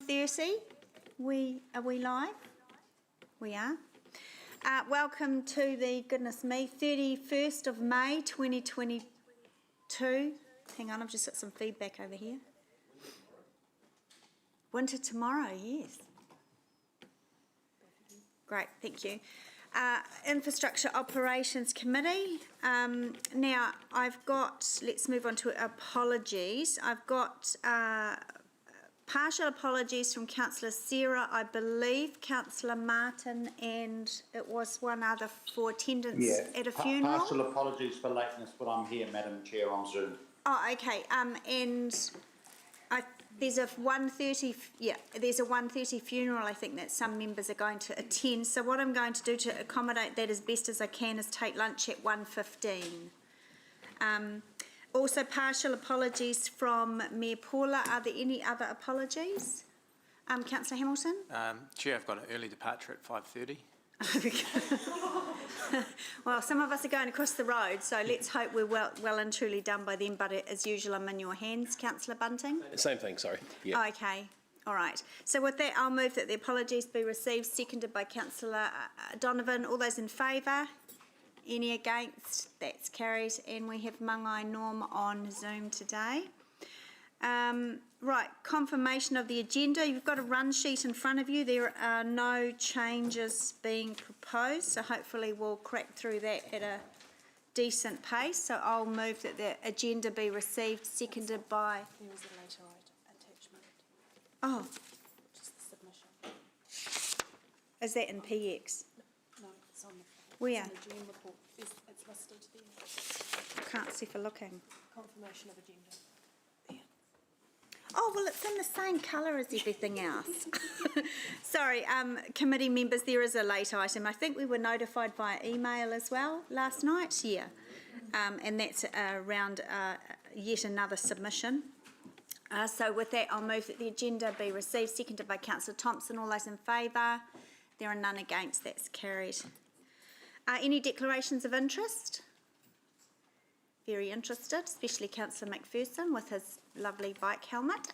9:30. Are we live? We are. Welcome to the, goodness me, 31st of May 2022. Hang on, I've just got some feedback over here. Winter tomorrow, yes. Great, thank you. Infrastructure Operations Committee. Now, I've got, let's move on to apologies. I've got partial apologies from Councillor Sarah, I believe, Councillor Martin, and it was one other for attendance at a funeral. Partial apologies for lateness, but I'm here, Madam Chair, on Zoom. Oh, okay. And there's a 1:30. Yeah, there's a 1:30 funeral. I think that some members are going to attend. So what I'm going to do to accommodate that as best as I can is take lunch at 1:15. Also, partial apologies from Mayor Paula. Are there any other apologies? Councillor Hamilton? Chair, I've got an early departure at 5:30. Well, some of us are going across the road, so let's hope we're well and truly done by then. But as usual, I'm in your hands, Councillor Bunting. Same thing, sorry. Yeah. Oh, okay. All right. So with that, I'll move that the apologies be received, seconded by Councillor Donovan. All those in favour? Any against? That's carried. And we have Mangai Norm on Zoom today. Right, confirmation of the agenda. You've got a run sheet in front of you. There are no changes being proposed, so hopefully we'll crack through that at a decent pace. So I'll move that the agenda be received, seconded by... There is a later attachment. Oh. Which is the submission. Is that in PX? No, it's on the... Where? It's in the GM report. It's listed there. Can't see for looking. Confirmation of agenda. Oh, well, it's in the same colour as everything else. Sorry, committee members, there is a late item. I think we were notified via email as well last night, yeah. And that's around yet another submission. So with that, I'll move that the agenda be received, seconded by Councillor Thompson. All those in favour? There are none against. That's carried. Any declarations of interest? Very interested, especially Councillor McPherson with his lovely bike helmet.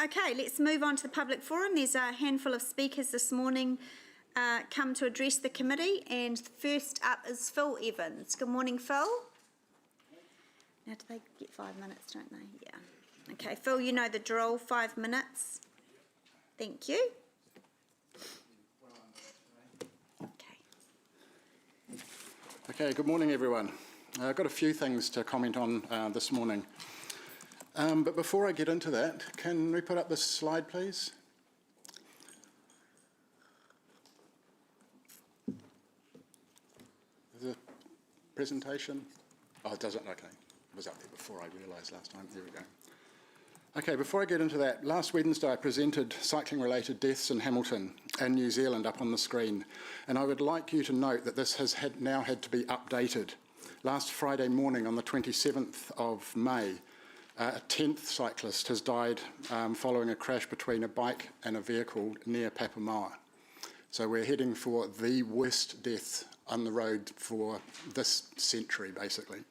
Okay, let's move on to the public forum. There's a handful of speakers this morning come to address the committee, and first up is Phil Evans. Good morning, Phil. Now, do they get 5 minutes, don't they? Yeah. Okay, Phil, you know the drill, 5 minutes. Thank you. Okay, good morning everyone. I've got a few things to comment on this morning. But before I get into that, can we put up this slide please? The presentation? Oh, it doesn't, okay. It was up there before I realised last time. There we go. Okay, before I get into that, last Wednesday I presented cycling-related deaths in Hamilton and New Zealand up on the screen, and I would like you to note that this has now had to be updated. Last Friday morning on the 27th of May, a 10th cyclist has died following a crash between a bike and a vehicle near Papamoa. So we're heading for the worst death on the road for this century, basically.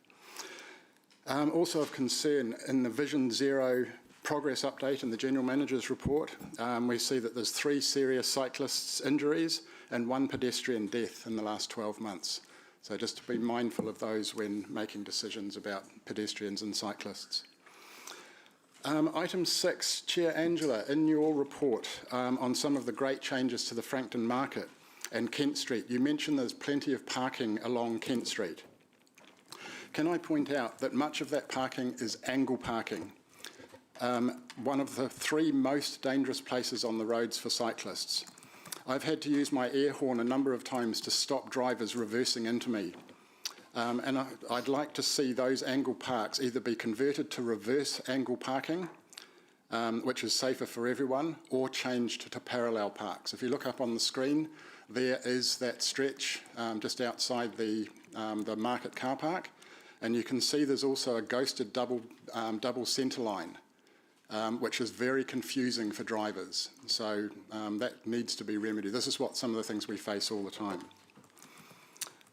Also of concern, in the Vision Zero progress update in the General Manager's report, we see that there's 3 serious cyclists' injuries and 1 pedestrian death in the last 12 months. So just to be mindful of those when making decisions about pedestrians and cyclists. Item 6, Chair Angela, in your report on some of the great changes to the Frankton Market and Kent Street, you mentioned there's plenty of parking along Kent Street. Can I point out that much of that parking is angle parking, one of the 3 most dangerous places on the roads for cyclists. I've had to use my air horn a number of times to stop drivers reversing into me. And I'd like to see those angle parks either be converted to reverse angle parking, which is safer for everyone, or changed to parallel parks. If you look up on the screen, there is that stretch just outside the market car park, and you can see there's also a ghosted double centre line, which is very confusing for drivers. So that needs to be remedied. This is what some of the things we face all the time.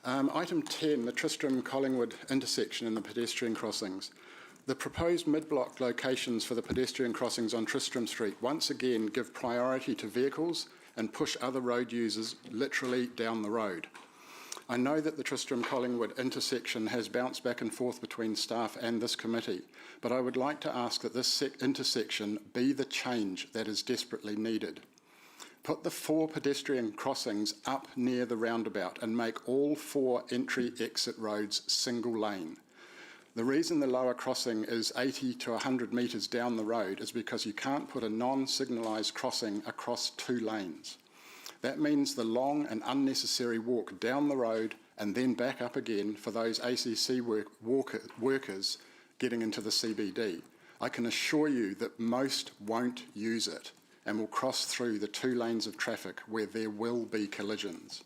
Item 10, the Tristram-Collingwood intersection and the pedestrian crossings. The proposed mid-block locations for the pedestrian crossings on Tristram Street once again give priority to vehicles and push other road users literally down the road. I know that the Tristram-Collingwood intersection has bounced back and forth between staff and this committee, but I would like to ask that this intersection be the change that is desperately needed. Put the 4 pedestrian crossings up near the roundabout and make all 4 entry-exit roads single lane. The reason the lower crossing is 80 to 100 metres down the road is because you can't put a non-signalised crossing across 2 lanes. That means the long and unnecessary walk down the road and then back up again for those ACC workers getting into the CBD. I can assure you that most won't use it and will cross through the 2 lanes of traffic where there will be collisions.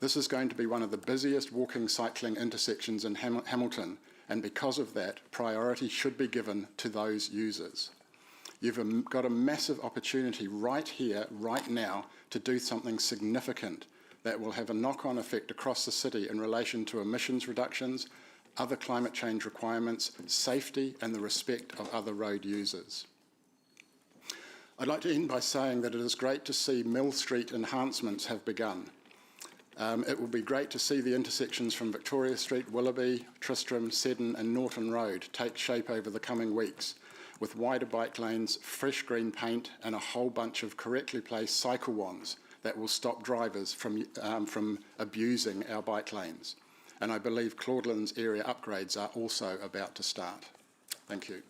This is going to be one of the busiest walking cycling intersections in Hamilton, and because of that, priority should be given to those users. You've got a massive opportunity right here, right now, to do something significant that will have a knock-on effect across the city in relation to emissions reductions, other climate change requirements, safety, and the respect of other road users. I'd like to end by saying that it is great to see Mill Street enhancements have begun. It will be great to see the intersections from Victoria Street, Willoughby, Tristram, Seddon and Norton Road take shape over the coming weeks, with wider bike lanes, fresh green paint and a whole bunch of correctly placed cycle wands that will stop drivers from abusing our bike lanes. And I believe Claudelands area upgrades are also about to start. Thank you.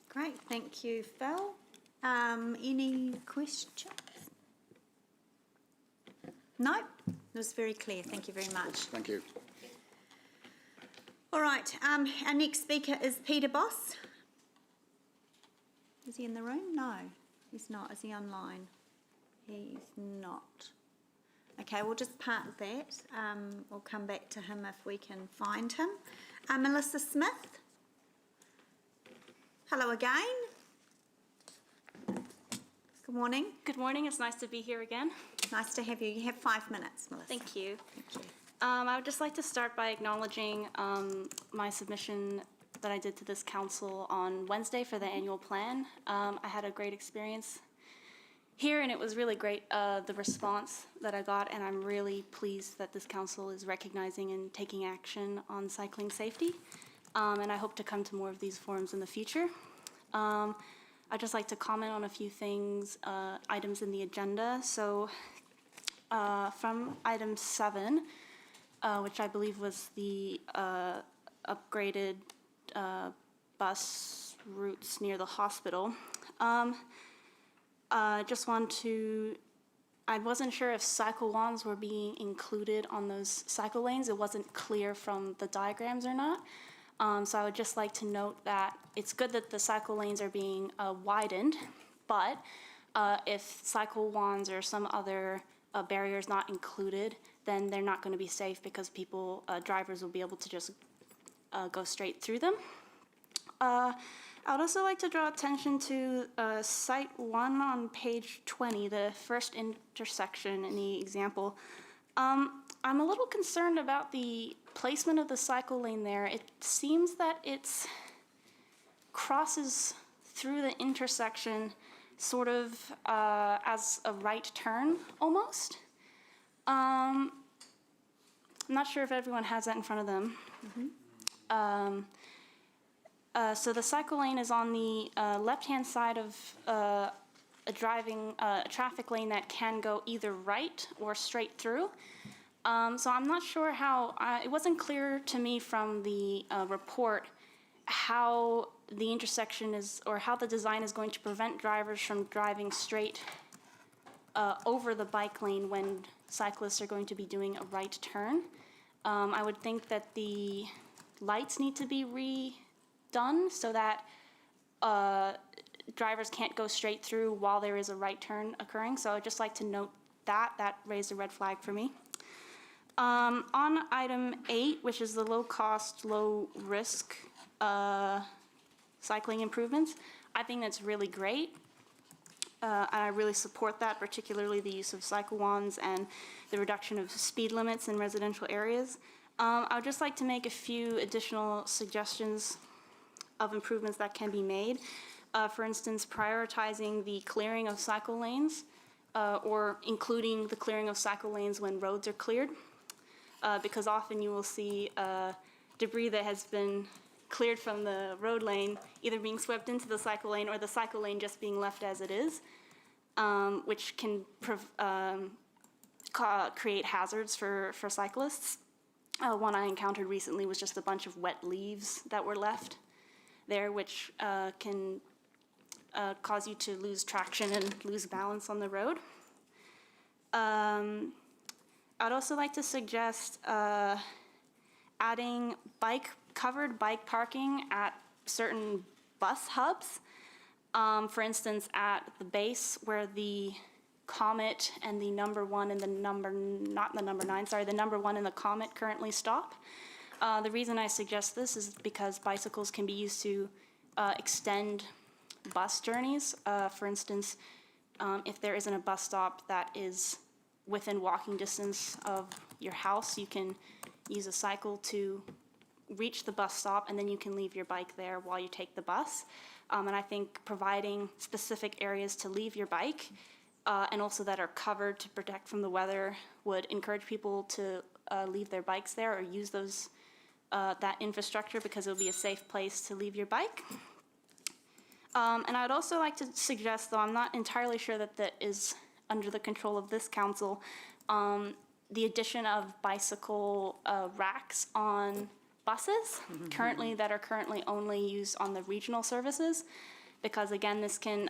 Great, thank you, Phil. Any questions? No, it was very clear. Thank you very much. Thank you. All right, our next speaker is Peter Boss. Is he in the room? No, he's not. Is he online? He's not. Okay, we'll just park that. We'll come back to him if we can find him. Melissa Smith. Hello again. Good morning. Good morning. It's nice to be here again. Nice to have you. You have 5 minutes, Melissa. Thank you. Thank you. I would just like to start by acknowledging my submission that I did to this council on Wednesday for the annual plan. I had a great experience here, and it was really great, the response that I got, and I'm really pleased that this council is recognizing and taking action on cycling safety, and I hope to come to more of these forums in the future. I'd just like to comment on a few things, items in the agenda. So from item 7, which I believe was the upgraded bus routes near the hospital, just want to, I wasn't sure if cycle wands were being included on those cycle lanes. It wasn't clear from the diagrams or not. So I would just like to note that it's good that the cycle lanes are being widened, but if cycle wands or some other barriers not included, then they're not going to be safe because people, drivers will be able to just go straight through them. I would also like to draw attention to Site 1 on page 20, the first intersection in the example. I'm a little concerned about the placement of the cycle lane there. It seems that it crosses through the intersection sort of as a right turn almost. I'm not sure if everyone has that in front of them. Mm-hmm. So the cycle lane is on the left-hand side of a traffic lane that can go either right or straight through. So I'm not sure how, it wasn't clear to me from the report how the intersection is, or how the design is going to prevent drivers from driving straight over the bike lane when cyclists are going to be doing a right turn. I would think that the lights need to be redone so that drivers can't go straight through while there is a right turn occurring. So I'd just like to note that raised a red flag for me. On item 8, which is the low-cost, low-risk cycling improvements, I think that's really great. And I really support that, particularly the use of cycle wands and the reduction of speed limits in residential areas. I would just like to make a few additional suggestions. of improvements that can be made. For instance, prioritizing the clearing of cycle lanes or including the clearing of cycle lanes when roads are cleared. Because often you will see debris that has been cleared from the road lane either being swept into the cycle lane or the cycle lane just being left as it is, which can create hazards for cyclists. One I encountered recently was just a bunch of wet leaves that were left there, which can cause you to lose traction and lose balance on the road. I'd also like to suggest adding covered bike parking at certain bus hubs. For instance, at the base where the Comet and the number 1 and the number 1 and the Comet currently stop. The reason I suggest this is because bicycles can be used to extend bus journeys. For instance, if there isn't a bus stop that is within walking distance of your house, you can use a cycle to reach the bus stop, and then you can leave your bike there while you take the bus. And I think providing specific areas to leave your bike and also that are covered to protect from the weather would encourage people to leave their bikes there or use those that infrastructure, because it'll be a safe place to leave your bike. And I'd also like to suggest, though I'm not entirely sure that that is under the control of this council, the addition of bicycle racks on buses that are currently only used on the regional services, because again, this can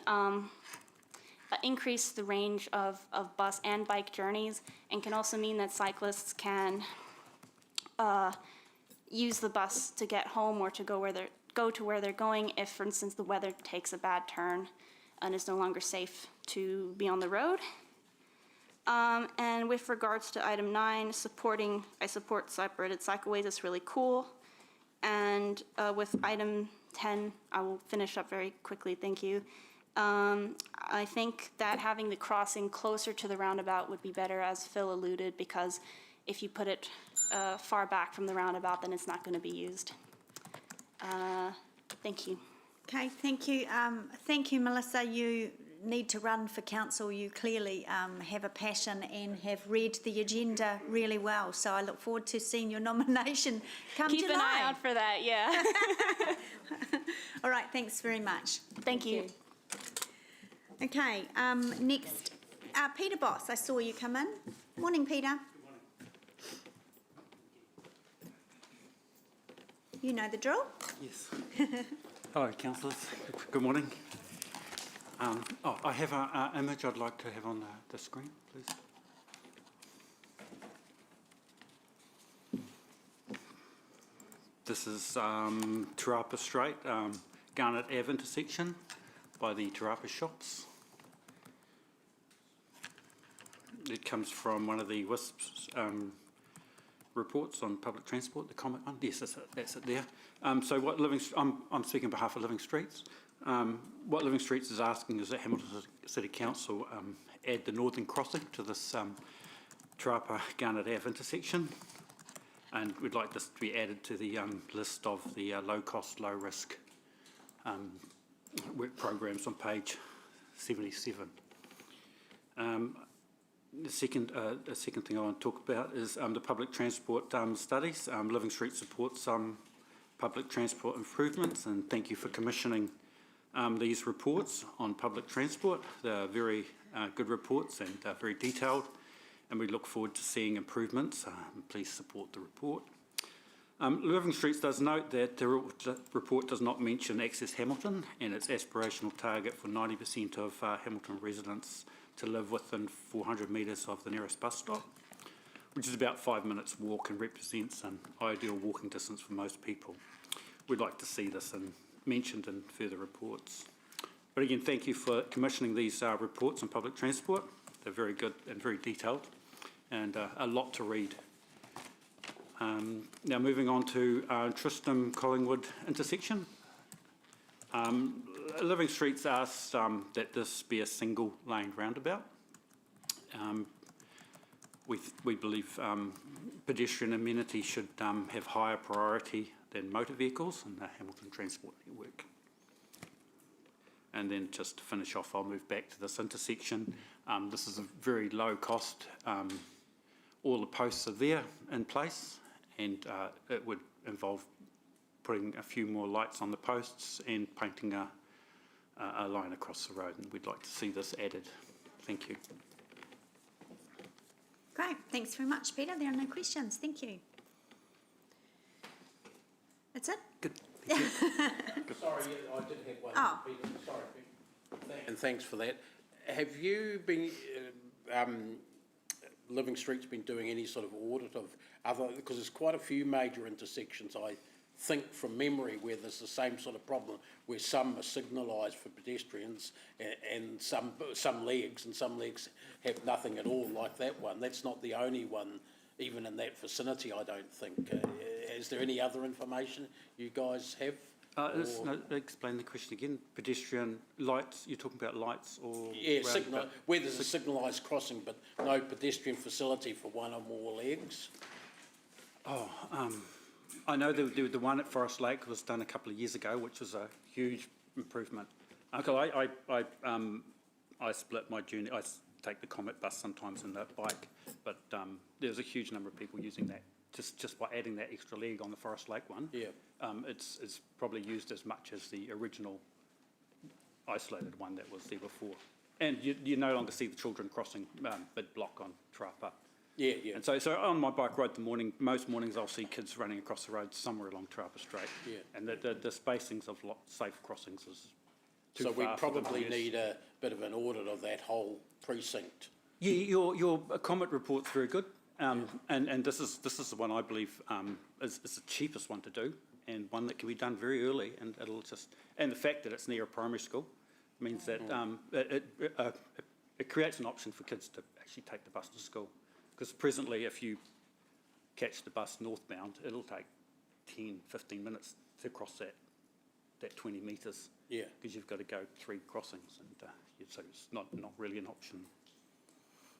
increase the range of bus and bike journeys, and can also mean that cyclists can use the bus to get home or to go to where they're going if, for instance, the weather takes a bad turn and is no longer safe to be on the road. And with regards to item 9, I support separated cycleways. It's really cool. And with item 10, I will finish up very quickly, thank you. I think that having the crossing closer to the roundabout would be better, as Phil alluded, because if you put it far back from the roundabout, then it's not going to be used. Thank you. Okay, thank you. Thank you, Melissa. You need to run for council. You clearly have a passion and have read the agenda really well. So I look forward to seeing your nomination come Keep July. an eye out for that, yeah. All right, thanks very much. Thank you. Okay, next, Peter Boss, I saw you come in. Morning, Peter. You know the drill. Yes. Hello, councillors. Good morning. I have an image I'd like to have on the screen, please. This is Te Rapa Strait, Garnet Ave intersection by the Te Rapa shops. It comes from one of the WISP's reports on public transport, the Comet one. Yes, that's it there. So what I'm speaking on behalf of Living Streets. What Living Streets is asking is that Hamilton City Council add the northern crossing to this Te Rapa Garnet Ave intersection, and we'd like this to be added to the list of the low-cost, low-risk work programs on page 77. The second thing I want to talk about is the public transport studies. Living Street supports public transport improvements, and thank you for commissioning these reports on public transport. They're very good reports and very detailed, and we look forward to seeing improvements. Please support the report. Living Streets does note that the report does not mention Access Hamilton and its aspirational target for 90% of Hamilton residents to live within 400 metres of the nearest bus stop, which is about 5 minutes walk and represents an ideal walking distance for most people. We'd like to see this mentioned in further reports. But again, thank you for commissioning these reports on public transport. They're very good and very detailed, and a lot to read. Now moving on to Tristram Collingwood intersection. Living Streets asks that this be a single lane roundabout. We believe pedestrian amenity should have higher priority than motor vehicles in the Hamilton Transport Network. And then just to finish off, I'll move back to this intersection. This is a very low cost. All the posts are there in place, and it would involve putting a few more lights on the posts and painting a line across the road, and we'd like to see this added. Thank you. Great, thanks very much, Peter. There are no questions. Thank you. That's it? Good. Sorry, I did have one. Oh. Peter. Sorry, Peter. And thanks for that. Have you been, Living Street's been doing any sort of audit of other, because there's quite a few major intersections, I think from memory, where there's the same sort of problem, where some are signalised for pedestrians and some legs, and some legs have nothing at all, like that one. That's not the only one, even in that vicinity, I don't think. Is there any other information you guys have? Explain the question again. Pedestrian lights, you're talking about lights or? Yeah, where there's a signalised crossing but no pedestrian facility for one or more legs. Oh, I know the one at Forest Lake was done a couple of years ago, which was a huge improvement. Uncle, I split my journey. I take the Comet bus sometimes in the bike, but there's a huge number of people using that. Just by adding that extra leg on the Forest Lake one, Yeah. It's probably used as much as the original isolated one that was there before. And you no longer see the children crossing mid-block on Trapa. Yeah, yeah. And so on my bike ride most mornings I'll see kids running across the road somewhere along Trapa Straight. Yeah. And the spacings of safe crossings is too So we far for them to probably use. need a bit of an audit of that whole precinct. Yeah, your Comet report's very good. And this is the one I believe is the cheapest one to do, and one that can be done very early, and and the fact that it's near a primary school means that it creates an option for kids to actually take the bus to school. Because presently, if you catch the bus northbound, it'll take 10, 15 minutes to cross that 20 metres. Yeah. Because you've got to go 3 crossings, and so it's not really an option.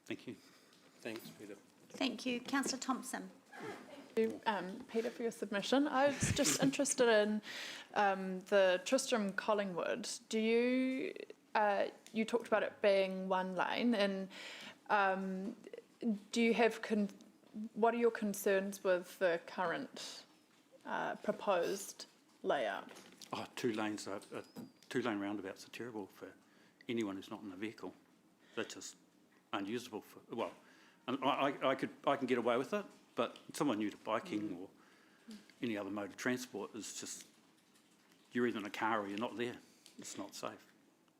Thank you. Thanks, Peter. Thank you. Councillor Thompson. Peter, for your submission. I was just interested in the Tristram Collingwood. Do you talked about it being one lane, and do you have what are your concerns with the current proposed layout? Oh, 2 lanes, 2-lane roundabouts are terrible for anyone who's not in a vehicle. They're just unusable for, well, and I can get away with it, but someone new to biking or any other mode of transport is just, you're either in a car or you're not there. It's not safe.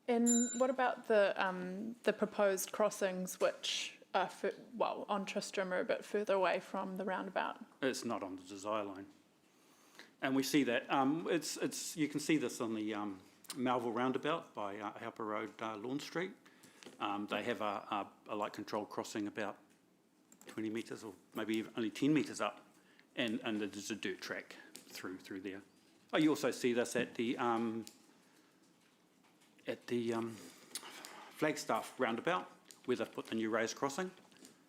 And what about the proposed crossings, which are on Tristram are a bit further away from the roundabout? It's not on the desire line, and we see that. You can see this on the Melville roundabout by Harper Road, Lawn Street. They have a light control crossing about 20 metres or maybe only 10 metres up, and there's a dirt track through there. Oh, you also see this at the Flagstaff roundabout, where they've put the new raised crossing.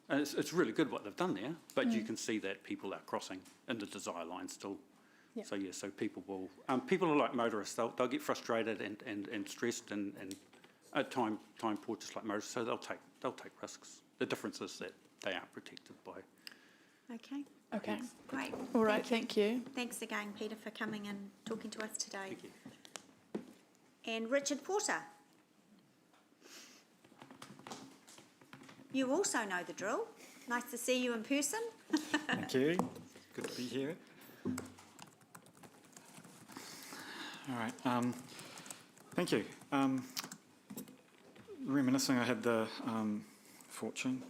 And it's really good what they've done there, but you can see that people are crossing in the desire line still. Yep. So yeah, so people are like motorists, they'll get frustrated and stressed and time poor, just like motorists, so they'll take risks. The difference is that they aren't protected by. Okay. Okay. Great. All right. Thank you. Thanks again, Peter, for coming and talking to us today. Thank you. And Richard Porter. You also know the drill. Nice to see you in person. Thank you. Good to be here. All right. Thank you. Reminiscing, I had the fortune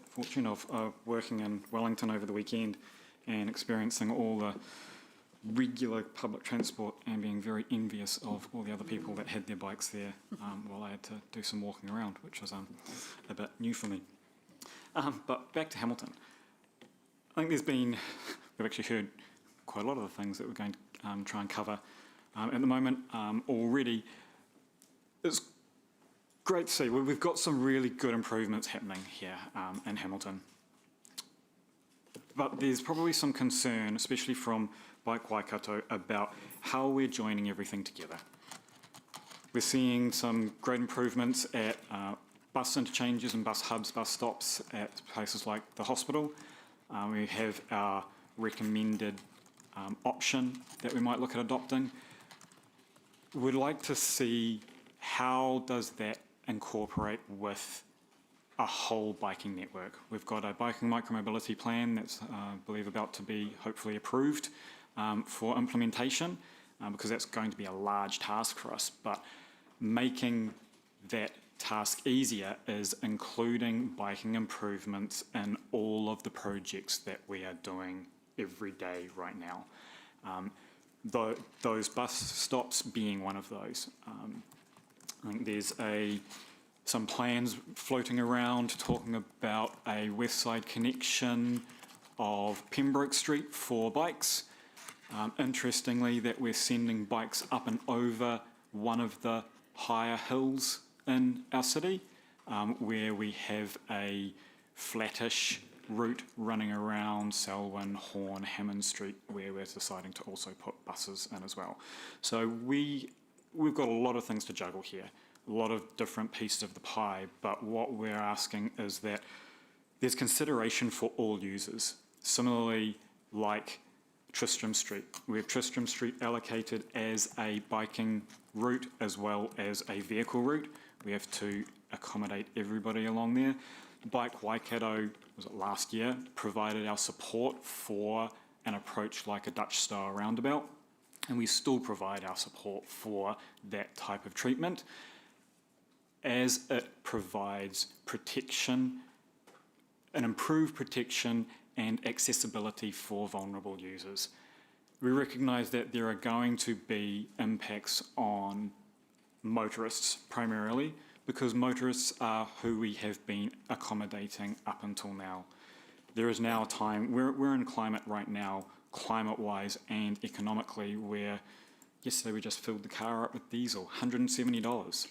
of working in Wellington over the weekend and experiencing all the regular public transport and being very envious of all the other people that had their bikes there while I had to do some walking around, which was a bit new for me. But back to Hamilton. I think we've actually heard quite a lot of the things that we're going to try and cover at the moment already. It's great to see. We've got some really good improvements happening here in Hamilton. but there's probably some concern, especially from Bike Waikato, about how we're joining everything together. We're seeing some great improvements at bus interchanges and bus hubs, bus stops at places like the hospital. We have our recommended option that we might look at adopting. We'd like to see how does that incorporate with a whole biking network. We've got a biking micromobility plan that's, I believe, about to be hopefully approved for implementation, because that's going to be a large task for us. But making that task easier is including biking improvements in all of the projects that we are doing every day right now. Those bus stops being one of those. I think there's some plans floating around talking about a west side connection of Pembroke Street for bikes. Interestingly, that we're sending bikes up and over one of the higher hills in our city, where we have a flattish route running around Selwyn, Horn, Hammond Street, where we're deciding to also put buses in as well. So we've got a lot of things to juggle here, a lot of different pieces of the pie, but what we're asking is that there's consideration for all users. Similarly, like Tristram Street, we have Tristram Street allocated as a biking route as well as a vehicle route. We have to accommodate everybody along there. Bike Waikato, was it last year, provided our support for an approach like a Dutch style roundabout, and we still provide our support for that type of treatment as it provides protection, an improved protection and accessibility for vulnerable users. We recognise that there are going to be impacts on motorists primarily, because motorists are who we have been accommodating up until now. There is now a time, we're in climate right now, climate-wise and economically, where yesterday we just filled the car up with diesel, $170.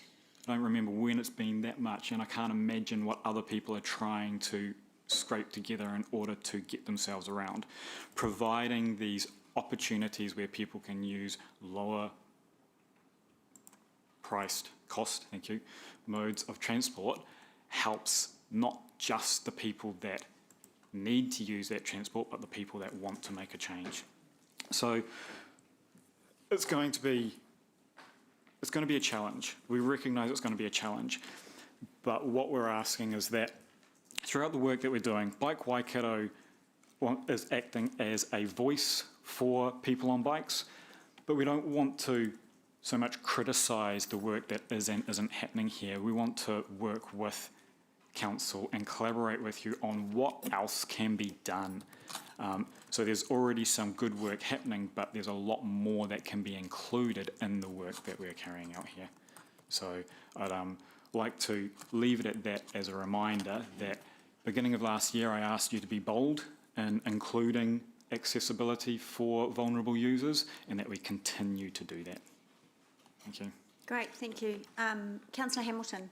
I don't remember when it's been that much, and I can't imagine what other people are trying to scrape together in order to get themselves around. Providing these opportunities where people can use lower priced cost, modes of transport helps not just the people that need to use that transport, but the people that want to make a change. So it's going to be a challenge. We recognise it's going to be a challenge, but what we're asking is that throughout the work that we're doing, Bike Waikato is acting as a voice for people on bikes, but we don't want to so much criticise the work that is and isn't happening here. We want to work with council and collaborate with you on what else can be done. So there's already some good work happening, but there's a lot more that can be included in the work that we're carrying out here. So I'd like to leave it at that as a reminder that beginning of last year I asked you to be bold in including accessibility for vulnerable users, and that we continue to do that. Thank you. Great, thank you. Councillor Hamilton.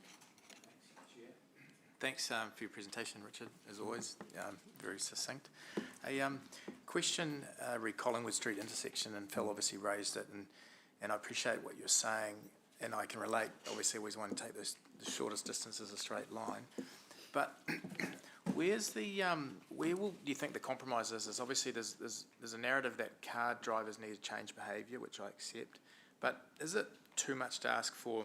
Thanks for your presentation, Richard, as always, very succinct. A question re Collingwood Street intersection, and Phil obviously raised it, and I appreciate what you're saying, and I can relate. Obviously, always want to take the shortest distance as a straight line, but where's the where do you think the compromise is? Is obviously there's a narrative that car drivers need to change behaviour, which I accept, but is it too much to ask for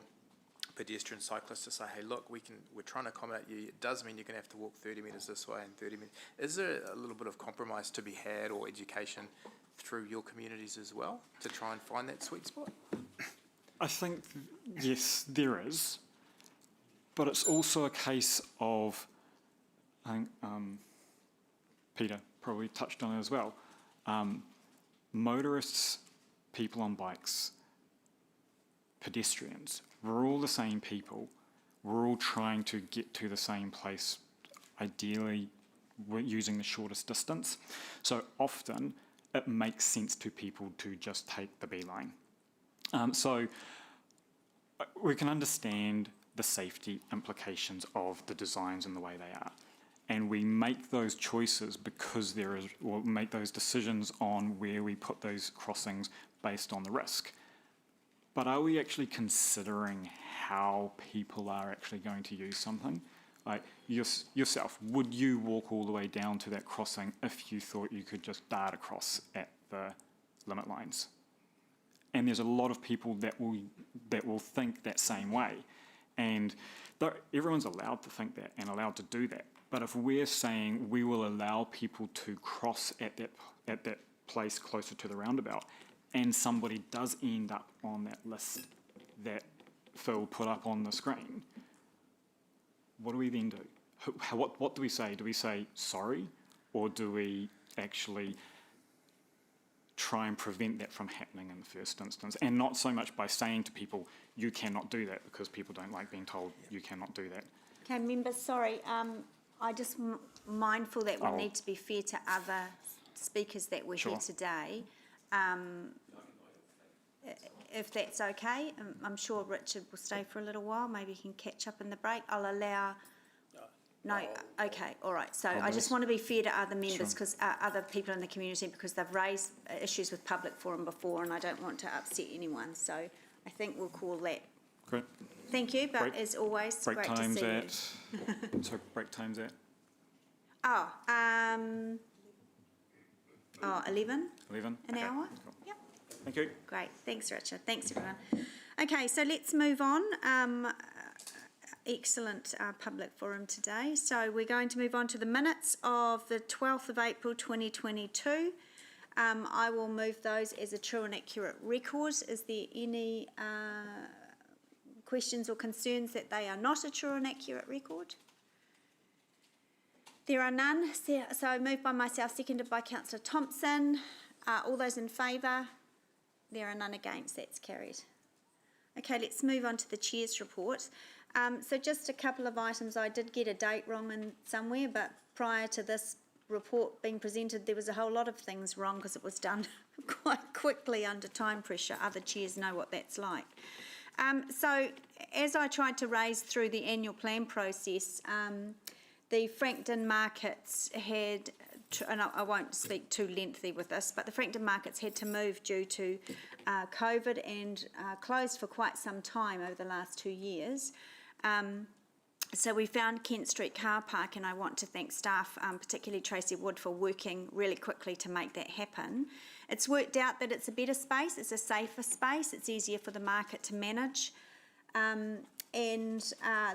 pedestrian cyclists to say, hey, look, we're trying to accommodate you. It does mean you're going to have to walk 30 metres this way and 30 metres. Is there a little bit of compromise to be had, or education through your communities as well, to try and find that sweet spot? I think, yes, there is, but it's also a case of, I think Peter probably touched on it as well, motorists, people on bikes, pedestrians, we're all the same people. We're all trying to get to the same place. Ideally, we're using the shortest distance. So often, it makes sense to people to just take the beeline. So we can understand the safety implications of the designs and the way they are. and we make those choices because or make those decisions on where we put those crossings based on the risk. But are we actually considering how people are actually going to use something? Like yourself, would you walk all the way down to that crossing if you thought you could just dart across at the limit lines? And there's a lot of people that will think that same way. And everyone's allowed to think that and allowed to do that. But if we're saying we will allow people to cross at that place closer to the roundabout, and somebody does end up on that list that Phil put up on the screen, what do we then do? What do we say? Do we say sorry, or do we actually try and prevent that from happening in the first instance? And not so much by saying to people, you cannot do that, because people don't like being told you cannot do that. Okay, members, sorry, I just mindful that we need to be fair to other speakers that were here today. If that's okay, I'm sure Richard will stay for a little while. Maybe he can catch up in the break. I'll allow. No, okay, all right. So I just want to be fair to other members, because other people in the community, because they've raised issues with public forum before, and I don't want to upset anyone. So I think we'll call that. Great. Thank you, but as always, great to see you. So break times at? 11 11? an hour? Cool. Yep. Thank you. Great, thanks Richard, thanks everyone. Okay, so let's move on. Excellent public forum today. So we're going to move on to the minutes of the 12th of April 2022. I will move those as a true and accurate record. Is there any questions or concerns that they are not a true and accurate record? There are none, so moved by myself, seconded by Councillor Thompson. All those in favour? There are none against, that's carried. Okay, let's move on to the Chair's report. So just a couple of items. I did get a date wrong in somewhere, but prior to this report being presented, there was a whole lot of things wrong because it was done quite quickly under time pressure. Other chairs know what that's like. So as I tried to raise through the annual plan process, the Frankton markets had, and I won't speak too lengthy with this, but the Frankton markets had to move due to COVID and closed for quite some time over the last 2 years. So we found Kent Street car park, and I want to thank staff, particularly Tracy Wood, for working really quickly to make that happen. It's worked out that it's a better space, it's a safer space, it's easier for the market to manage. And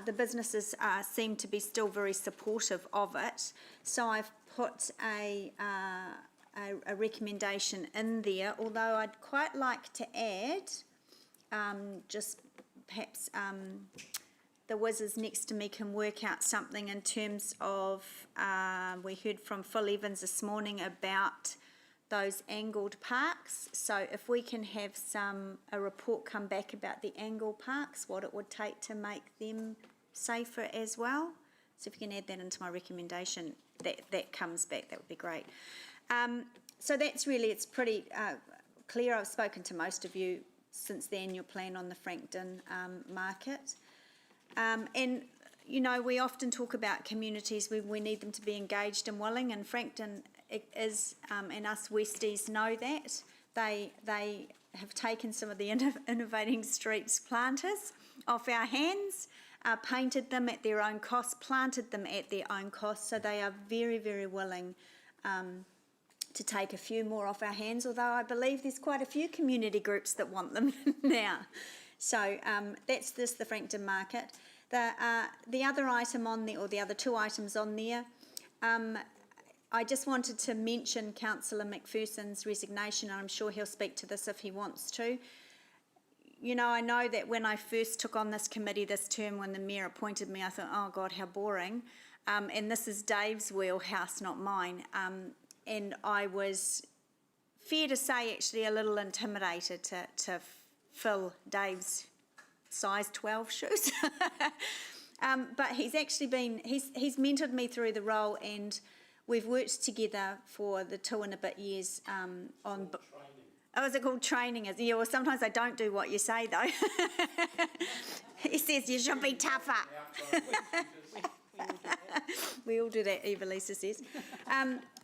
the businesses seem to be still very supportive of it. So I've put a recommendation in there, although I'd quite like to add, just perhaps the whizzes next to me can work out something in terms of, we heard from Phil Evans this morning about those angled parks. So if we can have a report come back about the angled parks, what it would take to make them safer as well. So if you can add that into my recommendation, that comes back, that would be great. So that's really, it's pretty clear. I've spoken to most of you since the annual plan on the Frankton market. And, you know, we often talk about communities, we need them to be engaged and willing, and Frankton is, and us Westies know that. They have taken some of the innovating streets planters off our hands, painted them at their own cost, planted them at their own cost, so they are very, very willing to take a few more off our hands, although I believe there's quite a few community groups that want them now. So that's just the Frankton market. The other item on there, or the other two items on there, I just wanted to mention Councillor McPherson's resignation, and I'm sure he'll speak to this if he wants to. You know, I know that when I first took on this committee this term, when the Mayor appointed me, I thought, oh God, how boring. And this is Dave's wheelhouse, not mine. And I was, fair to say, actually a little intimidated to fill Dave's size 12 shoes. But he's actually been, he's mentored me through the role, and we've worked together for the 2 and a bit years on... Oh, is it called training? Yeah, well, sometimes I don't do what you say, though. He says you should be tougher. We all do that, Eva Lisa says.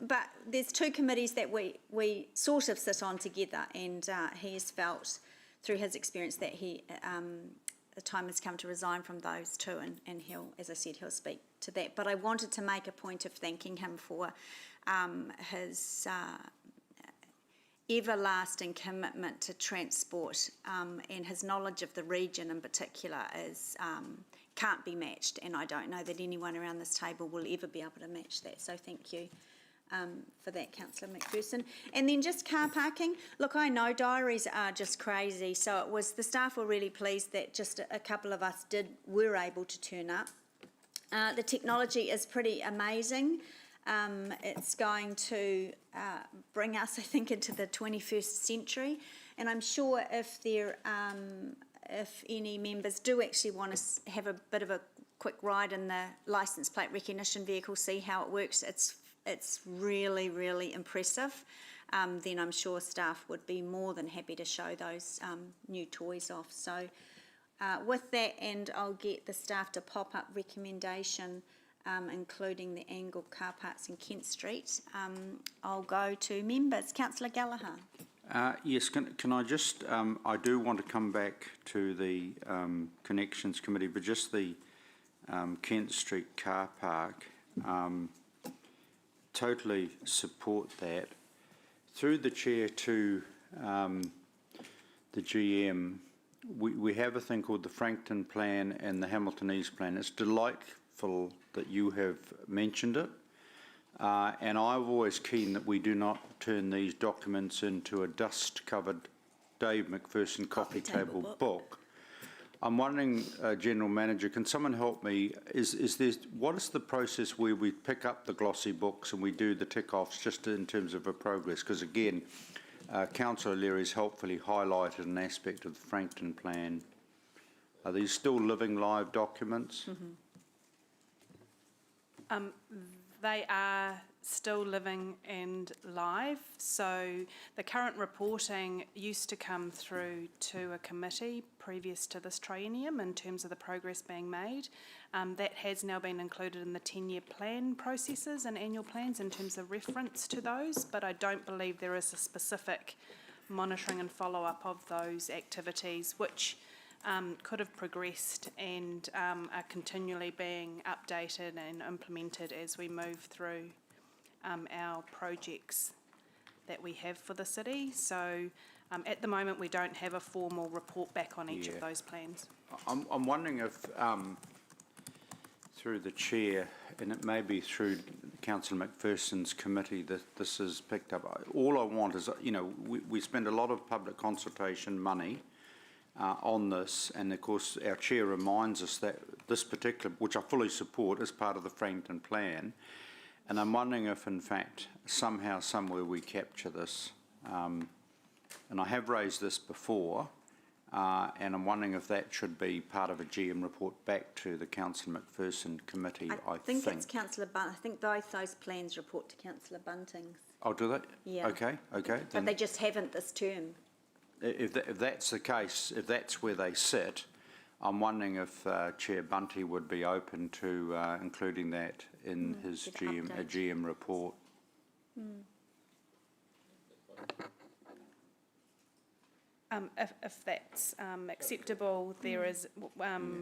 But there's two committees that we sort of sit on together, and he has felt through his experience that the time has come to resign from those two, and he'll, as I said, he'll speak to that. But I wanted to make a point of thanking him for his everlasting commitment to transport, and his knowledge of the region in particular is can't be matched, and I don't know that anyone around this table will ever be able to match that. So thank you for that, Councillor McPherson. And then just car parking. Look, I know diaries are just crazy, so the staff were really pleased that just a couple of us were able to turn up. The technology is pretty amazing. It's going to bring us, I think, into the 21st century, and I'm sure if any members do actually want to have a bit of a quick ride in the licence plate recognition vehicle, see how it works, it's really, really impressive, then I'm sure staff would be more than happy to show those new toys off. So with that, and I'll get the staff to pop up recommendation, including the angled car parks in Kent Street, I'll go to members. Councillor Gallagher. Yes, can I just, I do want to come back to the Connections Committee, but just the Kent Street car park, totally support that. Through the chair to the GM, we have a thing called the Frankton Plan and the Hamilton East Plan. It's delightful that you have mentioned it. And I'm always keen that we do not turn these documents into a dust-covered Dave McPherson coffee table book. I'm wondering, General Manager, can someone help me? What is the process where we pick up the glossy books and we do the tick-offs just in terms of a progress? Because again, Councillor Leary's helpfully highlighted an aspect of the Frankton Plan. Are these still living live documents? They are still living and live. So the current reporting used to come through to a committee previous to this triennium in terms of the progress being made. That has now been included in the 10-year plan processes and annual plans in terms of reference to those, but I don't believe there is a specific monitoring and follow-up of those activities, which could have progressed and are continually being updated and implemented as we move through our projects that we have for the city. So at the moment we don't have a formal report back on each of those plans. I'm wondering if through the chair, and it may be through Councillor McPherson's committee, that this is picked up. All I want is, you know, we spend a lot of public consultation money on this, and of course our chair reminds us that this particular, which I fully support, is part of the Frankton Plan, and I'm wondering if in fact somehow, somewhere we capture this, and I have raised this before, and I'm wondering if that should be part of a GM report back to the Councillor McPherson committee. I think it's Councillor Bunting. I think both those plans report to Councillor Bunting. Oh, do they? Yeah. Okay. But they just haven't this term. If that's the case, if that's where they sit, I'm wondering if Chair Bunty would be open to including that in his GM report. If that's acceptable, there is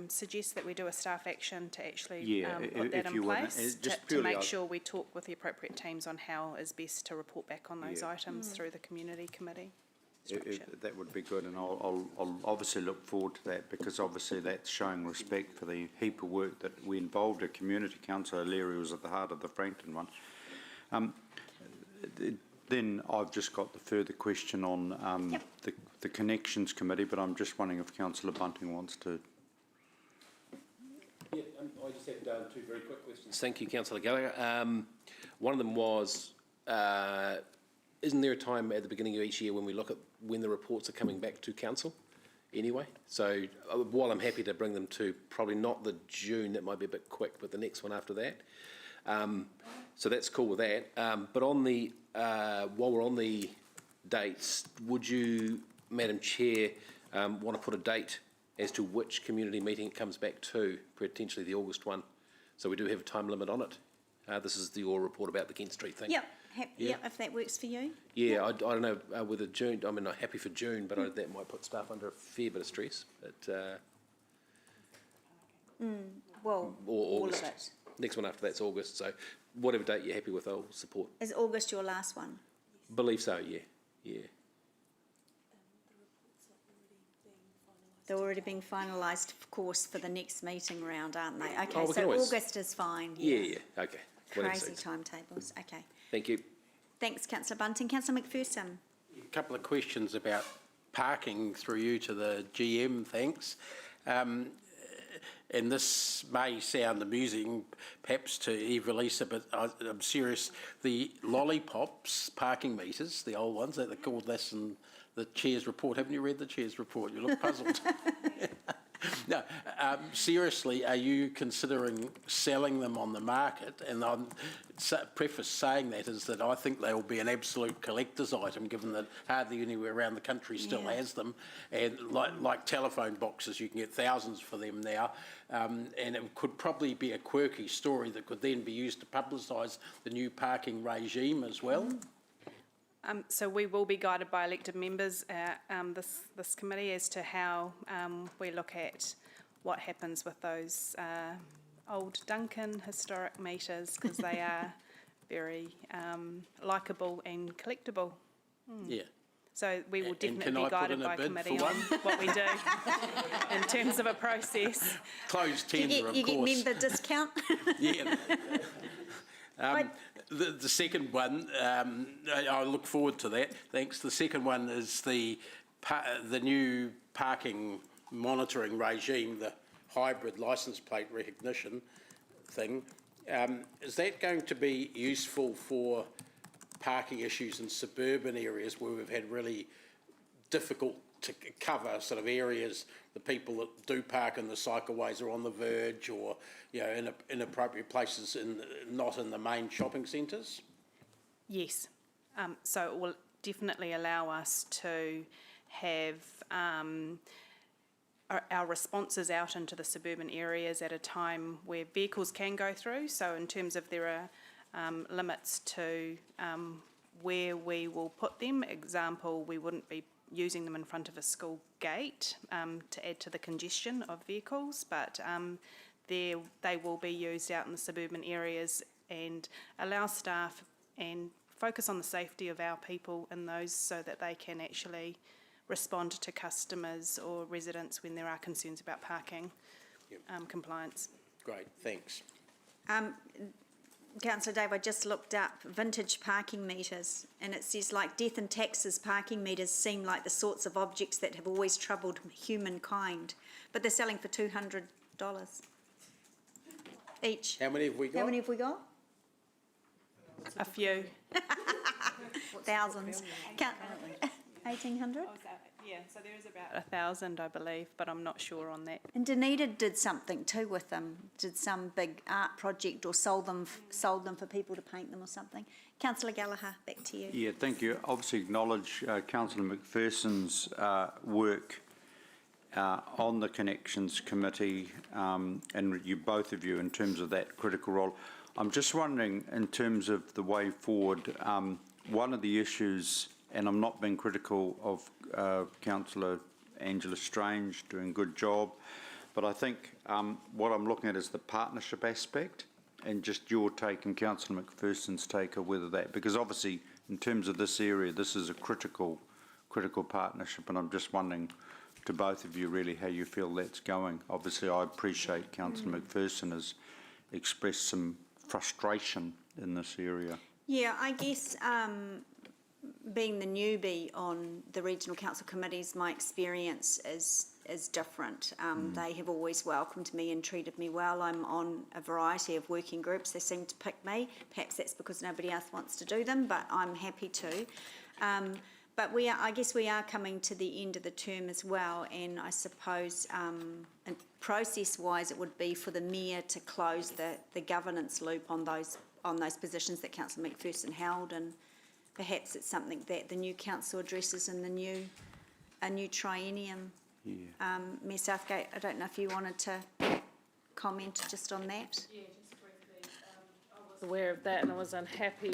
suggest that we do a staff action to actually put that in place to make sure we talk with the appropriate teams on how is best to report back on those items through the community committee structure. That would be good, and I'll obviously look forward to that, because obviously that's showing respect for the heap of work that we involved. A community councillor, Leary, was at the heart of the Frankton one. Then I've just got the further question on the Connections Committee, but I'm just wondering if Councillor Bunting wants to. Yeah, I just had two very quick questions. Thank you, Councillor Gallagher. One of them was, isn't there a time at the beginning of each year when we look at when the reports are coming back to council anyway? So while I'm happy to bring them to probably not the June, that might be a bit quick, but the next one after that. So that's cool with that. But on the, while we're on the dates, would you, Madam Chair, want to put a date as to which community meeting it comes back to, potentially the August one, So we do have a time limit on it. This is your report about the Kent Street thing. Yep, Yeah. yep, if that works for you. Yeah, I don't know whether June, I mean, not happy for June, but that might put staff under a fair bit of stress. But, Well, or all of August. it. Next one after that's August. So whatever date you're happy with, I'll support. Is August your last one? Believe so, yeah. Yeah. They're already being finalised, of course, for the next meeting round, aren't they? Okay, Oh, we can so always- August is fine, Yeah, yeah. yeah, okay. Whatever Crazy suits. timetables, okay. Thank you. Thanks, councillor Bunting. Councillor McPherson. A couple of questions about parking through you to the GM, thanks. And this may sound amusing, perhaps to Eva-Lisa, but I'm serious. The lollipops parking meters, the old ones, that they're called this in the chair's report. Haven't you read the chair's report? You look puzzled. No, seriously, are you considering selling them on the market? And I'm preface saying that is that I think they will be an absolute collector's item, given that hardly anywhere around the country still has them. And like telephone boxes, you can get thousands for them now. And it could probably be a quirky story that could then be used to publicise the new parking regime as well. So we will be guided by elected members, this committee, as to how we look at what happens with those old Duncan historic meters, because they are very likeable and collectible. Yeah. So we will And can definitely I be put guided in a by bid committee for on what we do in terms of a process. Closed You tender, of get course. member discount? Yeah. The second one, I look forward to that. Thanks. The second one is the new parking monitoring regime, the hybrid licence plate recognition thing. Is that going to be useful for parking issues in suburban areas where we've had really difficult to cover sort of areas, the people that do park in the cycleways are on the verge, or in inappropriate places not in the main shopping centres? Yes. So it will definitely allow us to have our responses out into the suburban areas at a time where vehicles can go through. So in terms of there are limits to where we will put them. Example, we wouldn't be using them in front of a school gate to add to the congestion of vehicles, but they will be used out in the suburban areas and allow staff and focus on the safety of our people in those, so that they can actually respond to customers or residents when there are concerns about parking compliance. Great, thanks. Councillor Dave, I just looked up vintage parking meters, and it says, like death and taxes, parking meters seem like the sorts of objects that have always troubled humankind, but they're selling for $200 each. How many have we got? How many have we got? A few. Thousands. 1,800? Yeah, so there is about 1,000, I believe, but I'm not sure on that. And Dunedin did something too with them, did some big art project, or sold them for people to paint them or something. Councillor Gallagher, back to you. Yeah, thank you. Obviously acknowledge Councillor McPherson's work on the Connections Committee, and you, both of you, in terms of that critical role. I'm just wondering, in terms of the way forward, one of the issues, and I'm not being critical of Councillor Angela Strange doing a good job, but I think what I'm looking at is the partnership aspect, and just your take and Councillor McPherson's take of whether that, because obviously in terms of this area, this is a critical partnership, and I'm just wondering to both of you really how you feel that's going. Obviously I appreciate Councillor McPherson has expressed some frustration in this area. Yeah, I guess being the newbie on the regional council committees, my experience is different. They have always welcomed me and treated me well. I'm on a variety of working groups. They seem to pick me. Perhaps that's because nobody else wants to do them, but I'm happy to. But I guess we are coming to the end of the term as well, and I suppose process-wise it would be for the Mayor to close the governance loop on those positions that Councillor McPherson held, and perhaps it's something that the new council addresses in a new triennium. Yeah. Mayor Southgate, I don't know if you wanted to comment just on that. Yeah, just aware of that, and I was unhappy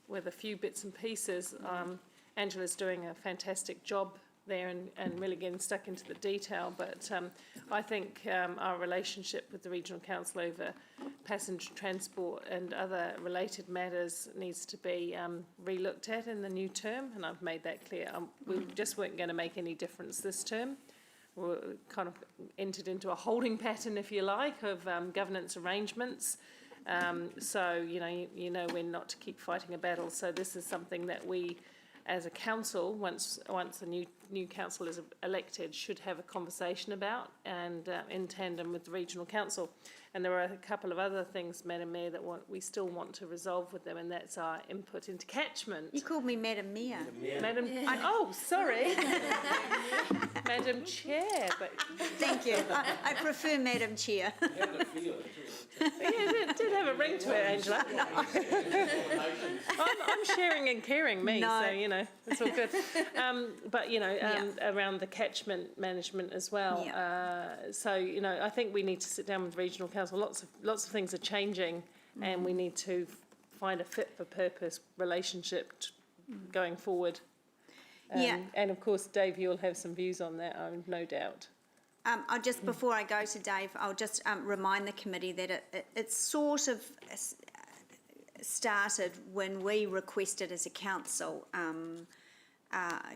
with a few bits and pieces. Angela's doing a fantastic job there and really getting stuck into the detail, but I think our relationship with the Regional Council over passenger transport and other related matters needs to be re-looked at in the new term, and I've made that clear. We just weren't going to make any difference this term. We kind of entered into a holding pattern, if you like, of governance arrangements. So, you know when not to keep fighting a battle. So this is something that we, as a council, once a new council is elected, should have a conversation about, and in tandem with the Regional Council. And there are a couple of other things, Madam Mayor, that we still want to resolve with them, and that's our input into catchment. You called me Madam Mayor. Madam, oh, sorry. Madam Chair, but... Thank you. I prefer Madam Chair. Yeah, it did have a ring to it, Angela. I'm sharing and caring, me, No. so, it's all good. But, around the catchment management as well. So, I think we need to sit down with Regional Council. Lots of things are changing, and we need to find a fit-for-purpose relationship going forward. And, of course, Dave, you'll have some views on that, I've no doubt. I'll just, before I go to Dave, I'll just remind the committee that it sort of started when we requested as a council,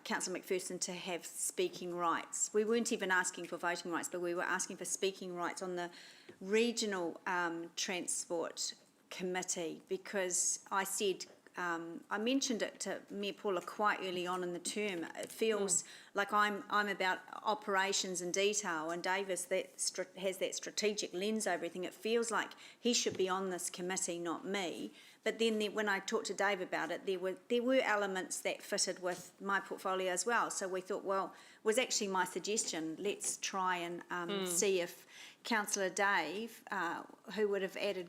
Councillor McPherson, to have speaking rights. We weren't even asking for voting rights, but we were asking for speaking rights on the regional transport committee, because I said, I mentioned it to Mayor Paula quite early on in the term. It feels like I'm about operations and detail, and Davis has that strategic lens over everything. It feels like he should be on this committee, not me. But then when I talked to Dave about it, there were elements that fitted with my portfolio as well. So we thought, well, it was actually my suggestion, let's try and see if Councillor Dave, who would have added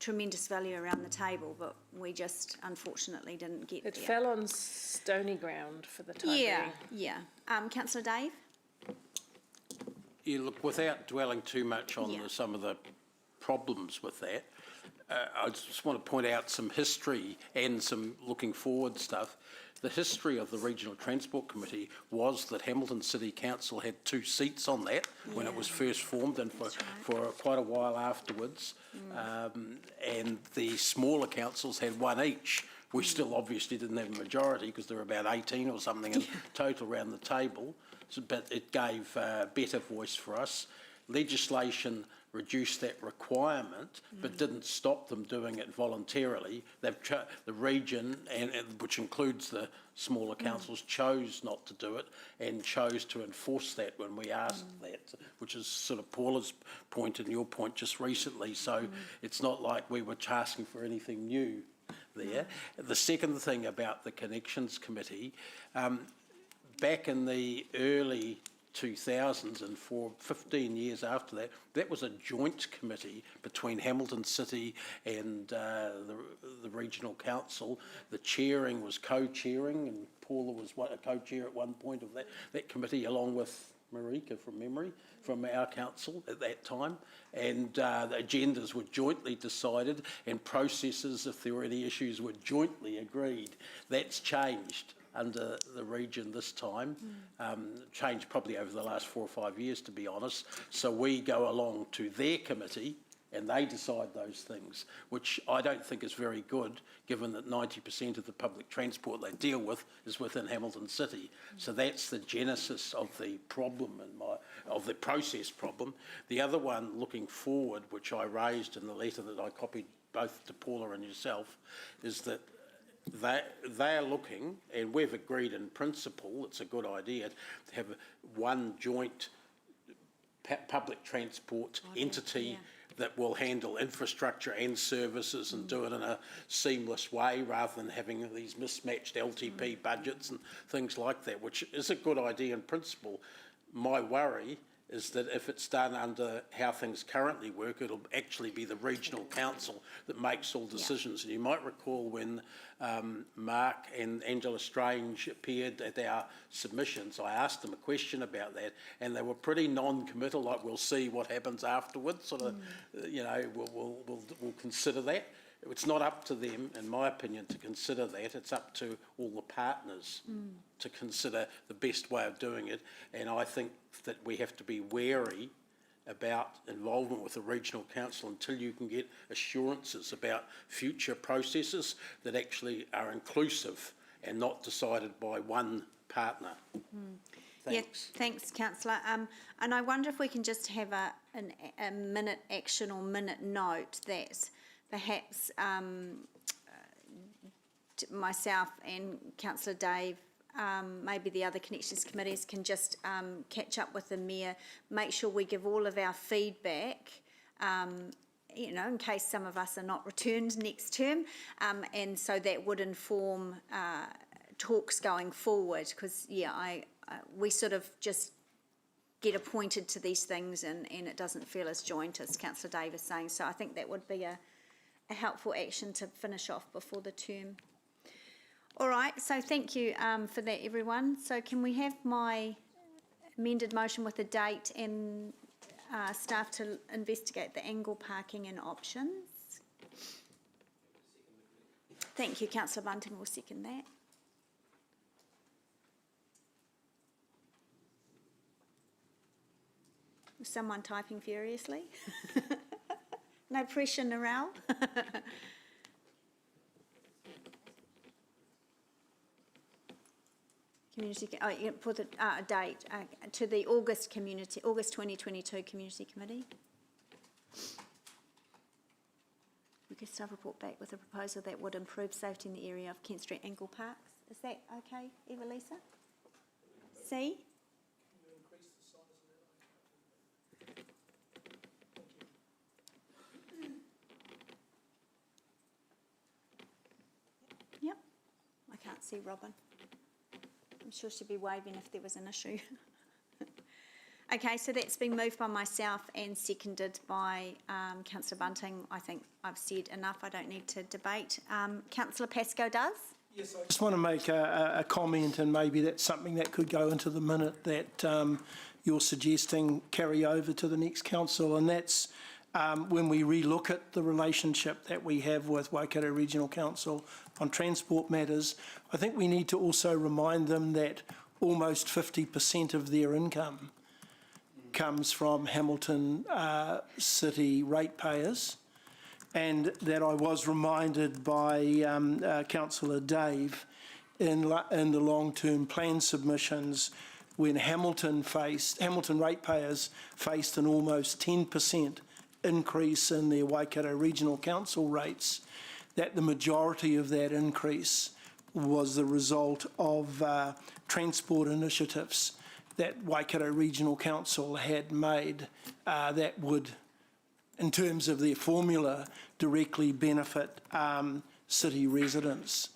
tremendous value around the table, but we just unfortunately didn't get there. It fell on stony ground for the time being. Yeah. Councillor Dave? Yeah, look, without dwelling too much on some of the problems with that, I just want to point out some history and some looking forward stuff. The history of the Regional Transport Committee was that Hamilton City Council had 2 seats on that when it was first formed, and for quite a while afterwards. And the smaller councils had 1 each. We still obviously didn't have a majority because there were about 18 or something in total around the table, but it gave better voice for us. Legislation reduced that requirement, but didn't stop them doing it voluntarily. The region, and which includes the smaller councils, chose not to do it and chose to enforce that when we asked that, which is sort of Paula's point and your point just recently. So it's not like we were asking for anything new there. The second thing about the Connections Committee, back in the early 2000s, and for 15 years after that, that was a joint committee between Hamilton City and the Regional Council. The chairing was co-chairing, and Paula was a co-chair at one point of that committee, along with Marika, from memory, from our council at that time. And the agendas were jointly decided, and processes, if there were any issues, were jointly agreed. That's changed under the region this time, changed probably over the last 4 or 5 years, to be honest. So we go along to their committee and they decide those things, which I don't think is very good, given that 90% of the public transport they deal with is within Hamilton City. So that's the genesis of the problem, of the process problem. The other one, looking forward, which I raised in the letter that I copied both to Paula and yourself, is that they are looking, and we've agreed in principle, it's a good idea to have one joint public transport entity that will handle infrastructure and services and do it in a seamless way, rather than having these mismatched LTP budgets and things like that, which is a good idea in principle. My worry is that if it's done under how things currently work, it'll actually be the Regional Council that makes all decisions. And you might recall when Mark and Angela Strange appeared at our submissions, I asked them a question about that, and they were pretty non-committal, like we'll see what happens afterwards, sort of, you know, we'll consider that. it's not up to them, in my opinion, to consider that. It's up to all the partners to consider the best way of doing it. And I think that we have to be wary about involvement with the regional council until you can get assurances about future processes that actually are inclusive and not decided by one partner. Thanks. Yeah, thanks, councillor. And I wonder if we can just have a minute action or minute note that perhaps myself and councillor Dave, maybe the other connections committees can just catch up with the mayor, make sure we give all of our feedback, you know, in case some of us are not returned next term, and so that would inform talks going forward, because, yeah, we sort of just get appointed to these things and it doesn't feel as joint as councillor Dave is saying, so I think that would be a helpful action to finish off before the term. All right, so thank you for that, everyone. So can we have my amended motion with a date and staff to investigate the angle parking and options? Thank you, councillor Bunting will second that. Was someone typing furiously? No pressure, Narelle. Community, oh, you put a date to the August 2022 Community Committee. We could staff report back with a proposal that would improve safety in the area of Kent Street Angle Parks. Is that okay, Evelisa? C? Yep. I can't see Robin. I'm sure she'd be waving if there was an issue. Okay, so that's been moved by myself and seconded by councillor Bunting. I think I've said enough. I don't need to debate. Councillor Pascoe does? Yes, I just want to make a comment, and maybe that's something that could go into the minute that you're suggesting carry over to the next council, and that's when we relook at the relationship that we have with Waikato Regional Council on transport matters, I think we need to also remind them that almost 50% of their income comes from Hamilton City ratepayers, and that I was reminded by Councillor Dave in the long-term plan submissions when Hamilton ratepayers faced an almost 10% increase in their Waikato Regional Council rates, that the majority of that increase was the result of transport initiatives that Waikato Regional Council had made that would, in terms of their formula, directly benefit city residents.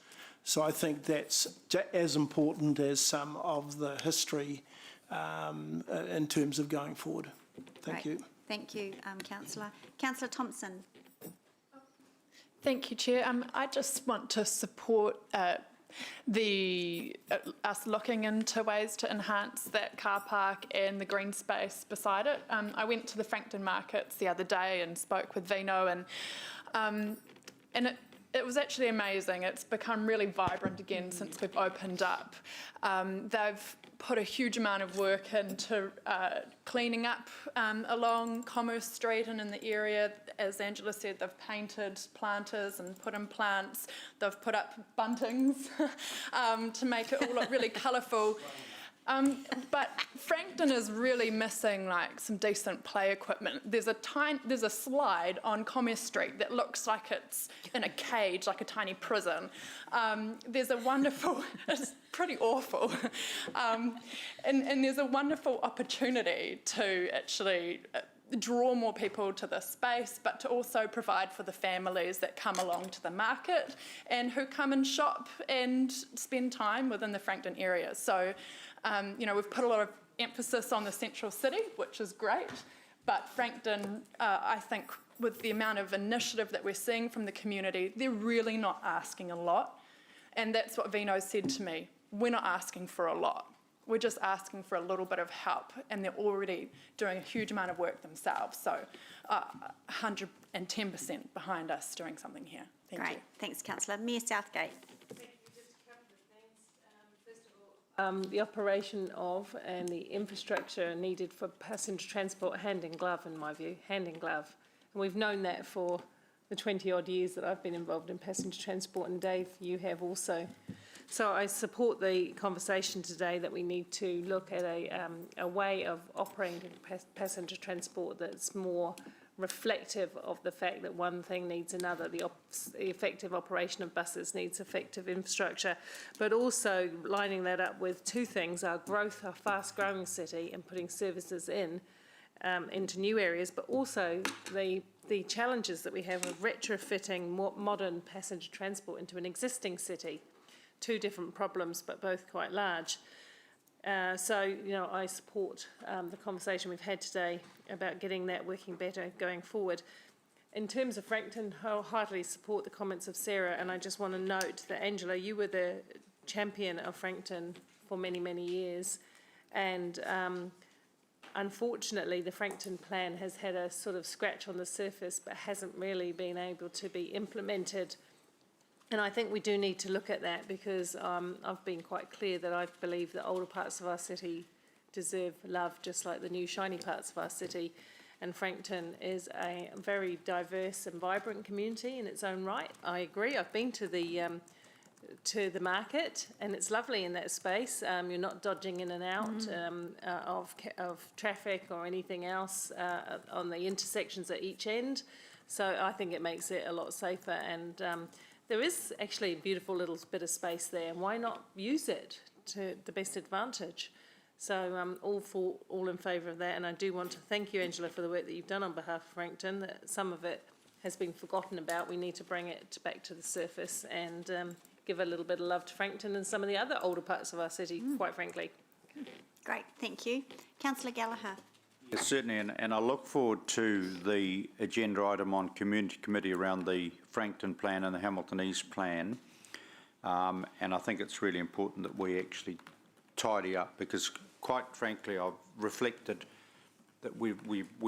So I think that's as important as some of the history in terms of going forward. Thank you. Thank you, councillor. Councillor Thompson. Thank you, Chair. I just want to support us looking into ways to enhance that car park and the green space beside it. I went to the Frankton markets the other day and spoke with Vino, and it was actually amazing. It's become really vibrant again since we've opened up. They've put a huge amount of work into cleaning up along Commerce Street and in the area. As Angela said, they've painted planters and put in plants. They've put up buntings to make it all look really colourful. But Frankton is really missing like some decent play equipment. There's a slide on Commerce Street that looks like it's in a cage, like a tiny prison. There's a wonderful, it's pretty awful, and there's a wonderful opportunity to actually draw more people to the space, but to also provide for the families that come along to the market and who come and shop and spend time within the Frankton area. So, you know, we've put a lot of emphasis on the central city, which is great, but Frankton, I think with the amount of initiative that we're seeing from the community, they're really not asking a lot. And that's what Vino said to me. We're not asking for a lot. we're just asking for a little bit of help, and they're already doing a huge amount of work themselves. So 110% behind us doing something here. Thank Great. you. Thanks, Councillor. Mayor Southgate. The operation of and the infrastructure needed for passenger transport, hand in glove, in my view, hand in glove. And we've known that for the 20-odd years that I've been involved in passenger transport, and Dave, you have also. So I support the conversation today that we need to look at a way of operating passenger transport that's more reflective of the fact that one thing needs another. The effective operation of buses needs effective infrastructure, but also lining that up with two things: our growth, our fast-growing city, and putting services into new areas, but also the challenges that we have of retrofitting more modern passenger transport into an existing city. Two different problems, but both quite large. So, you know, I support the conversation we've had today about getting that working better going forward. In terms of Frankton, I wholeheartedly support the comments of Sarah, and I just want to note that, Angela, you were the champion of Frankton for many, many years, and unfortunately the Frankton plan has had a sort of scratch on the surface but hasn't really been able to be implemented. And I think we do need to look at that, because I've been quite clear that I believe the older parts of our city deserve love just like the new shiny parts of our city. And Frankton is a very diverse and vibrant community in its own right. I agree. I've been to the market, and it's lovely in that space. You're not dodging in and out of traffic or anything else on the intersections at each end. So I think it makes it a lot safer, and there is actually a beautiful little bit of space there, and why not use it to the best advantage? So all in favour of that, and I do want to thank you, Angela, for the work that you've done on behalf of Frankton. That some of it has been forgotten about. We need to bring it back to the surface and give a little bit of love to Frankton and some of the other older parts of our city, quite frankly. Great, thank you. Councillor Gallagher. Yes, certainly, and I look forward to the agenda item on Community Committee around the Frankton Plan and the Hamilton East Plan. And I think it's really important that we actually tidy up, because quite frankly I've reflected that we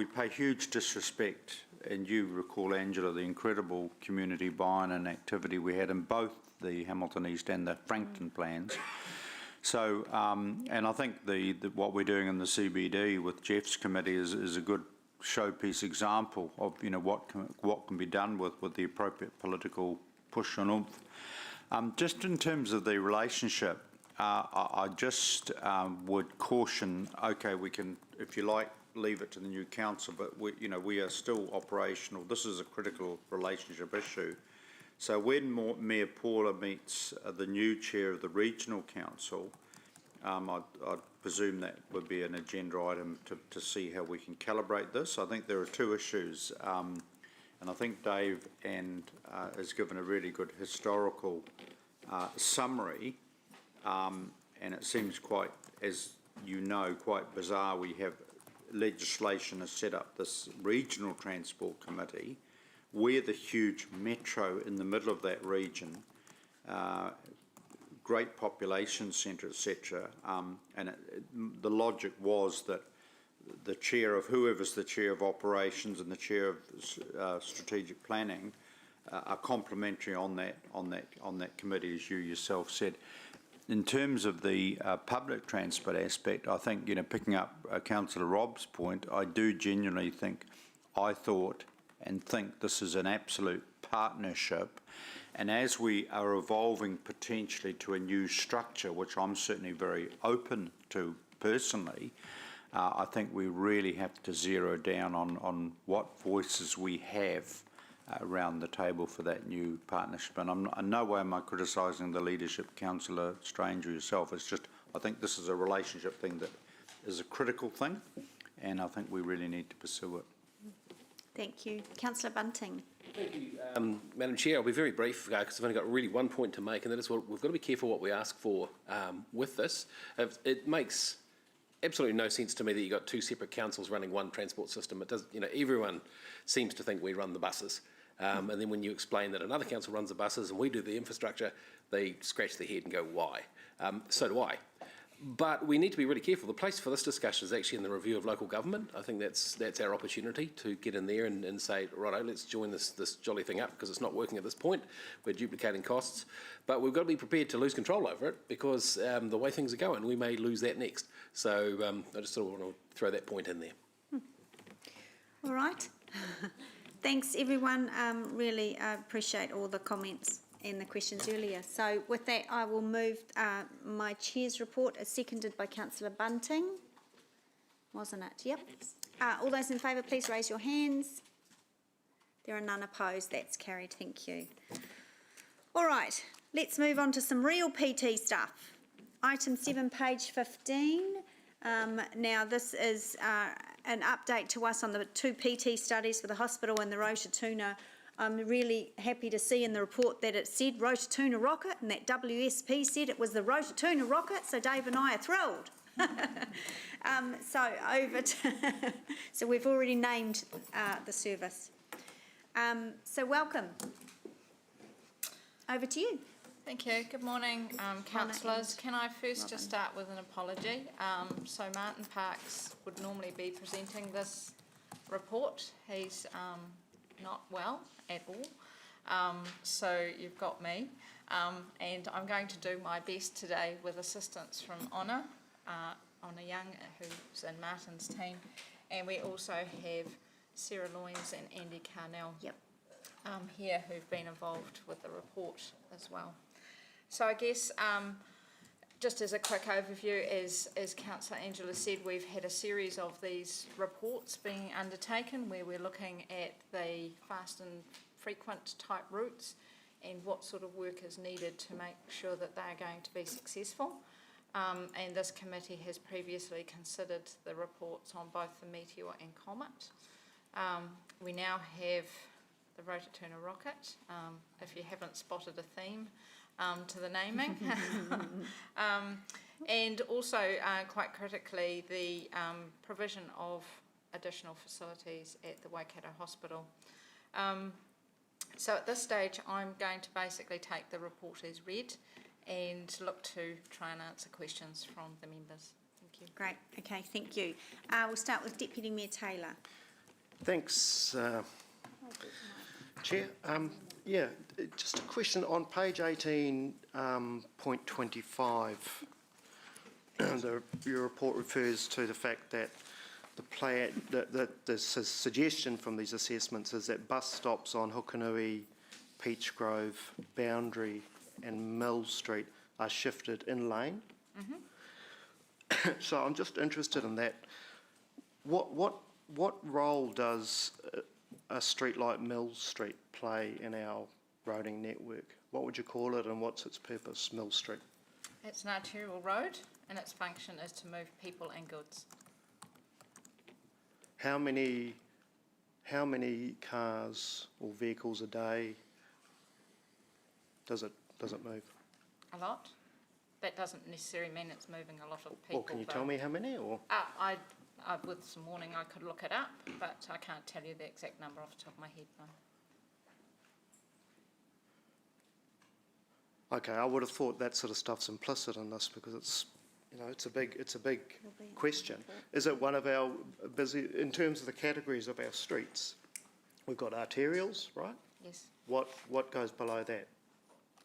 pay huge disrespect, and you recall, Angela, the incredible community buy-in and activity we had in both the Hamilton East and the Frankton plans. So, and I think what we're doing in the CBD with Jeff's committee is a good showpiece example of, you know, what can be done with the appropriate political push and oomph. Just in terms of the relationship, I just would caution, okay, we can, if you like, leave it to the new council, but we are still operational. This is a critical relationship issue. So when Mayor Paula meets the new chair of the regional council, I'd presume that would be an agenda item to see how we can calibrate this. I think there are two issues, and I think Dave has given a really good historical summary, and it seems quite, as you know, quite bizarre. We have legislation has set up this regional transport committee. We're the huge metro in the middle of that region, great population centre, etc. And the logic was that the chair of whoever's the chair of operations and the chair of strategic planning are complementary on that committee, as you yourself said. In terms of the public transport aspect, I think, picking up Councillor Robb's point, I do genuinely think, and think this is an absolute partnership, and as we are evolving potentially to a new structure, which I'm certainly very open to personally, I think we really have to zero down on what voices we have around the table for that new partnership. And in no way am I criticising the leadership, Councillor Strange, or yourself. It's just, I think this is a relationship thing that is a critical thing, and I think we really need to pursue it. Thank you. Councillor Bunting. Thank you, Madam Chair. I'll be very brief, because I've only got really one point to make, and that is we've got to be careful what we ask for with this. It makes absolutely no sense to me that you've got two separate councils running one transport system. It does, everyone seems to think we run the buses. And then when you explain that another council runs the buses and we do the infrastructure, they scratch their head and go, why? So do I. But we need to be really careful. The place for this discussion is actually in the review of local government. I think that's our opportunity to get in there and say, righto, let's join this jolly thing up because it's not working at this point. We're duplicating costs. But we've got to be prepared to lose control over it because the way things are going, we may lose that next. So I just sort of want to throw that point in there. All right. Thanks, everyone. Really appreciate all the comments and the questions earlier. So with that, I will move my chair's report as seconded by Councillor Bunting. Wasn't it? Yep. All those in favour, please raise your hands. There are none opposed. That's carried. Thank you. All right. Let's move on to some real PT stuff. Item 7, page 15. Now, this is an update to us on the 2 PT studies for the hospital and the Rototuna. I'm really happy to see in the report that it said Rototuna rocket, and that WSP said it was the Rototuna rocket, so Dave and I are thrilled. So we've already named the service. So welcome. Over to you. Thank you. Good morning, councillors. Can I first just start with an apology? So Martin Parks would normally be presenting this report. He's not well at all. So you've got me. And I'm going to do my best today with assistance from Honor Young, who's in Martin's team. And we also have Sarah Loynes and Andy Carnell here who've been involved with the report as well. So I guess just as a quick overview, as Councillor Angela said, we've had a series of these reports being undertaken where we're looking at the fast and frequent type routes and what sort of work is needed to make sure that they're going to be successful. And this committee has previously considered the reports on both the Meteor and Comet. We now have the Rototuna rocket, if you haven't spotted a theme to the naming. And also, quite critically, the provision of additional facilities at the Waikato Hospital. So at this stage, I'm going to basically take the report as read and look to try and answer questions from the members. Thank you. Great. Okay, thank you. We'll start with Deputy Mayor Taylor. Thanks, Chair. Yeah, just a question on page 18.25. Your report refers to the fact that the plan, the suggestion from these assessments is that bus stops on Hukanui, Peach Grove, Boundary and Mill Street are shifted in lane. Mm-hmm. So I'm just interested in that. What role does a street like Mill Street play in our roading network? What would you call it and what's its purpose, Mill Street? It's an arterial road and its function is to move people and goods. How many cars or vehicles a day does it move? A lot. That doesn't necessarily mean it's moving a lot of people. Well, can you tell me how many? Or with some warning, I could look it up, but I can't tell you the exact number off the top of my head, no. Okay, I would have thought that sort of stuff's implicit in this because it's, you know, it's a big question. Is it one of our busy, in terms of the categories of our streets? We've got arterials, right? Yes. What goes below that?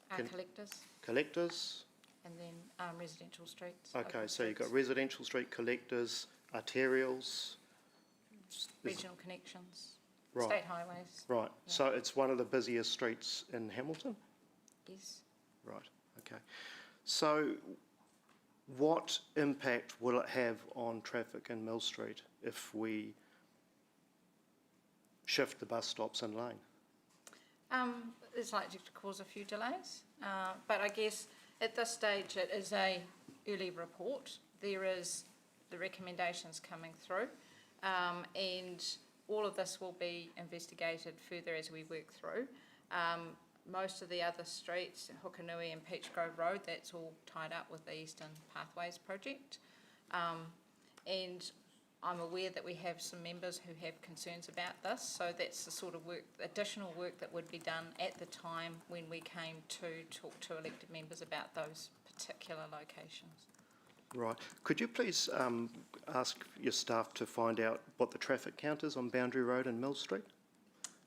Collectors. Collectors. And then residential streets. Okay, so you've got residential street, collectors, arterials. Regional connections. Right. State highways. Right, Yeah. so it's one of the busiest streets in Hamilton? Yes. Right, okay. So what impact will it have on traffic in Mill Street if we shift the bus stops in lane? It's likely to cause a few delays, but I guess at this stage it is a early report. There is the recommendations coming through, and all of this will be investigated further as we work through. Most of the other streets, Hukanui and Peach Grove Road, that's all tied up with the Eastern Pathways project. And I'm aware that we have some members who have concerns about this, so that's the sort of work, additional work that would be done at the time when we came to talk to elected members about those particular locations. Right. Could you please ask your staff to find out what the traffic count is on Boundary Road and Mill Street?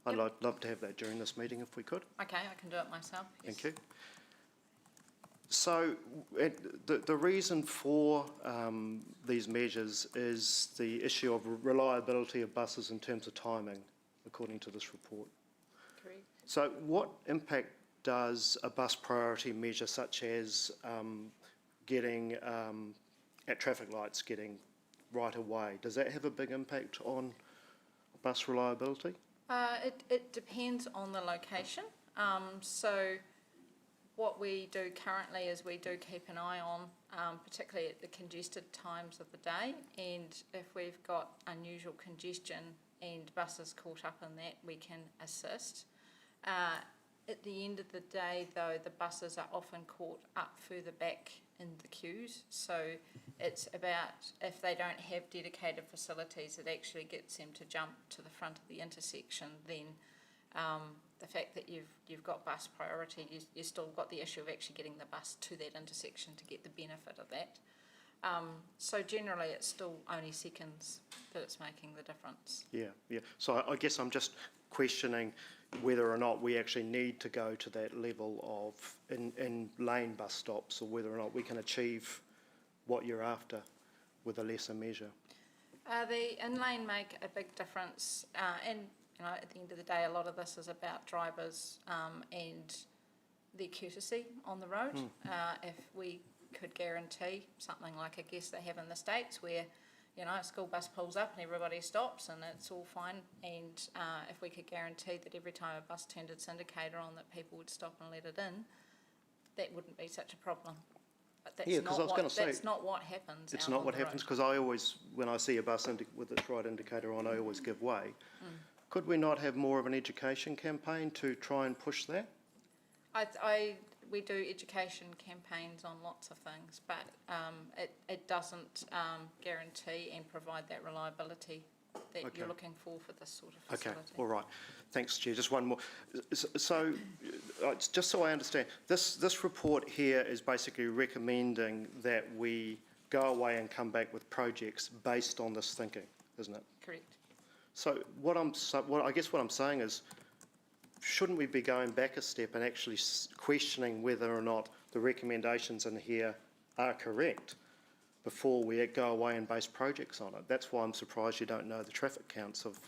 I'd love to have that during this meeting if we could. Okay, I can do it myself. Yes. Thank you. So the reason for these measures is the issue of reliability of buses in terms of timing, according to this report. Correct. So what impact does a bus priority measure such as getting at traffic lights, getting right away, does that have a big impact on bus reliability? It depends on the location. So what we do currently is we do keep an eye on, particularly at the congested times of the day, and if we've got unusual congestion and buses caught up in that, we can assist. At the end of the day, though, the buses are often caught up further back in the queues, so it's about, if they don't have dedicated facilities that actually gets them to jump to the front of the intersection, then the fact that you've got bus priority, you still got the issue of actually getting the bus to that intersection to get the benefit of that. So generally it's still only seconds that it's making the difference. Yeah. So I guess I'm just questioning whether or not we actually need to go to that level of in lane bus stops, or whether or not we can achieve what you're after with a lesser measure. The in-lane make a big difference, and you know, at the end of the day, a lot of this is about drivers and their courtesy on the road. If we could guarantee something like I guess they have in the States, where you know, a school bus pulls up and everybody stops and it's all fine, and if we could guarantee that every time a bus turned its indicator on that people would stop and let it in, that wouldn't be such a problem. But that's, that's not what happens. It's not what happens, because I always, when I see a bus with its right indicator on, I always give way. Could we not have more of an education campaign to try and push that? We do education campaigns on lots of things, but it doesn't guarantee and provide that reliability that you're looking for this sort of facility. Okay, all right. Thanks, Chair. Just one more. So, just so I understand, this report here is basically recommending that we go away and come back with projects based on this thinking, isn't it? Correct. So, I guess what I'm saying is, shouldn't we be going back a step and actually questioning whether or not the recommendations in here are correct before we go away and base projects on it? That's why I'm surprised you don't know the traffic counts of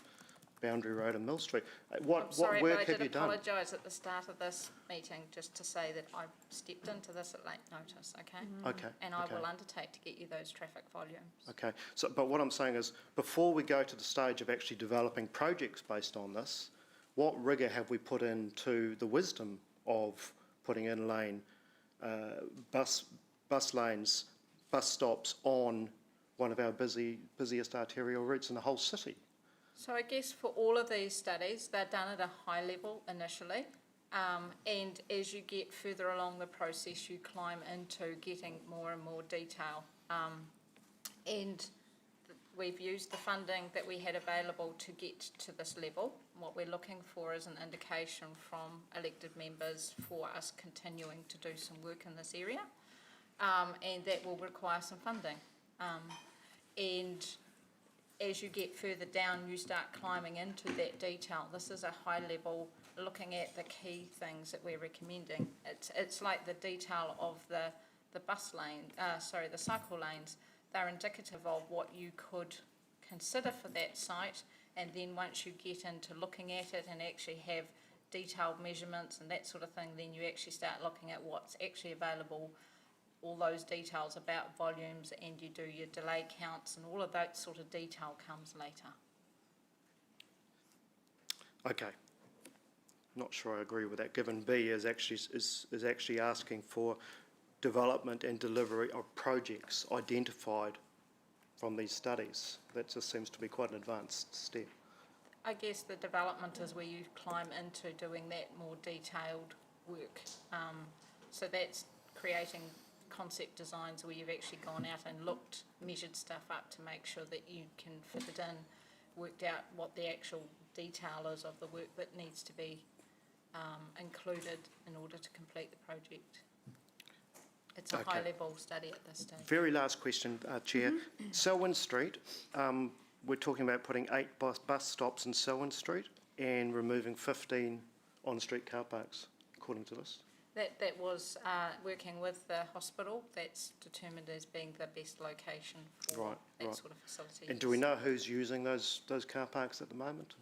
Boundary Road and Mill Street. What work have you done? I did apologise at the start of this meeting just to say that I stepped into this at late notice, okay? Okay. And I will undertake to get you those traffic volumes. Okay. So, but what I'm saying is, before we go to the stage of actually developing projects based on this, what rigour have we put into the wisdom of putting in lane bus lanes, bus stops on one of our busiest arterial routes in the whole city? So I guess for all of these studies, they're done at a high level initially, and as you get further along the process, you climb into getting more and more detail. And we've used the funding that we had available to get to this level. What we're looking for is an indication from elected members for us continuing to do some work in this area, and that will require some funding. And as you get further down, you start climbing into that detail. This is a high level, looking at the key things that we're recommending. It's like the detail of the bus lane, the cycle lanes. They're indicative of what you could consider for that site, and then once you get into looking at it and actually have detailed measurements and that sort of thing, then you actually start looking at what's actually available, all those details about volumes, and you do your delay counts, and all of that sort of detail comes later. Okay. Not sure I agree with that, given B is actually asking for development and delivery of projects identified from these studies. That just seems to be quite an advanced step. I guess the development is where you climb into doing that more detailed work. So that's creating concept designs where you've actually gone out and looked, measured stuff up to make sure that you can fit it in, worked out what the actual detail is of the work that needs to be included in order to complete the project. It's a Okay. high-level study at this stage. Very last question, Chair. Selwyn Street, we're talking about putting 8 bus stops in Selwyn Street and removing 15 on-street car parks, according to this. That was working with the hospital. That's determined as being the best location for that sort of facility. And do we know who's using those car parks at the moment?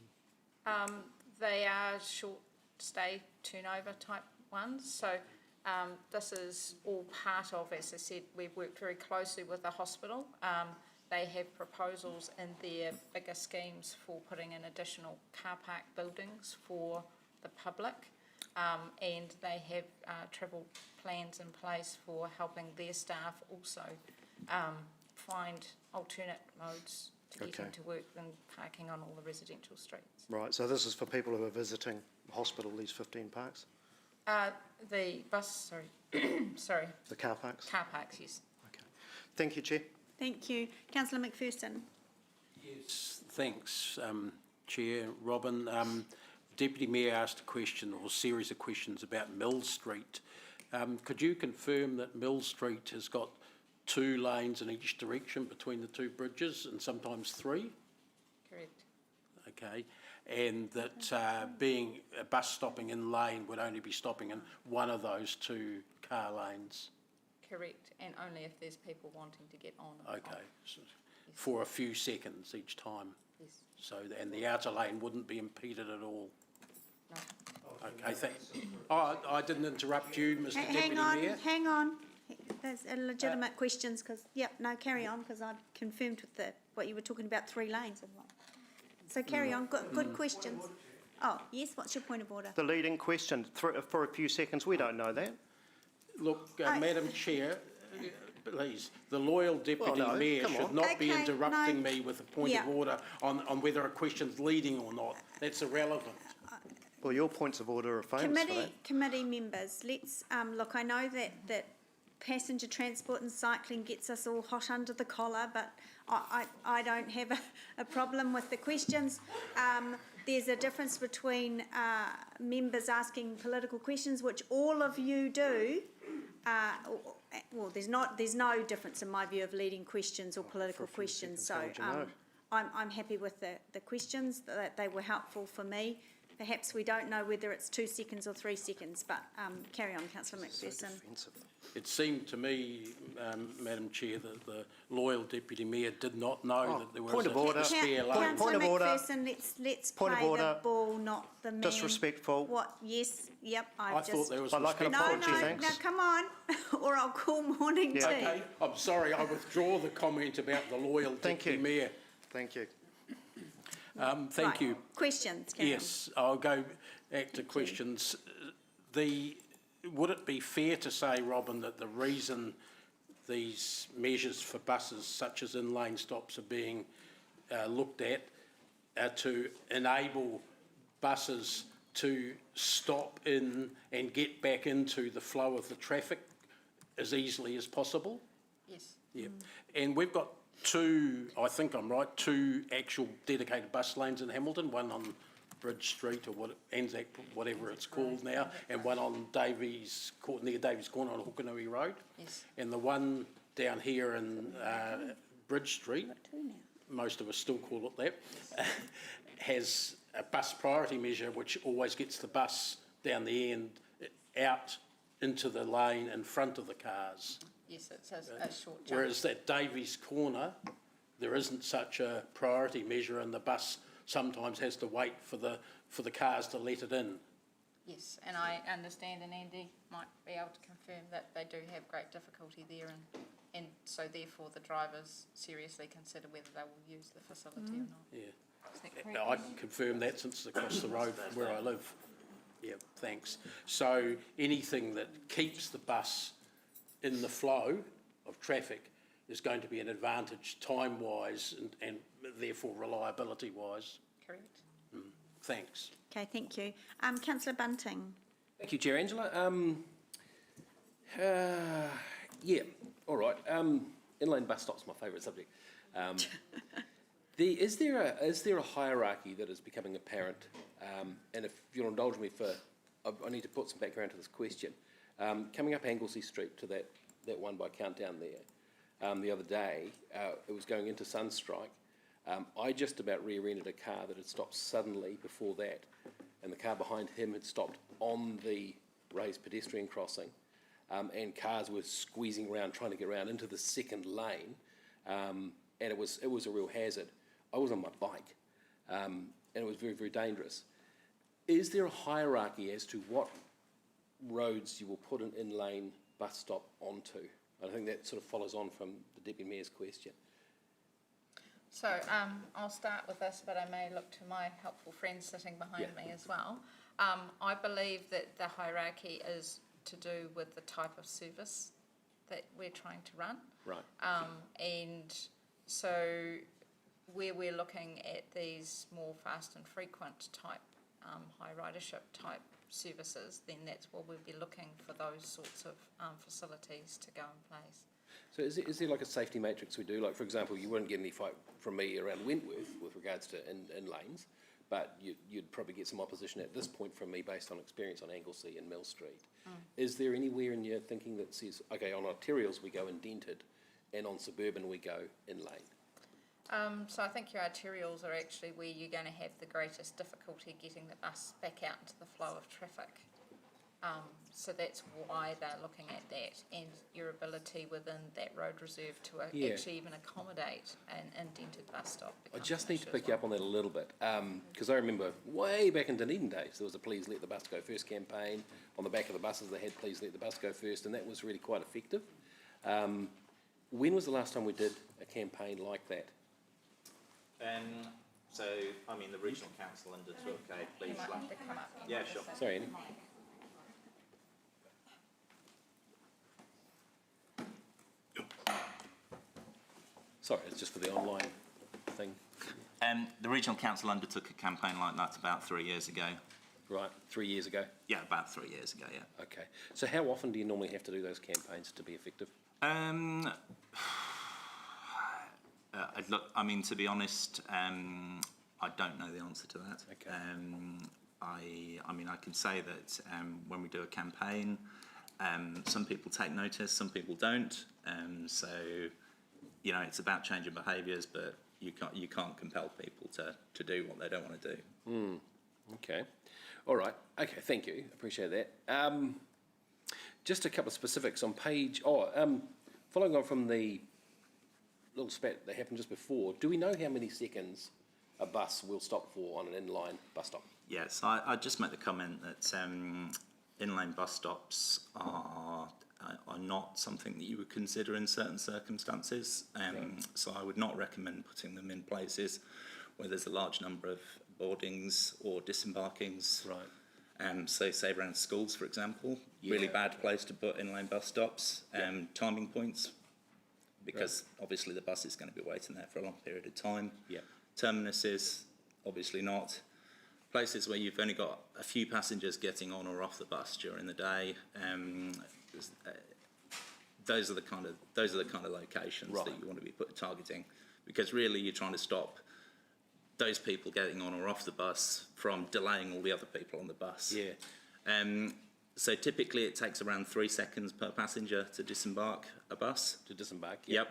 They are short stay turnover type ones. So this is all part of, as I said, we've worked very closely with the hospital. They have proposals in their bigger schemes for putting in additional car park buildings for the public. And they have travel plans in place for helping their staff also find alternate modes to get Okay. into work than parking on all the residential streets. Right, so this is for people who are visiting the hospital, these 15 parks? The bus, sorry, The car parks? car parks, yes. Okay. Thank you, Chair. Thank you. Councillor McPherson. Yes, thanks, Chair. Robin, Deputy Mayor asked a question or a series of questions about Mill Street. Could you confirm that Mill Street has got 2 lanes in each direction between the 2 bridges and sometimes 3? Correct. Okay, and that being a bus stopping in lane would only be stopping in one of those 2 car lanes? Correct, and only if there's people wanting to get on and Okay, off. so for a few seconds each time? Yes. So, and the outer lane wouldn't be impeded at all? No. Okay, I didn't interrupt you, Mr Deputy Mayor. Hang on. There's legitimate questions, because, no, carry on, because I've confirmed with what you were talking about, 3 lanes. So carry on, good questions. Oh, yes, what's your point of order? The leading question, for a few seconds, we don't know that. Look, Madam Chair, please, the loyal Deputy Mayor come should on. not be Okay, interrupting no. me with a point of order on whether a question's leading or not. That's irrelevant. Well, your points of order are famous for that. Committee members, let's, look, I know that passenger transport and cycling gets us all hot under the collar, but I don't have a problem with the questions. There's a difference between members asking political questions, which all of you do. Well, there's no difference in my view of leading questions or political questions. So I'm happy with the questions, that they were helpful for me. Perhaps we don't know whether it's 2 seconds or 3 seconds, but carry on, Councillor McPherson. It seemed to me, Madam Chair, that the loyal Deputy Mayor did not know that there was a spare lane. Point of order. McPherson, let's play the ball, not the man. Disrespectful. What? Yes. Yep. I thought there was I'd like an respect. apology, thanks. No, come on, or I'll call morning tea. Okay, I'm sorry, I withdraw the comment about the loyal Deputy Mayor. Thank you. Thank you. Questions, carry on. Yes, I'll go back to questions. Would it be fair to say, Robin, that the reason these measures for buses, such as in-lane stops, are being looked at are to enable buses to stop in and get back into the flow of the traffic as easily as possible? Yes. Yeah, and we've got 2, I think I'm right, 2 actual dedicated bus lanes in Hamilton, one on Bridge Street or Anzac, whatever it's called now, and one on near Davies Corner on Hukanui Road. Yes. And the one down here in Bridge Street, most of us still call it that, has a bus priority measure which always gets the bus down the end out into the lane in front of the cars. Yes, it's a short jump. Whereas at Davies Corner, there isn't such a priority measure, and the bus sometimes has to wait for the cars to let it in. Yes, and I understand, and Andy might be able to confirm that they do have great difficulty there, and so therefore the drivers seriously consider whether they will use the facility or not. Yeah. Is that correct? I can confirm that since it's across the road from where I live. Yeah, thanks. So anything that keeps the bus in the flow of traffic is going to be an advantage time-wise and therefore reliability-wise. Correct. Thanks. Okay, thank you. Councillor Bunting. Thank you, Chair Angela. Yeah, all right. Inline bus stops my favourite subject. Is there a hierarchy that is becoming apparent? And if you'll indulge me I need to put some background to this question. Coming up Anglesey Street to that that one by Countdown there the other day. It was going into Sunstrike. I just about rear-ended a car that had stopped suddenly before that, and the car behind him had stopped on the raised pedestrian crossing, and cars were squeezing around, trying to get around into the second lane, and it was a real hazard. I was on my bike, and it was very, very dangerous. Is there a hierarchy as to what roads you will put an in-lane bus stop onto? I think that sort of follows on from the Deputy Mayor's question. So I'll start with this, but I may look to my helpful friend sitting behind me as well. I believe that the hierarchy is to do with the type of service that we're trying to run. Right. And so where we're looking at these more fast and frequent type, high ridership type services, then that's where we'll be looking for those sorts of facilities to go in place. So is there like a safety matrix we do? Like, for example, you wouldn't get any fight from me around Wentworth with regards to in lanes, but you'd probably get some opposition at this point from me based on experience on Anglesey and Mill Street. Is there anywhere in your thinking that says, okay, on arterials we go indented and on suburban we go in lane? So I think your arterials are actually where you're going to have the greatest difficulty getting the bus back out into the flow of traffic. So that's why they're looking at that, and your ability within that road reserve to actually even accommodate an indented bus stop. I just need to pick you up on that a little bit, because I remember way back in Dunedin days, there was a Please Let the Bus Go First campaign. On the back of the buses they had Please Let the Bus Go First, and that was really quite effective. When was the last time we did a campaign like that? So, I mean, the regional council undertook a please. Yeah, sure. Sorry, Annie. Sorry, it's just for the online thing. The regional council undertook a campaign like that about 3 years ago. Right, 3 years ago? Yeah, about 3 years ago, yeah. Okay. So how often do you normally have to do those campaigns to be effective? Look, I mean, to be honest, I don't know the answer to that. Okay. I mean, I can say that when we do a campaign, some people take notice, some people don't. So, you know, it's about changing behaviours, but you can't compel people to do what they don't want to do. Okay. All right. Okay, thank you. Appreciate that. Just a couple of specifics on page... following on from the little spat that happened just before, do we know how many seconds a bus will stop for on an inline bus stop? Yes, I'd just make the comment that inline bus stops are not something that you would consider in certain circumstances. So I would not recommend putting them in places where there's a large number of boardings or disembarkings. Right. So say around schools, for example, really bad place to put inline bus stops. Timing points, because obviously the bus is going to be waiting there for a long period of time. Terminuses, obviously not. Places where you've only got a few passengers getting on or off the bus during the day. Those are the kind of locations that you want to be targeting, because really you're trying to stop those people getting on or off the bus from delaying all the other people on the bus. So typically it takes around 3 seconds per passenger to disembark a bus. To disembark, Yep.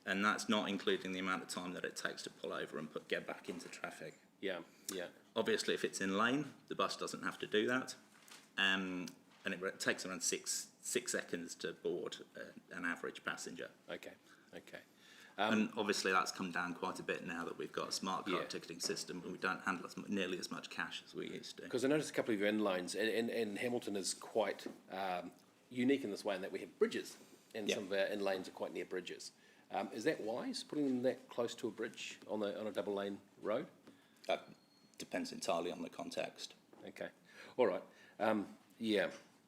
And that's not including the amount of time that it takes to pull over and get back into traffic. Yeah. Obviously, if it's in lane, the bus doesn't have to do that. And it takes around six seconds to board an average passenger. Okay. And obviously that's come down quite a bit now that we've got a smart card ticketing system, and we don't handle nearly as much cash as we used to. Because I noticed a couple of your in-lanes, and Hamilton is quite unique in this way in that we have bridges, and some of our in-lanes are quite near bridges. Is that wise, putting them that close to a bridge on a double-lane road? That depends entirely on the context. Okay. All right.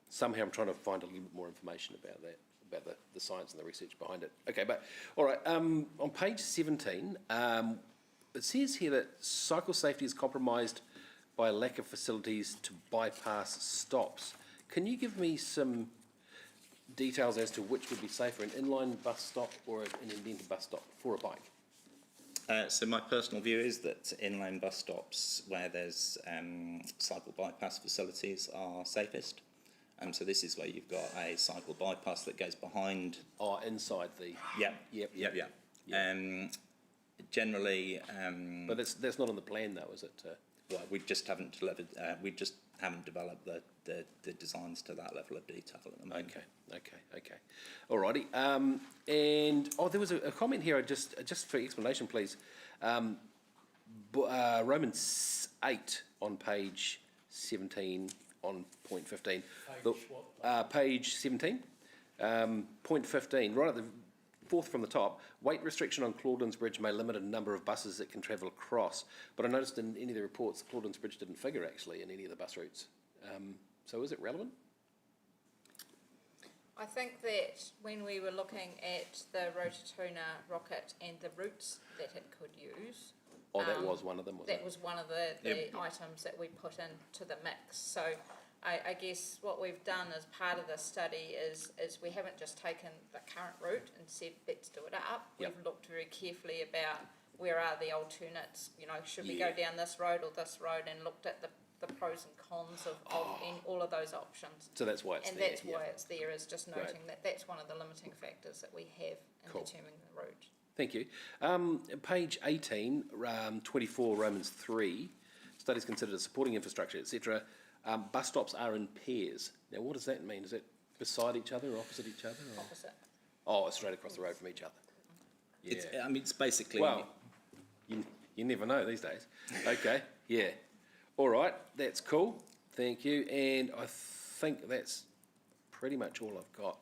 Somehow I'm trying to find a little bit more information about that, about the science and the research behind it. Okay, but all right. On page 17, it says here that cycle safety is compromised by a lack of facilities to bypass stops. Can you give me some details as to which would be safer, an inline bus stop or an indented bus stop for a bike? So my personal view is that inline bus stops where there's cycle bypass facilities are safest. So this is where you've got a cycle bypass that goes behind. Oh, inside the. Yep. Generally. But that's not on the plan though, is it? Well, we just haven't delivered. We just haven't developed the designs to that level of detail at the moment. Okay. Alrighty. And there was a comment here. Just for explanation, please. Romans 8 on page 17 on point 15. Page 17. Point 15. Right at the fourth from the top. Weight restriction on Claudelands Bridge may limit a number of buses that can travel across. But I noticed in any of the reports, Claudelands Bridge didn't figure actually in any of the bus routes. So is it relevant? I think that when we were looking at the Rotatuna rocket and the routes that it could use. That was one of them, That was one of the items that we put into the mix. So I guess what we've done as part of the study is we haven't just taken the current route and said, let's do it up. Yep. We've looked very carefully about where are the alternates, should we go down this road or this road, and looked at the pros and cons of and all of those options. So that's why it's and there. And that's why it's there, is just noting that that's one of the limiting factors that we have in determining the route. Thank you. Page 18, 24, Romans 3, studies considered as supporting infrastructure, etc. Bus stops are in pairs. Now, what does that mean? Is it beside each other or opposite each other? Or? Opposite. Oh, straight across the road from each other. Yeah. It's basically... Well, you never know these days. Okay, yeah. All right, that's cool. Thank you. And I think that's pretty much all I've got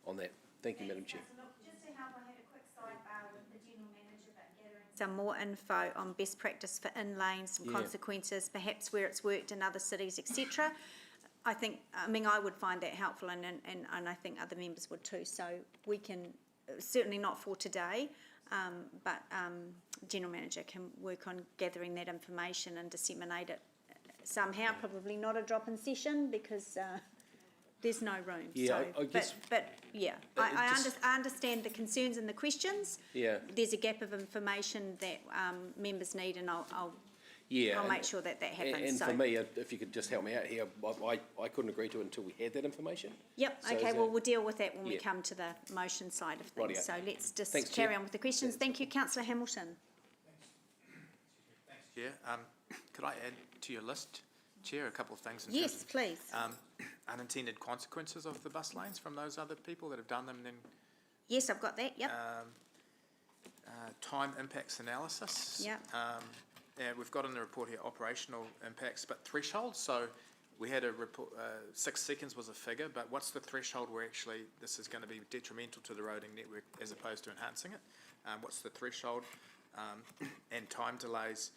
on that. Thank you, Madam Chair. Just to help, I had a quick sidebar with the General Manager about gathering some more info on best practice for in-lane, some consequences, perhaps where it's worked in other cities, etc. I would find that helpful, and I think other members would too. So we can, certainly not for today, but General Manager can work on gathering that information and disseminate it somehow, probably not a drop-in session because there's no room. Yeah, so, I guess... I understand the concerns and the questions. Yeah. There's a gap of information that members need, and I'll make sure that happens. And for me, if you could just help me out here, I couldn't agree to it until we had that information. Yep, So okay, we'll deal with that when we Yeah. come to the motion side of things. Rightio. So let's just Thanks, carry Chair. on with the questions. Thank you, Councillor Hamilton. Thanks, Chair. Could I add to your list, Chair, a couple of things? In Yes, terms of, please. unintended consequences of the bus lanes from those other people that have done them, and then Yes, I've got that, yep. time impacts analysis. Yep. And we've got in the report here operational impacts, but thresholds. So we had a report, 6 seconds was a figure, but what's the threshold where actually this is going to be detrimental to the roading network as opposed to enhancing it? What's the threshold and time delays?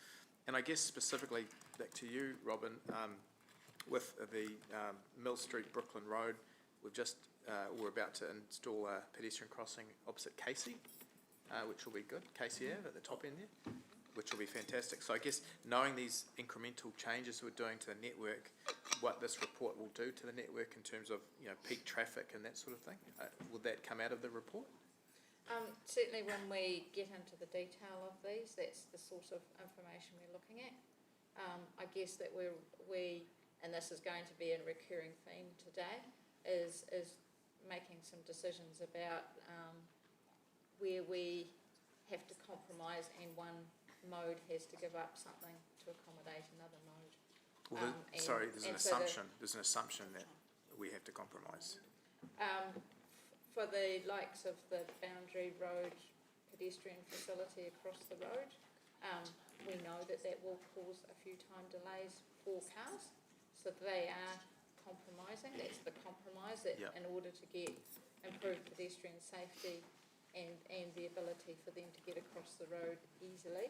And I guess specifically back to you, Robin, with the Mill Street, Brooklyn Road, we're about to install a pedestrian crossing opposite Casey, which will be good, Casey Ave at the top end there, which will be fantastic. So I guess knowing these incremental changes we're doing to the network, what this report will do to the network in terms of peak traffic and that sort of thing, will that come out of the report? Certainly when we get into the detail of these, that's the sort of information we're looking at. I guess that we, and this is going to be a recurring theme today, is making some decisions about where we have to compromise and one mode has to give up something to accommodate another mode. Well, there's an assumption. There's an assumption that we have to compromise. For the likes of the Boundary Road pedestrian facility across the road, we know that will cause a few time delays for cars. So they are compromising. That's the compromise, that in order to get improved pedestrian safety and the ability for them to get across the road easily,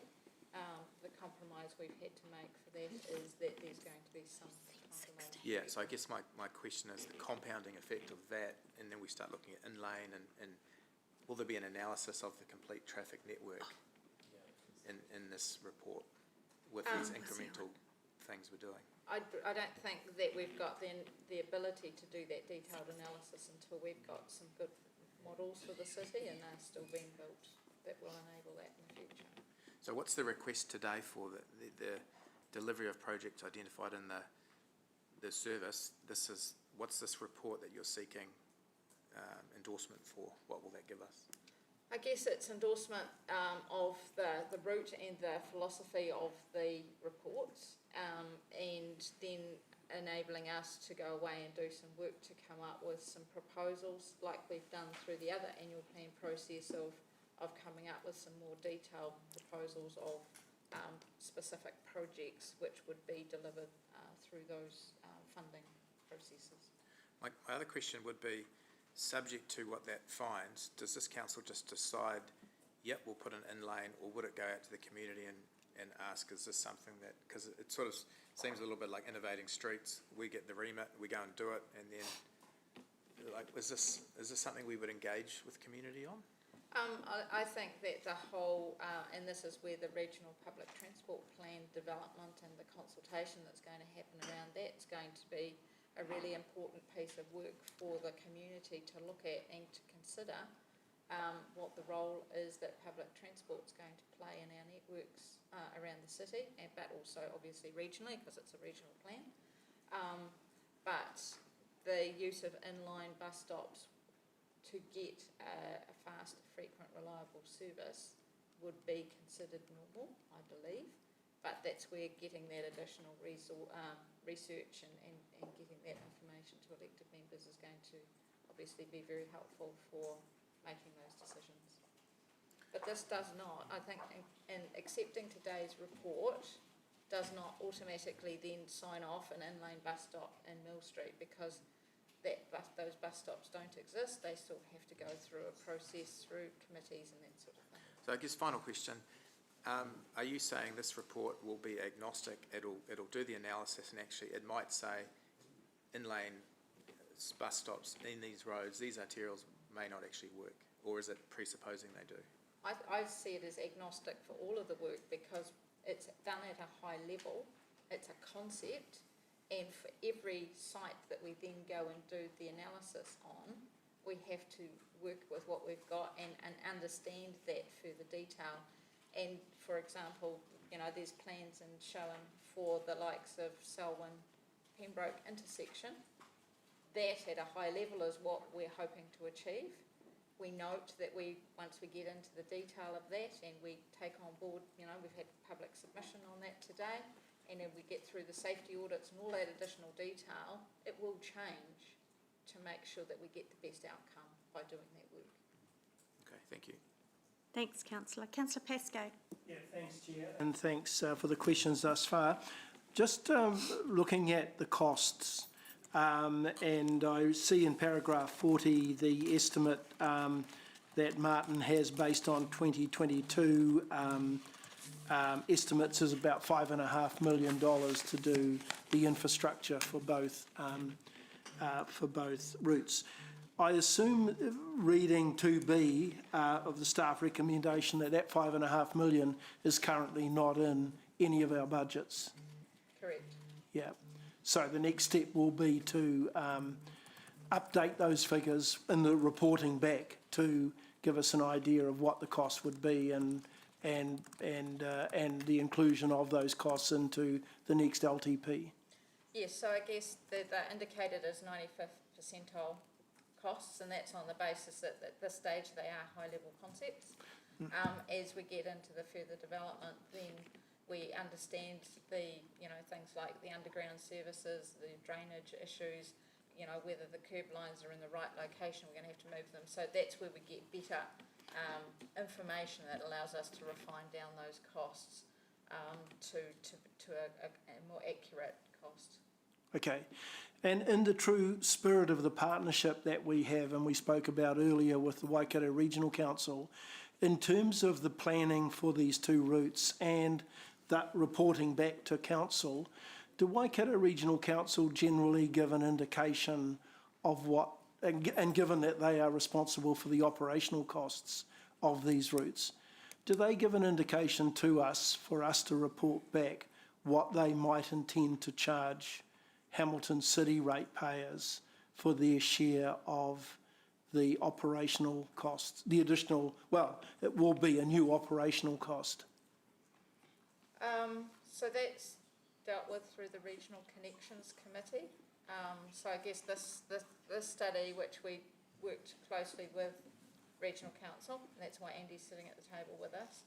the compromise we've had to make for that is that there's going to be some time delay. Yeah, so I guess my question is the compounding effect of that, and then we start looking at in-lane, and will there be an analysis of the complete traffic network in this report with these incremental things we're doing? I don't think that we've got the ability to do that detailed analysis until we've got some good models for the city, and they're still being built that will enable that in the future. So what's the request today for the delivery of projects identified in the service? This is what's this report that you're seeking endorsement for? What will that give us? I guess it's endorsement of the route and the philosophy of the reports, and then enabling us to go away and do some work to come up with some proposals, like we've done through the other annual plan process of coming up with some more detailed proposals of specific projects which would be delivered through those funding processes. My other question would be, subject to what that finds, does this council just decide, yep, we'll put an in lane, or would it go out to the community and ask, is this something that, because it sort of seems a little bit like innovating streets, we get the remit, we go and do it, and then, like, is this something we would engage with community on? I think that the whole, and this is where the regional public transport plan development and the consultation that's going to happen around that is going to be a really important piece of work for the community to look at and to consider what the role is that public transport is going to play in our networks around the city, but also obviously regionally, because it's a regional plan. But the use of inline bus stops to get a fast, frequent, reliable service would be considered normal, I believe. But that's where getting that additional research and getting that information to elected members is going to obviously be very helpful for making those decisions. But this does not, I think, in accepting today's report, does not automatically then sign off an in-lane bus stop in Mill Street, because those bus stops don't exist. They still have to go through a process, through committees and that sort of thing. So I guess final question, are you saying this report will be agnostic, it'll do the analysis, and actually it might say in-lane bus stops in these roads, these arterials may not actually work, or is it presupposing they do? I see it as agnostic for all of the work, because it's done at a high level, it's a concept, and for every site that we then go and do the analysis on, we have to work with what we've got and understand that further detail. And for example, you know, there's plans and shown for the likes of Selwyn Pembroke intersection. That at a high level is what we're hoping to achieve. We note that once we get into the detail of that and we take on board, you know, we've had public submission on that today, and then we get through the safety audits and all that additional detail, it will change to make sure that we get the best outcome by doing that work. Okay, thank you. Thanks, Councillor. Councillor Pascoe. Yeah, thanks, Chair. And thanks for the questions thus far. Just looking at the costs, and I see in paragraph 40 the estimate that Martin has based on 2022 estimates is about $5.5 million to do the infrastructure for both routes. I assume, reading 2B of the staff recommendation, that $5.5 million is currently not in any of our budgets. Correct. Yeah. So the next step will be to update those figures in the reporting back to give us an idea of what the cost would be and the inclusion of those costs into the next LTP. Yes, so I guess the indicated is 95th percentile costs, and that's on the basis that at this stage they are high-level concepts. As we get into the further development, then we understand the, you know, things like the underground services, the drainage issues, you know, whether the curb lines are in the right location, we're going to have to move them. So that's where we get better information that allows us to refine down those costs to a more accurate cost. Okay. And in the true spirit of the partnership that we have, and we spoke about earlier with the Waikato Regional Council, in terms of the planning for these two routes and that reporting back to Council, do Waikato Regional Council generally give an indication of what, and given that they are responsible for the operational costs of these routes, do they give an indication to us for us to report back what they might intend to charge Hamilton City ratepayers for their share of the operational costs, the additional, well, it will be a new operational cost? So that's dealt with through the Regional Connections Committee. So I guess this study, which we worked closely with Regional Council, and that's why Andy's sitting at the table with us,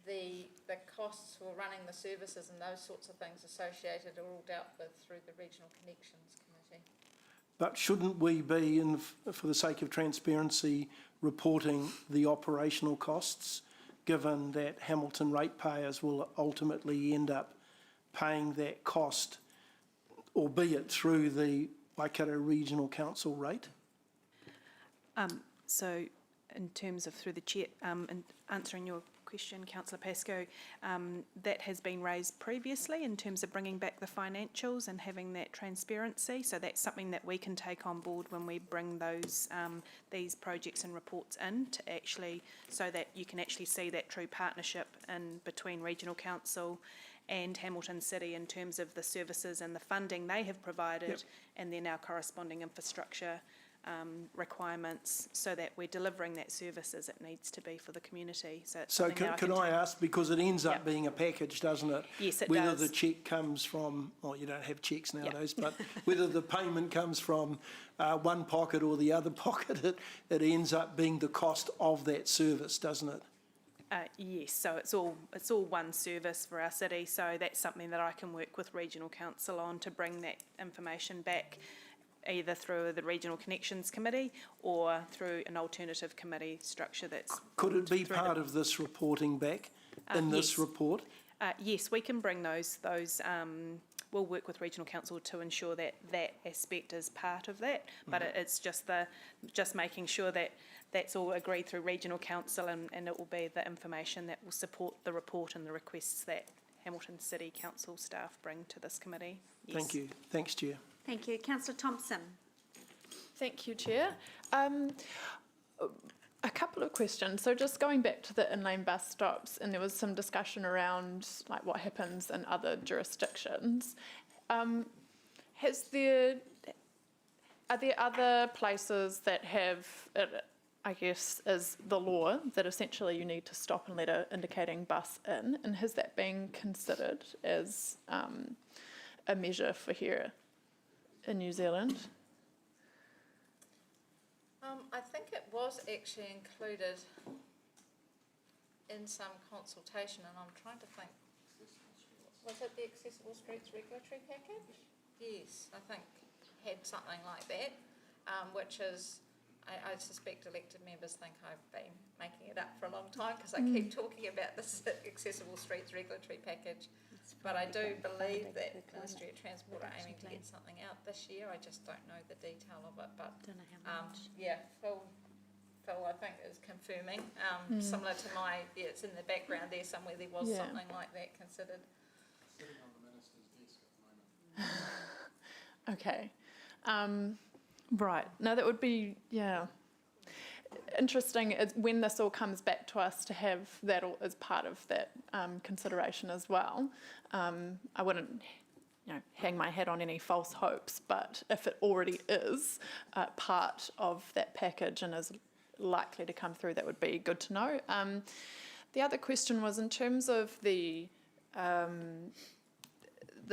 the costs for running the services and those sorts of things associated are all dealt with through the Regional Connections Committee. But shouldn't we be, for the sake of transparency, reporting the operational costs, given that Hamilton ratepayers will ultimately end up paying that cost, albeit through the Waikato Regional Council rate? So in terms of through the chair, in answering your question, Councillor Pascoe, that has been raised previously in terms of bringing back the financials and having that transparency. So that's something that we can take on board when we bring those these projects and reports in, to actually, so that you can actually see that true partnership in between Regional Council and Hamilton City in terms of the services and the funding they have provided, and then our corresponding infrastructure requirements, so that we're delivering that service as it needs to be for the community. So can I ask, because it ends up being a package, doesn't it? Yes, it whether does. the cheque comes from, well, you don't have cheques nowadays, but whether the payment comes from one pocket or the other pocket, it ends up being the cost of that service, doesn't it? Yes, so it's all one service for our city. So that's something that I can work with Regional Council on, to bring that information back, either through the Regional Connections Committee or through an alternative committee structure that's... Could it be part of this reporting back in this report? Yes, we can bring those we'll work with Regional Council to ensure that that aspect is part of that, but it's just making sure that that's all agreed through Regional Council, and it will be the information that will support the report and the requests that Hamilton City Council staff bring to this committee. Yes. Thank you. Thanks, Chair. Thank you. Councillor Thompson. Thank you, Chair. A couple of questions. So just going back to the in-lane bus stops, and there was some discussion around like what happens in other jurisdictions. Are there other places that have, I guess, is the law that essentially you need to stop and let an indicating bus in, and has that been considered as a measure for here in New Zealand? I think it was actually included in some consultation, and I'm trying to think, was it the Accessible Streets Regulatory Package? Yes, I think had something like that, which is, I suspect elected members think I've been making it up for a long time, because I keep talking about this Accessible Streets Regulatory Package. But I do believe that Ministry of Transport are aiming to get something out this year. I just don't know the detail of it. But yeah, Phil I think is confirming. Similar to my, it's in the background there somewhere, there was something like that considered. Sitting on the Minister's desk at the moment. Okay. Right. Now that would be, interesting is when this all comes back to us, to have that all as part of that consideration as well. I wouldn't hang my hat on any false hopes, but if it already is part of that package and is likely to come through, that would be good to know. The other question was in terms of the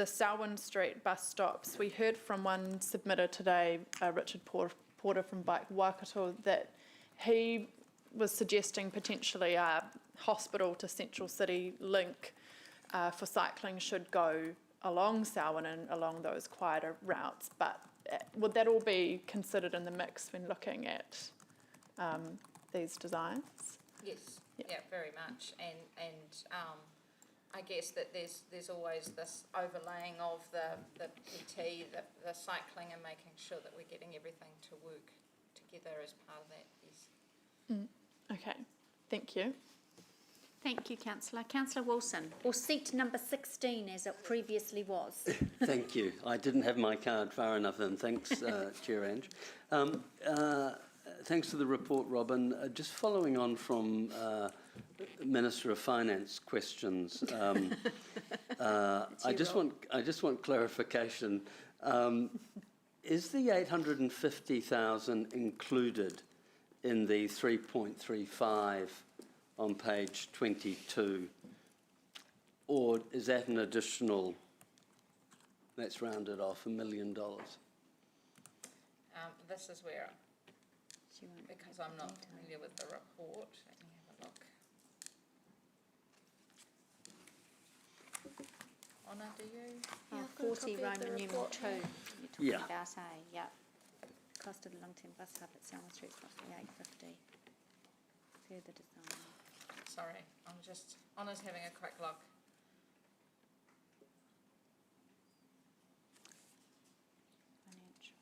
Selwyn Street bus stops. We heard from one submitter today, Richard Porter from Bike Waikato, that he was suggesting potentially a hospital to Central City link for cycling should go along Selwyn and along those quieter routes. But would that all be considered in the mix when looking at these designs? Yes, yeah, very much. And I guess that there's always this overlaying of the PT, the cycling, and making sure that we're getting everything to work together as part of that, yes. Okay, thank you. Thank you, Councillor. Councillor Wilson, or seat number 16 as it previously was. Thank you. I didn't have my card far enough in. Thanks, Chair Ange. Thanks for the report, Robin. Just following on from Minister of Finance questions, I just want clarification. Is the 850,000 included in the 3.35 on page 22, or is that an additional That's rounded off $1 million. This is where, because I'm not familiar with the report, let me have a look. Honor, do you? Oh, I've got a 40 copy of the Roman numeral report 2. here. You're talking Yeah. about, yeah. Cost of the long-term bus hub at Selma Street, approximately $850. Further design. Sorry, Honor's having a quick look. Financial.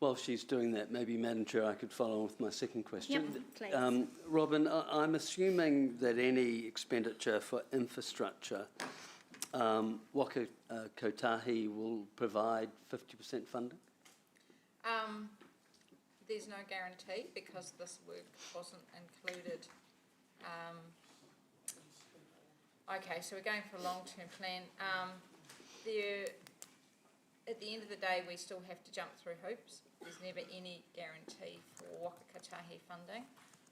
While she's doing that, maybe, Madam Chair, I could follow on with my second question. Yep, please. Robin, I'm assuming that any expenditure for infrastructure, Waka Kotahi will provide 50% funding? There's no guarantee because this work wasn't included. Okay, so we're going for a long-term plan. At the end of the day, we still have to jump through hoops. There's never any guarantee for Waka Kotahi funding.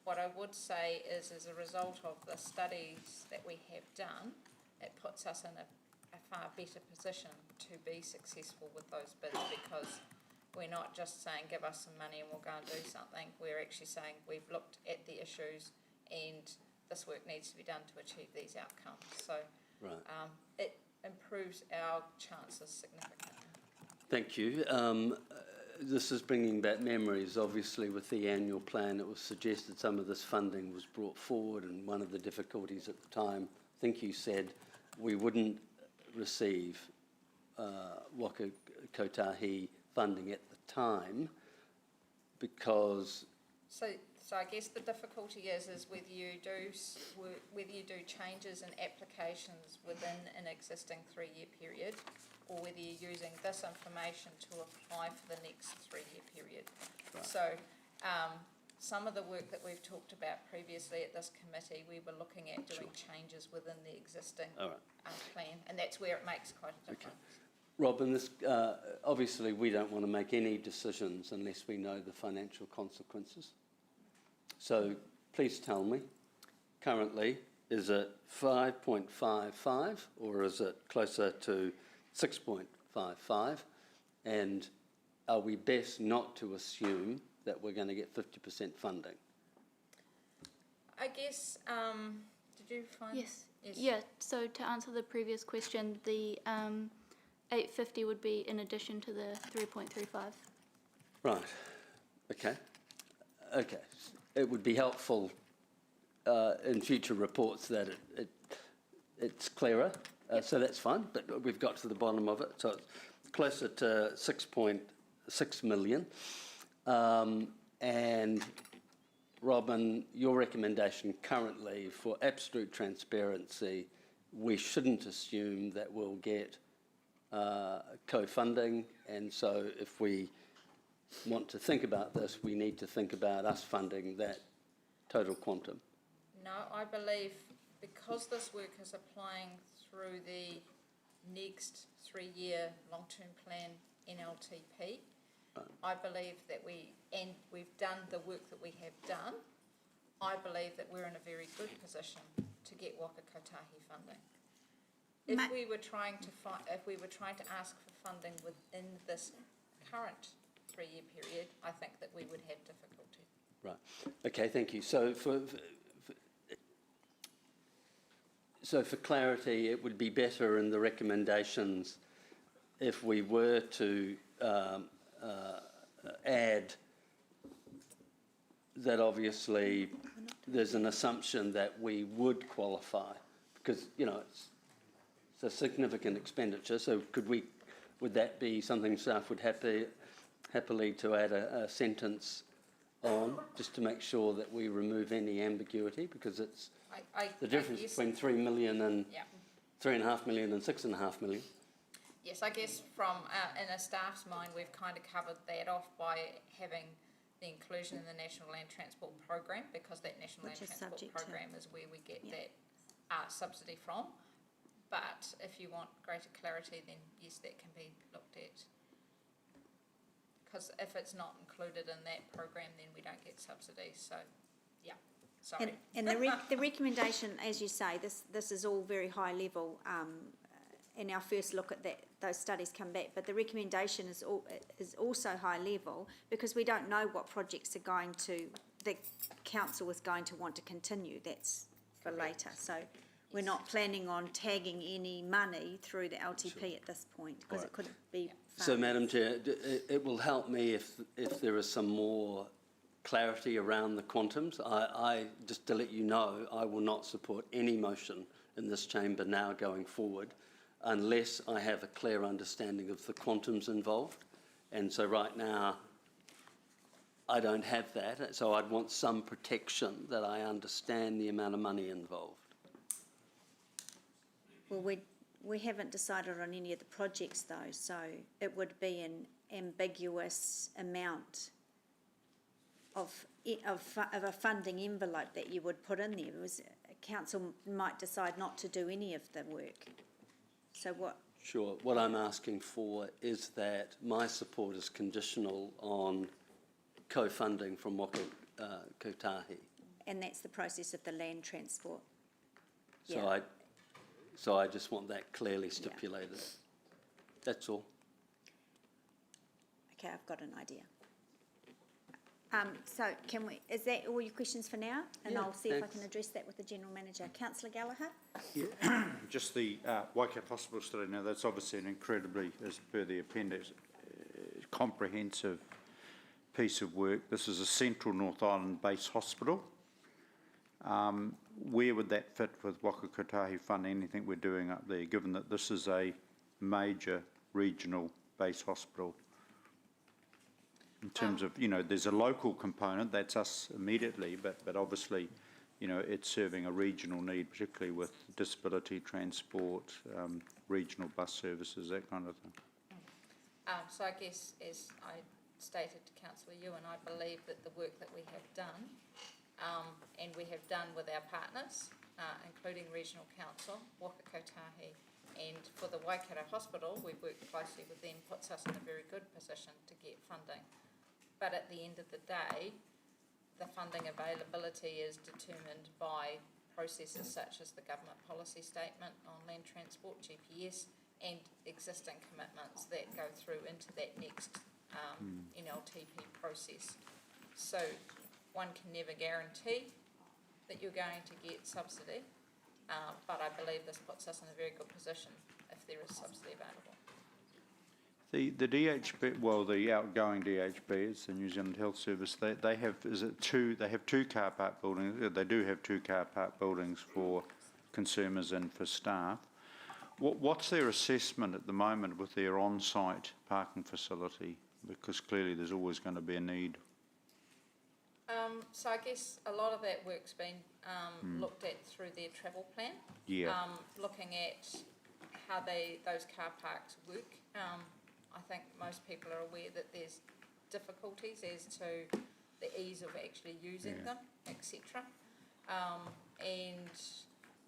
What I would say is, as a result of the studies that we have done, it puts us in a far better position to be successful with those bids, because we're not just saying give us some money and we'll go and do something. We're actually saying we've looked at the issues and this work needs to be done to achieve these outcomes. So Right. It improves our chances significantly. Thank you. This is bringing back memories. Obviously, with the annual plan, it was suggested some of this funding was brought forward, and one of the difficulties at the time, I think you said, we wouldn't receive Waka Kotahi funding at the time because... So I guess the difficulty is whether you do changes in applications within an existing 3-year period, or whether you're using this information to apply for the next 3-year period. Right. So some of the work that we've talked about previously at this committee, we were looking at doing changes within the existing plan, and that's where it makes quite a difference. Okay. Robin, this, obviously we don't want to make any decisions unless we know the financial consequences. So please tell me, currently, is it 5.55 or is it closer to 6.55? And are we best not to assume that we're going to get 50% funding? I guess, did you find? Yes. Yeah, so to answer the previous question, the 850 would be in addition to the 3.35. Right. Okay. Okay. It would be helpful in future reports that it's clearer, so that's fine, but we've got to the bottom of it. So it's closer to 6.6 million. And Robin, your recommendation currently for absolute transparency, we shouldn't assume that we'll get co-funding, and so if we want to think about this, we need to think about us funding that total quantum. No, I believe because this work is applying through the next 3-year long-term plan NLTP, I believe that we've done the work that we have done. I believe that we're in a very good position to get Waka Kotahi funding. If we were trying to ask for funding within this current 3-year period, I think that we would have difficulty. Right. Okay, thank you. So for clarity, it would be better in the recommendations if we were to add that obviously there's an assumption that we would qualify because, you know, it's a significant expenditure. So would that be something staff would happily to add a sentence on, just to make sure that we remove any ambiguity, because it's the difference between 3 million and 3.5 million and 6.5 million. Yes, I guess from in a staff's mind, we've kind of covered that off by having the inclusion in the National Land Transport Program, because that National Land Transport Program is where we get that subsidy from. But if you want greater clarity, then yes, that can be looked at. because if it's not included in that program, then we don't get subsidies, so, yeah, sorry. And the recommendation, as you say, this is all very high level, in our first look at that, those studies come back, but the recommendation is also high level because we don't know what projects are going to, the council is going to want to continue, that's for later, so we're not planning on tagging any money through the LTP at this point, because it could be So, Madam Chair, it will help me if there is some more clarity around the quantums. I just to let you know, I will not support any motion in this chamber now going forward unless I have a clear understanding of the quantums involved. And so right now, I don't have that, so I'd want some protection that I understand the amount of money involved. Well, we haven't decided on any of the projects though, so it would be an ambiguous amount of a funding envelope that you would put in there. Council might decide not to do any of the work. So what? Sure. What I'm asking for is that my support is conditional on co-funding from Waka Kotahi. And that's the process of the land transport. So I just want that clearly stipulated. That's all. Okay, I've got an idea. So is that all your questions for now? And I'll see if I can address that with the General Manager. Councillor Gallagher? Yeah, just the Waikato Hospital study. Now, that's obviously an incredibly, as per the appendix, comprehensive piece of work. This is a Central North Island base hospital. Where would that fit with Waka Kotahi funding, anything we're doing up there, given that this is a major regional base hospital? In terms of, there's a local component, that's us immediately, but obviously, it's serving a regional need, particularly with disability transport, regional bus services, that kind of thing. So I guess, as I stated to Councillor Ewan, I believe that the work that we have done, and we have done with our partners, including Regional Council, Waka Kotahi, and for the Waikato Hospital, we've worked closely with them, puts us in a very good position to get funding. But at the end of the day, the funding availability is determined by processes such as the government policy statement on land transport, GPS, and existing commitments that go through into that next NLTP process. So one can never guarantee that you're going to get subsidy, but I believe this puts us in a very good position if there is subsidy available. The DHB, well, the outgoing DHB is the New Zealand Health Service. They have, they have two car park buildings. They do have two car park buildings for consumers and for staff. What's their assessment at the moment with their on-site parking facility? Because clearly there's always going to be a need. So I guess a lot of that work's been looked at through their travel plan. Yeah. Looking at how those car parks work. I think most people are aware that there's difficulties as to the ease of actually using them, etc. And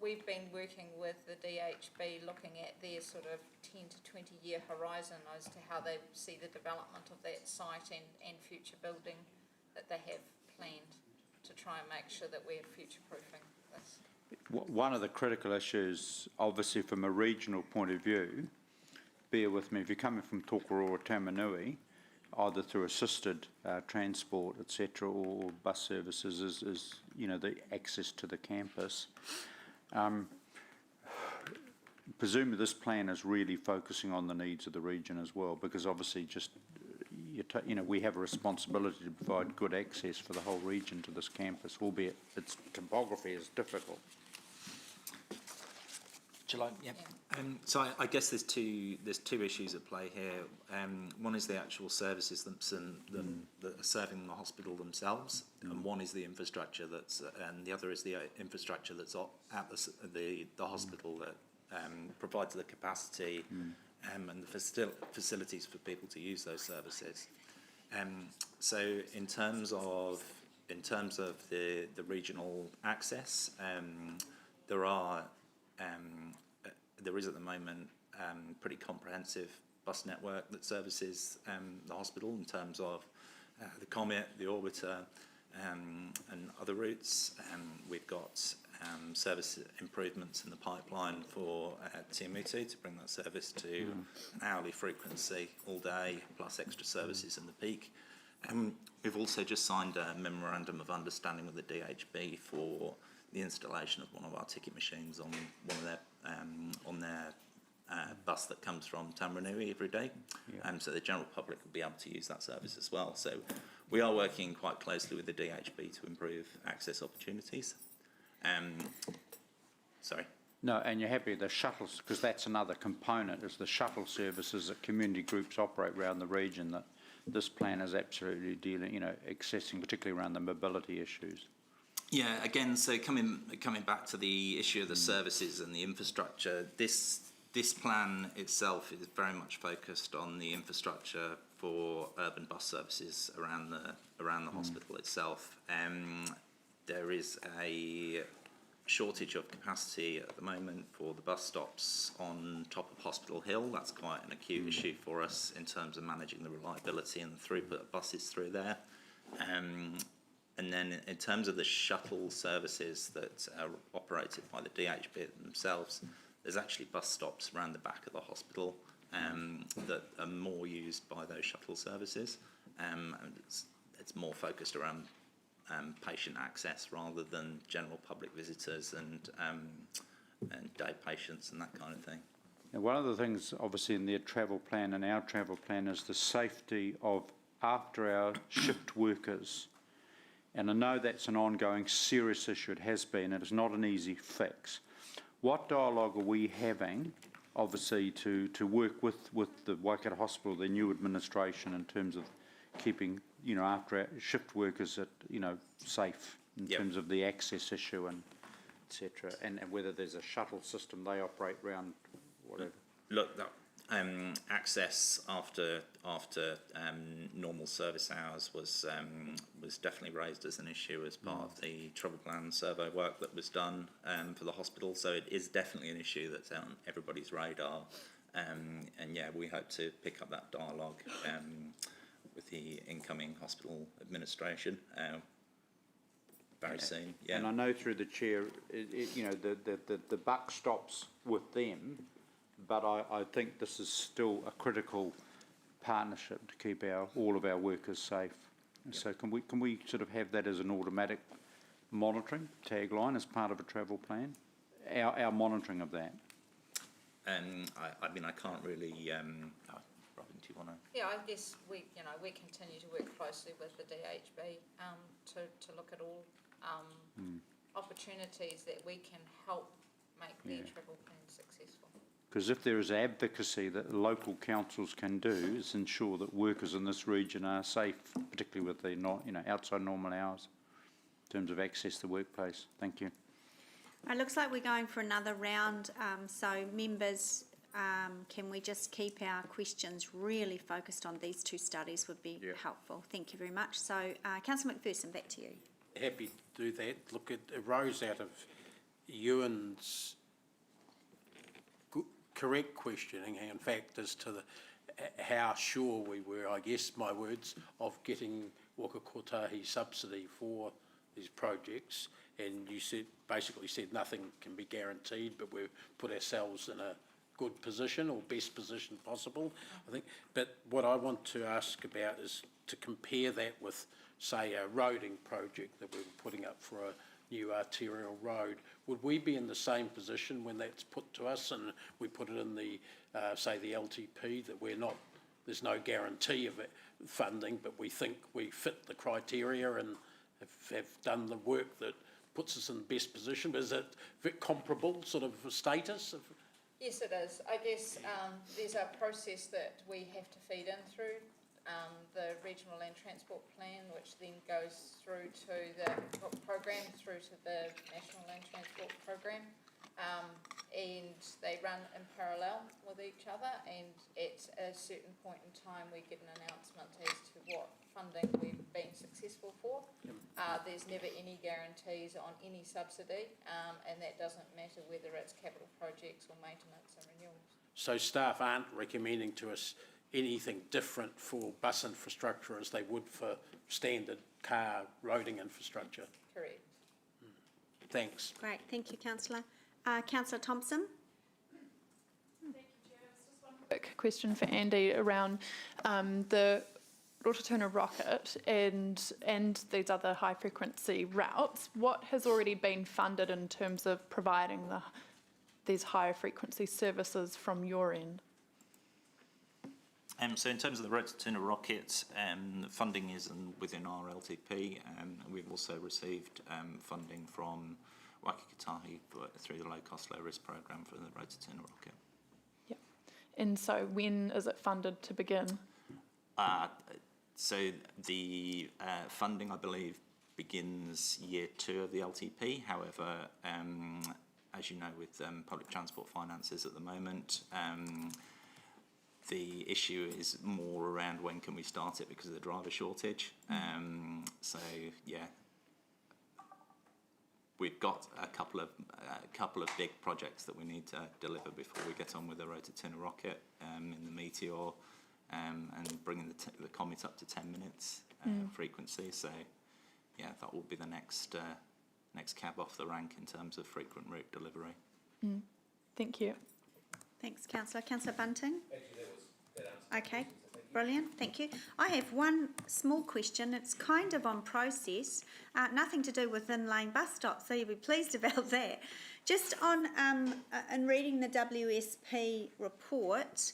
we've been working with the DHB looking at their sort of 10 to 20 year horizon as to how they see the development of that site and future building that they have planned to try and make sure that we're future-proofing this. One of the critical issues, obviously from a regional point of view, bear with me, if you're coming from Tokoroa or Tamanui, either through assisted transport, etc., or bus services, is the access to the campus. Presumably this plan is really focusing on the needs of the region as well, because obviously just we have a responsibility to provide good access for the whole region to this campus, albeit its topography is difficult. July, yeah. So I guess there's two issues at play here. One is the actual services that are serving the hospital themselves, and one is the infrastructure and the other is the infrastructure that's at the hospital that provides the capacity and the facilities for people to use those services. So in terms of the regional access, there is at the moment pretty comprehensive bus network that services the hospital in terms of the Comet, the Orbiter, and other routes. We've got service improvements in the pipeline for Tiamutu to bring that service to an hourly frequency all day, plus extra services in the peak. We've also just signed a memorandum of understanding with the DHB for the installation of one of our ticket machines on one of their bus that comes from Tamaranui every day, so the general public will be able to use that service as well. So we are working quite closely with the DHB to improve access opportunities. Sorry. No, and you're happy with the shuttles, because that's another component, is the shuttle services that community groups operate around the region that this plan is absolutely dealing, accessing, particularly around the mobility issues. Yeah, again, so coming back to the issue of the services and the infrastructure, this plan itself is very much focused on the infrastructure for urban bus services around the hospital itself. There is a shortage of capacity at the moment for the bus stops on top of Hospital Hill. That's quite an acute issue for us in terms of managing the reliability and the throughput of buses through there. And then in terms of the shuttle services that are operated by the DHB themselves, there's actually bus stops around the back of the hospital that are more used by those shuttle services. And it's more focused around patient access rather than general public visitors and day patients and that kind of thing. Now, one of the things, obviously, in their travel plan and our travel plan is the safety of after-hour shift workers. And I know that's an ongoing serious issue. It has been. It is not an easy fix. What dialogue are we having, obviously, to work with the Waikato Hospital, the new administration, in terms of keeping, after shift workers at, safe in terms of the access issue and etc. And whether there's a shuttle system they operate around, whatever. Look, access after normal service hours was definitely raised as an issue as part of the travel plan survey work that was done for the hospital. So it is definitely an issue that's on everybody's radar. And yeah, we hope to pick up that dialogue with the incoming hospital administration very soon. Yeah. And I know through the chair, the buck stops with them. But I think this is still a critical partnership to keep all of our workers safe. Yep. So can we sort of have that as an automatic monitoring tagline as part of a travel plan? Our monitoring of that. I mean, I can't really. Robin, do you want to? Yeah, I guess we continue to work closely with the DHB to look at all opportunities that we can help make their travel plan successful. Because if there is advocacy that local councils can do, is ensure that workers in this region are safe, particularly with the outside normal hours, in terms of access to the workplace. Thank you. It looks like we're going for another round. So members, can we just keep our questions really focused on these two studies would be helpful. Thank you very much. So Councillor McPherson, back to you. Happy to do that. Look, it arose out of Ewan's correct questioning, in fact, as to how sure we were, I guess my words, of getting Waka Kotahi subsidy for these projects. And you basically said nothing can be guaranteed, but we've put ourselves in a good position, or best position possible, I think. But what I want to ask about is to compare that with, say, a roading project that we're putting up for a new arterial road. Would we be in the same position when that's put to us and we put it in the, say, the LTP, that there's no guarantee of it funding, but we think we fit the criteria and have done the work that puts us in the best position? Is it comparable sort of status? Yes, it is. I guess there's a process that we have to feed in through the Regional Land Transport Plan, which then goes through to the program, through to the National Land Transport Program, and they run in parallel with each other, and at a certain point in time we get an announcement as to what funding we've been successful for. There's never any guarantees on any subsidy, and that doesn't matter whether it's capital projects or maintenance and renewals. So staff aren't recommending to us anything different for bus infrastructure as they would for standard car roading infrastructure. Correct. Thanks. Great, thank you, councillor. Councillor Thompson? Quick question for Andy around the Rotorua Rocket and these other high frequency routes. What has already been funded in terms of providing these higher frequency services from your end? So in terms of the Rotorua Rocket, funding is within our LTP. We've also received funding from Waikikitahi through the Low Cost Low Risk Programme for the Rotorua Rocket. Yep. And so when is it funded to begin? So the funding, I believe, begins year 2 of the LTP. However, as you know, with public transport finances at the moment, the issue is more around when can we start it because of the driver shortage. So yeah, we've got a couple of big projects that we need to deliver before we get on with the Rotorua Rocket in the Meteor and bringing the Comet up to 10 minutes frequency. So yeah, that will be the next cab off the rank in terms of frequent route delivery. Thank you. Thanks, councillor. Councillor Bunting? Okay, brilliant, thank you. I have one small question. It's kind of on process, nothing to do with in-lane bus stops, so you'll be pleased about that. Just on, in reading the WSP report,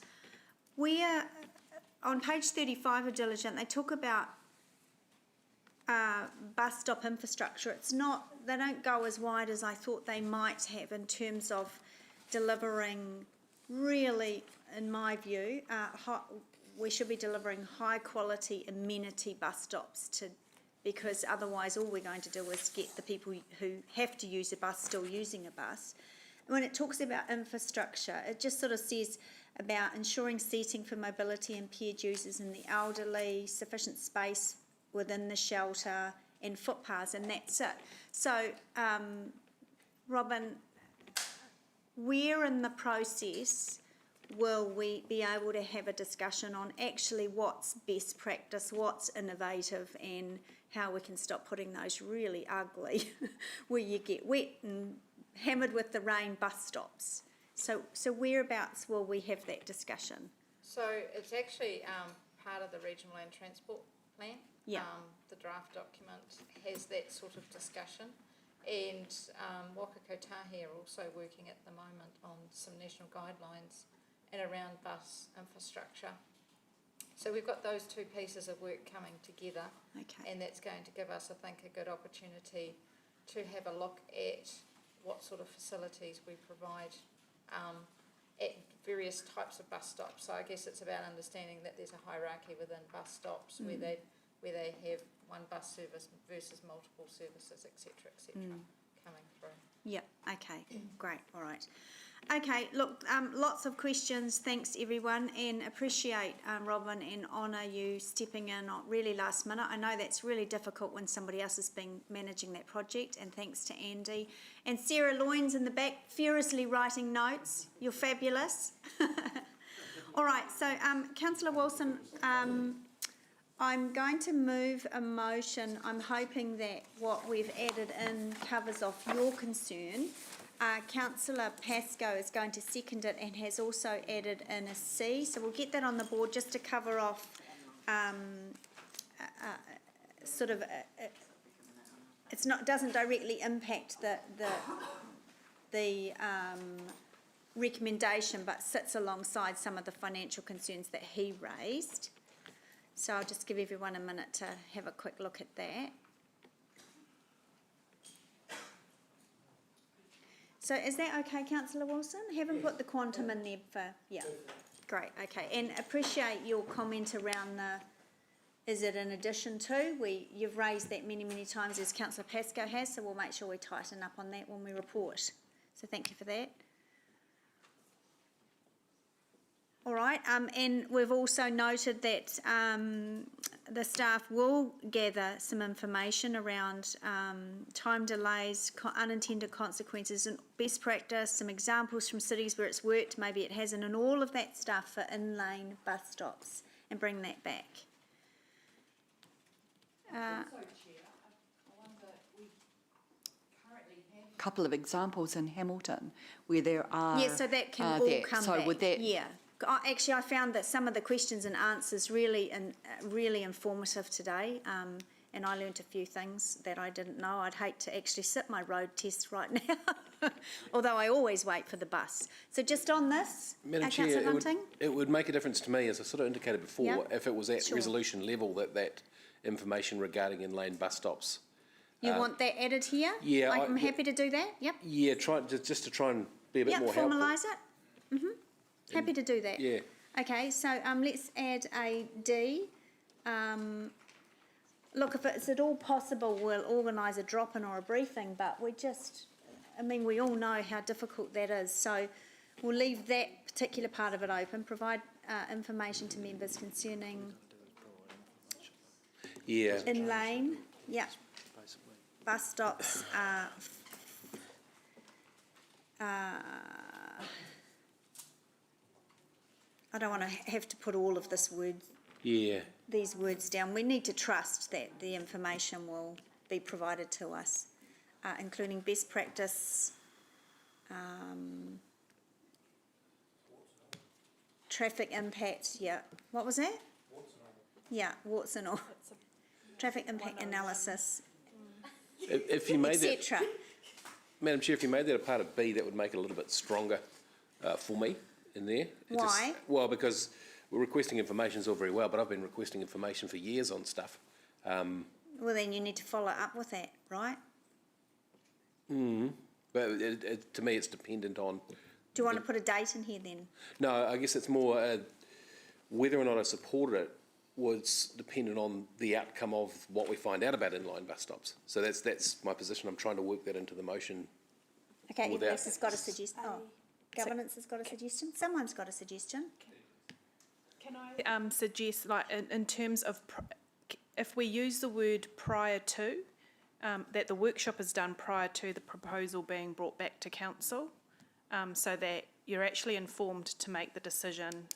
where on page 35 of Diligent, they talk about bus stop infrastructure. It's not, they don't go as wide as I thought they might have in terms of delivering really, in my view, we should be delivering high quality amenity bus stops because otherwise all we're going to do is get the people who have to use a bus still using a bus. When it talks about infrastructure, it just sort of says about ensuring seating for mobility impaired users and the elderly, sufficient space within the shelter and footpaths, and that's it. So, Robin, where in the process will we be able to have a discussion on actually what's best practice, what's innovative, and how we can stop putting those really ugly, where you get wet and hammered with the rain bus stops? So whereabouts will we have that discussion? So it's actually part of the Regional Land Transport Plan. Yeah. The draft document has that sort of discussion. And Waka Kotahi are also working at the moment on some national guidelines and around bus infrastructure. So we've got those two pieces of work coming together. Okay. And that's going to give us, I think, a good opportunity to have a look at what sort of facilities we provide at various types of bus stops. So I guess it's about understanding that there's a hierarchy within bus stops where they have one bus service versus multiple services, etc., coming through. Yep, okay, great, all right. Okay, look, lots of questions, thanks everyone, and appreciate, Robin, and honour you stepping in really last minute. I know that's really difficult when somebody else has been managing that project, and thanks to Andy. And Sarah Loynes in the back, furiously writing notes, you're fabulous. All right, so Councillor Wilson, I'm going to move a motion. I'm hoping that what we've added in covers off your concern. Councillor Pascoe is going to second it and has also added in a C. So we'll get that on the board just to cover off doesn't directly impact the recommendation, but sits alongside some of the financial concerns that he raised. So I'll just give everyone a minute to have a quick look at that. So is that okay, Councillor Wilson? Haven't put the quantum in there for, yeah, great, okay. And appreciate your comment around is it in addition to? You've raised that many, many times as Councillor Pascoe has, so we'll make sure we tighten up on that when we report. So thank you for that. All right, and we've also noted that the staff will gather some information around time delays, unintended consequences and best practice, some examples from cities where it's worked, maybe it hasn't, and all of that stuff for in-lane bus stops, and bring that back. Couple of examples in Hamilton where there are. Yeah, so that can all there. come So back. would that, Yeah. Actually, I found that some of the questions and answers really informative today, and I learnt a few things that I didn't know. I'd hate to actually sit my road test right now, although I always wait for the bus. So just on this, Madam Councillor Chair, Bunting? it would make a difference to me, as I sort of indicated before, Yeah. if it was at Sure. resolution level that information regarding in-lane bus stops. You want that added here? yeah, I'm happy to do that, yep. Yeah, just to try and be a bit Yep, more helpful. formalise it. Happy to do that. Yeah. Okay, so let's add a D. Look, if it's at all possible, we'll organise a drop-in or a briefing, but we all know how difficult that is. So we'll leave that particular part of it open, provide information to members concerning Yeah. in-lane, yeah, bus stops, I don't want to have to put all of these words down. We need to trust that the information will be provided to us, including best practice, traffic impact, yeah. What was that? Yeah, warts and all. Traffic impact analysis, If you made that, etc. Madam Chair, if you made that a part of B, that would make it a little bit stronger for me in there. Why? Well, because we're requesting information is all very well, but I've been requesting information for years on stuff. Well, then you need to follow up with that, right? But to me, it's dependent on. Do you want to put a date in here then? No, I guess it's more whether or not I supported it was dependent on the outcome of what we find out about inline bus stops. So that's my position. I'm trying to work that into the motion. Okay, without- everyone else has got a suggestion. Oh, governance has got a suggestion. Someone's got a suggestion. Can I suggest, like, in terms of, if we use the word prior to, that the workshop is done prior to the proposal being brought back to council, so that you're actually informed to make the decision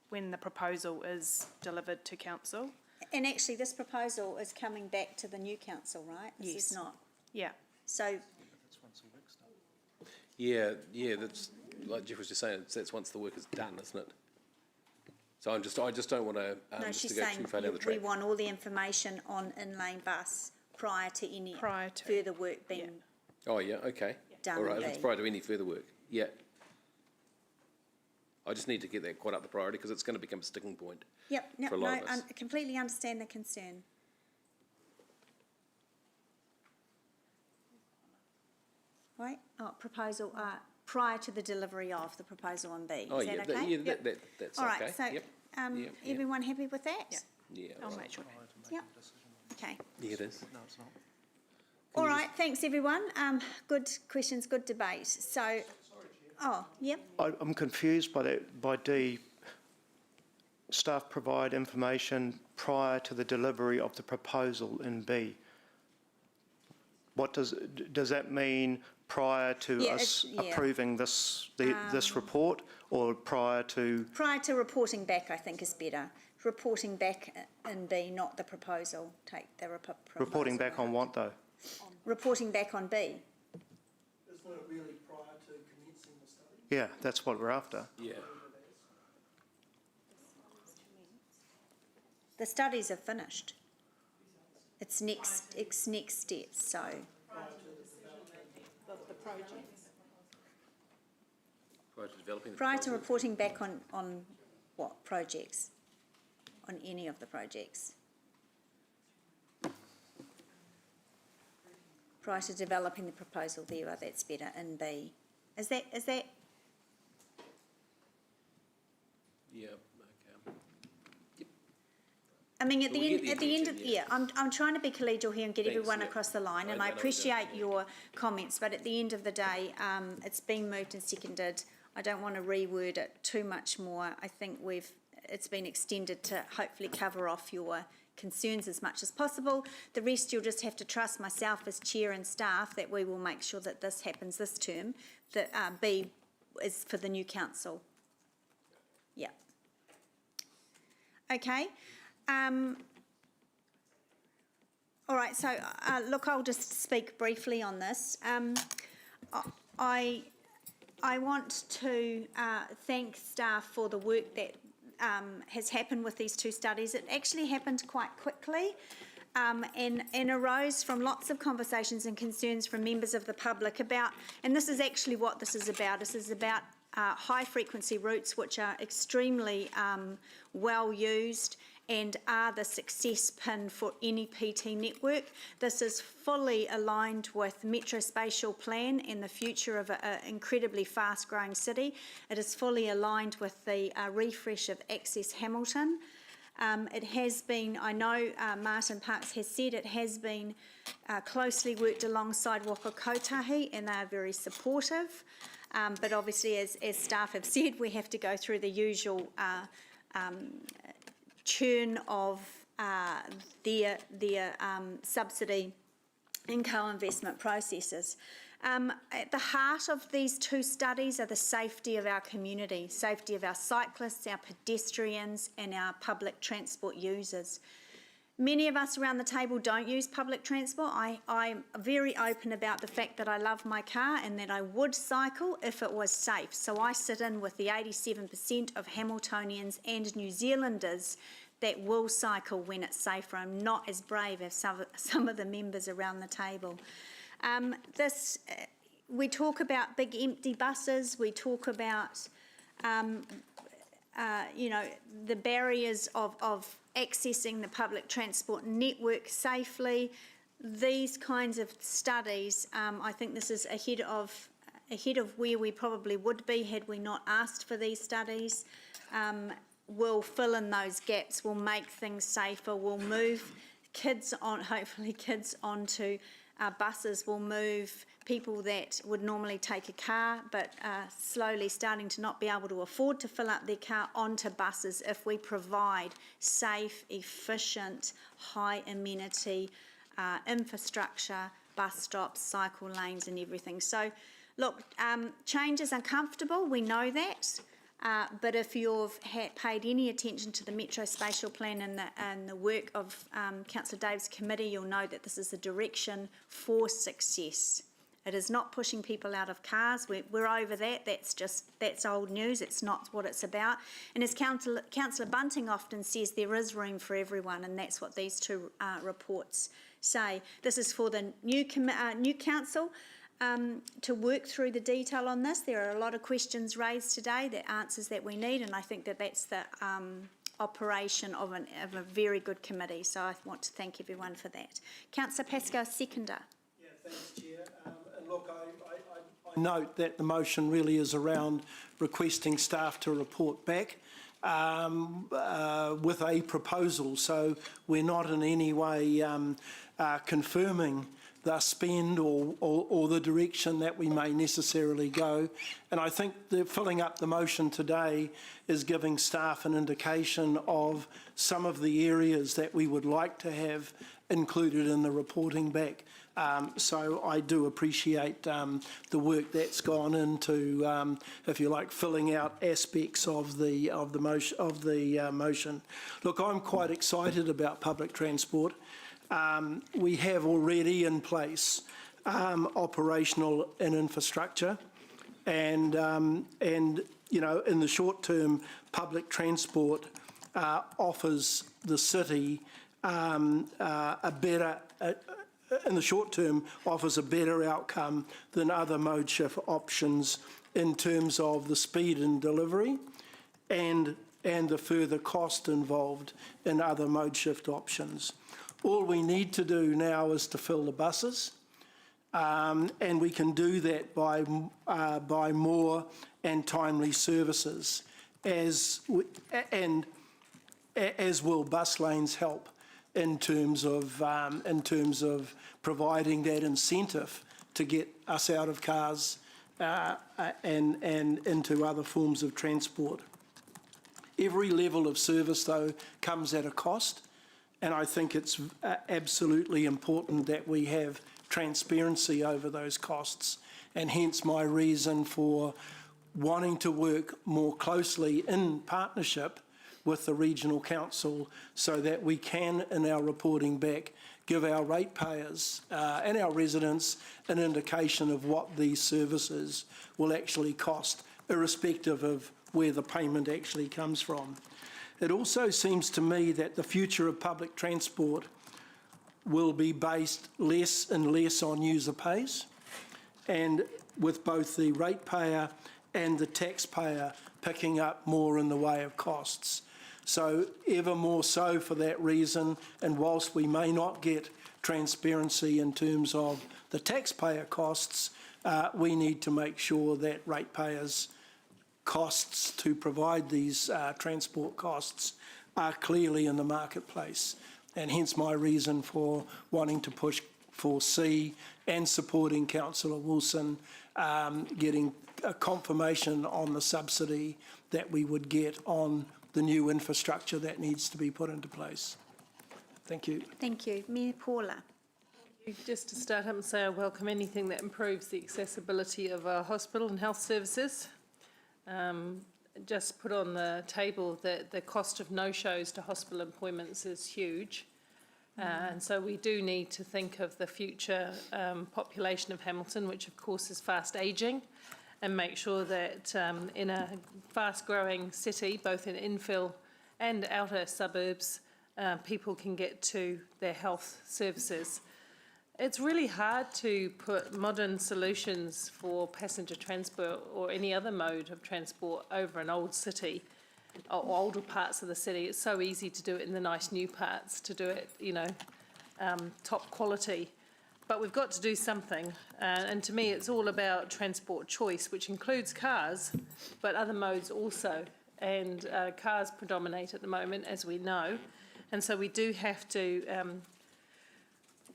when the proposal is delivered to council. And actually, this proposal is coming back to the new council, right? This Yes. is not. Yeah. So, Yeah, that's like Jeff was just saying. That's once the work is done, isn't it? So I just don't want to no, just she's to go saying too far down the we track. want all the information on in-lane bus prior to any Prior to, further work being Oh yeah, okay. done. All right, and if it's be. prior to any further work, yeah. I just need to get that quite up the priority because it's going to become a sticking point. Yep, for a no, lot of us. I completely understand the concern. Right, proposal, prior to the delivery of the proposal on B. Oh Is yeah, that okay? that's All okay. right, so, Yep. Yeah. everyone happy with that? Yeah. I'll right. make sure. Yep, okay. Yeah, it is. All right, thanks everyone. Good questions, good debate. So, yep. I'm confused by that, by D. Staff provide information prior to the delivery of the proposal in B. What does that mean prior to Yeah, us it's- yeah. approving this report, or prior to? Prior to reporting back, I think is better. Reporting back in B, not the proposal. Take the proposal. Reporting back on what though? Reporting back on B. Isn't it really prior to commencing the study? Yeah, that's what we're after. Yeah. The studies are finished. It's next steps, so. Prior to developing the Prior to proposal. reporting back on what projects? On any of the projects? Prior to developing the proposal, that's better in B. Is that? Yeah. Okay. I mean, at Well, the we end, get at the the end of, intention, yeah, I'm trying to be collegial here and get Thanks, everyone yeah. across the line, and I I know we appreciate your comments, but at the end of the day, it's been moved and seconded. I don't want to reword it too much more. I think it's been extended to hopefully cover off your concerns as much as possible. The rest you'll just have to trust myself as chair and staff that we will make sure that this happens this term. That B is for the new council. Yeah. Okay. All right, so look, I'll just speak briefly on this. I want to thank staff for the work that has happened with these two studies. It actually happened quite quickly and arose from lots of conversations and concerns from members of the public about, and this is actually what this is about. This is about high frequency routes which are extremely well used and are the success pin for any PT network. This is fully aligned with Metro Spatial Plan and the future of an incredibly fast growing city. It is fully aligned with the refresh of Access Hamilton. It has been, I know Martin Parks has said, it has been closely worked alongside Waka Kotahi and they are very supportive. But obviously, as staff have said, we have to go through the usual churn of their subsidy and co-investment processes. At the heart of these two studies are the safety of our community, safety of our cyclists, our pedestrians and our public transport users. Many of us around the table don't use public transport. I'm very open about the fact that I love my car and that I would cycle if it was safe. So I sit in with the 87% of Hamiltonians and New Zealanders that will cycle when it's safer. I'm not as brave as some of the members around the table. We talk about big empty buses. We talk about the barriers of accessing the public transport network safely. These kinds of studies, I think this is ahead of where we probably would be had we not asked for these studies. Will fill in those gaps, will make things safer, will move kids on, hopefully kids onto buses, will move people that would normally take a car but are slowly starting to not be able to afford to fill up their car onto buses if we provide safe, efficient, high amenity infrastructure, bus stops, cycle lanes and everything. So look, change is uncomfortable, we know that. But if you've paid any attention to the Metro Spatial Plan and the work of Councillor Dave's committee, you'll know that this is the direction for success. It is not pushing people out of cars. We're over that. That's old news. It's not what it's about. And as Councillor Bunting often says, there is room for everyone, and that's what these two reports say. This is for the new council. To work through the detail on this. There are a lot of questions raised today, the answers that we need, and I think that that's the operation of a very good committee. So I want to thank everyone for that. Councillor Pascoe, seconder. Yeah, thanks, Chair. And look, I note that the motion really is around requesting staff to report back with a proposal. So we're not in any way confirming the spend or the direction that we may necessarily go. And I think that filling up the motion today is giving staff an indication of some of the areas that we would like to have included in the reporting back. So I do appreciate the work that's gone into, if you like, filling out aspects of the motion. Look, I'm quite excited about public transport. We have already in place operational and infrastructure, and you know, in the short term, public transport offers the city a better. In the short term, offers a better outcome than other mode shift options in terms of the speed and delivery, and the further cost involved in other mode shift options. All we need to do now is to fill the buses, and we can do that by more and timely services, as will bus lanes help in terms of providing that incentive to get us out of cars and into other forms of transport. Every level of service, though, comes at a cost, and I think it's absolutely important that we have transparency over those costs, and hence my reason for wanting to work more closely in partnership with the Regional Council so that we can, in our reporting back, give our ratepayers and our residents an indication of what these services will actually cost, irrespective of where the payment actually comes from. It also seems to me that the future of public transport will be based less and less on user pays, and with both the ratepayer and the taxpayer picking up more in the way of costs. So ever more so for that reason, and whilst we may not get transparency in terms of the taxpayer costs, we need to make sure that ratepayers' costs to provide these transport costs are clearly in the marketplace, and hence my reason for wanting to push for C and supporting Councillor Wilson getting a confirmation on the subsidy that we would get on the new infrastructure that needs to be put into place. Thank you. Thank you. Mayor Paula. Just to start up and say I welcome anything that improves the accessibility of our hospital and health services. Just put on the table that the cost of no-shows to hospital appointments is huge. And so we do need to think of the future population of Hamilton, which of course is fast ageing, and make sure that in a fast-growing city, both in infill and outer suburbs, people can get to their health services. It's really hard to put modern solutions for passenger transport or any other mode of transport over an old city or older parts of the city. It's so easy to do it in the nice new parts, to do it, you know, top quality. But we've got to do something. And to me, it's all about transport choice, which includes cars, but other modes also. And cars predominate at the moment, as we know. And so we do have to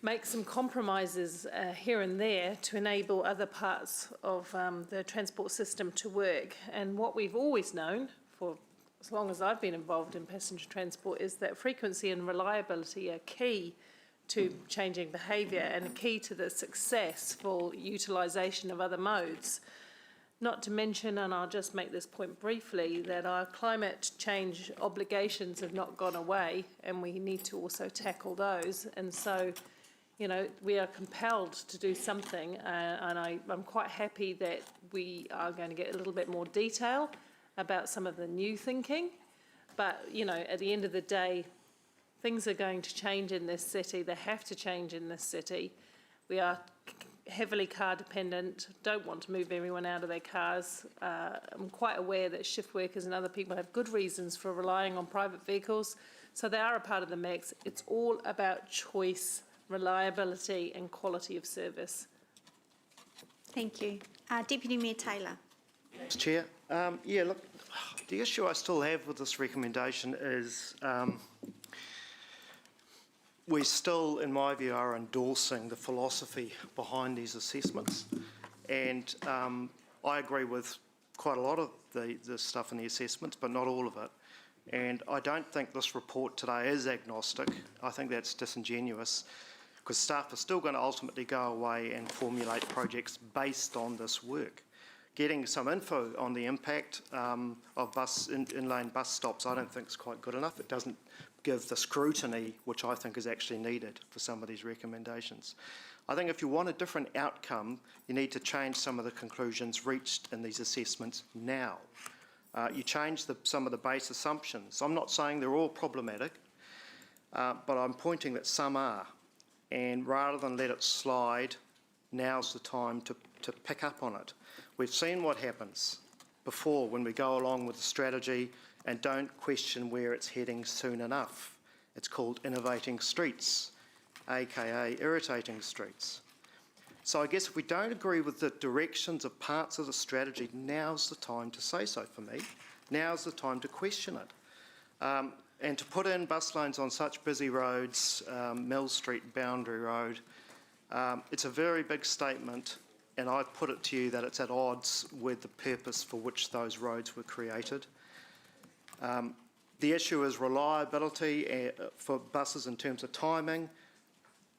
make some compromises here and there to enable other parts of the transport system to work. And what we've always known, for as long as I've been involved in passenger transport, is that frequency and reliability are key to changing behaviour and a key to the successful utilisation of other modes. Not to mention, and I'll just make this point briefly, that our climate change obligations have not gone away, and we need to also tackle those. And so, you know, we are compelled to do something, and I'm quite happy that we are going to get a little bit more detail about some of the new thinking. But, you know, at the end of the day, things are going to change in this city. They have to change in this city. We are heavily car dependent, don't want to move everyone out of their cars. I'm quite aware that shift workers and other people have good reasons for relying on private vehicles, so they are a part of the mix. It's all about choice, reliability and quality of service. Thank you. Deputy Mayor Taylor. Thanks, Chair. Yeah, look, the issue I still have with this recommendation is we still, in my view, are endorsing the philosophy behind these assessments. And I agree with quite a lot of the stuff in the assessments, but not all of it. And I don't think this report today is agnostic. I think that's disingenuous, because staff are still going to ultimately go away and formulate projects based on this work. Getting some info on the impact of inlane bus stops I don't think is quite good enough. It doesn't give the scrutiny which I think is actually needed for some of these recommendations. I think if you want a different outcome, you need to change some of the conclusions reached in these assessments now. You change some of the base assumptions. I'm not saying they're all problematic, but I'm pointing that some are. And rather than let it slide, now's the time to pick up on it. We've seen what happens before when we go along with the strategy and don't question where it's heading soon enough. It's called innovating streets, aka irritating streets. So I guess if we don't agree with the directions of parts of the strategy, now's the time to say so for me. Now's the time to question it. And to put in bus lanes on such busy roads, Mill Street, Boundary Road, it's a very big statement and I've put it to you that it's at odds with the purpose for which those roads were created. The issue is reliability for buses in terms of timing,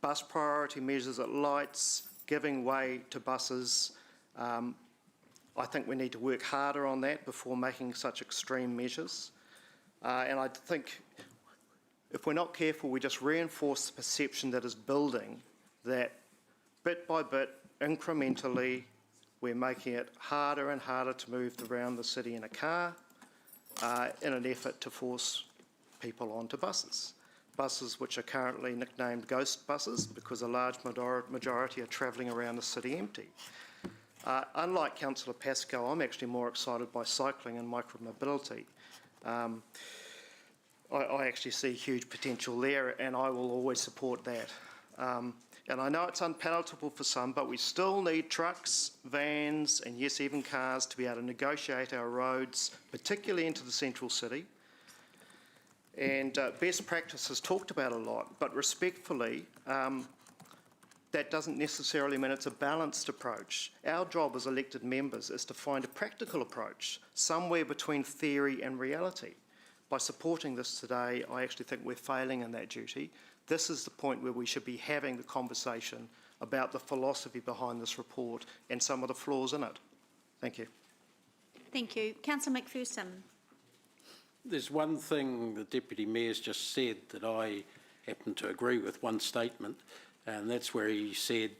bus priority measures at lights, giving way to buses. I think we need to work harder on that before making such extreme measures. And I think if we're not careful, we just reinforce the perception that is building that bit by bit, incrementally, we're making it harder and harder to move around the city in a car in an effort to force people onto buses. Buses which are currently nicknamed ghost buses because a large majority are travelling around the city empty. Unlike Councillor Pascoe, I'm actually more excited by cycling and micromobility. I actually see huge potential there, and I will always support that. And I know it's unpalatable for some, but we still need trucks, vans, and yes, even cars to be able to negotiate our roads, particularly into the central city. And best practice is talked about a lot, but respectfully, that doesn't necessarily mean it's a balanced approach. Our job as elected members is to find a practical approach, somewhere between theory and reality. By supporting this today, I actually think we're failing in that duty. This is the point where we should be having the conversation about the philosophy behind this report and some of the flaws in it. Thank you. Thank you. Councillor McPherson. There's one thing the Deputy Mayor's just said that I happen to agree with, one statement, and that's where he said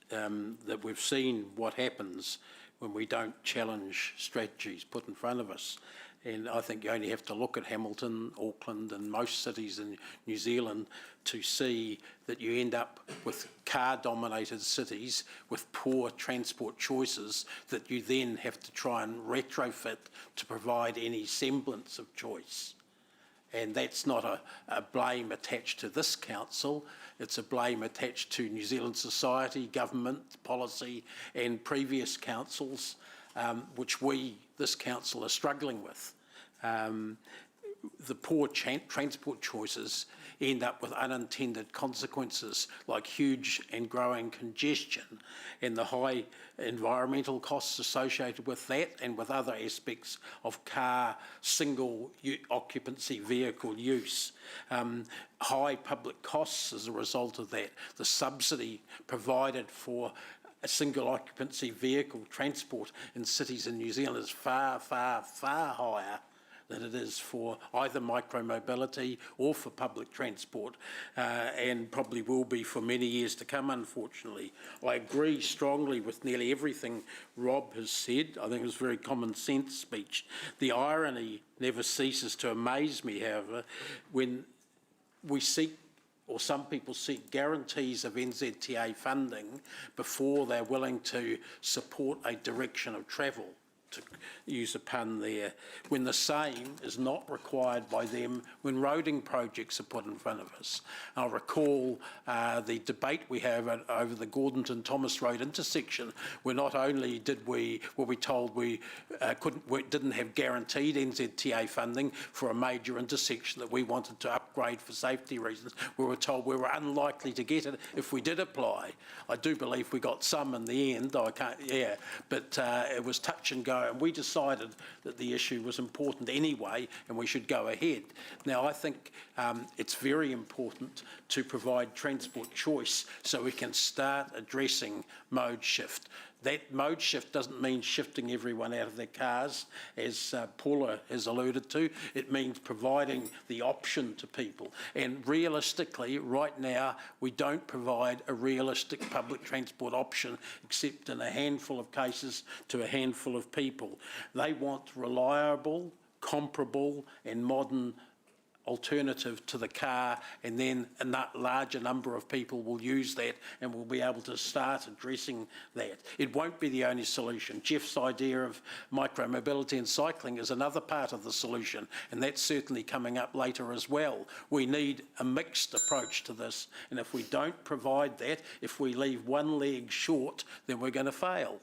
that we've seen what happens when we don't challenge strategies put in front of us. And I think you only have to look at Hamilton, Auckland and most cities in New Zealand to see that you end up with car-dominated cities with poor transport choices that you then have to try and retrofit to provide any semblance of choice. And that's not a blame attached to this council, it's a blame attached to New Zealand society, government, policy and previous councils, which this council are struggling with. The poor transport choices end up with unintended consequences like huge and growing congestion and the high environmental costs associated with that and with other aspects of car single occupancy vehicle use. High public costs as a result of that. The subsidy provided for a single occupancy vehicle transport in cities in New Zealand is far, far, far higher than it is for either micromobility or for public transport, and probably will be for many years to come, unfortunately. I agree strongly with nearly everything Rob has said. I think it was a very common sense speech. The irony never ceases to amaze me, however, when we seek or some people seek guarantees of NZTA funding before they're willing to support a direction of travel, to use a pun there, when the same is not required by them when roading projects are put in front of us. I'll recall the debate we have over the Gordonton Thomas Road intersection, where not only were we told we didn't have guaranteed NZTA funding for a major intersection that we wanted to upgrade for safety reasons, we were told we were unlikely to get it if we did apply. I do believe we got some in the end, but it was touch and go, and we decided that the issue was important anyway and we should go ahead. Now I think it's very important to provide transport choice so we can start addressing mode shift. That mode shift doesn't mean shifting everyone out of their cars, as Paula has alluded to. It means providing the option to people. And realistically, right now, we don't provide a realistic public transport option except in a handful of cases to a handful of people. They want reliable, comparable and modern alternative to the car, and then a larger number of people will use that and we'll be able to start addressing that. It won't be the only solution. Jeff's idea of micromobility and cycling is another part of the solution, and that's certainly coming up later as well. We need a mixed approach to this, and if we don't provide that, if we leave one leg short, then we're going to fail.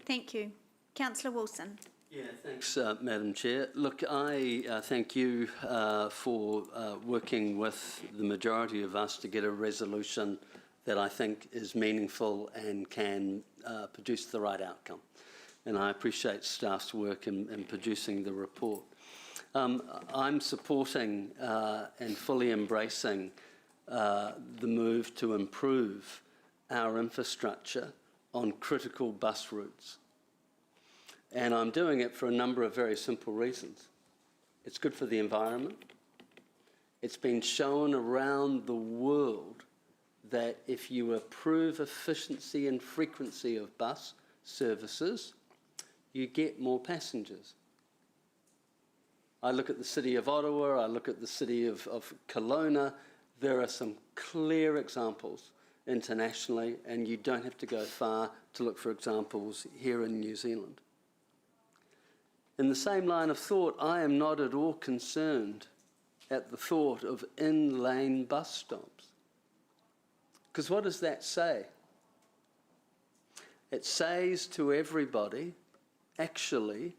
Thank you. Councillor Wilson. Yeah, thanks, Madam Chair. Look, I thank you for working with the majority of us to get a resolution that I think is meaningful and can produce the right outcome. And I appreciate staff's work in producing the report. I'm supporting and fully embracing the move to improve our infrastructure on critical bus routes. And I'm doing it for a number of very simple reasons. It's good for the environment. It's been shown around the world that if you improve efficiency and frequency of bus services, you get more passengers. I look at the city of Ottawa, I look at the city of Kelowna. There are some clear examples internationally, and you don't have to go far to look for examples here in New Zealand. In the same line of thought, I am not at all concerned at the thought of in-lane bus stops. Because what does that say? It says to everybody, actually,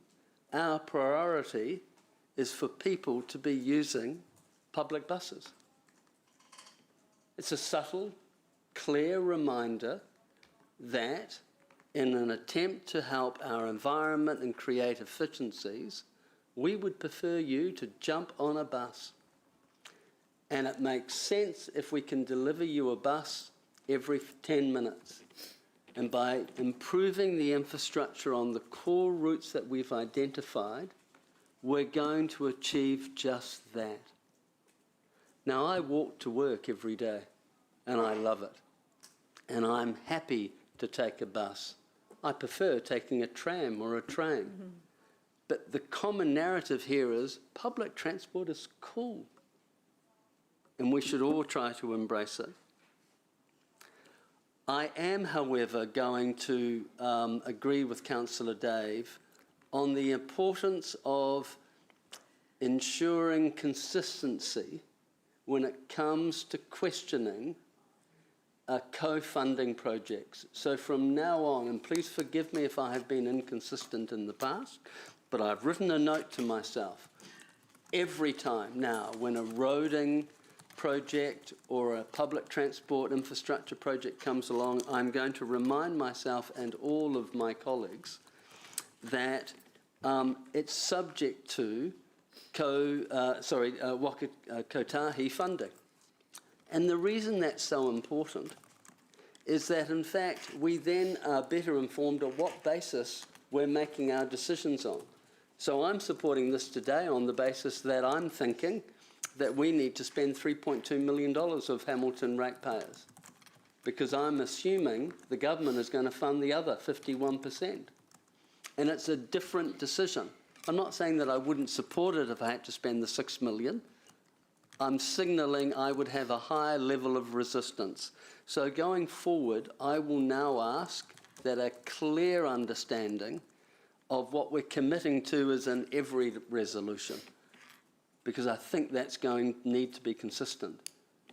our priority is for people to be using public buses. It's a subtle, clear reminder that in an attempt to help our environment and create efficiencies, we would prefer you to jump on a bus. And it makes sense if we can deliver you a bus every 10 minutes. And by improving the infrastructure on the core routes that we've identified, we're going to achieve just that. Now, I walk to work every day, and I love it. And I'm happy to take a bus. I prefer taking a tram or a train. Mm-hmm. But the common narrative here is public transport is cool. And we should all try to embrace it. I am, however, going to agree with Councillor Dave on the importance of ensuring consistency when it comes to questioning co-funding projects. So from now on, and please forgive me if I have been inconsistent in the past, but I've written a note to myself. Every time now when a roading project or a public transport infrastructure project comes along, I'm going to remind myself and all of my colleagues that it's subject to Waka Kotahi funding. And the reason that's so important is that, in fact, we then are better informed of what basis we're making our decisions on. So I'm supporting this today on the basis that I'm thinking that we need to spend $3.2 million of Hamilton ratepayers, because I'm assuming the government is going to fund the other 51%. And it's a different decision. I'm not saying that I wouldn't support it if I had to spend the $6 million. I'm signalling I would have a higher level of resistance. So going forward, I will now ask that a clear understanding of what we're committing to is in every resolution, because I think that's going to need to be consistent.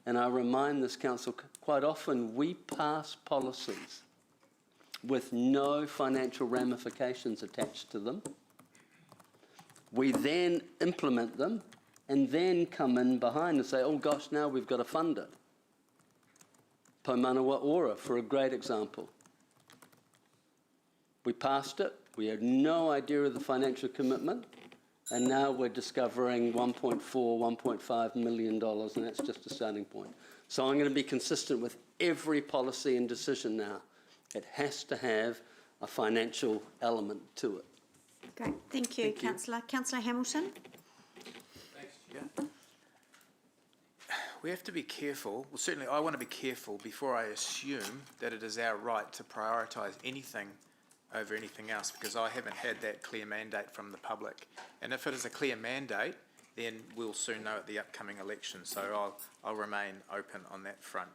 And I remind this council, quite often we pass policies with no financial ramifications attached to them. We then implement them and then come in behind and say, oh gosh, now we've got to fund it. Paumanawa Ora, for a great example. We passed it, we had no idea of the financial commitment, and now we're discovering $1.4, $1.5 million, and that's just a starting point. So I'm going to be consistent with every policy and decision now. It has to have a financial element to it. Great, thank you, Councillor. Councillor Hamilton. Yeah. We have to be careful, well certainly I want to be careful before I assume that it is our right to prioritise anything over anything else, because I haven't had that clear mandate from the public. And if it is a clear mandate, then we'll soon know at the upcoming election, so I'll remain open on that front.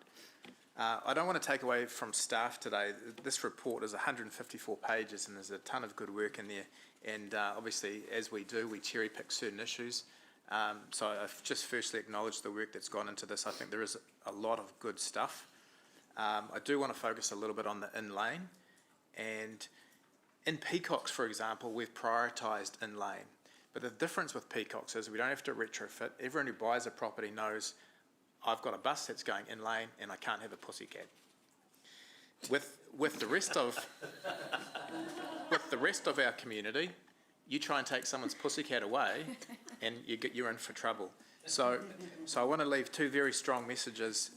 I don't want to take away from staff today. This report is 154 pages and there's a ton of good work in there, and obviously as we do, we cherry pick certain issues. So I've just firstly acknowledged the work that's gone into this. I think there is a lot of good stuff. I do want to focus a little bit on the in-lane, and in Peacocks, for example, we've prioritised in-lane. But the difference with Peacocks is we don't have to retrofit. Everyone who buys a property knows I've got a bus that's going in-lane and I can't have a pussycat. with the rest of our community, you try and take someone's pussycat away, and you're in for trouble. So I want to leave two very strong messages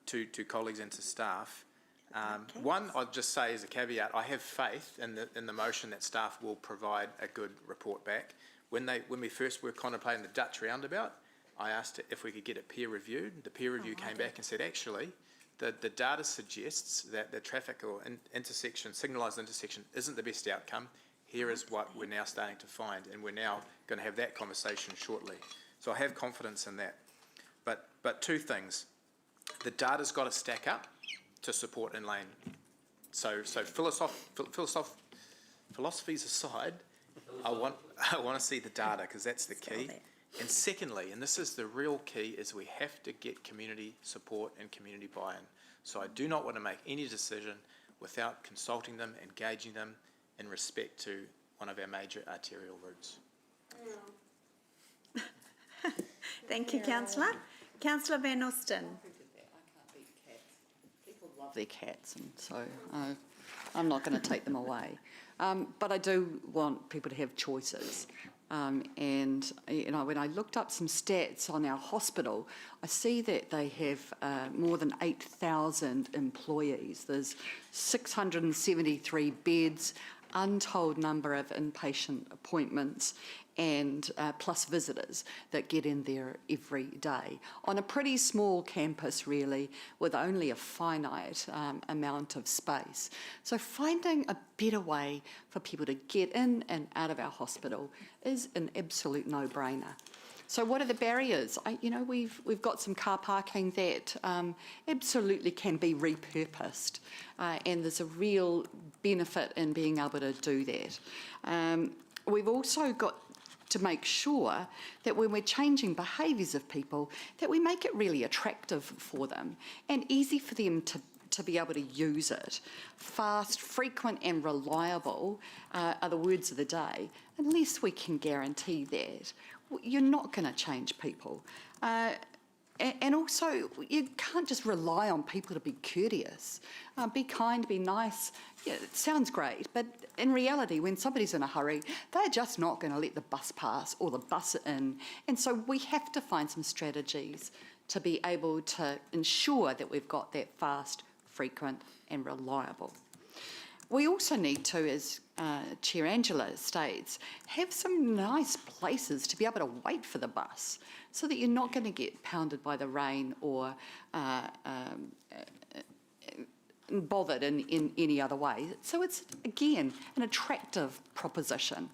to colleagues and to staff. One, I'll just say as a caveat, I have faith in the motion that staff will provide a good report back. When we first were contemplating the Dutch roundabout, I asked if we could get it peer reviewed. The peer review came back and said, actually, the data suggests that the traffic or signalised intersection isn't the best outcome. Here is what we're now starting to find, and we're now going to have that conversation shortly. So I have confidence in that. But two things. The data's got to stack up to support in-lane. So philosophies aside, I want to see the data, because that's the key. And secondly, and this is the real key, is we have to get community support and community buy-in. So I do not want to make any decision without consulting them, engaging them in respect to one of our major arterial routes. Thank you, Councillor. Councillor Van Osten. People love their cats, and so I'm not going to take them away. But I do want people to have choices. And when I looked up some stats on our hospital, I see that they have more than 8,000 employees. There's 673 beds, untold number of inpatient appointments, and plus visitors that get in there every day on a pretty small campus, really, with only a finite amount of space. So finding a better way for people to get in and out of our hospital is an absolute no-brainer. So what are the barriers? We've got some car parking that absolutely can be repurposed, and there's a real benefit in being able to do that. We've also got to make sure that when we're changing behaviours of people, that we make it really attractive for them and easy for them to be able to use it. Fast, frequent and reliable are the words of the day. Unless we can guarantee that, you're not going to change people. And also, you can't just rely on people to be courteous. Be kind, be nice. Yeah, it sounds great, but in reality, when somebody's in a hurry, they're just not going to let the bus pass or the bus in. And so we have to find some strategies to be able to ensure that we've got that fast, frequent and reliable. We also need to, as Chair Angela states, have some nice places to be able to wait for the bus so that you're not going to get pounded by the rain or bothered in any other way. So it's, again, an attractive proposition.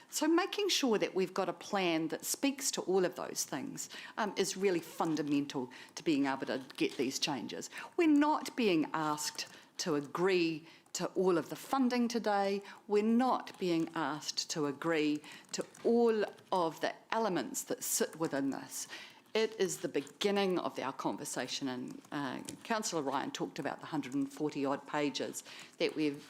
So making sure that we've got a plan that speaks to all of those things is really fundamental to being able to get these changes. We're not being asked to agree to all of the funding today. We're not being asked to agree to all of the elements that sit within this. It is the beginning of our conversation, and Councillor Ryan talked about the 140 odd pages that we've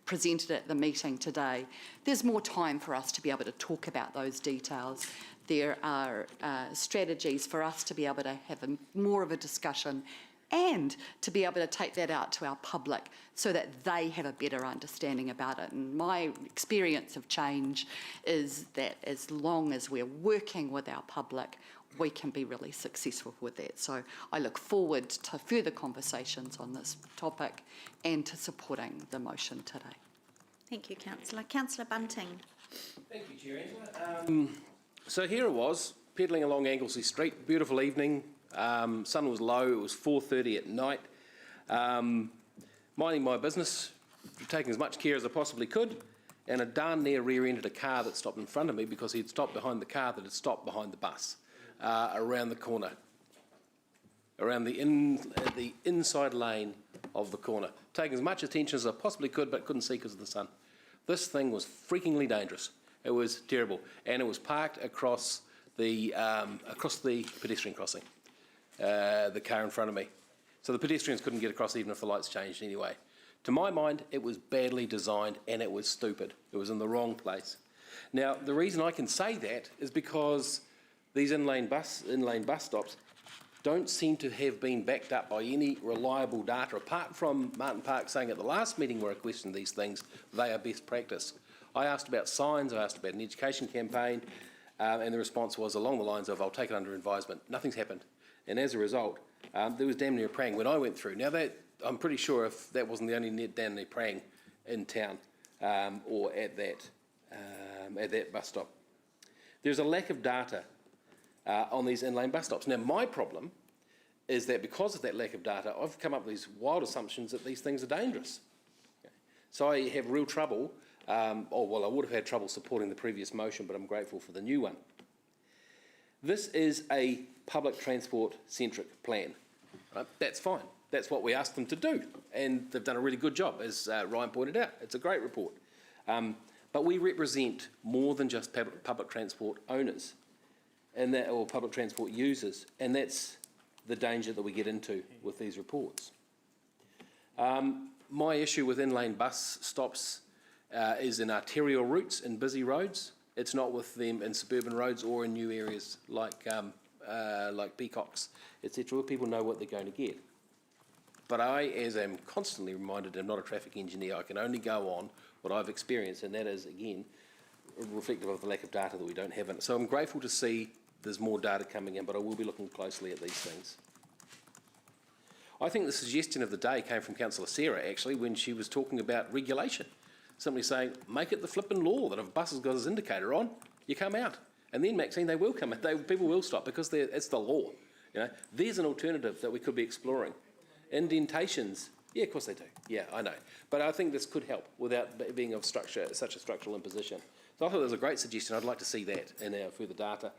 presented at the meeting today. There's more time for us to be able to talk about those details. There are strategies for us to be able to have more of a discussion and to be able to take that out to our public so that they have a better understanding about it. And my experience of change is that as long as we're working with our public, we can be really successful with that. So I look forward to further conversations on this topic and to supporting the motion today. Thank you, Councillor. Councillor Bunting. Thank you, Chair Angela. So here it was, pedalling along Anglesey Street, beautiful evening. Sun was low, it was 4:30 at night. Minding my business, taking as much care as I possibly could, and a darn near rear-ended a car that stopped in front of me because he'd stopped behind the car that had stopped behind the bus, around the corner, around the inside lane of the corner. Taking as much attention as I possibly could, but couldn't see because of the sun. This thing was freakingly dangerous. It was terrible, and it was parked across the pedestrian crossing. The car in front of me. So the pedestrians couldn't get across even if the lights changed anyway. To my mind, it was badly designed and it was stupid. It was in the wrong place. Now, the reason I can say that is because these inlane bus stops don't seem to have been backed up by any reliable data, apart from Martin Park saying at the last meeting where I questioned these things, they are best practice. I asked about signs, I asked about an education campaign, and the response was along the lines of, I'll take it under advisement. Nothing's happened. And as a result, there was damn near a prang when I went through. Now, I'm pretty sure if that wasn't the only damn near prang in town or at that bus stop. There's a lack of data on these in-lane bus stops. Now, my problem is that because of that lack of data, I've come up with these wild assumptions that these things are dangerous. Okay. So I have real trouble, I would have had trouble supporting the previous motion, but I'm grateful for the new one. This is a public transport-centric plan. Right? That's fine. That's what we asked them to do, and they've done a really good job, as Ryan pointed out. It's a great report. But we represent more than just public transport owners or public transport users, and that's the danger that we get into with these reports. My issue with in-lane bus stops is in arterial routes and busy roads. It's not with them in suburban roads or in new areas like Peacocks, etc., where people know what they're going to get. But I, as I'm constantly reminded, I'm not a traffic engineer. I can only go on what I've experienced, and that is, again, reflective of the lack of data that we don't have in it. So I'm grateful to see there's more data coming in, but I will be looking closely at these things. I think the suggestion of the day came from Councillor Sarah, actually, when she was talking about regulation. Somebody saying, make it the flippin' law that if a bus has got its indicator on, you come out. And then, Maxine, they will come out. People will stop because it's the law. You know, there's an alternative that we could be exploring. Indentations, yeah, of course they do. Yeah, I know. But I think this could help without being of such a structural imposition. So I thought it was a great suggestion. I'd like to see that in our further data.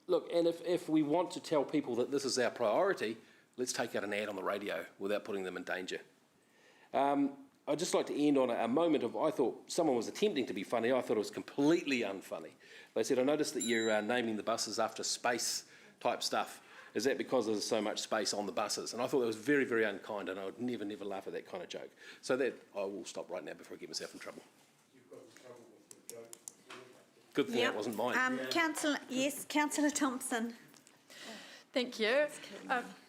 Look, and if we want to tell people that this is our priority, let's take out an ad on the radio without putting them in danger. I'd just like to end on a moment of, I thought someone was attempting to be funny. I thought it was completely unfunny. They said, I noticed that you're naming the buses after space type stuff. Is that because there's so much space on the buses? And I thought that was very, very unkind, and I would never, never laugh at that kind of joke. So that, I will stop right now before I get myself in trouble. Good thing that wasn't mine. Councillor Thompson. Thank you.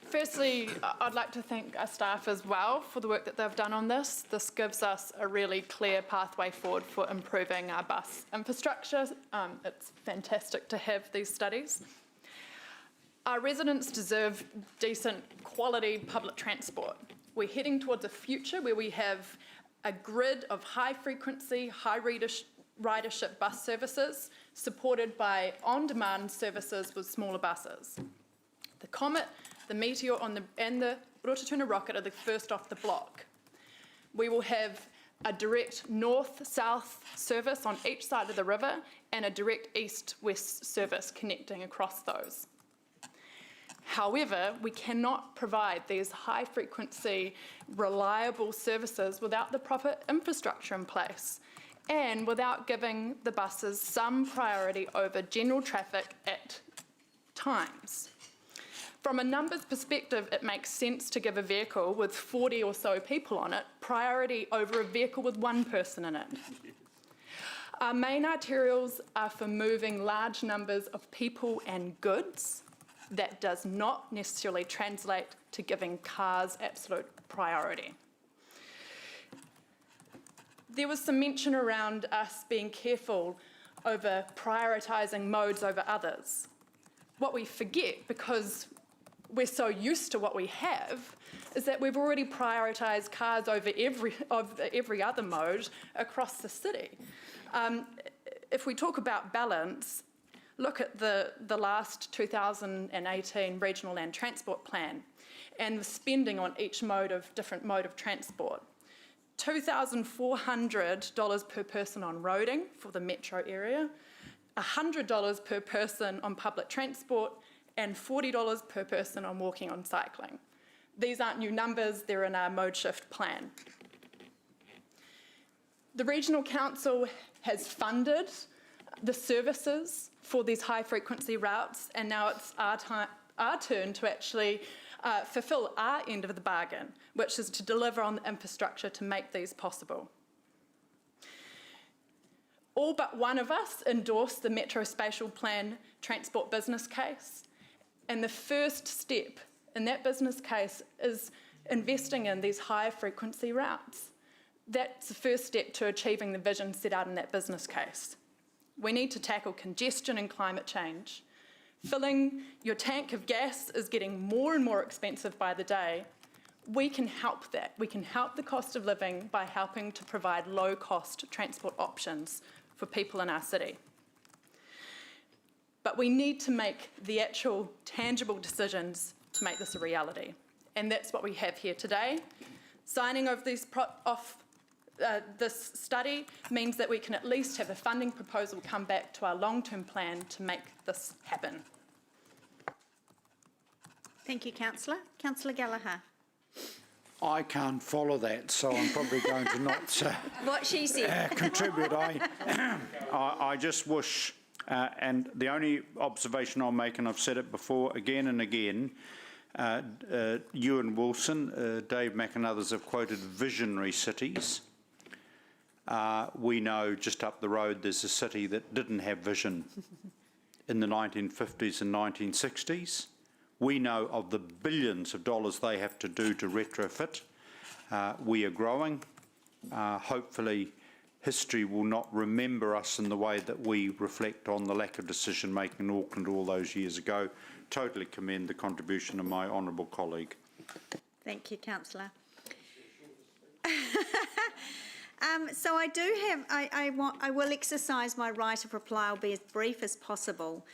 Firstly, I'd like to thank our staff as well for the work that they've done on this. This gives us a really clear pathway forward for improving our bus infrastructure. It's fantastic to have these studies. Our residents deserve decent quality public transport. We're heading towards a future where we have a grid of high frequency, high ridership bus services supported by on-demand services with smaller buses. The Comet, the Meteor and the Rototuna Rocket are the first off the block. We will have a direct north-south service on each side of the river and a direct east-west service connecting across those. However, we cannot provide these high-frequency, reliable services without the proper infrastructure in place and without giving the buses some priority over general traffic at times. From a numbers perspective, it makes sense to give a vehicle with 40 or so people on it priority over a vehicle with one person in it. Our main arterials are for moving large numbers of people and goods. That does not necessarily translate to giving cars absolute priority. There was some mention around us being careful over prioritising modes over others. What we forget, because we're so used to what we have, is that we've already prioritised cars over every other mode across the city. If we talk about balance, look at the last 2018 Regional Land Transport Plan and the spending on each different mode of transport. $2,400 per person on roading for the metro area, $100 per person on public transport, and $40 per person on walking on cycling. These aren't new numbers, they're in our mode shift plan. The Regional Council has funded the services for these high frequency routes, and now it's our turn to actually fulfil our end of the bargain, which is to deliver on the infrastructure to make these possible. All but one of us endorsed the Metro Spatial Plan transport business case, And the first step in that business case is investing in these high frequency routes. That's the first step to achieving the vision set out in that business case. We need to tackle congestion and climate change. Filling your tank of gas is getting more and more expensive by the day. We can help that. We can help the cost of living by helping to provide low-cost transport options for people in our city. But we need to make the actual tangible decisions to make this a reality. And that's what we have here today. Signing of these this study means that we can at least have a funding proposal come back to our long-term plan to make this happen. Thank you, Councillor. Councillor Gallagher. I can't follow that, so I'm probably going to not What she said. contribute. I just wish, and the only observation I'll make, and I've said it before again and again, Ewan Wilson, Dave Mack and others have quoted visionary cities. We know just up the road there's a city that didn't have vision in the 1950s and 1960s. We know of the billions of dollars they have to do to retrofit. We are growing. Hopefully history will not remember us in the way that we reflect on the lack of decision making in Auckland all those years ago. Totally commend the contribution of my honourable colleague. Thank you, Councillor. So I do have, I will exercise my right of reply. I'll be as brief as possible.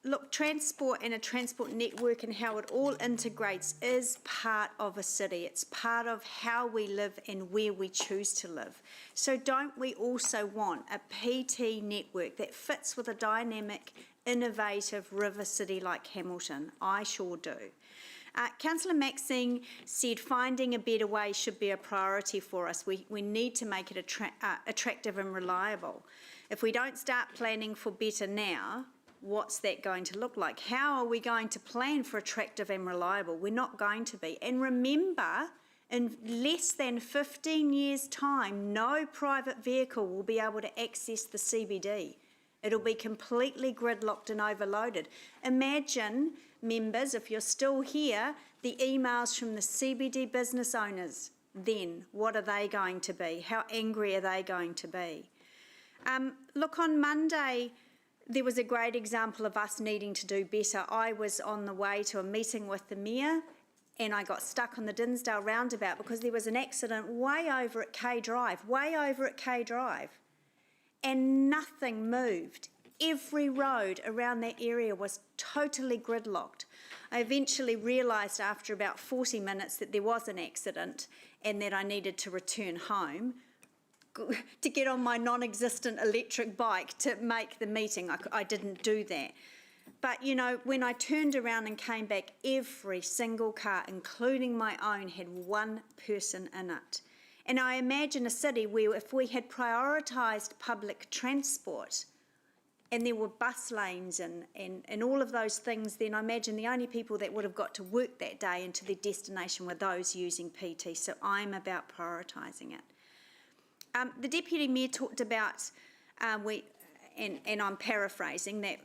Look, transport and a transport network and how it all integrates is part of a city. It's part of how we live and where we choose to live. So don't we also want a PT network that fits with a dynamic, innovative river city like Hamilton? I sure do. Councillor Maxine said finding a better way should be a priority for us. We need to make it attractive and reliable. If we don't start planning for better now, what's that going to look like? How are we going to plan for attractive and reliable? We're not going to be. And remember, in less than 15 years' time, no private vehicle will be able to access the CBD. It'll be completely gridlocked and overloaded. Imagine, members, if you're still here, the emails from the CBD business owners then. What are they going to be? How angry are they going to be? Look, on Monday, there was a great example of us needing to do better. I was on the way to a meeting with the Mayor and I got stuck on the Dinsdale roundabout because there was an accident way over at K Drive, and nothing moved. Every road around that area was totally gridlocked. I eventually realised after about 40 minutes that there was an accident and that I needed to return home to get on my non-existent electric bike to make the meeting. I didn't do that. But, you know, when I turned around and came back, every single car, including my own, had one person in it. And I imagine a city where if we had prioritised public transport and there were bus lanes and all of those things, then I imagine the only people that would have got to work that day and to their destination were those using PT. So I'm about prioritising it. The Deputy Mayor talked about, and I'm paraphrasing, that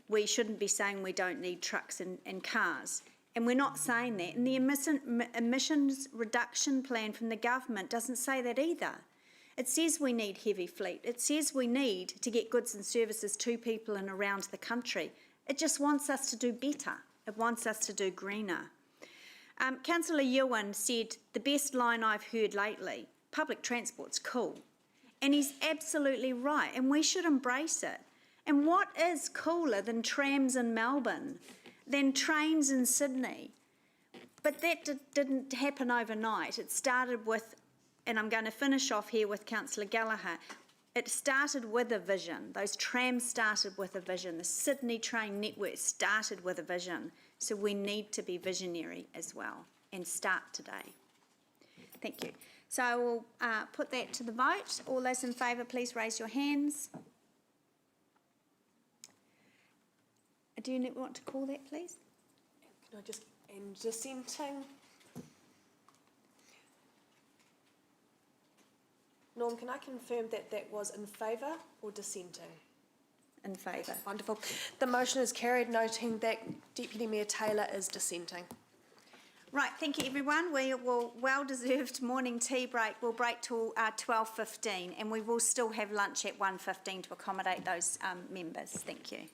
we shouldn't be saying we don't need trucks and cars. And we're not saying that. And the emissions reduction plan from the government doesn't say that either. It says we need heavy fleet. It says we need to get goods and services to people and around the country. It just wants us to do better. It wants us to do greener. Councillor Ewan said, the best line I've heard lately, public transport's cool. And he's absolutely right, and we should embrace it. And what is cooler than trams in Melbourne, than trains in Sydney? But that didn't happen overnight. It started with, and I'm going to finish off here with Councillor Gallagher, it started with a vision. Those trams started with a vision. The Sydney train network started with a vision. So we need to be visionary as well and start today. Thank you. So I will put that to the vote. All those in favour, please raise your hands. Do you want to call that, please? Can I just end dissenting? Norm, can I confirm that that was in favour or dissenting? in favour. Wonderful. The motion is carried, noting that Deputy Mayor Taylor is dissenting. Right, thank you everyone. We will well-deserved morning tea break. We'll break till 12:15 and we will still have lunch at 1:15 to accommodate those members. Thank you.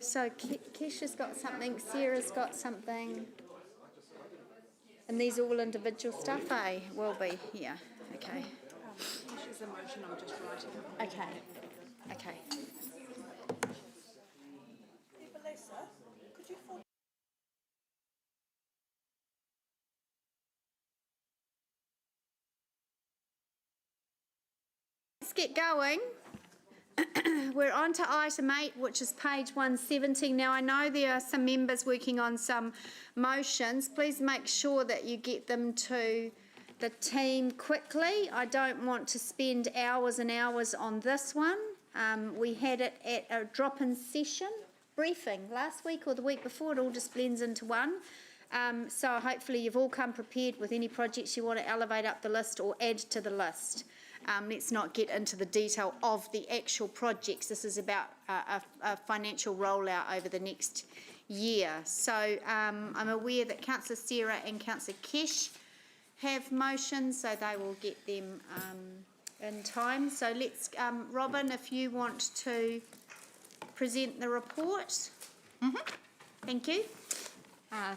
So Keisha's got something, Sarah's got something. And these are all individual stuff, eh? Will be, yeah, okay. This is a motion I'm just writing. Okay, okay. Let's get going. We're on to item 8, which is page 170. Now, I know there are some members working on some motions. Please make sure that you get them to the team quickly. I don't want to spend hours and hours on this one. We had it at a drop-in session briefing last week or the week before. It all just blends into one. So hopefully you've all come prepared with any projects you want to elevate up the list or add to the list. Let's not get into the detail of the actual projects. This is about a financial rollout over the next year. So I'm aware that Councillor Sarah and Councillor Kesh have motions, so they will get them in time. So let's, Robin, if you want to present the report. Thank you.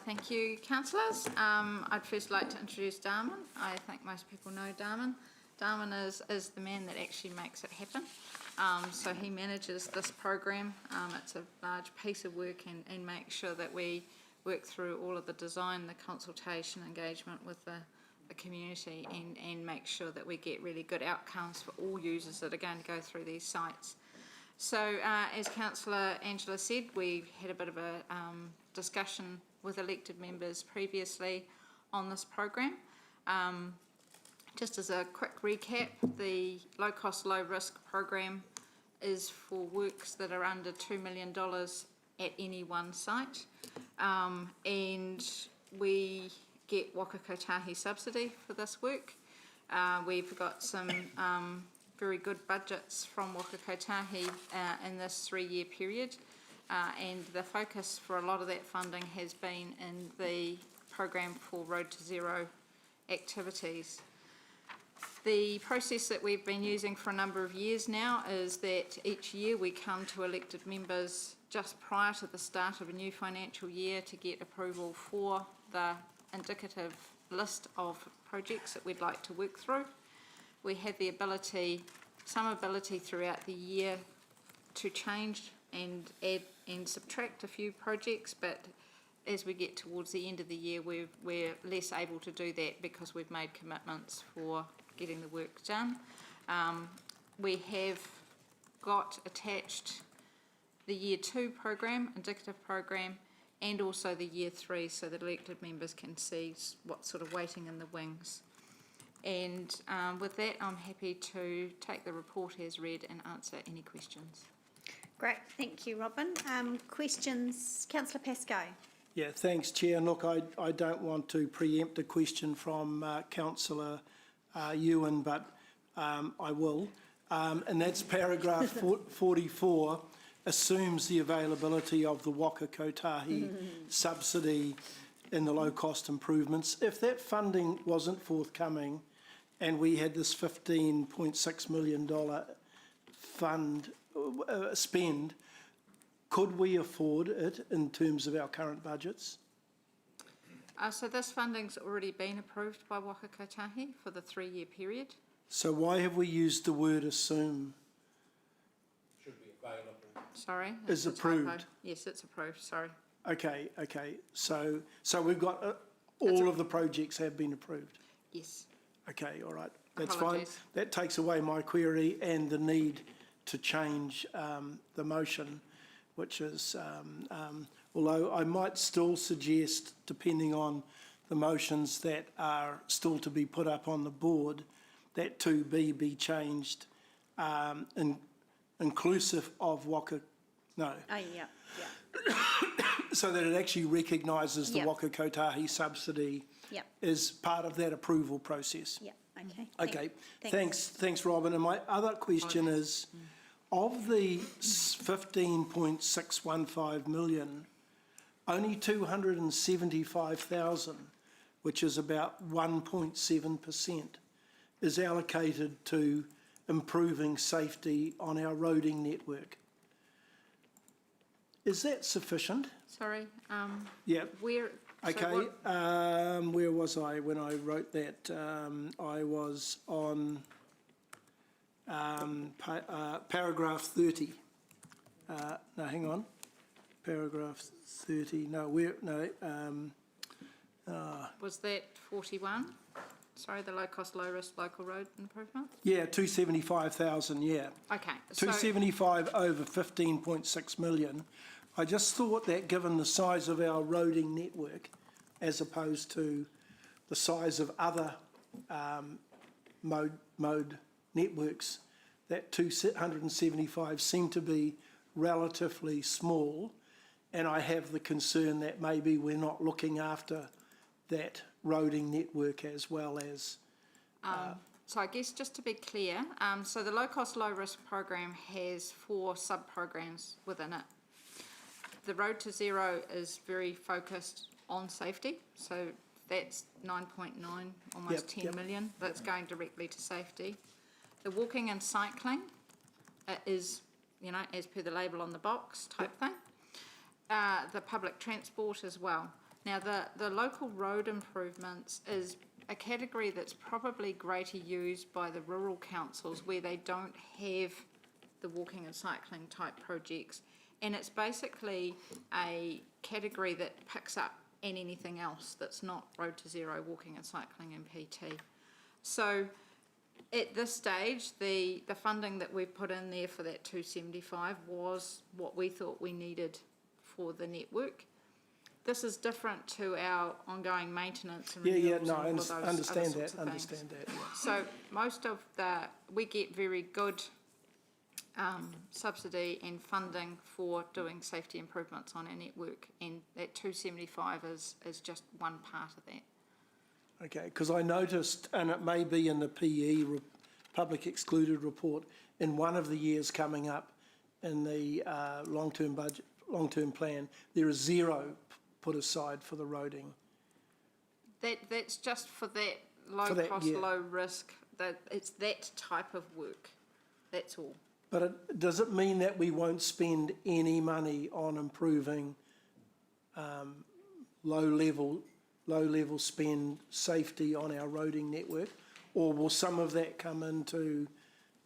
Thank you, councillors. I'd first like to introduce Darman. I think most people know Darman. Darman is the man that actually makes it happen. So he manages this program. It's a large piece of work and makes sure that we work through all of the design, the consultation, engagement with the community and make sure that we get really good outcomes for all users that are going to go through these sites. So as Councillor Angela said, we had a bit of a discussion with elected members previously on this program. Just as a quick recap, the low cost, low risk program is for works that are under $2 million at any one site. And we get Waka Kotahi subsidy for this work. We've got some very good budgets from Waka Kotahi in this 3-year period. And the focus for a lot of that funding has been in the program for Road to Zero activities. The process that we've been using for a number of years now is that each year we come to elected members just prior to the start of a new financial year to get approval for the indicative list of projects that we'd like to work through. We have the ability, some ability throughout the year to change and add and subtract a few projects, but as we get towards the end of the year, we're less able to do that because we've made commitments for getting the work done. We have got attached the Year 2 program, indicative program, and also the Year 3, so that elected members can see what's sort of waiting in the wings. And with that, I'm happy to take the report as read and answer any questions. Great, thank you, Robin. Questions, Councillor Pascoe. Yeah, thanks, Chair. And look, I don't want to preempt a question from Councillor Ewan, but I will. And that's paragraph 44 assumes the availability of the Waka Kotahi subsidy in the low-cost improvements. If that funding wasn't forthcoming and we had this $15.6 million fund spend, could we afford it in terms of our current budgets? So this funding's already been approved by Waka Kotahi for the 3-year period. So why have we used the word assume? Should be available. Sorry? Is it's approved. A typo. Yes, it's approved, sorry. Okay. So we've got all of the projects have been approved? Yes. Okay, all right. That's Apologies. fine. That takes away my query and the need to change the motion, which is, although I might still suggest, depending on the motions that are still to be put up on the board, that 2B be changed inclusive of Waka, no. Oh, yeah. So that it actually recognises the Yep. Waka Kotahi subsidy Yep. is part of that approval process. Yeah, Okay. Okay, thanks, Robin. And my other question is, of the 15.615 million, only 275,000, which is about 1.7%, is allocated to improving safety on our roading network. Is that sufficient? Sorry, Yeah. where? so Okay, what- where was I when I wrote that? I was on paragraph 30. No, hang on. Paragraph 30. No, Was that 41? Sorry, the low-cost, low-risk local road improvement? yeah, 275,000, yeah. Okay, so 275 over 15.6 million. I just thought that given the size of our roading network, as opposed to the size of other mode networks, that 275 seem to be relatively small, and I have the concern that maybe we're not looking after that roading network as well as... So I guess just to be clear, so the low-cost, low-risk program has 4 sub-programs within it. The Road to Zero is very focused on safety, so that's 9.9, almost 10 million. That's going directly to safety. The walking and cycling is, you know, as per the label on the box type thing. The public transport as well. Now, the local road improvements is a category that's probably greater used by the rural councils where they don't have the walking and cycling type projects. And it's basically a category that picks up anything else that's not Road to Zero, walking and cycling and PT. So at this stage, the funding that we've put in there for that 275 was what we thought we needed for the network. This is different to our ongoing maintenance and renewals no, and I all of those understand other sorts of things. that. Yeah. So most of we get very good subsidy and funding for doing safety improvements on our network, and that 275 is just one part of that. Okay, because I noticed, and it may be in the PE, Public Excluded Report, in one of the years coming up in the long-term budget, long-term plan, there is 0 put aside for the roading. That's just for that low cost, low risk. That it's that type of work. That's all. But does it mean that we won't spend any money on improving low-level spend safety on our roading network, or will some of that come into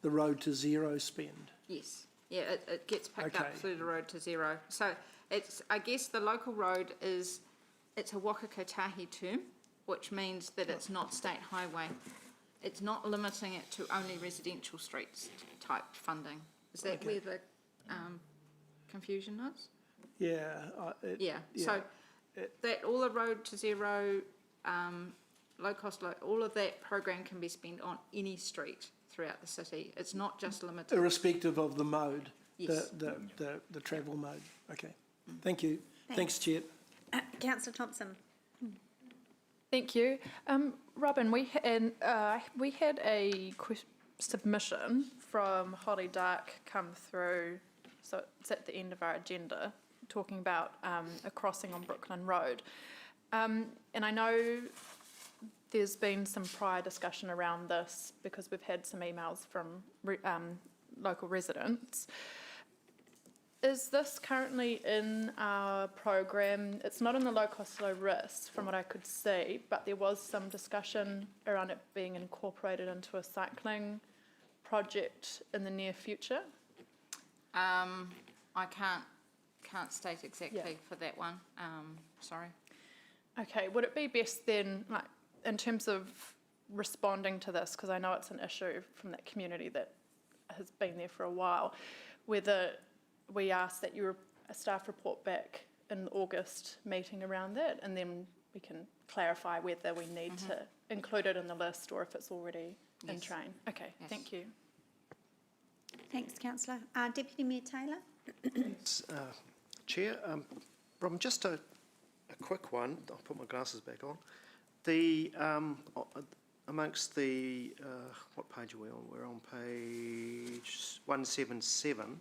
the Road to Zero spend? Yes. Yeah, it gets picked up through the Road to Zero. So it's, I guess the local road is, it's a Waka Kotahi term, which means that it's not state highway. It's not limiting it to only residential streets type funding. Is that where the confusion is? Yeah. So that all the Road to Zero, low cost, all of that program can be spent on any street throughout the city. It's not just limited. Irrespective of the mode, Yes. the travel mode. Okay. Thank you. Thanks, Chair. Councillor Thompson. Thank you. Robin, we had a submission from Holly Dark come through, so it's at the end of our agenda, talking about a crossing on Brooklyn Road. And I know there's been some prior discussion around this because we've had some emails from local residents. Is this currently in our program? It's not in the low cost, low risk from what I could see, but there was some discussion around it being incorporated into a cycling project in the near future. I can't state exactly for that one. Sorry. Okay, would it be best then, like, in terms of responding to this, because I know it's an issue from that community that has been there for a while, whether we ask that a staff report back in the August meeting around that, and then we can clarify whether we need to include it in the list or if it's already in train. Okay, thank you. Thanks, Councillor. Deputy Mayor Taylor. Chair, Robin, just a quick one. I'll put my glasses back on. The amongst the, what page are we on? We're on page 177.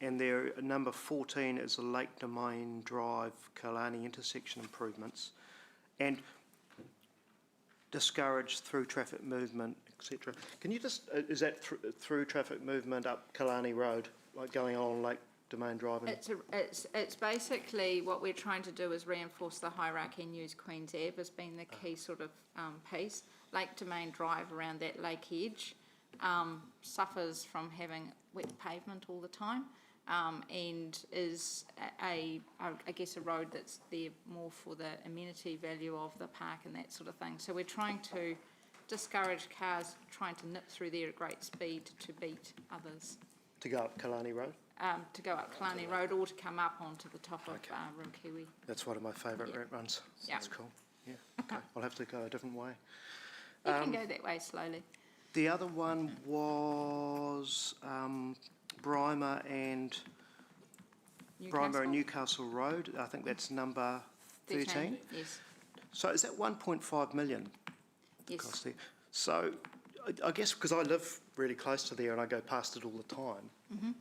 And there, number 14 is the Lake Domain Drive Kalani intersection improvements. And discourage through traffic movement, etc. Can you just, is that through traffic movement up Kalani Road, like going along Lake Domain Drive? It's basically what we're trying to do is reinforce the hierarchy and use Queen's Ave as being the key sort of piece. Lake Domain Drive around that lake edge suffers from having wet pavement all the time. And is I guess a road that's there more for the amenity value of the park and that sort of thing. So we're trying to discourage cars trying to nip through there at great speed to beat others. To go up Kalani Road? To go up Kalani Road or to come up onto the top of Rimkiwi. That's one of my favourite route runs. Yeah. That's cool. Yeah, okay. I'll have to go a different way. You can go that way slowly. The other one was Brymer and Newcastle Road. I think that's number 13. Yes. So is that 1.5 million? Yes. Cost there? So I guess because I live really close to there and I go past it all the time,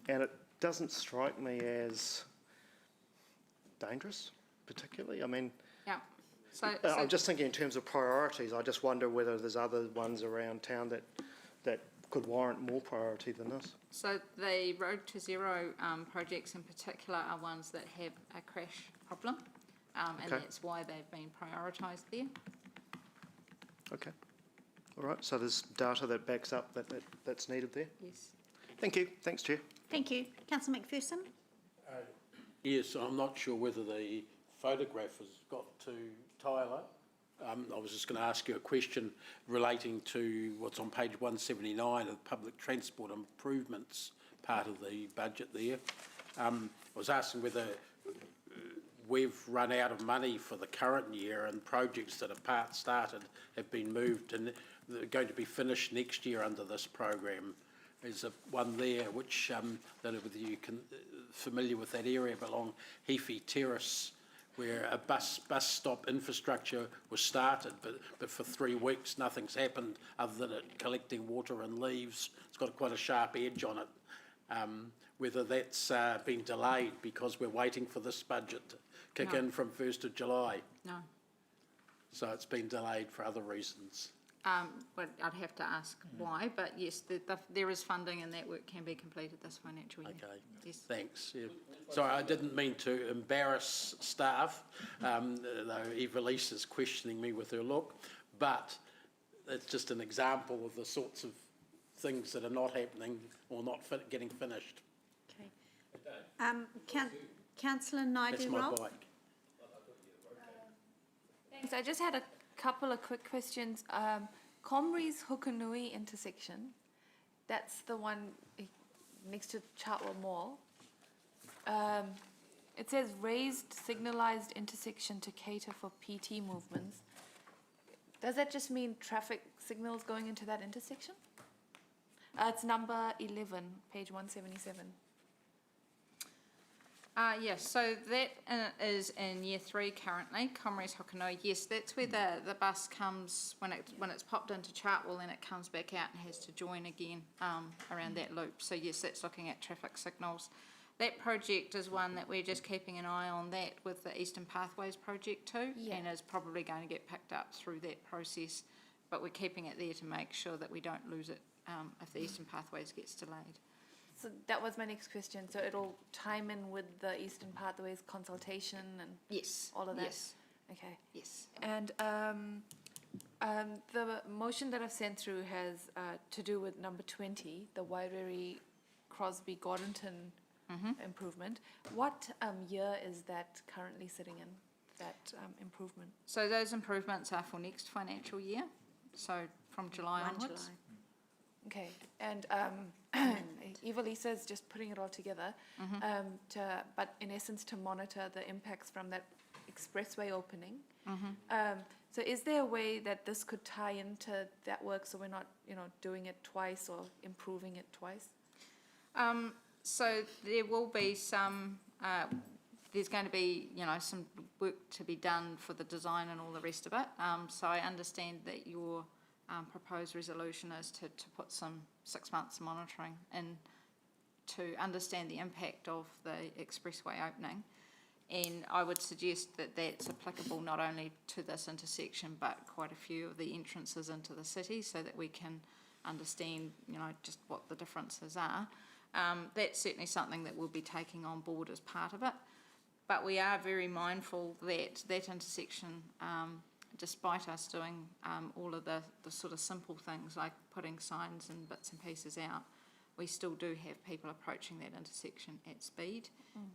and it doesn't strike me as dangerous, particularly. I mean, yeah. So I'm just thinking in terms of priorities. I just wonder whether there's other ones around town that could warrant more priority than this. So the Road to Zero projects in particular are ones that have a crash problem, and that's why they've been prioritised there. Okay. All right. So there's data that backs up that's needed there? Yes. Thank you. Thanks, Chair. Thank you. Councillor McPherson? Yes, I'm not sure whether the photograph has got to Tyler. I was just going to ask you a question relating to what's on page 179 of the public transport improvements part of the budget there. I was asking whether we've run out of money for the current year and projects that are started have been moved and they're going to be finished next year under this program. There's one there which, I don't know whether you can familiar with that area, but along Heafy Terrace, where a bus stop infrastructure was started, but for 3 weeks nothing's happened other than it collecting water and leaves. It's got quite a sharp edge on it. Whether that's been delayed because we're waiting for this budget to kick in from 1st of July. No. So it's been delayed for other reasons. But I'd have to ask why, but yes, there is funding and that work can be completed this financial year. Okay, yes. Thanks. Yeah. Sorry, I didn't mean to embarrass staff, though Eva-Lise is questioning me with her look, but it's just an example of the sorts of things that are not happening or not getting finished. Okay. Councillor That's my Naidu-Roll? bike. Thanks. I just had a couple of quick questions. Comrie's Hukanui intersection, that's the one next to Chartwell Mall. It says raised signalised intersection to cater for PT movements. Does that just mean traffic signals going into that intersection? It's number 11, page 177. Yes, so that is in year 3 currently, Comrades Hokanui. Yes, that's where the bus comes when it's popped into Chartwell and it comes back out and has to join again around that loop. So yes, that's looking at traffic signals. That project is one that we're just keeping an eye on that with the Eastern Pathways project too, and is probably going to get picked up through that process. But we're keeping it there to make sure that we don't lose it if the Eastern Pathways gets delayed. So that was my next question. So it'll time in with the Eastern Pathways consultation and all of that? Yes. Okay. Yes. And the motion that I've sent through has to do with number 20, the Wairere Crosby Gordonton improvement. What year is that currently sitting in, that improvement? So those improvements are for next financial year, so from July onwards. Okay, and Eva-Lise is just putting it all together, but in essence to monitor the impacts from that expressway opening. So is there a way that this could tie into that work so we're not, doing it twice or improving it twice? So there will be some, there's going to be, some work to be done for the design and all the rest of it. So I understand that your proposed resolution is to put some 6 months monitoring in to understand the impact of the expressway opening. And I would suggest that that's applicable not only to this intersection, but quite a few of the entrances into the city, so that we can understand, just what the differences are. That's certainly something that we'll be taking on board as part of it. But we are very mindful that that intersection, despite us doing all of the sort of simple things like putting signs and bits and pieces out, we still do have people approaching that intersection at speed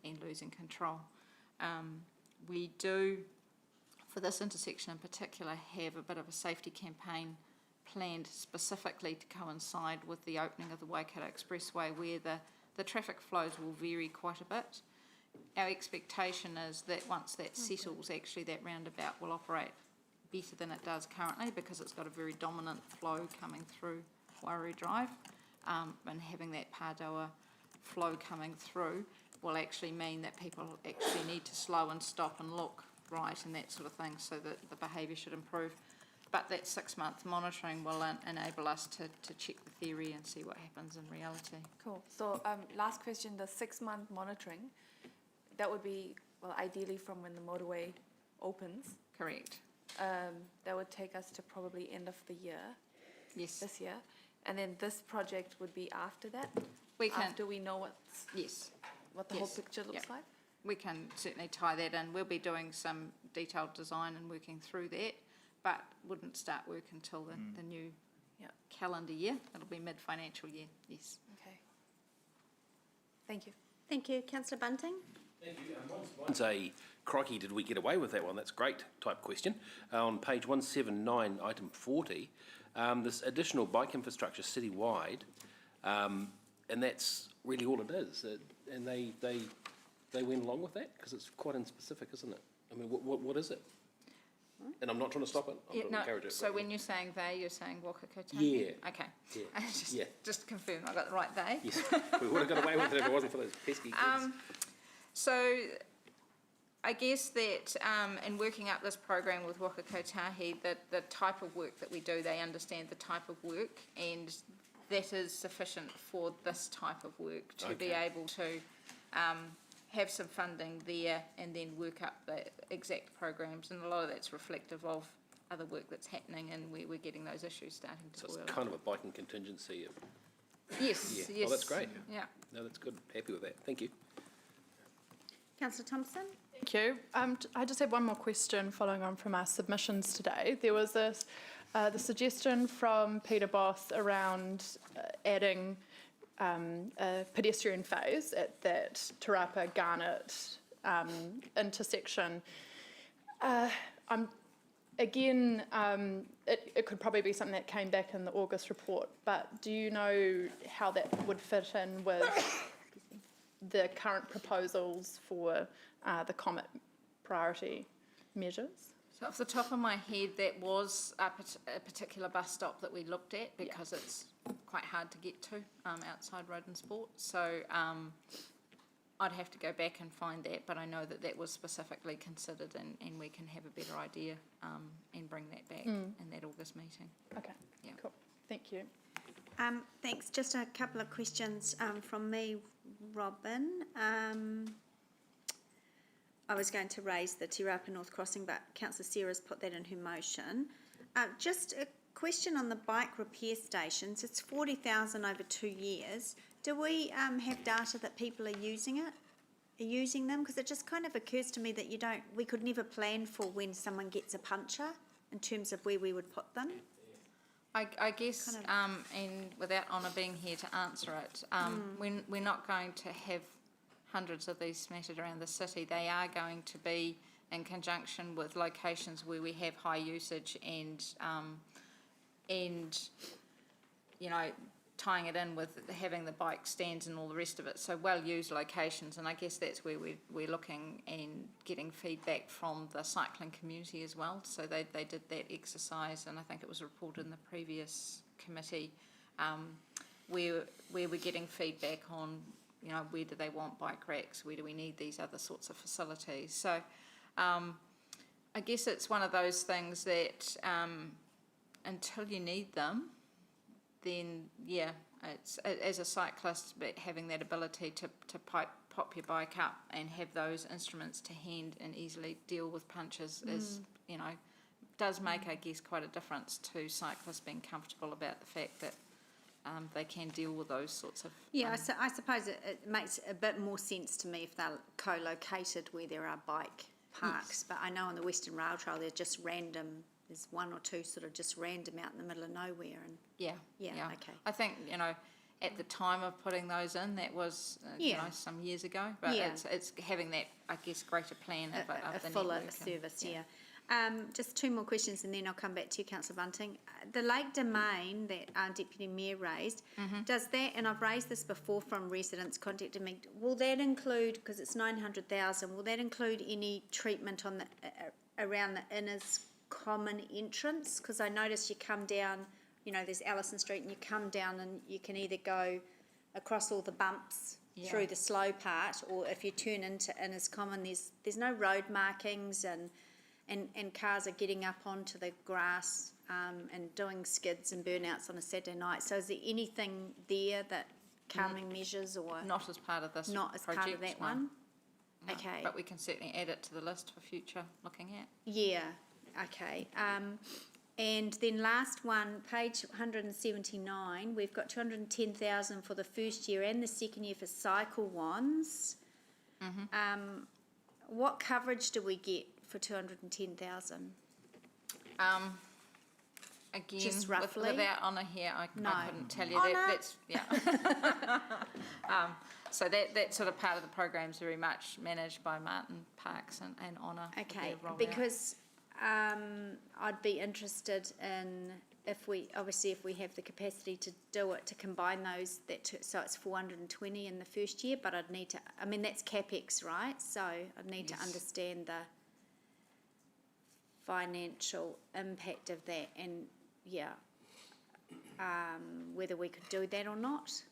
and losing control. We do, for this intersection in particular, have a bit of a safety campaign planned specifically to coincide with the opening of the Waikato Expressway, where the traffic flows will vary quite a bit. Our expectation is that once that settles, actually that roundabout will operate better than it does currently, because it's got a very dominant flow coming through Wairau Drive, and having that Pārdoa flow coming through will actually mean that people actually need to slow and stop and look right and that sort of thing, so that the behaviour should improve. But that 6 month monitoring will enable us to check the theory and see what happens in reality. Cool. So last question, the 6 month monitoring, that would be, well, ideally from when the motorway opens. Correct. That would take us to probably end of the year. Yes. This year. And then this project would be after that? We can. After we know what the whole picture looks like? We can certainly tie that in. We'll be doing some detailed design and working through that, but wouldn't start work until the new calendar year. It'll be mid-financial year, yes. Okay. Thank you. Thank you. Councillor Bunting? Thank you. Mine's a crikey, did we get away with that one? That's great type question. On page 179, item 40, this additional bike infrastructure citywide, and that's really all it is. And they went along with that because it's quite unspecific, isn't it? I mean, what is it? And I'm not trying to stop it. I'm trying to encourage it. So when you're saying they, you're saying Waka Kotahi? Yeah. Okay. Yeah. Just to confirm, I got the right they. Yes. We would have got away with it if it wasn't for those pesky kids. So I guess that in working up this program with Waka Kotahi, the type of work that we do, they understand the type of work, and that is sufficient for this type of work to be able to have some funding there and then work up the exact programs. And a lot of that's reflective of other work that's happening, and we're getting those issues starting to So boil it's kind of a biking contingency. Yes, Yeah. yes. Oh, that's great. Yeah. No, that's good. Happy with that. Thank you. Councillor Thompson? Thank you. I just have one more question following on from our submissions today. There was the suggestion from Peter Boss around adding a pedestrian phase at that Te Rapa Garnet intersection. It could probably be something that came back in the August report, but do you know how that would fit in with the current proposals for the Comet priority measures? So off the top of my head, that was a particular bus stop that we looked at, because it's quite hard to get to outside Road and Sport. So I'd have to go back and find that, but I know that that was specifically considered, and we can have a better idea and bring that back in that August meeting. Okay, cool. Thank you. Thanks. Just a couple of questions from me, Robin. I was going to raise the Te Rapa North Crossing, but Councillor Sarah's put that in her motion. Just a question on the bike repair stations. It's 40,000 over 2 years. Do we have data that people are using them? Because it just kind of occurs to me that we could never plan for when someone gets a puncture in terms of where we would put them. I guess, and without Honor being here to answer it, we're not going to have hundreds of these smattered around the city. They are going to be in conjunction with locations where we have high usage, and tying it in with having the bike stands and all the rest of it. So well-used locations, and I guess that's where we're looking and getting feedback from the cycling community as well. So they did that exercise, and I think it was reported in the previous committee, where we're getting feedback on, where do they want bike racks, where do we need these other sorts of facilities. So I guess it's one of those things that until you need them, then yeah, it's, as a cyclist, but having that ability to pop your bike up and have those instruments to hand and easily deal with punches is, you know, does make, I guess, quite a difference to cyclists being comfortable about the fact that they can deal with those sorts of... Yeah, I suppose it makes a bit more sense to me if they're co-located where there are bike parks, Yes. but I know on the Western Rail Trail they're just random, there's one or two sort of just random out in the middle of nowhere. And Yeah. okay. I think, you know, at the time of putting those in, that was, you know, some years ago, but it's having that, I guess, greater plan of a the fuller network service, just two more questions and then I'll come back to you, Councillor Bunting. The Lake Domain that our Deputy Mayor raised, does that, and I've raised this before from residents contacting me, will that include, because it's 900,000, will that include any treatment on the around the Innes Common entrance? Because I noticed you come down, you know, there's Allison Street and you come down and you can either go across all the bumps through the slow part, or if you turn into Innes Common, there's no road markings and cars are getting up onto the grass and doing skids and burnouts on a Saturday night. So is there anything there that calming measures or... Not as part of this Not as project, part of that no. one? No, Okay. but we can certainly add it to the list for future looking at. Yeah, okay. And then last one, page 179, we've got 210,000 for the first year and the second year for cycle wands. What coverage do we get for 210,000? Again, Just roughly? without honour here, I couldn't tell you Honour? that. So that's sort of part of the program's very much managed by Martin Parks and honour. Okay, because I'd be interested in if we have the capacity to do it, to combine those, so it's 420 in the first year, but I'd need to, I mean, that's CapEx, right? So I'd need to understand the financial impact of that and, whether we could do that or not.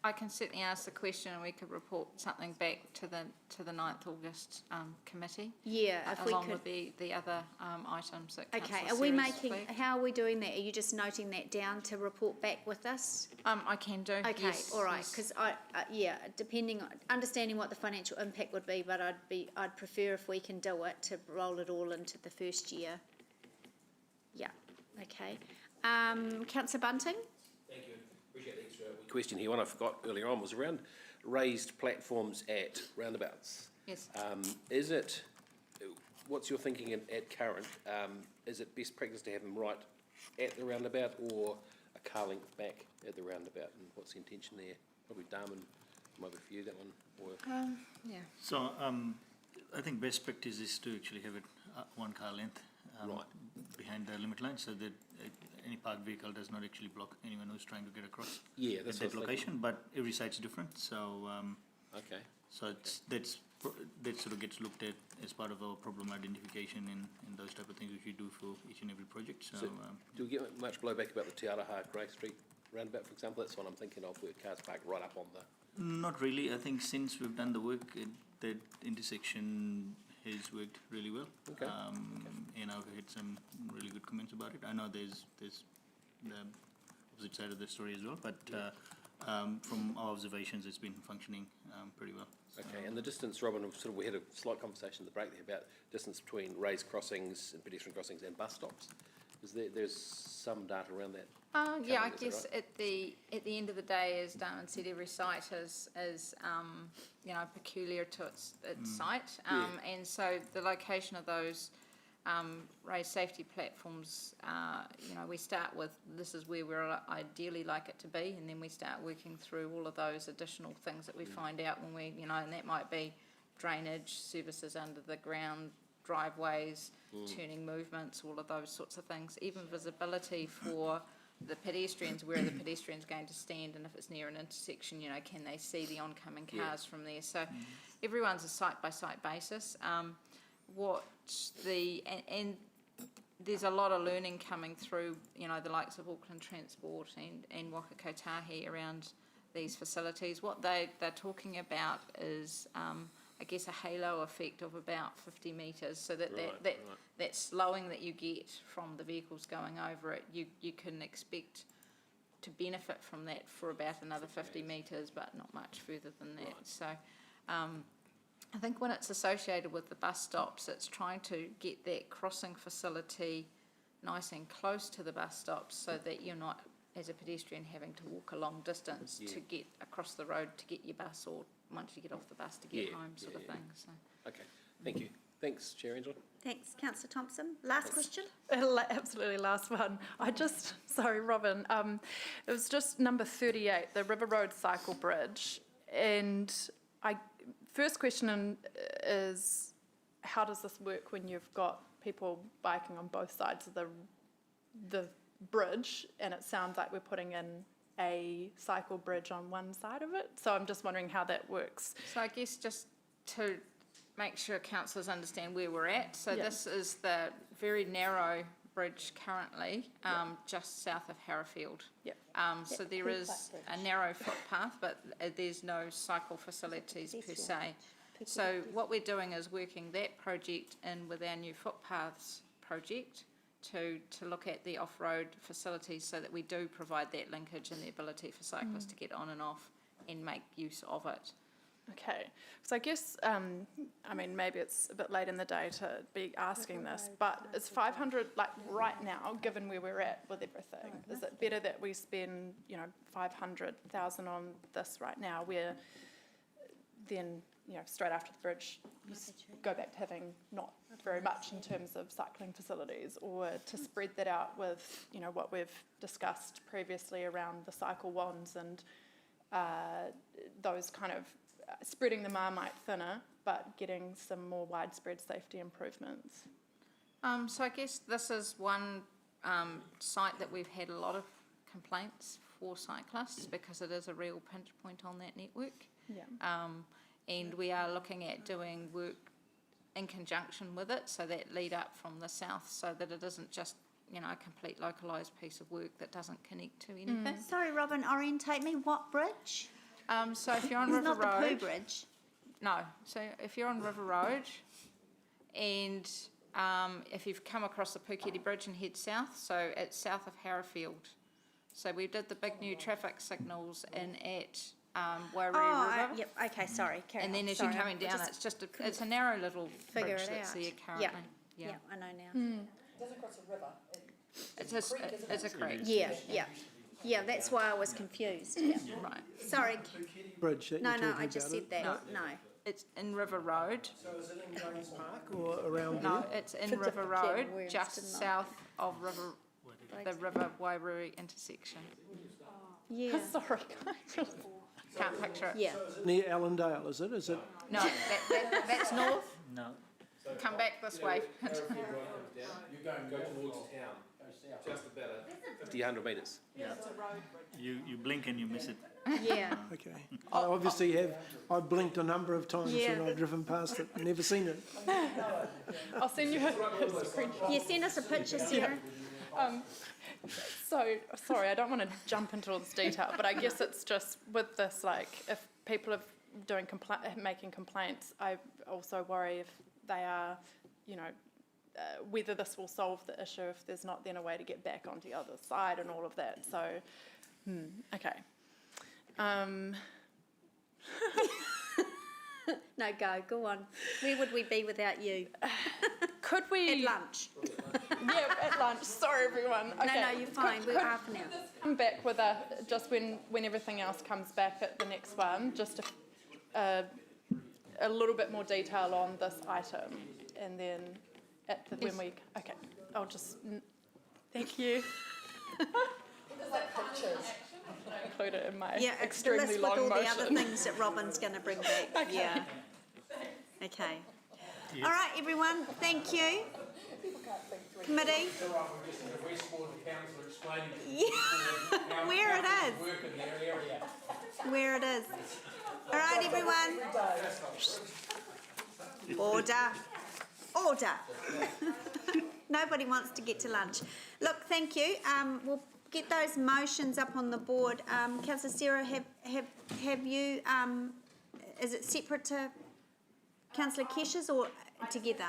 I can certainly ask the question and we could report something back to the 9th August committee. Yeah, if we along could. with the other items that Okay, Councillor are we Sears making, flagged. how are we doing that? Are you just noting that down to report back with us? I can do. Okay, yes, all right, yes. because depending on, understanding what the financial impact would be, but I'd prefer if we can do it to roll it all into the first year. Yeah, okay. Councillor Bunting? Thank you. Appreciate the extra question here. One I forgot earlier on was around raised platforms at roundabouts. Yes. Is it, what's your thinking at current? Is it best practice to have them right at the roundabout or a car length back at the roundabout? And what's the intention there? Probably Darwin might be for you, that one. Or yeah. So I think best practice is to actually have it one car length behind the limit line, so that any parked vehicle does not actually block anyone who's trying to get across. Yeah, that's at that what I was location. But every site's different, so okay. So that sort of gets looked at as part of our problem identification and those type of things which we do for each and every project. So, do we get much blowback about the Te Araha Grey Street roundabout, for example? That's what I'm thinking of, where cars park right up on the... not really. I think since we've done the work, that intersection has worked really well. Okay. And I've had some really good comments about it. I know there's the opposite side of the story as well, but from our observations, it's been functioning pretty well. Okay, and the distance, Robin, we had a slight conversation at the break there about distance between raised crossings and pedestrian crossings and bus stops. There's some data around that? Yeah, I Is that guess right? at the end of the day, as Darwin said, every site is peculiar to its site, and so the location of those raised safety platforms, we start with this is where we're ideally like it to be, and then we start working through all of those additional things that we find out when we, and that might be drainage, services under the ground, driveways, turning movements, all of those sorts of things, even visibility for the pedestrians, where are the pedestrians going to stand, and if it's near an intersection, can they see the oncoming cars from there? So everyone's a site-by-site basis. And there's a lot of learning coming through, the likes of Auckland Transport and Waka Kotahi around these facilities. What they're talking about is I guess, a halo effect of about 50 metres, so that Right, that slowing that you get from the vehicles going over it, you can expect to benefit from that for about another 50 metres, but not much further than that. So I think when it's associated with the bus stops, it's trying to get that crossing facility nice and close to the bus stops so that you're not, as a pedestrian, having to walk a long distance to get across the road to get your bus, or once you get off the bus to get home, sort of thing. So. Okay, thank you. Thanks, Chair Angela. Thanks, Councillor Thompson. Last question. Absolutely last one. Sorry, Robin. It was just number 38, the River Road Cycle Bridge. And first question is, how does this work when you've got people biking on both sides of the bridge? And it sounds like we're putting in a cycle bridge on one side of it. So I'm just wondering how that works. So I guess just to make sure councillors understand where we're at. So this is the very narrow bridge currently, just south of Harrowfield. So there is a narrow footpath, but there's no cycle facilities per se. So what we're doing is working that project in with our new footpaths project to look at the off-road facilities so that we do provide that linkage and the ability for cyclists to get on and off and make use of it. Okay, so I guess, maybe it's a bit late in the day to be asking this, but is 500, like right now, given where we're at with everything, is it better that we spend, 500,000 on this right now, where then, straight after the bridge, you go back to having not very much in terms of cycling facilities, or to spread that out with, what we've discussed previously around the cycle wands and those kind of spreading the Marmite thinner, but getting some more widespread safety improvements? So I guess this is one site that we've had a lot of complaints for cyclists because it is a real pinch point on that network. And we are looking at doing work in conjunction with it, so that lead up from the south, so that it isn't just a complete localised piece of work that doesn't connect to anything. Sorry, Robin, orientate me. What bridge? So if you're on It's River not the Road, Pooh Bridge. No. So if you're on River Road, and if you've come across the Puketi Bridge and head south, so it's south of Harrowfield. So we did the big new traffic signals in at Wairau River. Yep. Okay. Sorry. Carry And on. then as Sorry, you're coming down, it's a narrow little figure bridge it that's out. there currently. Yeah, I know now. It doesn't cross a river. It's a creek. Yeah, that's why I was confused. Yeah. Right. Sorry. Bridge that No, you're no, talking I just about, said that. No. It's in River Road. So is it in James Park or around No, there? it's in River Road, just south of the River Wairau intersection. Yeah. Sorry, Can't picture it. Yeah. Near Allendale, is it? Is it? No, that's north. No. Come back this way. You go towards town, just about 100 metres. You blink and you miss it. Yeah. Okay. I obviously I've blinked a number of times when I've driven past it, never seen it. I'll send you a screenshot. Yeah, send us a picture, Sarah. So, sorry, I don't want to jump into all this detail, but I guess it's just with this, like, if people are making complaints, I also worry if they are, whether this will solve the issue, if there's not then a way to get back onto the other side and all of that. So, okay. No, go on. Where would we be without you? Could we... At lunch. Yeah, at lunch. Sorry, everyone. Okay. No, you're fine. We're half an hour. Come back with just when everything else comes back at the next one, just a little bit more detail on this item, and then when we... Okay, I'll just... Thank you. Include it in my extremely list long with all motion. the other things that Robin's going to bring back. Okay. Yeah. Okay. All right, everyone. Thank you. Committee. Yeah. Where it is. Where it is. All right, everyone. Order. Order. Nobody wants to get to lunch. Look, thank you. We'll get those motions up on the board. Councillor Sarah, have you? Is it separate to Councillor Keshes or together?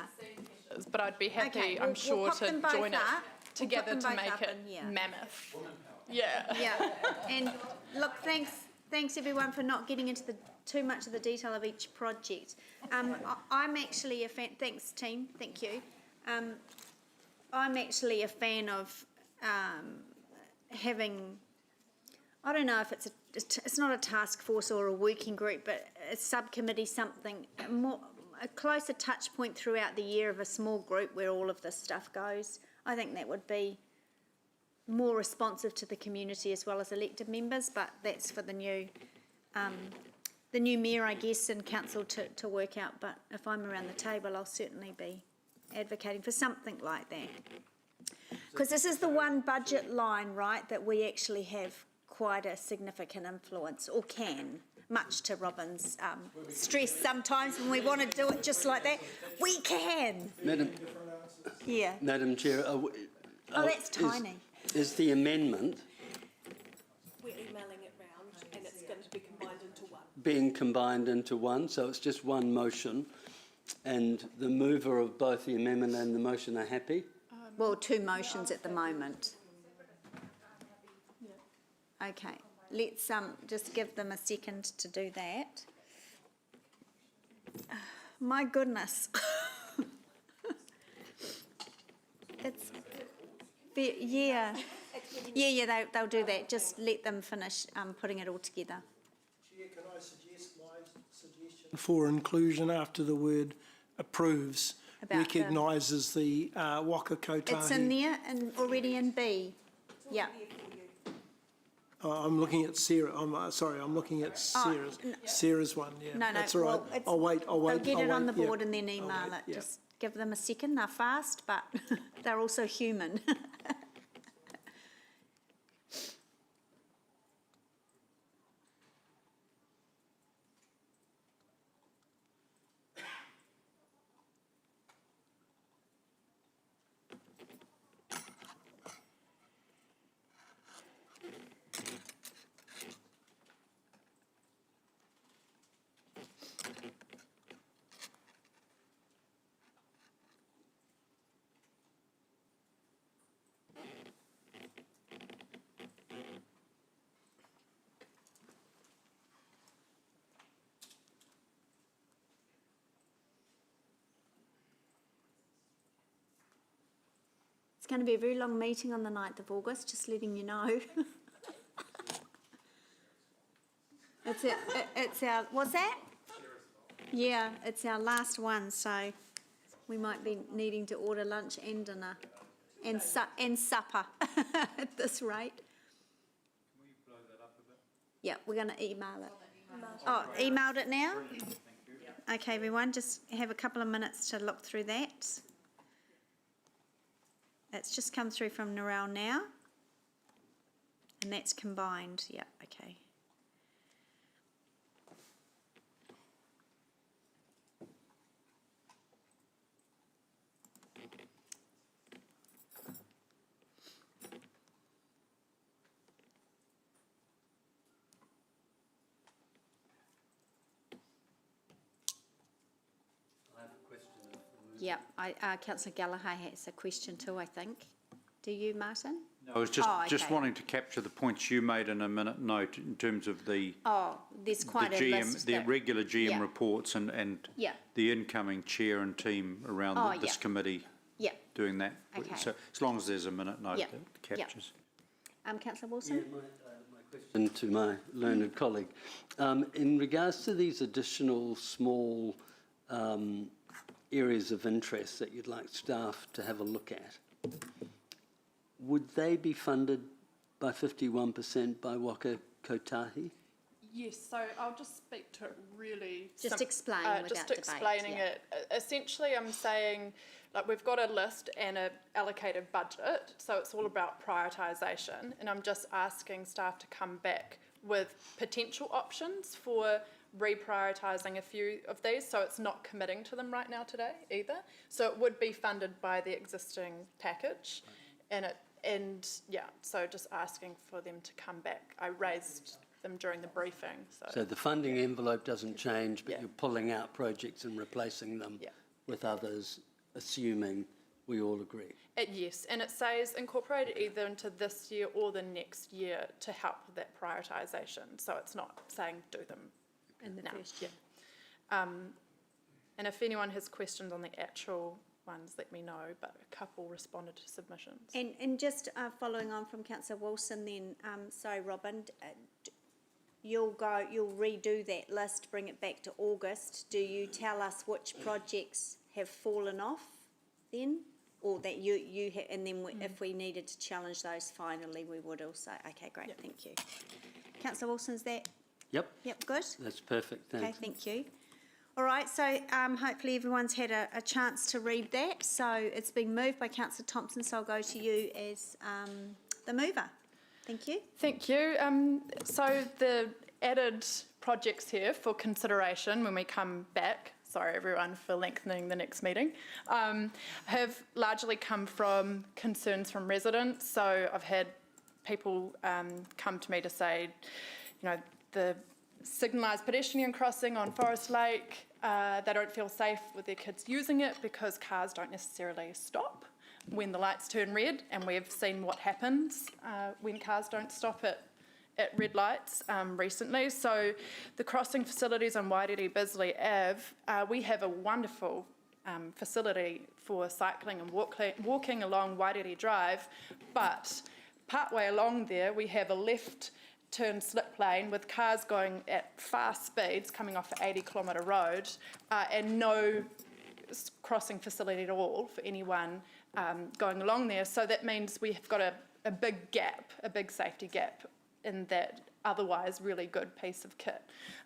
But I'd be happy, Okay, I'm we'll sure, pop to them both join it up. We'll put together them to both make up it and, yeah. mammoth. Yeah. Yeah, and look, thanks everyone for not getting into too much of the detail of each project. I'm actually a fan, thanks team, thank you. I'm actually a fan of having, I don't know if it's not a task force or a working group, but a subcommittee, something, a closer touch point throughout the year of a small group where all of this stuff goes. I think that would be more responsive to the community as well as elected members, but that's for the new mayor, I guess, and council to work out. But if I'm around the table, I'll certainly be advocating for something like that. Because this is the one budget line, right, that we actually have quite a significant influence, or can, much to Robin's stress sometimes when we want to do it just like that. We can. Madam Chair, That's tiny. Is the amendment We're emailing it round and it's going to be combined into one. being combined into one, so it's just one motion, and the mover of both the amendment and the motion are happy? Well, two motions at the moment. Okay, let's just give them a second to do that. My goodness. It's, yeah, they'll do that. Just let them finish putting it all together. Chair, can I suggest my suggestion for inclusion after the word approves, recognises the Waka Kotahi? It's in there and already in B. Yeah. I'm looking at Sarah. I'm looking at Sarah's. Sarah's one. Yeah, No, that's all right. well, I'll wait. They'll get it on the board yeah. and then email it. Yeah. Just give them a second. They're fast, but they're also human. It's going to be a very long meeting on the 9th of August, just letting you know. It's our, what's that? Yeah, it's our last one, so we might be needing to order lunch and dinner and supper at this rate. Can we blow that up a bit? Yeah, we're going to email it. Oh, emailed it now? Okay, everyone, just have a couple of minutes to look through that. It's just come through from Narelle now. And that's combined. Yeah, okay. Yeah, Councillor Gallagher has a question too, I think. Do you, Martin? I was just wanting to capture the points you made in a minute note in terms of the there's quite the a GM, list. the regular GM reports and the incoming chair and team around this committee doing that. Okay. So as long as there's a minute note that captures. Councillor Wilson? My question to my learned colleague. In regards to these additional small areas of interest that you'd like staff to have a look at, would they be funded by 51% by Waka Kotahi? Yes, so I'll just speak to it really. Just explain without just debate, explaining it. Essentially, I'm saying, like, we've got a list and an allocated budget, so it's all about prioritisation, and I'm just asking staff to come back with potential options for reprioritising a few of these, so it's not committing to them right now today either. So it would be funded by the existing package, and so just asking for them to come back. I raised them during the briefing. So the funding envelope doesn't change, but you're pulling out projects and replacing them with others, assuming we all agree. Yes, and it says incorporated either into this year or the next year to help with that prioritisation. So it's not saying do them in the first year. And if anyone has questions on the actual ones, let me know, but a couple responded to submissions. And just following on from Councillor Wilson then, sorry Robin, you'll redo that list, bring it back to August. Do you tell us which projects have fallen off then? Or that you and then if we needed to challenge those finally, we would also. Okay, great, thank you. Councillor Wilson, is that? Yep. Yep, good. That's perfect, thanks. Okay, thank you. All right, so hopefully everyone's had a chance to read that. So it's been moved by Councillor Thompson, so I'll go to you as the mover. Thank you. Thank you. So the added projects here for consideration when we come back, sorry everyone for lengthening the next meeting, have largely come from concerns from residents. So I've had people come to me to say, you know, the signalised pedestrian crossing on Forest Lake, they don't feel safe with their kids using it because cars don't necessarily stop when the lights turn red, and we've seen what happens when cars don't stop at red lights recently. So the crossing facilities on Wairere Bisley Ave, we have a wonderful facility for cycling and walking along Wairere Drive, but partway along there we have a left turn slip lane with cars going at fast speeds coming off an 80-kilometre road and no crossing facility at all for anyone going along there. So that means we've got a big gap, a big safety gap in that otherwise really good piece of kit.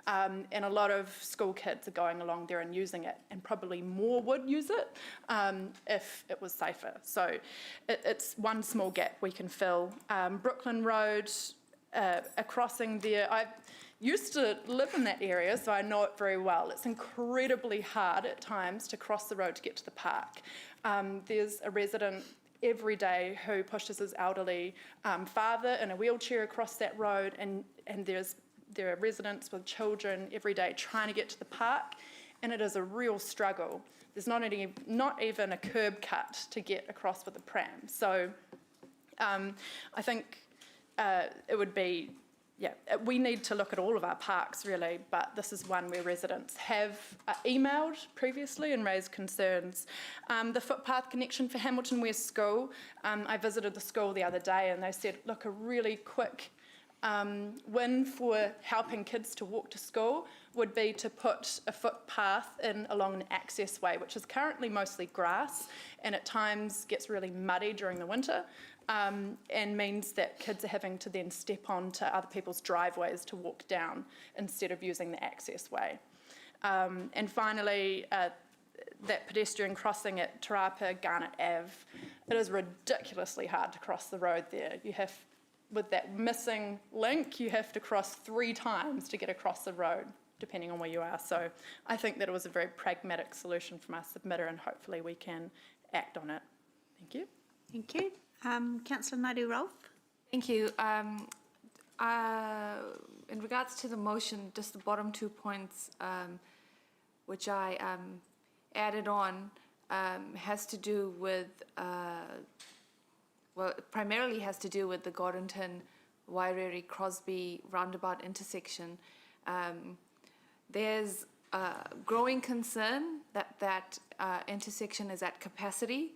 And a lot of school kids are going along there and using it, and probably more would use it if it was safer. So it's one small gap we can fill. Brooklyn Road, a crossing there. I used to live in that area, so I know it very well. It's incredibly hard at times to cross the road to get to the park. There's a resident every day who pushes his elderly father in a wheelchair across that road, and there are residents with children every day trying to get to the park, and it is a real struggle. There's not even a curb cut to get across with a pram. So I think it would be, we need to look at all of our parks really, but this is one where residents have emailed previously and raised concerns. The footpath connection for Hamilton West School, I visited the school the other day and they said, look, a really quick win for helping kids to walk to school would be to put a footpath in along an access way, which is currently mostly grass and at times gets really muddy during the winter. And means that kids are having to then step onto other people's driveways to walk down instead of using the access way. And finally, that pedestrian crossing at Te Rapa Garnet Ave, it is ridiculously hard to cross the road there. You have, with that missing link, you have to cross 3 times to get across the road, depending on where you are. So I think that it was a very pragmatic solution from our submitter, and hopefully we can act on it. Thank you. Thank you. Councillor Naidoo-Rolfe. Thank you. In regards to the motion, just the bottom 2 points, which I added on, has to do with, primarily has to do with the Gordonton Wairere Crosby roundabout intersection. There's growing concern that intersection is at capacity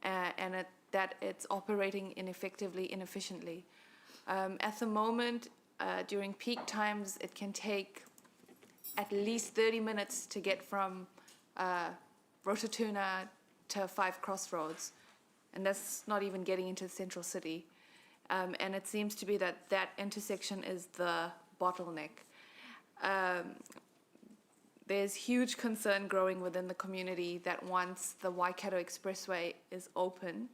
and that it's operating inefficiently. At the moment, during peak times, it can take at least 30 minutes to get from Rototuna to 5 Crossroads, and that's not even getting into the central city. And it seems to be that intersection is the bottleneck. There's huge concern growing within the community that once the Waikato Expressway is open,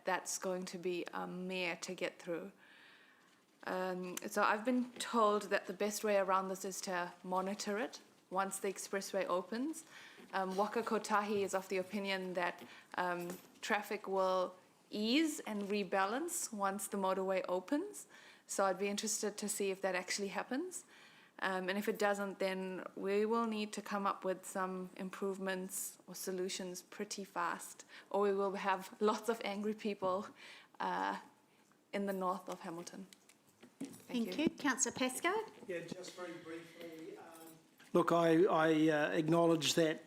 that's going to be a mare to get through. So I've been told that the best way around this is to monitor it once the expressway opens. Waka Kotahi is of the opinion that traffic will ease and rebalance once the motorway opens. So I'd be interested to see if that actually happens. And if it doesn't, then we will need to come up with some improvements or solutions pretty fast, or we will have lots of angry people in the north of Hamilton. Thank you. Councillor Pascoe? Yeah, just very briefly. Look, I acknowledge that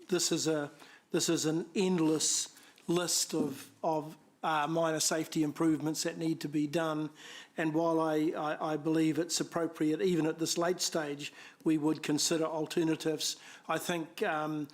this is an endless list of minor safety improvements that need to be done. And while I believe it's appropriate, even at this late stage, we would consider alternatives, I think come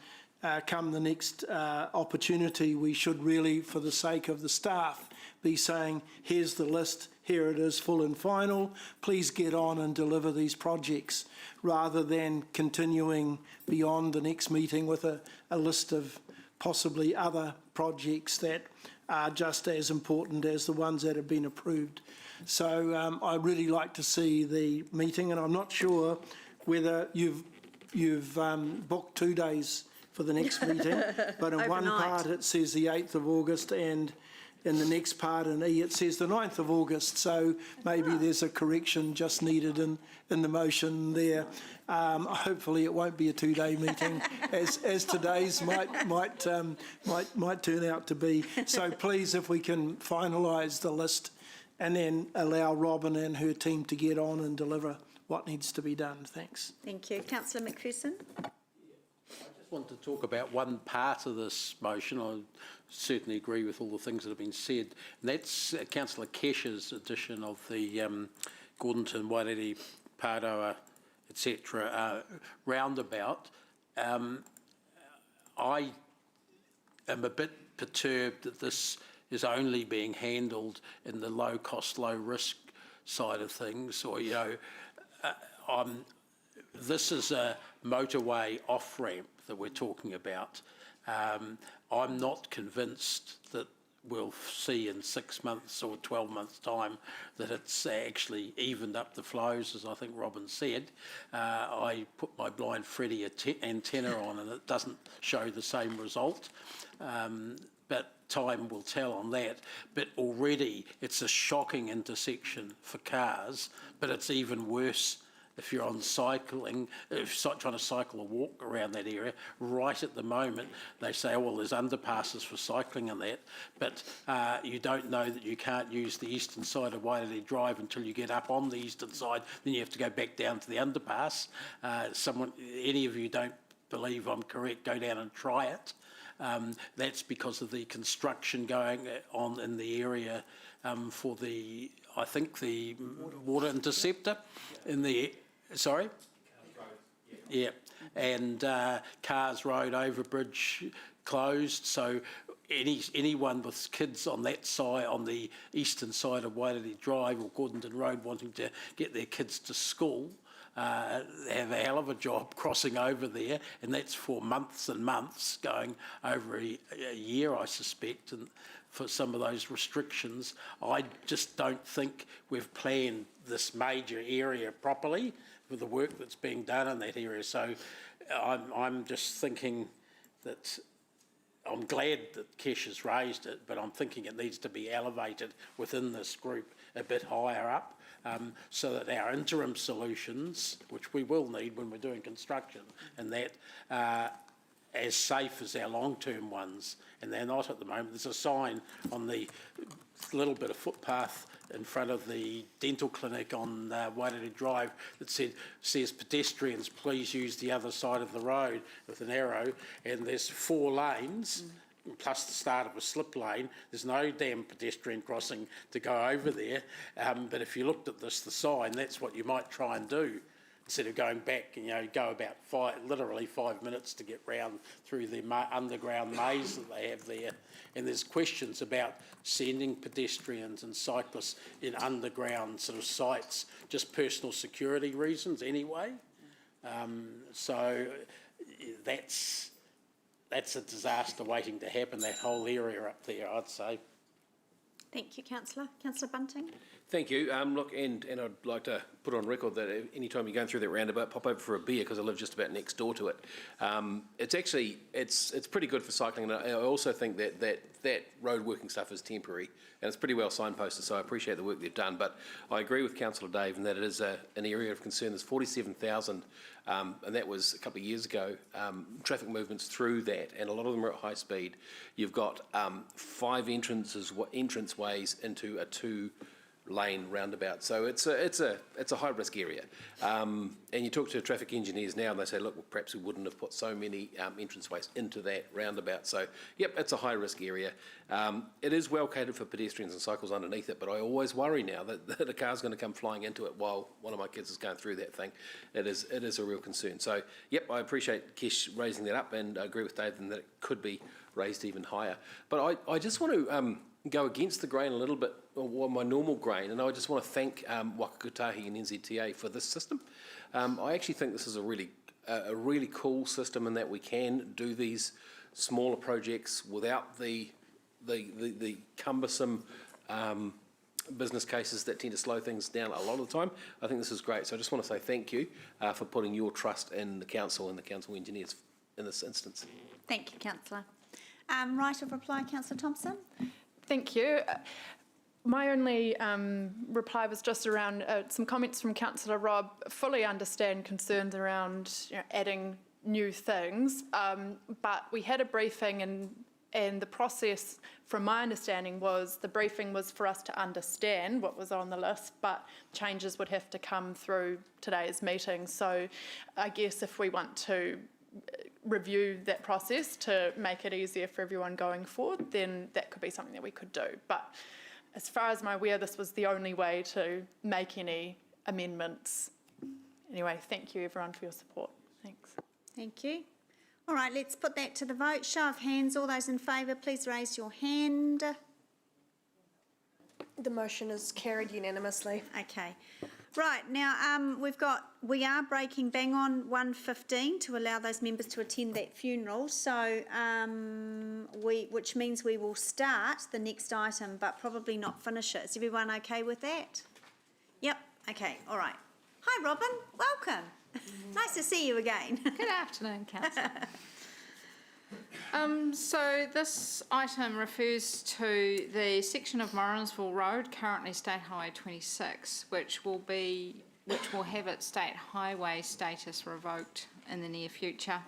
the next opportunity, we should really, for the sake of the staff, be saying, here's the list, here it is, full and final, please get on and deliver these projects, rather than continuing beyond the next meeting with a list of possibly other projects that are just as important as the ones that have been approved. So I'd really like to see the meeting, and I'm not sure whether you've booked 2 days for the next meeting, but in one part it says the 8th of August, and in the next part in E it says the 9th of August, so maybe there's a correction just needed in the motion there. Hopefully it won't be a 2-day meeting, as today's might turn out to be. So please, if we can finalise the list and then allow Robin and her team to get on and deliver what needs to be done. Thanks. Thank you. Councillor McPherson? I just want to talk about one part of this motion. I certainly agree with all the things that have been said. And that's Councillor Kesh's addition of the Gordonton, Wairere, Pāroa, etc. Roundabout. I am a bit perturbed that this is only being handled in the low cost, low risk side of things, or, you know, this is a motorway off-ramp that we're talking about. I'm not convinced that we'll see in 6 months or 12 months' time that it's actually evened up the flows, as I think Robin said. I put my Blind Freddy antenna on and it doesn't show the same result. But time will tell on that. But already it's a shocking intersection for cars, but it's even worse if you're on cycling, if you're trying to cycle or walk around that area. Right at the moment, they say, oh, well, there's underpasses for cycling and that, but you don't know that you can't use the eastern side of Wairere Drive until you get up on the eastern side, then you have to go back down to the underpass. Any of you don't believe I'm correct, go down and try it. That's because of the construction going on in the area for the, I think, the water interceptor in the, sorry? Yeah, and Cars Road overbridge closed, so anyone with kids on that side, on the eastern side of Wairere Drive or Gordonton Road wanting to get their kids to school, they have a hell of a job crossing over there, and that's for months and months, going over a year, I suspect, and for some of those restrictions. I just don't think we've planned this major area properly with the work that's being done in that area. So I'm just thinking that I'm glad that Kesh has raised it, but I'm thinking it needs to be elevated within this group a bit higher up. So that our interim solutions, which we will need when we're doing construction, and that are as safe as our long-term ones, and they're not at the moment. There's a sign on the little bit of footpath in front of the dental clinic on Wairere Drive that says pedestrians, please use the other side of the road, with an arrow, and there's 4 lanes. Plus the start of a slip lane. There's no damn pedestrian crossing to go over there. But if you looked at the sign, that's what you might try and do. Instead of going back, you know, go about literally 5 minutes to get round through the underground maze that they have there. And there's questions about sending pedestrians and cyclists in underground sort of sites, just personal security reasons anyway. So that's a disaster waiting to happen, that whole area up there, I'd say. Thank you, Councillor. Councillor Bunting? Thank you. Look, and I'd like to put on record that any time you're going through that roundabout, pop over for a beer because I live just about next door to it. It's actually it's pretty good for cycling, and I also think that road working stuff is temporary, and it's pretty well signposted. So I appreciate the work they've done. But I agree with Councillor Dave in that it is an area of concern. There's 47,000, and that was a couple of years ago. Traffic movements through that, and a lot of them are at high speed. You've got 5 entranceways into a 2-lane roundabout, so it's a high risk area. And you talk to traffic engineers now, and they say, look, well, perhaps we wouldn't have put so many entranceways into that roundabout. So, yep, it's a high risk area. It is well catered for pedestrians and cycles underneath it, but I always worry now that a car's going to come flying into it while one of my kids is going through that thing. It is a real concern. So, yep, I appreciate Kesh raising that up, and I agree with Dave in that it could be raised even higher. But I just want to go against the grain a little bit, or my normal grain, and I just want to thank Waka Kotahi and NZTA for this system. I actually think this is a really cool system in that we can do these smaller projects without the cumbersome business cases that tend to slow things down a lot of the time. I think this is great. So I just want to say thank you for putting your trust in the council and the council engineers in this instance. Thank you, Councillor. Right of reply, Councillor Thompson. Thank you. My only reply was just around some comments from Councillor Robb. Fully understand concerns around adding new things, but we had a briefing and the process, from my understanding, was the briefing was for us to understand what was on the list, but changes would have to come through today's meeting. So I guess if we want to review that process to make it easier for everyone going forward, then that could be something that we could do. But as far as I'm aware, this was the only way to make any amendments. Anyway, thank you everyone for your support. Thanks. Thank you. All right, let's put that to the vote. Show of hands. All those in favour, please raise your hand. The motion is carried unanimously. Okay. Right, now we are breaking bang on 1:15 to allow those members to attend that funeral. So which means we will start the next item, but probably not finish it. Is everyone okay with that? Yep. Okay. All right. Hi, Robin. Welcome. Nice to see you again. Good afternoon, Councillor. So this item refers to the section of Morrinsville Road, currently State Highway 26, which will have its state highway status revoked in the near future.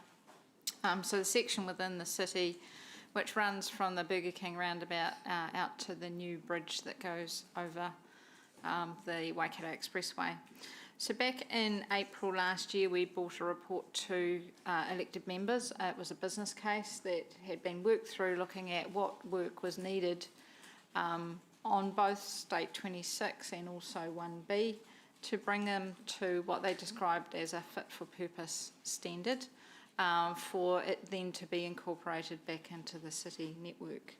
So the section within the city, which runs from the Burger King roundabout out to the new bridge that goes over the Waikato Expressway. So back in April last year, we brought a report to elected members. It was a business case that had been worked through looking at what work was needed on both State 26 and also 1B to bring them to what they described as a fit-for-purpose standard for it then to be incorporated back into the city network.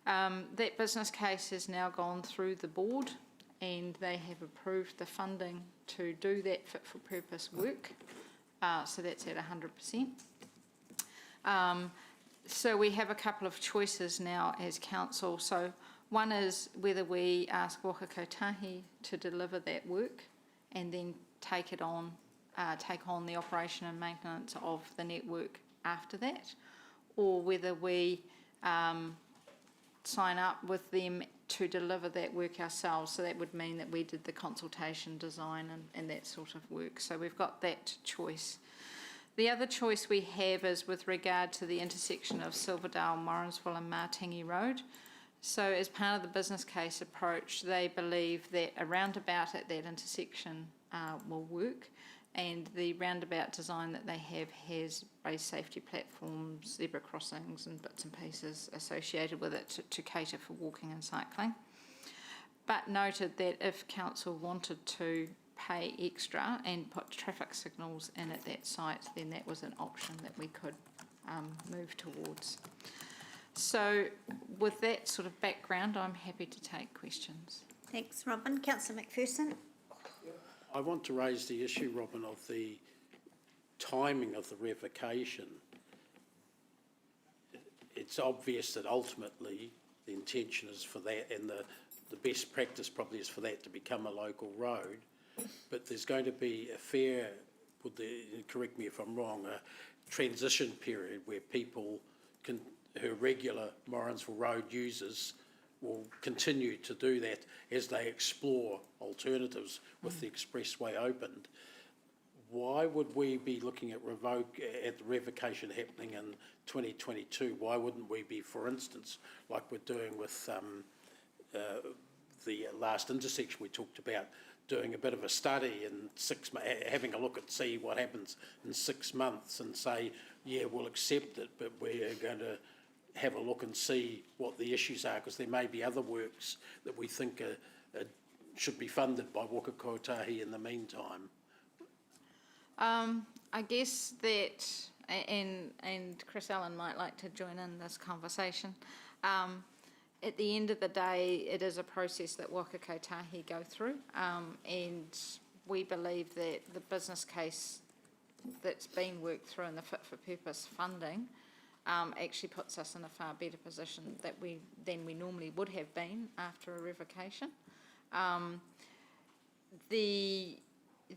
That business case has now gone through the board, and they have approved the funding to do that fit-for-purpose work. So that's at 100%. So we have a couple of choices now as council. So one is whether we ask Waka Kotahi to deliver that work and then take on the operation and maintenance of the network after that, or whether we sign up with them to deliver that work ourselves. So that would mean that we did the consultation, design and that sort of work. So we've got that choice. The other choice we have is with regard to the intersection of Silverdale, Morrinsville and Martingi Road. So as part of the business case approach, they believe that a roundabout at that intersection will work, and the roundabout design that they have has raised safety platforms, zebra crossings and bits and pieces associated with it to cater for walking and cycling. But noted that if council wanted to pay extra and put traffic signals in at that site, then that was an option that we could move towards. So with that sort of background, I'm happy to take questions. Thanks, Robin. Councillor McPherson. I want to raise the issue, Robin, of the timing of the revocation. It's obvious that ultimately the intention is for that, and the best practice probably is for that to become a local road, but there's going to be a fair, correct me if I'm wrong, a transition period where people who are regular Morrinsville Road users will continue to do that as they explore alternatives with the expressway opened. Why would we be looking at the revocation happening in 2022? Why wouldn't we be, for instance, like we're doing with the last intersection we talked about, doing a bit of a study and having a look and see what happens in 6 months and say, yeah, we'll accept it, but we're going to have a look and see what the issues are, because there may be other works that we think should be funded by Waka Kotahi in the meantime. I guess that, and Chris Allen might like to join in this conversation, at the end of the day, it is a process that Waka Kotahi go through, and we believe that the business case that's been worked through in the Fit for Purpose funding actually puts us in a far better position than we normally would have been after a revocation.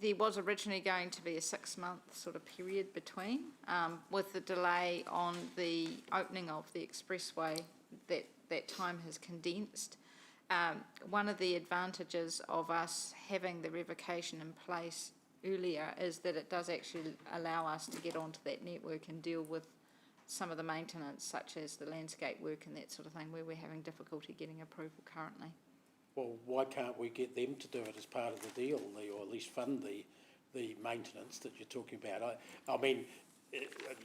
There was originally going to be a 6-month sort of period between, with the delay on the opening of the expressway, that time has condensed. One of the advantages of us having the revocation in place earlier is that it does actually allow us to get onto that network and deal with some of the maintenance, such as the landscape work and that sort of thing, where we're having difficulty getting approval currently. Well, why can't we get them to do it as part of the deal, or at least fund the maintenance that you're talking about? I mean,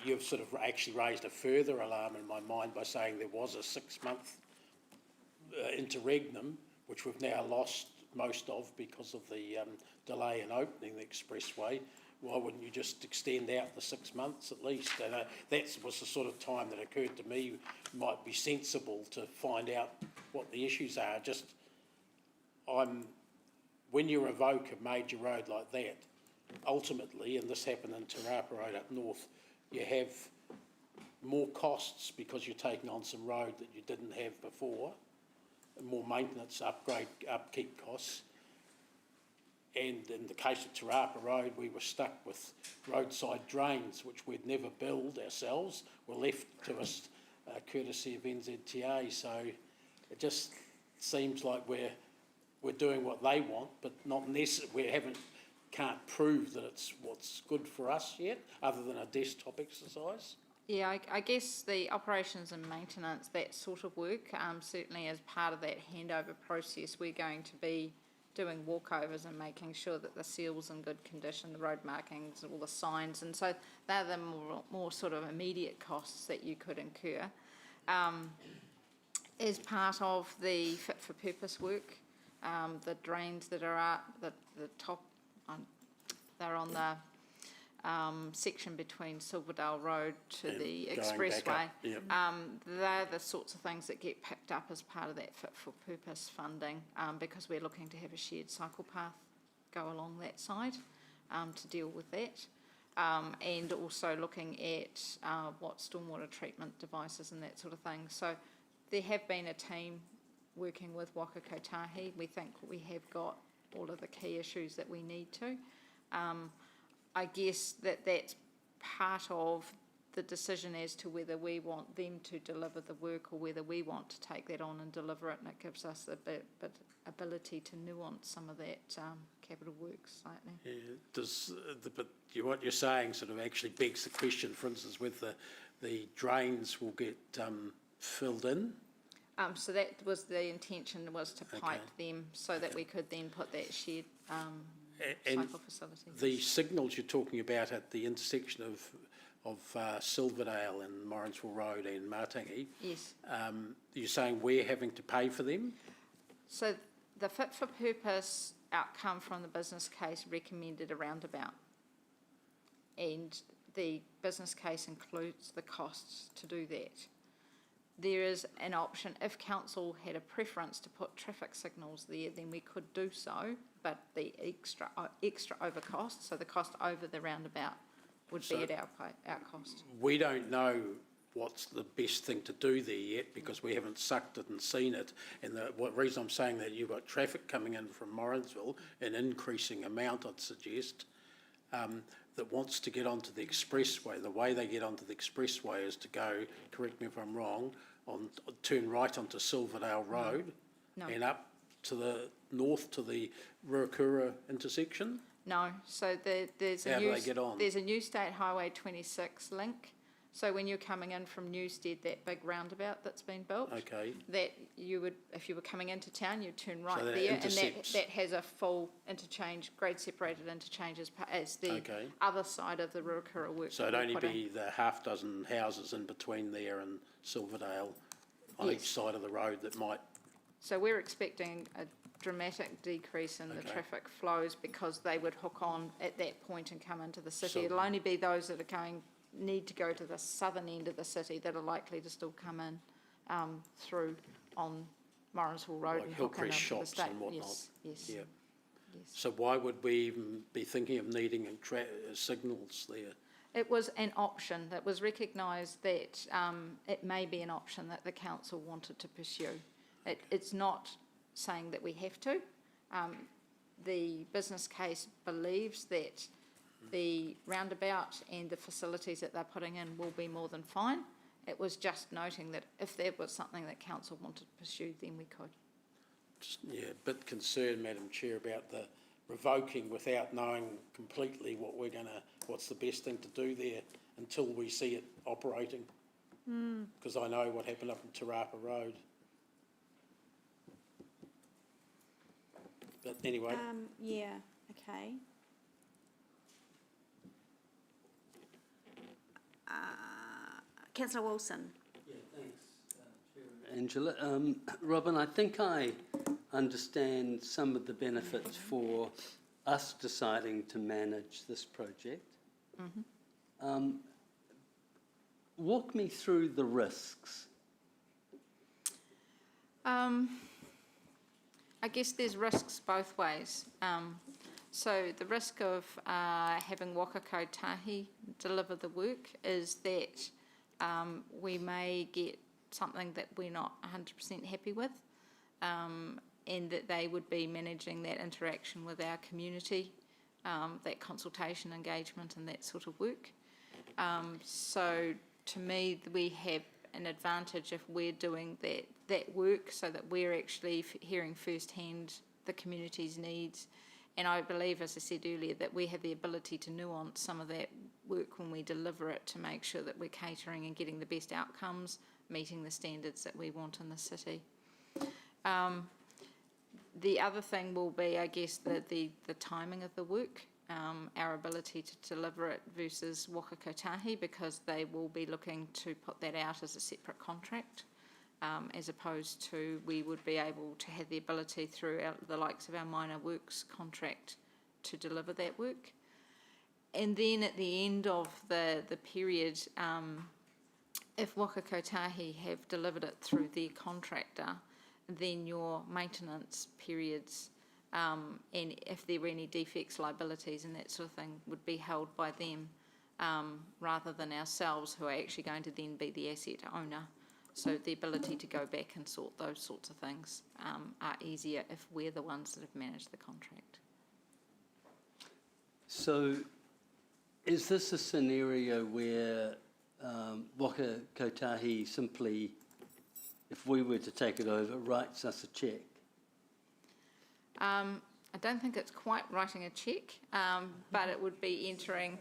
you've sort of actually raised a further alarm in my mind by saying there was a 6-month interregnum, which we've now lost most of because of the delay in opening the expressway. Why wouldn't you just extend out the 6 months at least? And that was the sort of time that occurred to me might be sensible to find out what the issues are. When you revoke a major road like that, ultimately, and this happened in Te Rapa Road up north, you have more costs because you're taking on some road that you didn't have before, more maintenance, upkeep costs. And in the case of Te Rapa Road, we were stuck with roadside drains, which we'd never build ourselves, were left to us courtesy of NZTA. So it just seems like we're doing what they want, but not necessarily, can't prove that it's what's good for us yet, other than a desktop exercise. Yeah, I guess the operations and maintenance, that sort of work, certainly as part of that handover process, we're going to be doing walkovers and making sure that the seal's in good condition, the road markings, all the signs, and so they're the more sort of immediate costs that you could incur. As part of the Fit for Purpose work, the drains that are at the top, they're on the section between Silverdale Road to the expressway. Yep. They're the sorts of things that get picked up as part of that Fit for Purpose funding, because we're looking to have a shared cycle path go along that side to deal with that. And also looking at what stormwater treatment devices and that sort of thing. So there have been a team working with Waka Kotahi. We think we have got all of the key issues that we need to. I guess that's part of the decision as to whether we want them to deliver the work or whether we want to take that on and deliver it, and it gives us a bit ability to nuance some of that capital work slightly. Yeah, but what you're saying sort of actually begs the question, for instance, whether the drains will get filled in? So that was the intention, was to pipe them so that we could then put that shared cycle facility. The signals you're talking about at the intersection of Silverdale and Morrinsville Road and Matangi, yes. You're saying we're having to pay for them? So the Fit for Purpose outcome from the business case recommended a roundabout, and the business case includes the costs to do that. There is an option, if council had a preference to put traffic signals there, then we could do so, but the extra over cost, so the cost over the roundabout, would be at our cost. We don't know what's the best thing to do there yet, because we haven't sucked it and seen it. And the reason I'm saying that, you've got traffic coming in from Morrinsville, an increasing amount, I'd suggest, that wants to get onto the expressway. The way they get onto the expressway is to go, correct me if I'm wrong, turn right onto Silverdale Road and up to the north to the Ruakura intersection. No, so there's How do they get on? There's a new State Highway 26 link. So when you're coming in from Newstead, that big roundabout that's been built, Okay. that you would, if you were coming into town, you'd turn right So that there, and intercepts. that has a full interchange, grade separated interchange as the Okay. other side of the Ruakura work. So that it'd we're only putting. be the half dozen houses in between there and Silverdale on Yes. each side of the road that might. So we're expecting a dramatic decrease in the Okay. traffic flows because they would hook on at that point and come into the city. So- It'll only be those that are need to go to the southern end of the city that are likely to still come in through on Morrinsville Road Like and hook in Hillcrest into the shops state. and whatnot. Yes. Yeah. So why would we even be thinking of needing signals there? It was an option that was recognised that it may be an option that the council wanted to pursue. It's not saying that we have to. The business case believes that the roundabout and the facilities that they're putting in will be more than fine. It was just noting that if there was something that council wanted to pursue, then we could. Yeah, a bit concerned, Madam Chair, about the revoking without knowing completely what's the best thing to do there until we see it operating. Because I know what happened up in Te Rapa Road. But anyway. Yeah, okay. Councillor Wilson. Yeah, thanks, Angela. Robin, I think I understand some of the benefits for us deciding to manage this project. Walk me through the risks. I guess there's risks both ways. So the risk of having Waka Kotahi deliver the work is that we may get something that we're not 100% happy with, and that they would be managing that interaction with our community, that consultation engagement and that sort of work. So to me, we have an advantage if we're doing that work so that we're actually hearing firsthand the community's needs. And I believe, as I said earlier, that we have the ability to nuance some of that work when we deliver it to make sure that we're catering and getting the best outcomes, meeting the standards that we want in the city. The other thing will be, I guess, the timing of the work, our ability to deliver it versus Waka Kotahi, because they will be looking to put that out as a separate contract. As opposed to we would be able to have the ability through the likes of our minor works contract to deliver that work. And then at the end of the period, if Waka Kotahi have delivered it through their contractor, then your maintenance periods and if there were any defects, liabilities and that sort of thing would be held by them rather than ourselves, who are actually going to then be the asset owner. So the ability to go back and sort those sorts of things are easier if we're the ones that have managed the contract. So is this a scenario where Waka Kotahi simply, if we were to take it over, writes us a cheque? I don't think it's quite writing a cheque, but it would be entering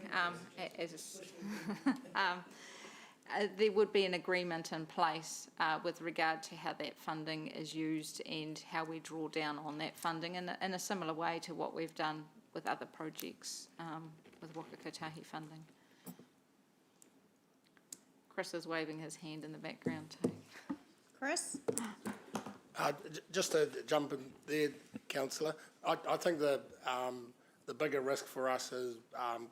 as there would be an agreement in place with regard to how that funding is used and how we draw down on that funding in a similar way to what we've done with other projects with Waka Kotahi funding. Chris is waving his hand in the background too. Chris? Just to jump in there, councillor, I think the bigger risk for us is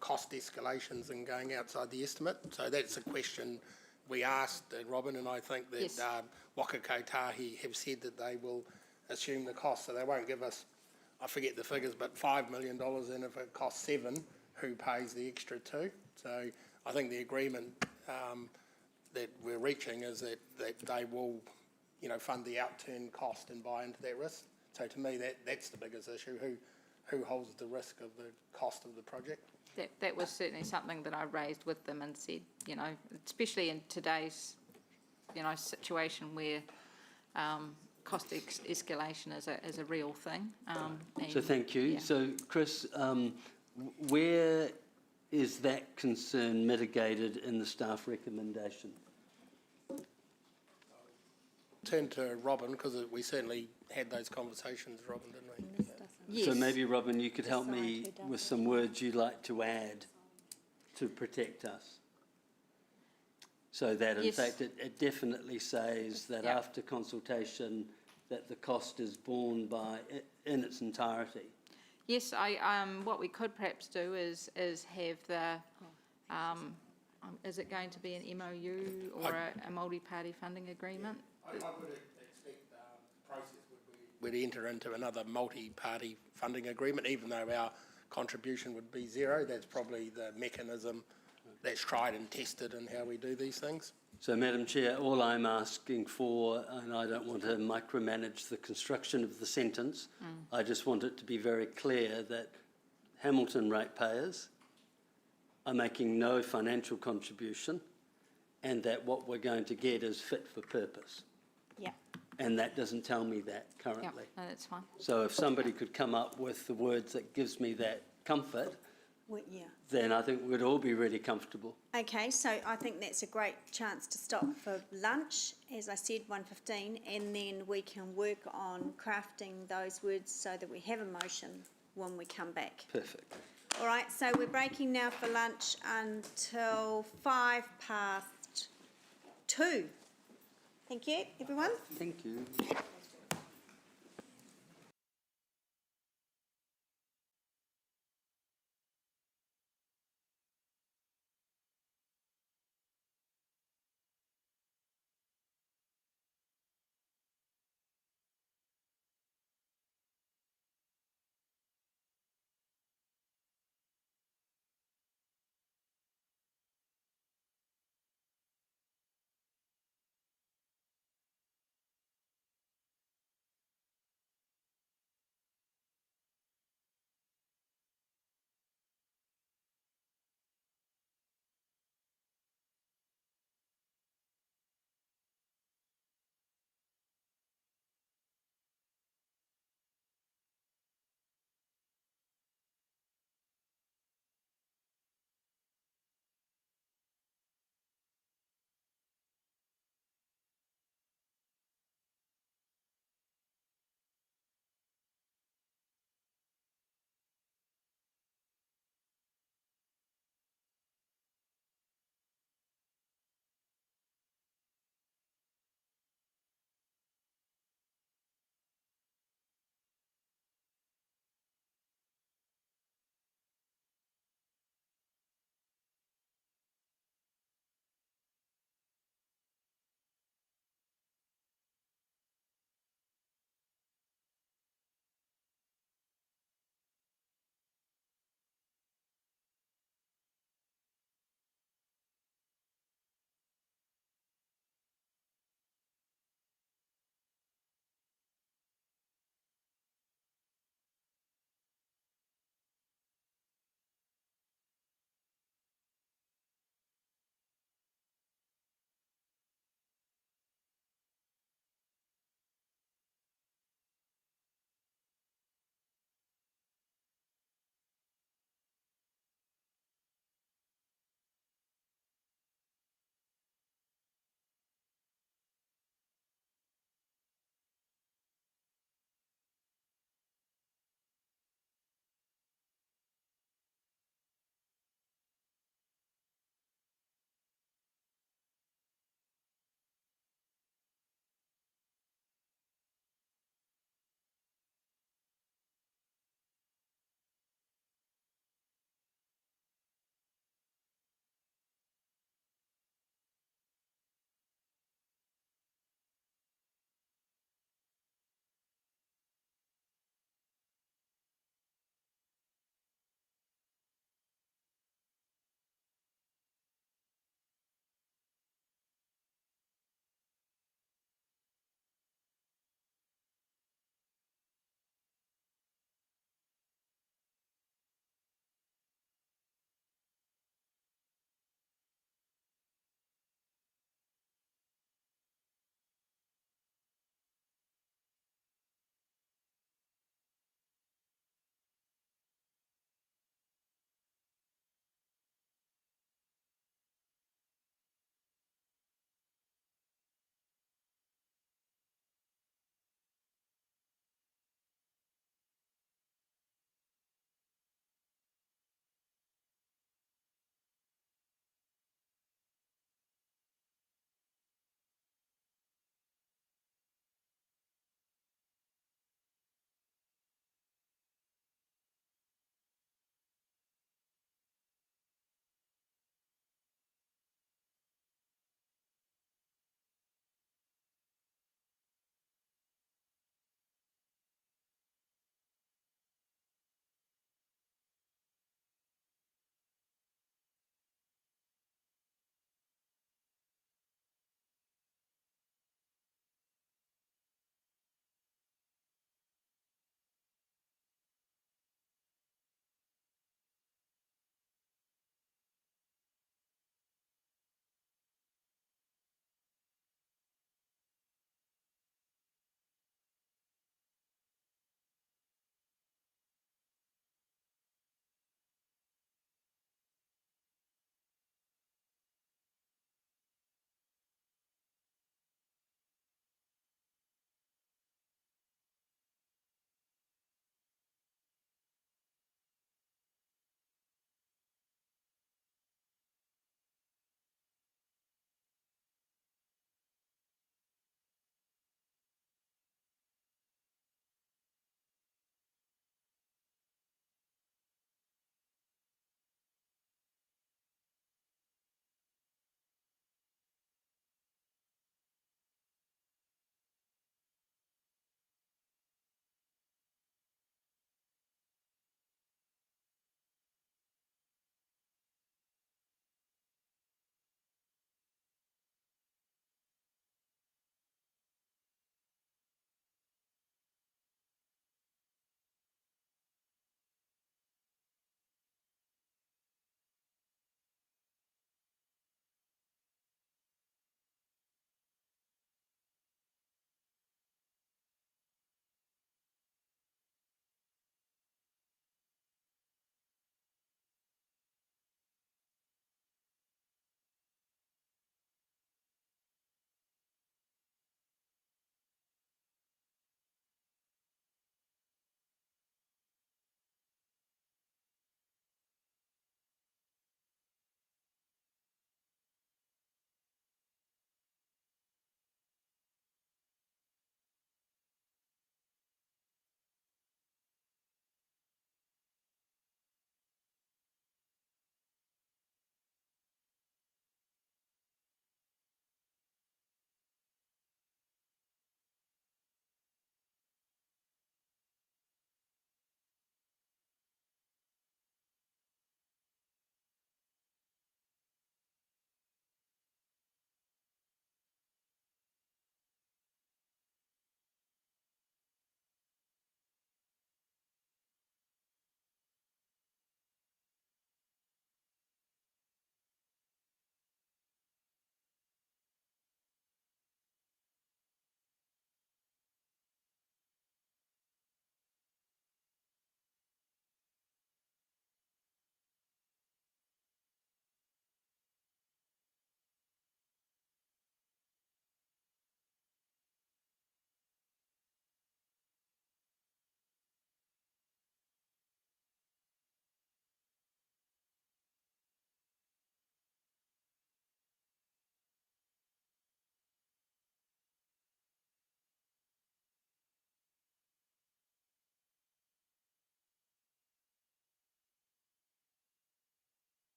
cost escalations and going outside the estimate. So that's a question we asked Robin, and I think that Yes. Waka Kotahi have said that they will assume the cost, so they won't give us, I forget the figures, but $5 million, and if it costs $7 million, who pays the extra $2 million? So I think the agreement that we're reaching is that they will, you know, fund the outturn cost and buy into that risk. So to me, that's the biggest issue, who holds the risk of the cost of the project. That was certainly something that I raised with them and said, you know, especially in today's, you know, situation where cost escalation is a real thing. So thank you. Yeah. So Chris, where is that concern mitigated in the staff recommendation? Turn to Robin, because we certainly had those conversations, Robin, didn't we? So maybe, Robin, you could help me with some words you'd like to add to protect us. So that, in fact, it definitely says that after consultation, that the cost is borne by, in its entirety. Yes, what we could perhaps do is have the, is it going to be an MOU or a multi-party funding agreement? I would expect the process would enter into another multi-party funding agreement, even though our contribution would be zero. That's probably the mechanism that's tried and tested in how we do these things. So, Madam Chair, all I'm asking for, and I don't want to micromanage the construction of the sentence, I just want it to be very clear that Hamilton ratepayers are making no financial contribution and that what we're going to get is fit for purpose. Yeah. And that doesn't tell me that currently. Yeah, no, that's fine. So if somebody could come up with the words that gives me that comfort, Yeah. then I think we'd all be really comfortable. Okay, so I think that's a great chance to stop for lunch, as I said, 1:15, and then we can work on crafting those words so that we have a motion when we come back. Perfect. All right, so we're breaking now for lunch until 2:05. Thank you, everyone. Thank you.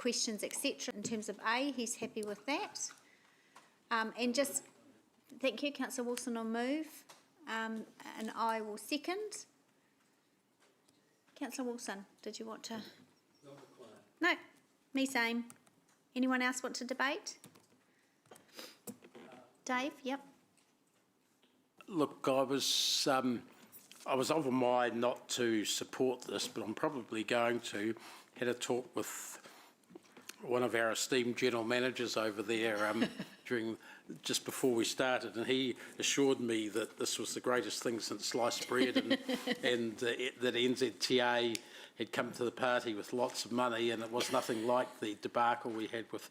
questions, etc. In terms of A, he's happy with that. And just, thank you, Councillor Wilson will move, and I will second. Councillor Wilson, did you want to? No, me same. Anyone else want to debate? Dave, yep. Look, I was of a mind not to support this, but I'm probably going to. Had a talk with one of our esteemed general managers over there just before we started, and he assured me that this was the greatest thing since sliced bread, and that NZTA had come to the party with lots of money, and it was nothing like the debacle we had with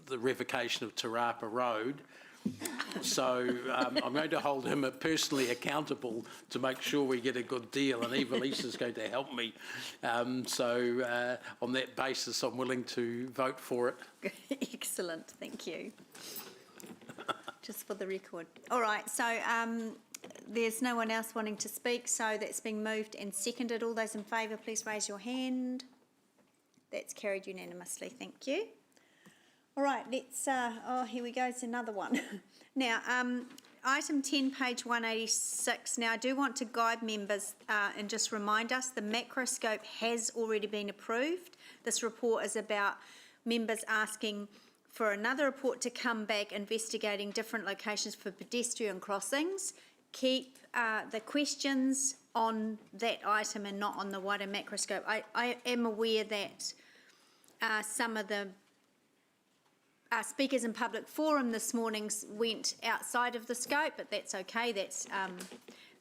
the revocation of Te Rapa Road. So I'm going to hold him personally accountable to make sure we get a good deal, and Eva Lisa's going to help me. So on that basis, I'm willing to vote for it. Excellent, thank you. Just for the record. All right, so there's no one else wanting to speak, so that's been moved and seconded. All those in favour, please raise your hand. That's carried unanimously, thank you. All right, let's, here we go, it's another one. Now, item 10, page 186. Now, I do want to guide members and just remind us the macroscope has already been approved. This report is about members asking for another report to come back investigating different locations for pedestrian crossings. Keep the questions on that item and not on the wider macroscope. I am aware that some of the speakers in public forum this morning went outside of the scope, but that's okay. That's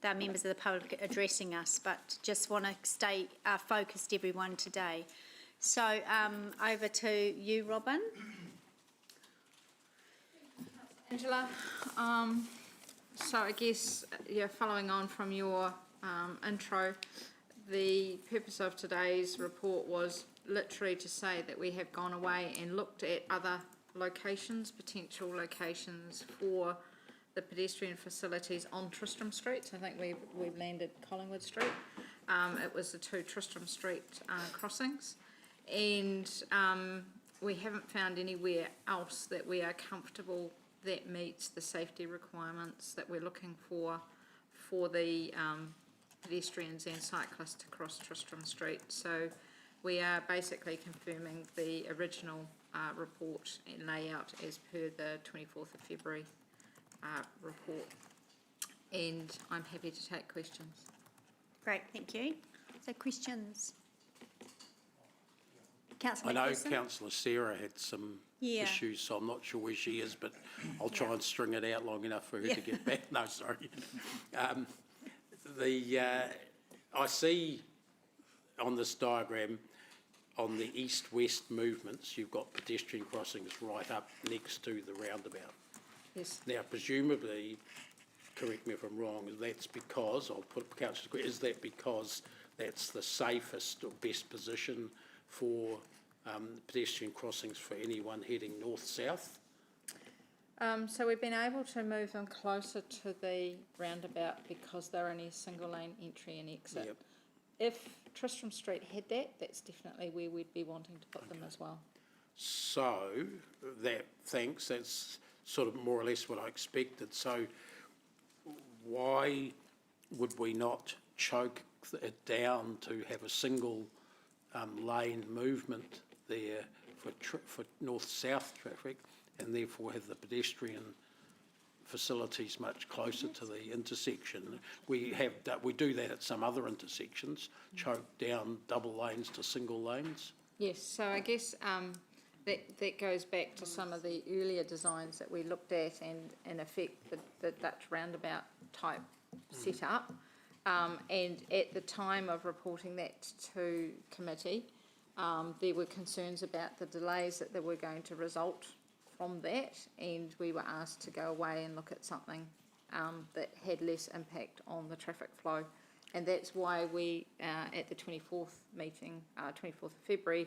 they're members of the public addressing us, but just want to stay focused, everyone, today. So over to you, Robin. Angela, so I guess, following on from your intro, the purpose of today's report was literally to say that we have gone away and looked at other locations, potential locations for the pedestrian facilities on Tristram Street. So I think we've landed Collingwood Street. It was the 2 Tristram Street crossings, and we haven't found anywhere else that we are comfortable that meets the safety requirements that we're looking for the pedestrians and cyclists to cross Tristram Street. So we are basically confirming the original report and layout as per the 24th of February report. And I'm happy to take questions. Great, thank you. So questions? I Councillor know Macpherson? Councillor Sarah had some issues, so I'm not sure where she is, but I'll try and string it out long enough for her to get back. No, sorry. I see on this diagram, on the east-west movements, you've got pedestrian crossings right up next to the roundabout. Yes. Now, presumably, correct me if I'm wrong, that's because, I'll put Councillor, is that because that's the safest or best position for pedestrian crossings for anyone heading north-south? So we've been able to move them closer to the roundabout because they're only a single lane entry and exit. Yep. If Tristram Street had that, that's definitely where we'd be wanting to put them as well. So, thanks, that's sort of more or less what I expected. So why would we not choke it down to have a single lane movement there for north-south traffic, and therefore have the pedestrian facilities much closer to the intersection? We do that at some other intersections, choke down double lanes to single lanes. Yes, so I guess that goes back to some of the earlier designs that we looked at, and in effect the Dutch roundabout type setup. And at the time of reporting that to committee, there were concerns about the delays that were going to result from that, and we were asked to go away and look at something that had less impact on the traffic flow. And that's why we, at the 24th meeting, 24th of February,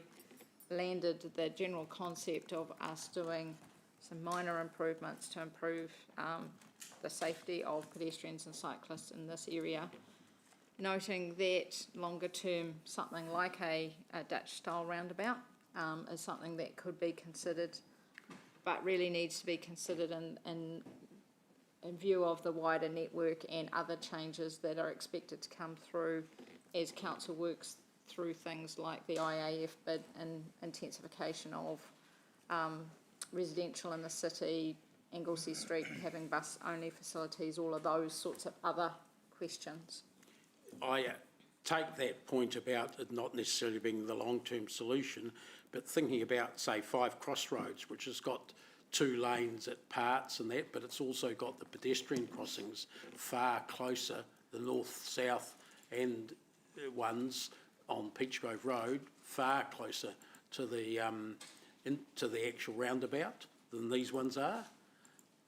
landed the general concept of us doing some minor improvements to improve the safety of pedestrians and cyclists in this area, noting that longer term something like a Dutch style roundabout is something that could be considered, but really needs to be considered in view of the wider network and other changes that are expected to come through as council works through things like the IAF bid and intensification of residential in the city, Anglesey Street having bus-only facilities, all of those sorts of other questions. I take that point about it not necessarily being the long-term solution, but thinking about, say, 5 Crossroads, which has got 2 lanes at parts and that, but it's also got the pedestrian crossings far closer, the north-south and ones on Peach Grove Road, far closer to the into the actual roundabout than these ones are,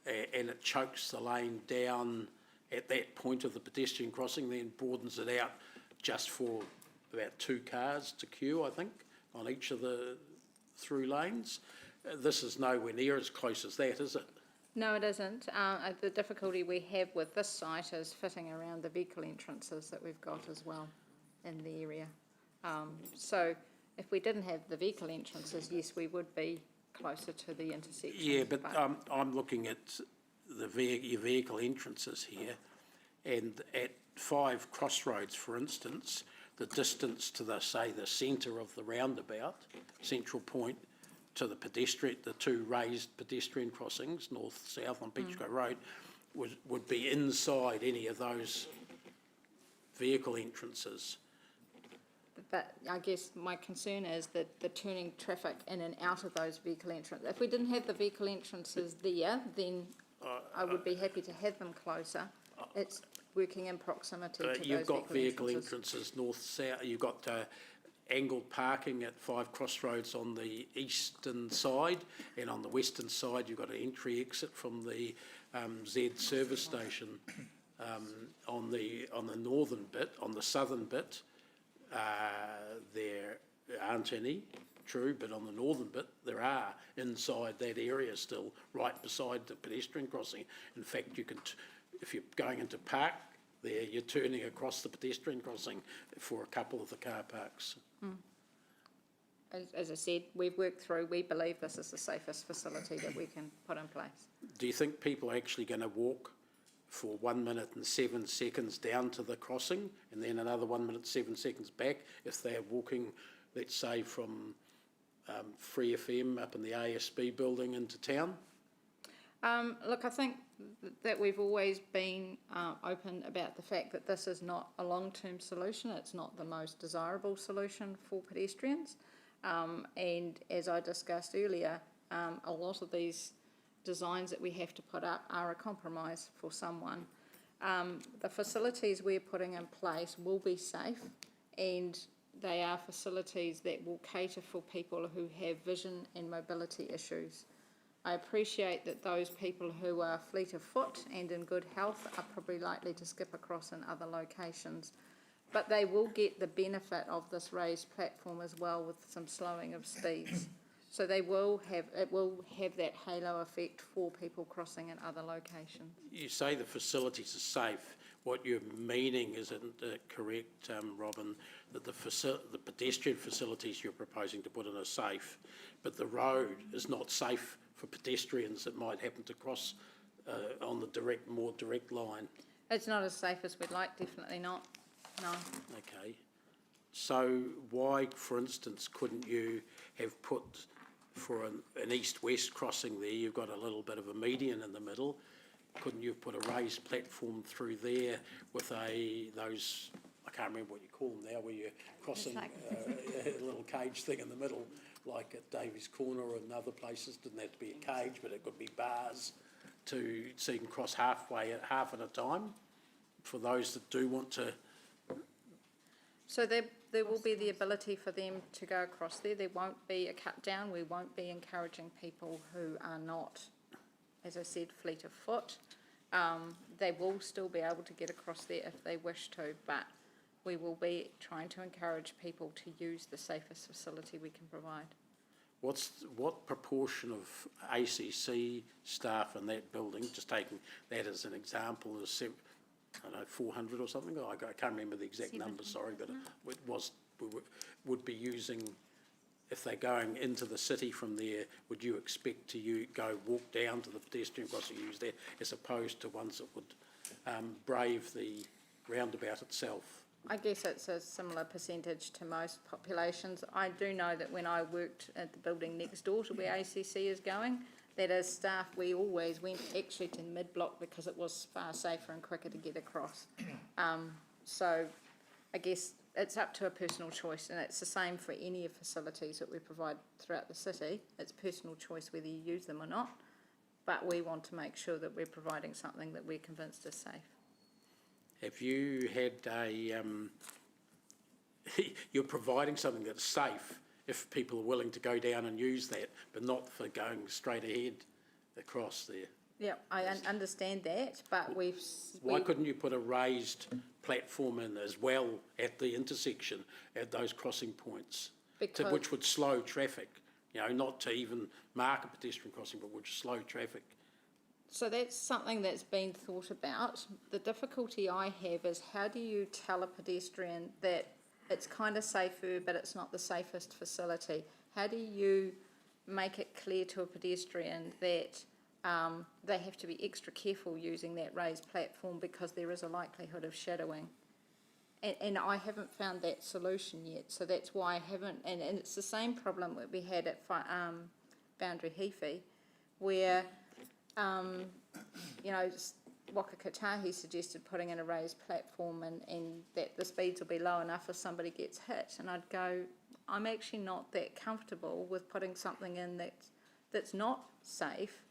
and it chokes the lane down at that point of the pedestrian crossing, then broadens it out just for about 2 cars to queue, I think, on each of the through lanes. This is nowhere near as close as that, is it? No, it isn't. The difficulty we have with this site is fitting around the vehicle entrances that we've got as well in the area. So if we didn't have the vehicle entrances, yes, we would be closer to the intersection. Yeah, but I'm looking at your vehicle entrances here, and at 5 Crossroads, for instance, the distance to the centre of the roundabout, central point, to the 2 raised pedestrian crossings, north-south on Peach Grove Road, would be inside any of those vehicle entrances. But I guess my concern is that the turning traffic in and out of those vehicle entrances. If we didn't have the vehicle entrances there, then I would be happy to have them closer. It's working in proximity to those You've got vehicle entrances. entrances north-south, you've got angled parking at 5 Crossroads on the eastern side, and on the western side you've got an entry-exit from the Z service station. On the northern bit, on the southern bit, there aren't any, true, but on the northern bit there are inside that area still, right beside the pedestrian crossing. In fact, you can, if you're going into park there, you're turning across the pedestrian crossing for a couple of the car parks. As I said, we've worked through, we believe this is the safest facility that we can put in place. Do you think people are actually going to walk for 1 minute and 7 seconds down to the crossing and then another 1 minute 7 seconds back if they're walking, let's say, from Free FM up in the ASB building into town? Look, I think that we've always been open about the fact that this is not a long-term solution. It's not the most desirable solution for pedestrians. And as I discussed earlier, a lot of these designs that we have to put up are a compromise for someone. The facilities we're putting in place will be safe, and they are facilities that will cater for people who have vision and mobility issues. I appreciate that those people who are fleet of foot and in good health are probably likely to skip across in other locations, but they will get the benefit of this raised platform as well with some slowing of speeds. So it will have that halo effect for people crossing in other locations. You say the facilities are safe. What you're meaning isn't correct, Robin, that the pedestrian facilities you're proposing to put in are safe, but the road is not safe for pedestrians that might happen to cross on the more direct line. It's not as safe as we'd like, definitely not, no. Okay. So why, for instance, couldn't you have put, for an east-west crossing there, you've got a little bit of a median in the middle, couldn't you have put a raised platform through there with those, I can't remember what you call them now, where you're crossing a little cage thing in the middle, like at Davies Corner or in other places? Didn't have to be a cage, but it could be bars so you can cross half at a time for those that do want to. So there will be the ability for them to go across there. There won't be a cut down. We won't be encouraging people who are not, as I said, fleet of foot. They will still be able to get across there if they wish to, but we will be trying to encourage people to use the safest facility we can provide. What proportion of ACC staff in that building, just taking that as an example, is I don't know, 400 or something? I can't remember the exact number, sorry, but it was, would be using if they're going into the city from there, would you expect to walk down to the pedestrian crossing, use that, as opposed to ones that would brave the roundabout itself? I guess it's a similar percentage to most populations. I do know that when I worked at the building next door to where ACC is going, that as staff we always went actually to the mid-block because it was far safer and quicker to get across. So I guess it's up to a personal choice, and it's the same for any of the facilities that we provide throughout the city. It's personal choice whether you use them or not, but we want to make sure that we're providing something that we're convinced is safe. Have you had you're providing something that's safe if people are willing to go down and use that, but not for going straight ahead across there? Yeah, I understand that, but Why couldn't you put a raised platform in as well at the intersection, at those crossing points? Which would slow traffic, not to even mark a pedestrian crossing, but would slow traffic. So that's something that's been thought about. The difficulty I have is how do you tell a pedestrian that it's kind of safer, but it's not the safest facility? How do you make it clear to a pedestrian that they have to be extra careful using that raised platform because there is a likelihood of shadowing? And I haven't found that solution yet, so that's why I haven't. And it's the same problem that we had at Boundary Heaphy, where Waka Kotahi suggested putting in a raised platform and that the speeds will be low enough if somebody gets hit. And I'd go, I'm actually not that comfortable with putting something in that's not safe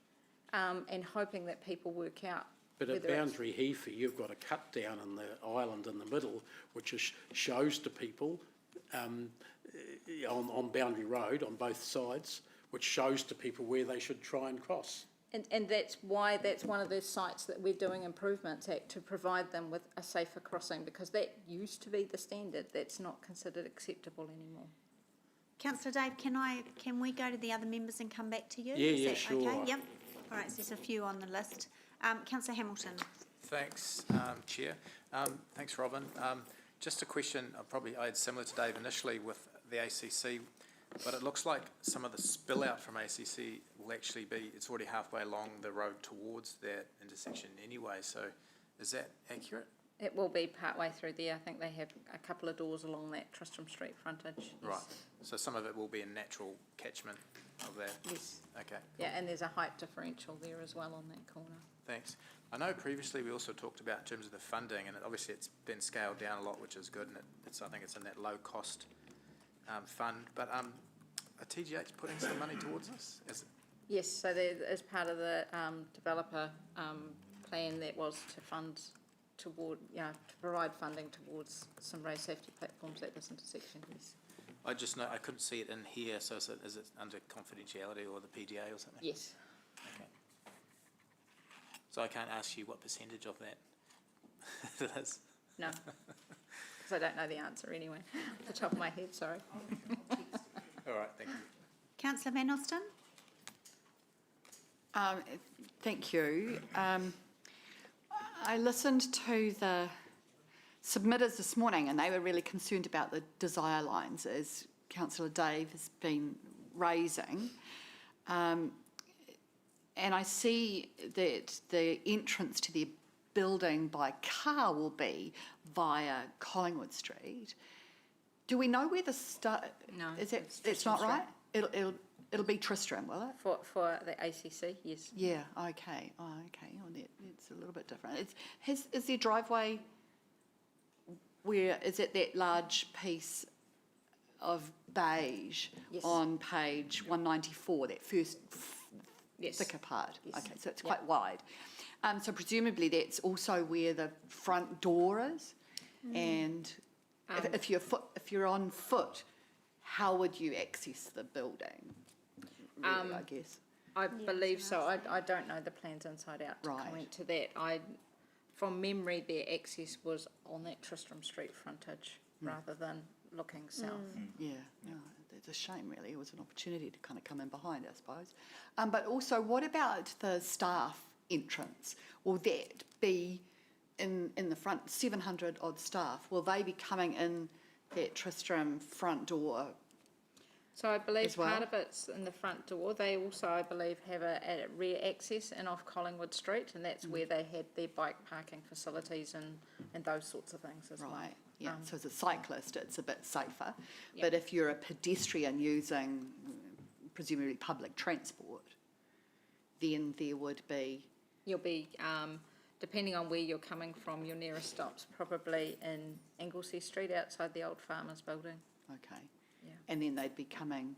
and hoping that people work out. But at Boundary Heaphy, you've got a cut down in the island in the middle, which shows to people on Boundary Road on both sides, which shows to people where they should try and cross. And that's why that's one of the sites that we're doing improvements at, to provide them with a safer crossing, because that used to be the standard. That's not considered acceptable anymore. Councillor Dave, can we go to the other members and come back to you? Yeah, Is that sure. Okay? Yep. All right, so there's a few on the list. Councillor Hamilton. Thanks, Chair. Thanks, Robin. Just a question, I had similar to Dave initially with the ACC, but it looks like some of the spill out from ACC will actually it's already halfway along the road towards that intersection anyway, so is that accurate? It will be partway through there. I think they have a couple of doors along that Tristram Street frontage. Yes. Right, so some of it will be a natural catchment of that? Yes. Okay. Yeah, and there's a height differential there as well on that corner. Thanks. I know previously we also talked about in terms of the funding, and obviously it's been scaled down a lot, which is good, and I think it's in that low cost fund, but are TGH putting some money towards this? Yes, so there, as part of the developer plan, that was to fund to provide funding towards some road safety platforms at this intersection. Yes. I just know I couldn't see it in here, so is it under confidentiality or the PDA or something? Yes. Okay. So I can't ask you what percentage of that it is? No, because I don't know the answer anyway, off the top of my head, sorry. All right, thank you. Councillor Van Austin. Thank you. I listened to the submitters this morning, and they were really concerned about the desire lines, as Councillor Dave has been raising. And I see that the entrance to their building by car will be via Collingwood Street. Do we know where the No, it's not right? It'll be Tristram, will it? For the ACC, yes. Yeah. Okay. Oh, okay. Oh, it's a little bit different. Is there driveway? Where is it? That large piece of beige on page 194. That first thicker part. Yes. Okay, so it's quite wide. So presumably that's also where the front door is, and if you're on foot, how would you access the building? Really, I guess. I believe so. I don't know the plans inside out to comment to that. From memory, their access was on that Tristram Street frontage rather than looking south. Yeah, no, it's a shame really. It was an opportunity to kind of come in behind, I suppose. But also, what about the staff entrance? Will that be in the front, 700 odd staff? Will they be coming in that Tristram front door? So I believe as well? part of it's in the front door. They also, I believe, have a rear access and off Collingwood Street, and that's where they had their bike parking facilities and those sorts of things as well. Right, yeah, so as a cyclist, it's a bit safer. Yeah. But if you're a pedestrian using presumably public transport, then there would be... You'll be, depending on where you're coming from, your nearest stop's probably in Anglesey Street outside the old Farmers Building. Okay. Yeah. And then they'd be coming...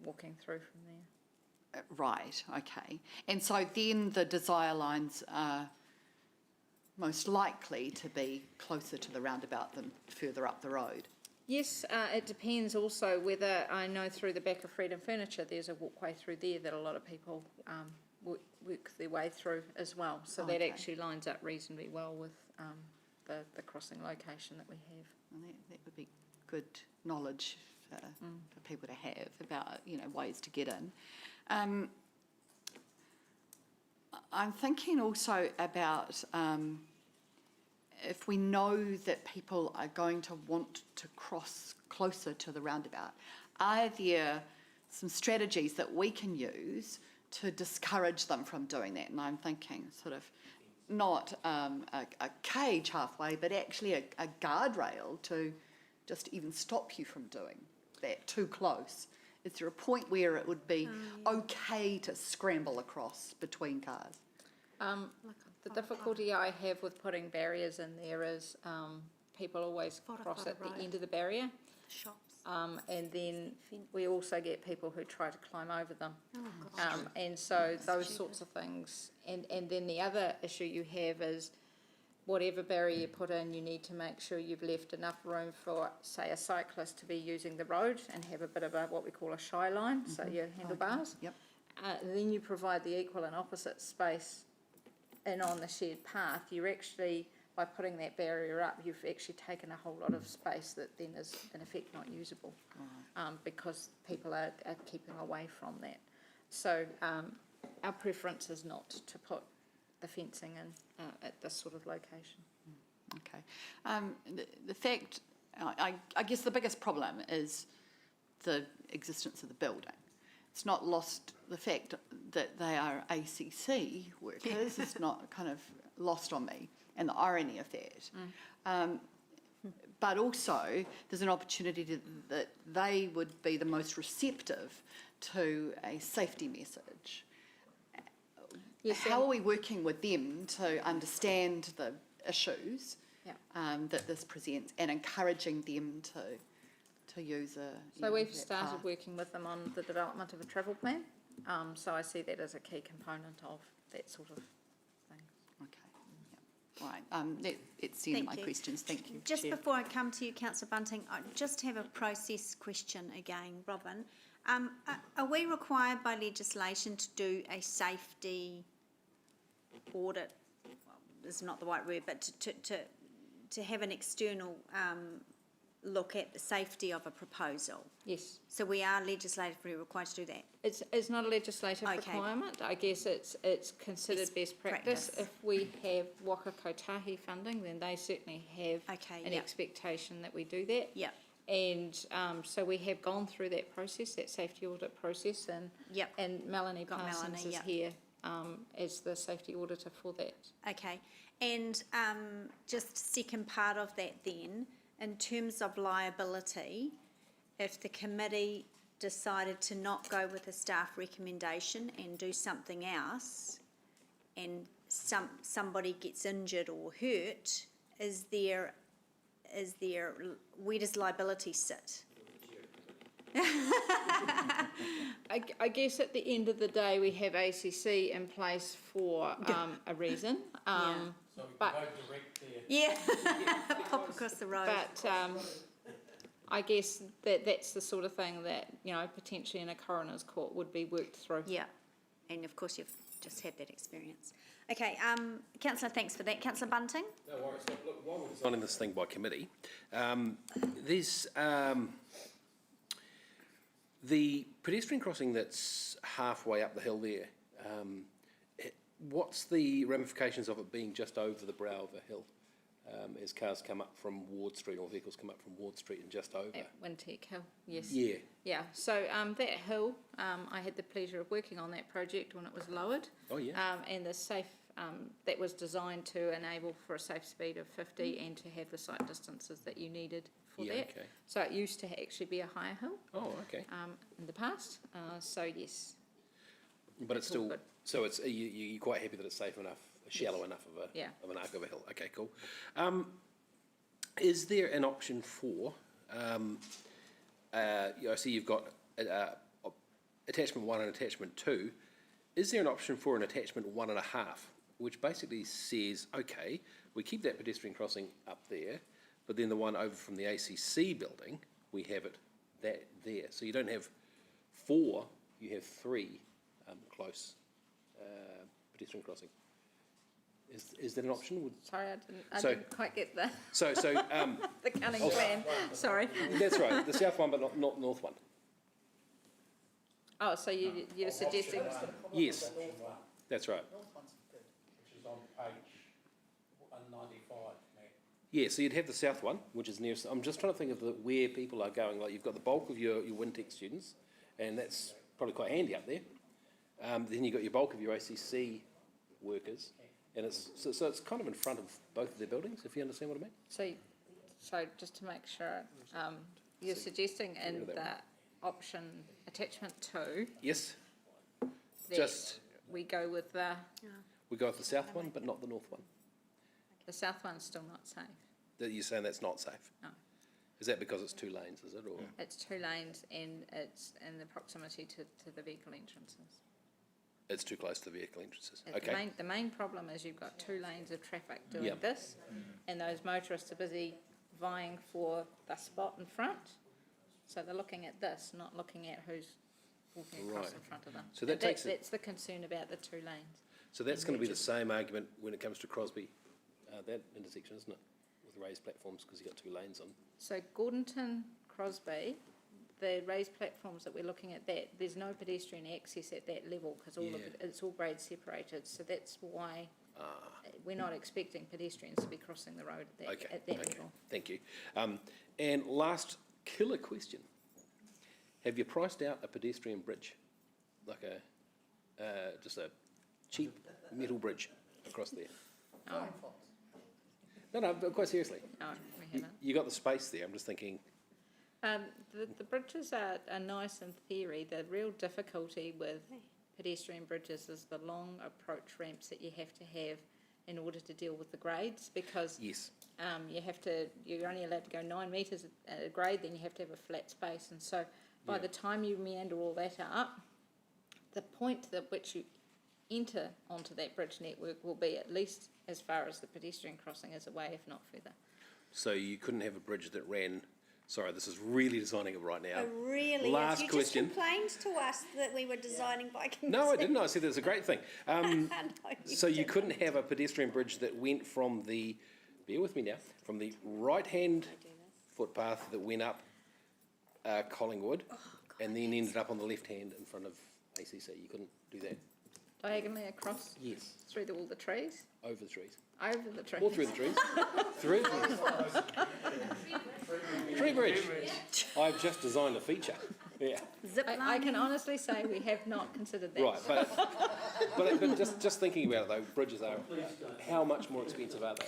Walking through from there. Right, okay. And so then the desire lines are most likely to be closer to the roundabout than further up the road? Yes, it depends also whether, I know through the back of Freedom Furniture, there's a walkway through there that a lot of people work their way through as well. So that Okay. actually lines up reasonably well with the crossing location that we have. Well, that would be good knowledge for people to have about, ways to get in. I'm thinking also about if we know that people are going to want to cross closer to the roundabout, are there some strategies that we can use to discourage them from doing that? And I'm thinking sort of not a cage halfway, but actually a guardrail to just even stop you from doing that too close. Is there a point where it would be okay to scramble across between cars? The difficulty I have with putting barriers in there is people always cross at the end of the barrier. Shops. And then we also get people who try to climb over them. And so those sorts of things. And then the other issue you have is whatever barrier you put in, you need to make sure you've left enough room for, say, a cyclist to be using the road and have a bit of what we call a shy line, so your handlebars. Yep. Then you provide the equal and opposite space in on the shared path. You're actually, by putting that barrier up, you've actually taken a whole lot of space that then is in effect not usable, because people are keeping away from that. So our preference is not to put the fencing in at this sort of location. Okay. The fact, I guess the biggest problem is the existence of the building. It's not lost, the fact that they are ACC workers is not kind of lost on me, and the irony of that. But also, there's an opportunity that they would be the most receptive to a safety message. Yes, how are we working with them to understand the issues that this presents and encouraging them to use a... So we've started working with them on the development of a travel plan. So I see that as a key component of that sort of thing. Okay, right. It's the end of my questions. Thank you, Just Chair. before I come to you, Councillor Bunting, I just have a process question again, Robin. Are we required by legislation to do a safety audit? Well, this is not the right word, but to have an external look at the safety of a proposal? Yes. So we are legislatively required to do that? It's not a legislative requirement. I guess it's considered best practice. If we have Waka Kotahi funding, then they certainly have an expectation that we do that. Yeah. And so we have gone through that process, that safety audit process, and Melanie Parsons is here as the safety auditor for that. Okay, and just second part of that then, in terms of liability, if the committee decided to not go with a staff recommendation and do something else, and somebody gets injured or hurt, where does liability sit? I guess at the end of the day, we have ACC in place for a reason. So we can go direct there. Yeah, pop across the road. But I guess that's the sort of thing that, potentially in a coroner's court would be worked through. Yeah, and of course you've just had that experience. Okay, Councillor, thanks for that. Councillor Bunting? No worries. Look, while we're designing this thing by committee, there's the pedestrian crossing that's halfway up the hill there. What's the ramifications of it being just over the brow of a hill? as cars come up from Ward Street or vehicles come up from Ward Street and just over. At Wintec Hill, yes. Yeah. Yeah, so that hill, I had the pleasure of working on that project when it was lowered. Oh, yeah. And the safe, that was designed to enable for a safe speed of 50 and to have the sight distances that you needed for Yeah, that. okay. So it used to actually be a higher hill. Oh, okay. In the past, so yes. But it's It's all still, good. so it's, you're quite happy that it's safe enough, shallow enough Yeah. of an arc of a hill. Okay, cool. Is there an option for, I see you've got attachment 1 and attachment 2. Is there an option for an attachment 1.5, which basically says, okay, we keep that pedestrian crossing up there, but then the one over from the ACC building, we have it there. So you don't have 4, you have 3 close pedestrian crossing. Is that an option? Sorry, I So- didn't quite get the, So, the cunning plan, sorry. that's right, the south one, but not the north one. Oh, so you're suggesting, Yes, that's right. Which is on page 195, Matt. Yeah, so you'd have the south one, which is nearest. I'm just trying to think of where people are going. Like you've got the bulk of your Wintec students, and that's probably quite handy up there. Then you've got your bulk of your ACC workers, and it's so it's kind of in front of both of their buildings, if you understand what I mean. so just to make sure, you're suggesting in rid of the that option attachment 2, Yes, that Just- we go with we go with the south one, but not the north one. the south one's still not safe. That you're saying that's not safe? No. Is that because it's 2 lanes, is it, or? It's 2 lanes and it's in the proximity to the vehicle entrances. It's too close to the vehicle entrances? The Okay, main problem is you've got 2 lanes of traffic doing Yep. this, and those motorists are busy vying for the spot in front. So they're looking at this, not looking at who's walking across Right. in front of them. So that And takes it- that's the concern about the 2 lanes. so that's going to be the same argument when it comes to Crosby, that intersection, isn't it? With raised platforms, because you've got 2 lanes on. So Gordonton, Crosby, the raised platforms that we're looking at, that there's no pedestrian access at that level because all of Yeah. it's all grade separated. So that's why we're not expecting pedestrians to be crossing the road at that level. Thank you. And last killer question. Have you priced out a pedestrian bridge? Like just a cheap metal bridge across there? No, but quite seriously. No, we haven't. You got the space there, I'm just thinking, The bridges are nice in theory. The real difficulty with pedestrian bridges is the long approach ramps that you have to have in order to deal with the grades, because yes, you're only allowed to go 9 metres at a grade, then you have to have a flat space, and so by the time you meander all that up, the point at which you enter onto that bridge network will be at least as far as the pedestrian crossing is away, if not further. so you couldn't have a bridge that ran, sorry, this is really designing it right now. Really? Last You question. just complained to us that we were designing biking. No, I didn't, I said that's a great thing. No, So you couldn't have a pedestrian bridge that went from the, bear with me now, from the right-hand footpath that went up Collingwood and then ended up on the left hand in front of ACC. You couldn't do that? Diagonally across? Yes. Through all the trees? Over the trees. Over the trees? Or through the trees. Through the Tree bridge. I've just designed a feature. Yeah. I can honestly say we have not considered that. Right, but just thinking about it though, bridges are, how much more expensive are they?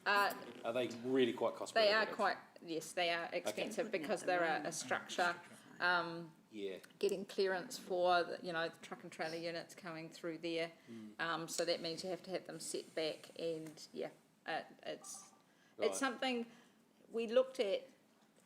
Are they really quite cost They prohibitive? are quite, yes, they are expensive because they're a structure. Yeah. Getting clearance for, the truck and trailer units coming through there. So that means you have to have them set back and, it's Right. something we looked at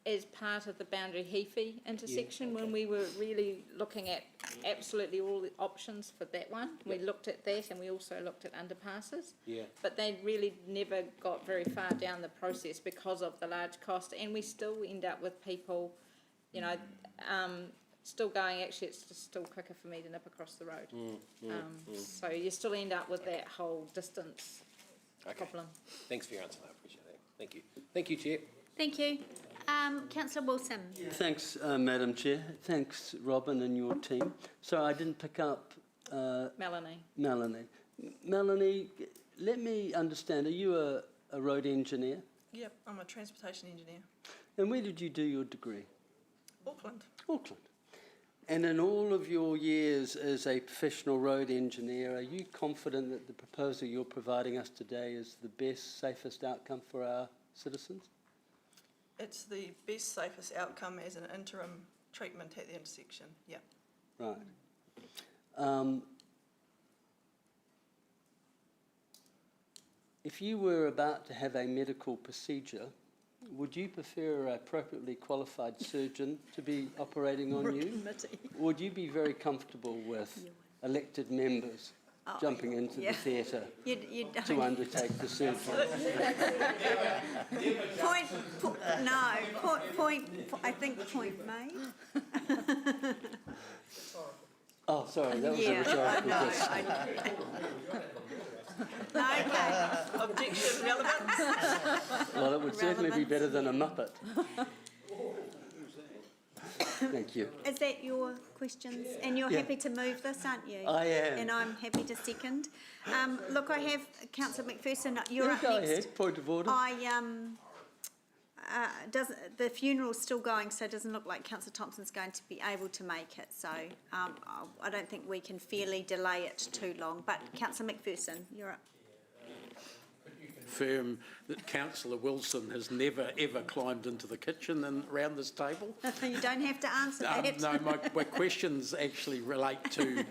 as part of the Boundary Heaphy intersection when we were really looking at absolutely all the options for that one. We looked at that and we also looked at underpasses. Yeah. But they really never got very far down the process because of the large cost, and we still end up with people, still going, actually it's just still quicker for me to nip across the road. So you still end up with that whole distance problem. Thanks for your answer, I appreciate that. Thank you. Thank you, Chair. Thank you. Councillor Wilson. Thanks, Madam Chair. Thanks, Robin and your team. So I didn't pick up Melanie. Melanie. Melanie, let me understand, are you a road engineer? Yep, I'm a transportation engineer. And where did you do your degree? Auckland. Auckland. And in all of your years as a professional road engineer, are you confident that the proposal you're providing us today is the best, safest outcome for our citizens? It's the best, safest outcome as an interim treatment at the intersection, yeah. Right. If you were about to have a medical procedure, would you prefer an appropriately qualified surgeon to be operating on you? Would you be very comfortable with elected members jumping into the theatre to undertake the surgery? I think point made. Oh, sorry, that was a rhetorical question. Okay. Objection, relevance? Well, it would certainly be better than a Muppet. Thank you. Is that your questions? And you're happy to move this, aren't you? I am. And I'm happy to second. Look, I have Councillor McPherson. You're up Go next. ahead, point of order. The funeral's still going, so it doesn't look like Councillor Thompson's going to be able to make it. So I don't think we can fairly delay it too long. But Councillor McPherson, you're up. Confirm that Councillor Wilson has never ever climbed into the kitchen and around this table? You don't have to answer that. No, my questions actually relate to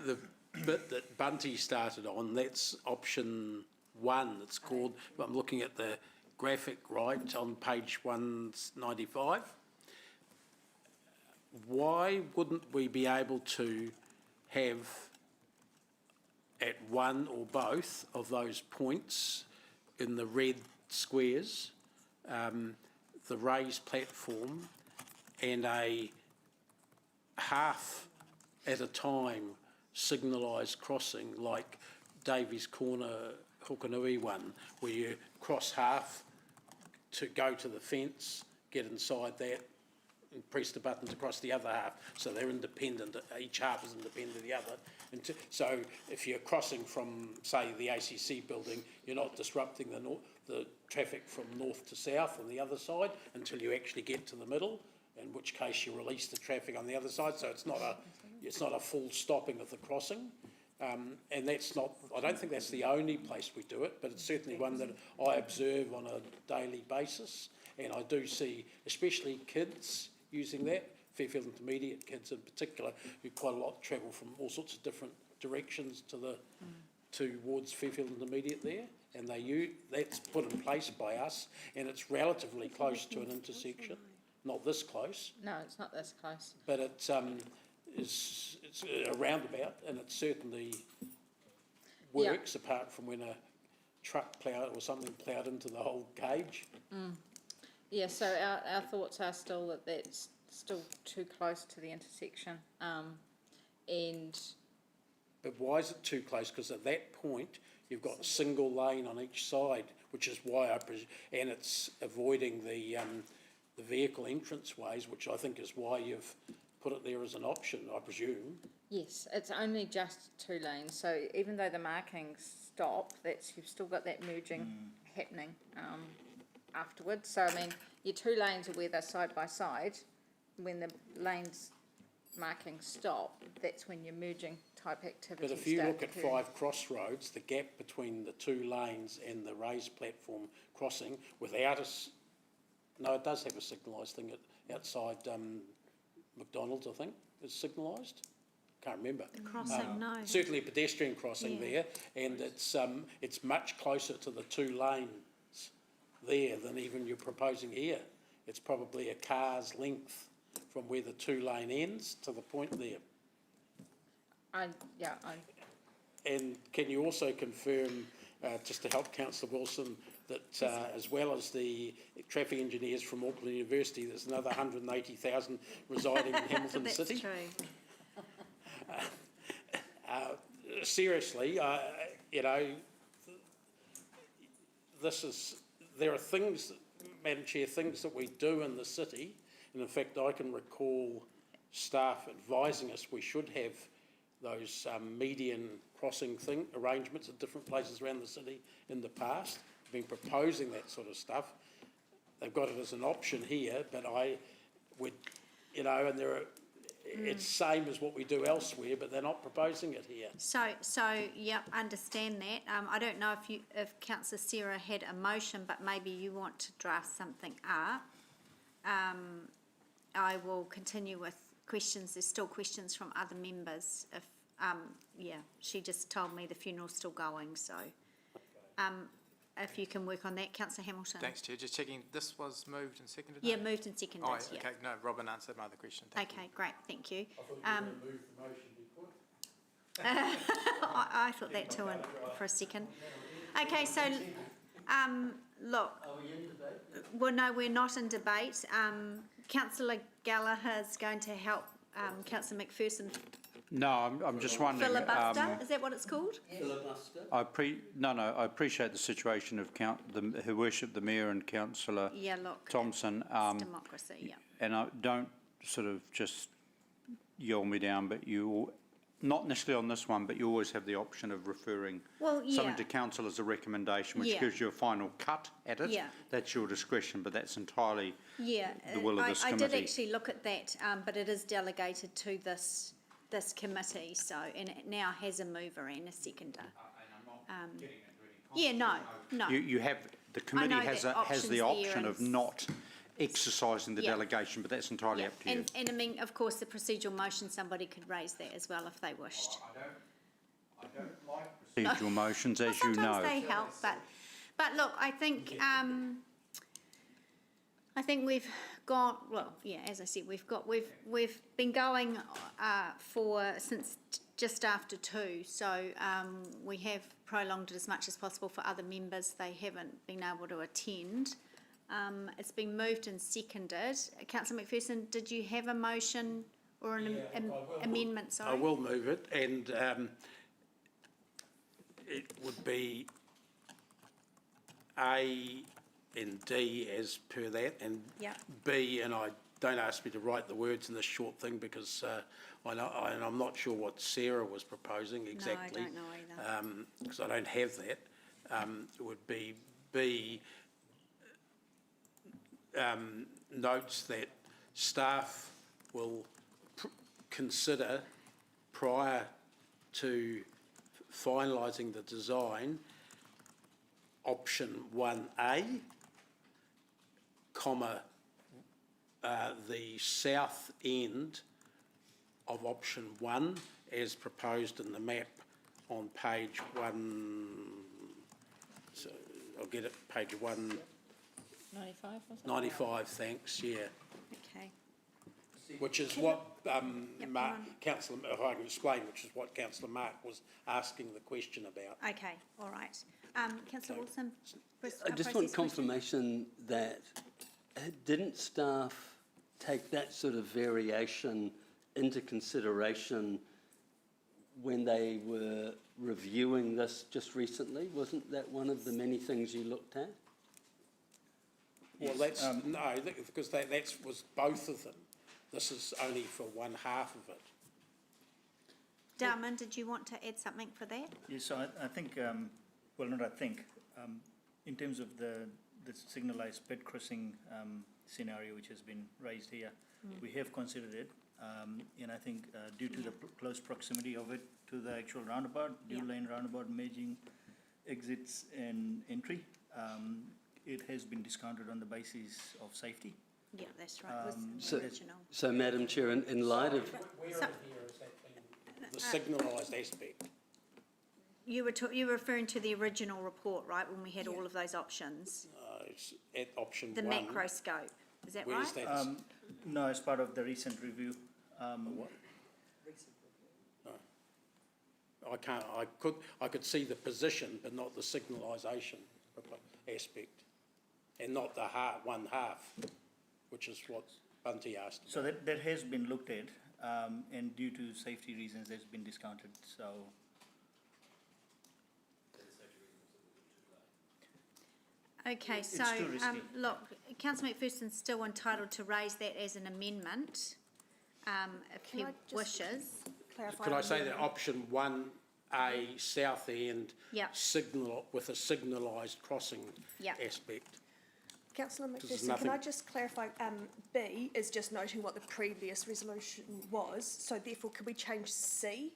the bit that Bunty started on. That's option 1. It's called, I'm looking at the graphic right on page 195. Why wouldn't we be able to have at one or both of those points in the red squares, the raised platform and a half at a time signalised crossing like Davies Corner Hokanui one, where you cross half to go to the fence, get inside that and press the button to cross the other half, so they're independent, each half is independent of the other. And so if you're crossing from, say, the ACC building, you're not disrupting the traffic from north to south on the other side until you actually get to the middle, in which case you release the traffic on the other side, so it's not a full stopping of the crossing. And that's not, I don't think that's the only place we do it, but it's certainly one that I observe on a daily basis. And I do see, especially kids using that, Fairfield Intermediate kids in particular, who quite a lot travel from all sorts of different directions towards Fairfield Intermediate there. And that's put in place by us, and it's relatively close to an intersection, not this close. No, it's not this close. But it's a roundabout, and it certainly works, apart from when a truck ploughed or something ploughed into the whole cage. Yeah, so our thoughts are still that that's still too close to the intersection, and... But why is it too close? Because at that point, you've got single lane on each side, which is why and it's avoiding the vehicle entrance ways, which I think is why you've put it there as an option, I presume. Yes, it's only just 2 lanes, so even though the markings stop, you've still got that merging happening afterwards. So, I mean, your 2 lanes are where they're side by side. When the lanes markings stop, that's when your merging type activity. But if you look at 5 Crossroads, the gap between the 2 lanes and the raised platform crossing, without no, it does have a signalised thing outside McDonald's, I think, is signalised. Can't remember. The crossing, no. Certainly a pedestrian crossing there, and it's much closer to the 2 lanes there than even you're proposing here. It's probably a car's length from where the 2 lane ends to the point there. And can you also confirm, just to help Councillor Wilson, that as well as the traffic engineers from Auckland University, there's another 180,000 residing in Hamilton City? That's true. Seriously, there are things, Madam Chair, things that we do in the city, and in fact I can recall staff advising us we should have those median crossing arrangements at different places around the city in the past. I've been proposing that sort of stuff. They've got it as an option here, but I would, you know, and it's same as what we do elsewhere, but they're not proposing it here. So, yep, understand that. I don't know if Councillor Sarah had a motion, but maybe you want to draft something up. I will continue with questions. There's still questions from other members. If, she just told me the funeral's still going, so, if you can work on that, Councillor Hamilton. Thanks, Chair. Just checking, this was moved and seconded? Yeah, moved and seconded, Oh, yeah. okay, no, Robin answered my other question. Thank you. Okay, great, thank you. I thought you were going to move the motion be put. I thought that too for a second. Okay, so, look. Are we in debate? Well, no, we're not in debate. Councillor Gallagher is going to help Councillor McPherson No, I'm just wondering. filibuster. Is that what it's called? Filibuster? I appreciate the situation of Her Worship the Mayor and Councillor Yeah, look. Thompson. It's democracy, yeah. And I don't sort of just yell me down, but you, not necessarily on this one, but you always have the option of referring something to council as a recommendation, which gives you a final cut at it. Yeah. That's your discretion, but that's entirely Yeah, the will of this I committee. did actually look at that, but it is delegated to this committee, so, and it now has a mover and a seconder. Yeah, no. You have, the committee know has that has the option's there option of and not exercising the Yeah. delegation, but that's entirely Yeah, up to you. and I mean, of course, the procedural motion, somebody could raise that as well if they wished. I don't like procedural motions, as you know. Sometimes they help, but look, I think we've got, well, yeah, as I said, we've been going since just after 2, so we have prolonged it as much as possible for other members. They haven't been able to attend. It's been moved and seconded. Councillor McPherson, did you have a motion or an amendment, sorry? I will move it, and it would be A and D as per that, and Yep. B, and I don't ask me to write the words in this short thing because and I'm not sure what Sarah was proposing exactly. No, I don't know either. Because I don't have that. It would be B, notes that staff will consider prior to finalising the design option 1A, comma, the south end of option 1 as proposed in the map on page 1, so I'll get it, page 95, was it? 195, thanks, yeah. Okay. Which is what Mark, Councillor, if I can explain, which is what Councillor Mark was asking the question about. Okay, all right. Councillor Wilson? I just want confirmation that didn't staff take that sort of variation into consideration when they were reviewing this just recently? Wasn't that one of the many things you looked at? Well, that's, no, because that was both of them. This is only for one half of it. Darman, did you want to add something for that? Yes, so I think, well, not I think, in terms of the signalised bed crossing scenario which has been raised here, we have considered it, and I think due to the close proximity of it to the actual roundabout, dual lane roundabout, merging exits and entry, it has been discounted on the basis of safety. Yeah, that's right. It was the original. So, Madam Chair, in light of... Where in here is that the signalised aspect? You were referring to the original report, right, when we had all of those options? It's at option The 1. macro scope, is that Where's right? that? No, as part of the recent review. No. I could see the position, but not the signalisation aspect, and not the one half, which is what Bunty asked. So that has been looked at, and due to safety reasons, that's been discounted, so... Okay, so, It's too risky. look, Councillor McPherson's still entitled to raise that as an amendment, if he wishes. clarify. Could I on say wording. that option 1A, south end, Yep. signal, with a signalised crossing Yep. aspect? Councillor There's McPherson, can nothing- I just clarify, B is just noting what the previous resolution was, so therefore could we change C?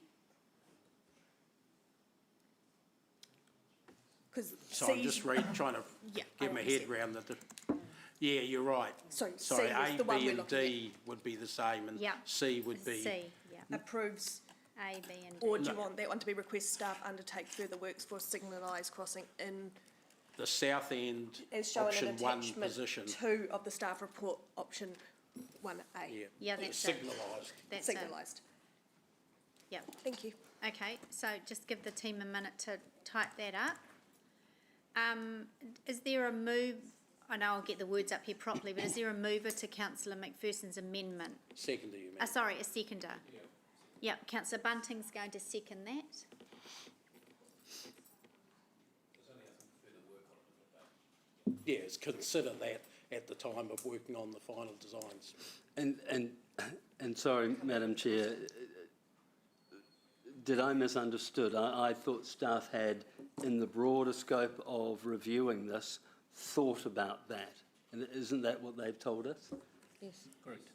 Because So I'm just trying to Yeah, get I my head understand. round that. Yeah, you're right. So Sorry, C was A, the one B we're and looking at. D would be the same and Yep. C would be. C, yeah. Approves, A, B and D. or do you want that one to be request staff undertake further works for a signalised crossing in, The south end, as shown in option 1 attachment position. 2 of the staff report, option 1A? Yeah. Yeah, that's it. Signalised. That's it. Signalised. Yep. Thank you. Okay, so just give the team a minute to type that up. Is there a move, I know I'll get the words up here properly, but is there a mover to councillor McPherson's amendment? Seconder, you mean? Sorry, a seconder. Yep, councillor Bunting's going to second that. Yes, consider that at the time of working on the final designs. And sorry, Madam Chair, did I misunderstood? I thought staff had, in the broader scope of reviewing this, thought about that. And isn't that what they've told us? Yes. Correct.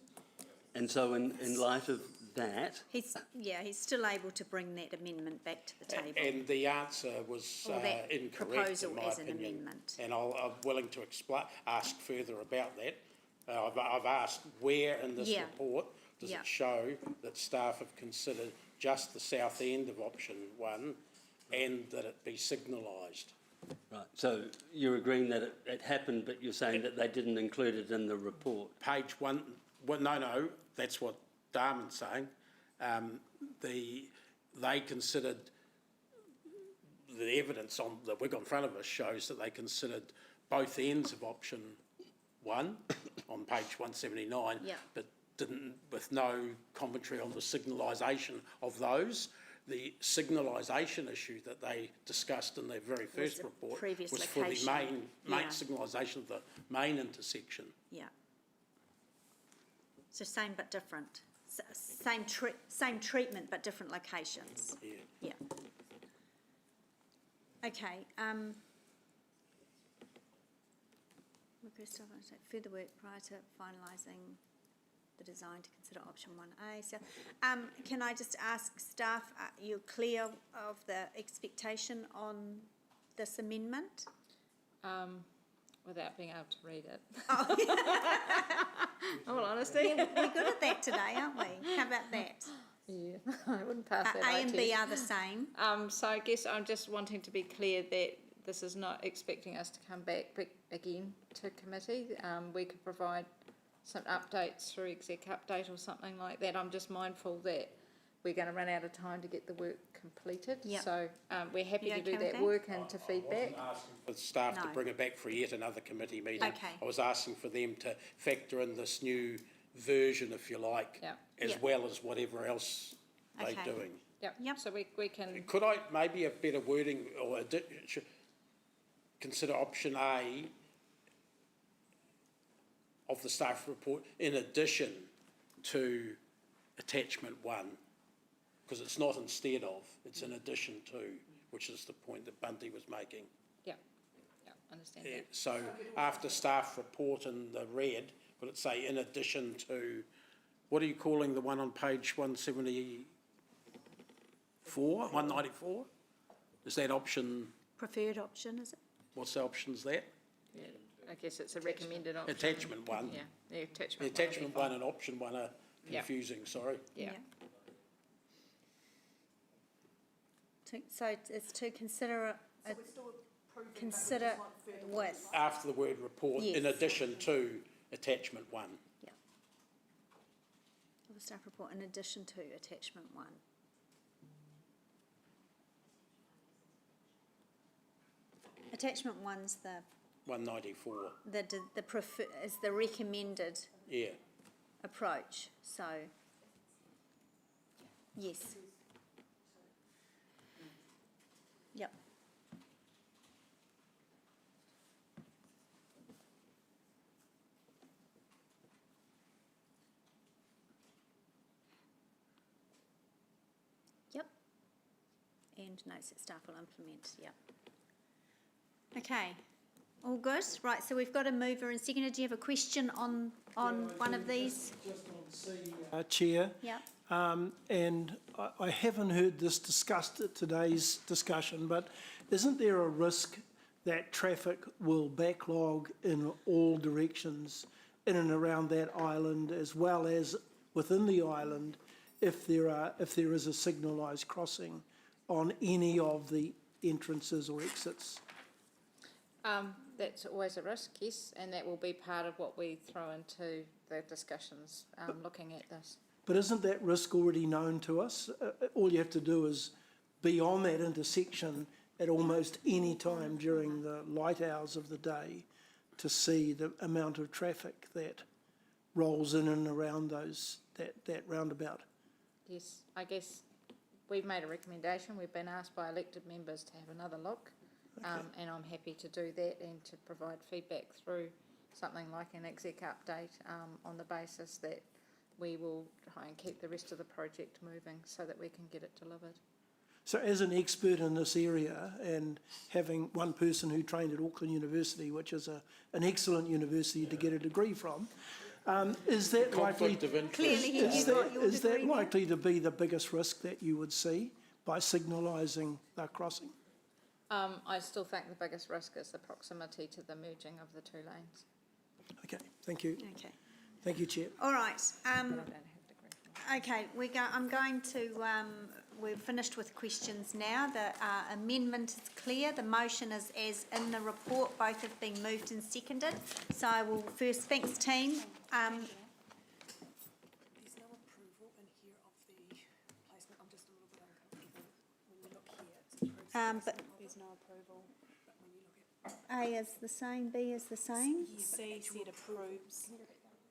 And so in light of that, He's still able to bring that amendment back to the table. And the answer was Or that incorrect, proposal in my as an opinion. amendment. And I'm willing to ask further about that. I've asked where in this Yeah. report does Yeah. it show that staff have considered just the south end of option 1 and that it be signalised? right, so you're agreeing that it happened, but you're saying that they didn't include it in the report? Page 1, well, no, that's what Darman's saying. They considered, the evidence on the wig in front of us shows that they considered both ends of option 1 on page 179, Yeah. but didn't, with no commentary on the signalisation of those. The signalisation issue that they discussed in their very first the report previous was for the location. main Yeah. signalisation of the main intersection. Yeah. So same but different. Same treatment but different locations. Yeah. Yeah. Okay, request of further work prior to finalising the design to consider option 1A. So, can I just ask staff, are you clear of the expectation on this amendment? Without being able to read it. In all honesty. We're good at that today, aren't we? How about that? Yeah, I wouldn't pass that A and B test. are the same. So I guess I'm just wanting to be clear that this is not expecting us to come back again to committee. We could provide some updates through exec update or something like that. I'm just mindful that we're going to run out of time to get the work completed. Yep. So we're happy You to do okay with that that? work and to feedback. For staff to No. bring it back for yet another committee meeting. Okay. I was asking for them to factor in this new version, if you like, Yeah. as Yeah. well as whatever else they're Okay. doing. Yep. So we can. Could I, maybe a better wording, or consider option A of the staff report in addition to attachment 1? Because it's not instead of, it's in addition to, which is the point that Bunty was making. Yeah. Understand Yeah, that. so after staff report in the red, would it say in addition to, what are you calling the one on page 174, 194? Is that option, Preferred option, is it? what's the options there? Yeah. I guess it's a recommended option. Attachment 1. Yeah. The The attachment. attachment 1 and option 1 are Yeah. confusing, sorry. Yeah. So it's to consider consider with. After the word report, in Yes. addition to attachment 1. Yeah. The staff report in addition to attachment 1. Attachment 1's the 194, is the recommended yeah. approach, so, yes. Yep. and notes that staff will implement, yep. Okay, all good? Right, so we've got a mover and seconder. Do you have a question on one of these? Just on C, Chair. Yeah. And I haven't heard this discussed at today's discussion, but isn't there a risk that traffic will backlog in all directions in and around that island, as well as within the island, if there is a signalised crossing on any of the entrances or exits? That's always a risk, yes, and that will be part of what we throw into the discussions looking at this. But isn't that risk already known to us? All you have to do is be on that intersection at almost any time during the light hours of the day to see the amount of traffic that rolls in and around that roundabout. Yes, I guess we've made a recommendation. We've been asked by elected members to have another look, and I'm happy to do that and to provide feedback through something like an exec update on the basis that we will try and keep the rest of the project moving so that we can get it delivered. So as an expert in this area, and having one person who trained at Auckland University, which is an excellent university to get a degree from, is that likely to be the biggest risk that you would see by signalising the crossing? I still think the biggest risk is the proximity to the merging of the two lanes. Okay, thank you. Okay. Thank you, Chair. All right. Okay, I'm going to, we've finished with questions now. The amendment is clear. The motion is as in the report. Both have been moved and seconded. So I will first, thanks team. There's no approval in here of the placement. I'm just a little bit uncomfortable. When you look here, it's approved. But There's no approval. But when you look at A is the same, B is the same. C said approves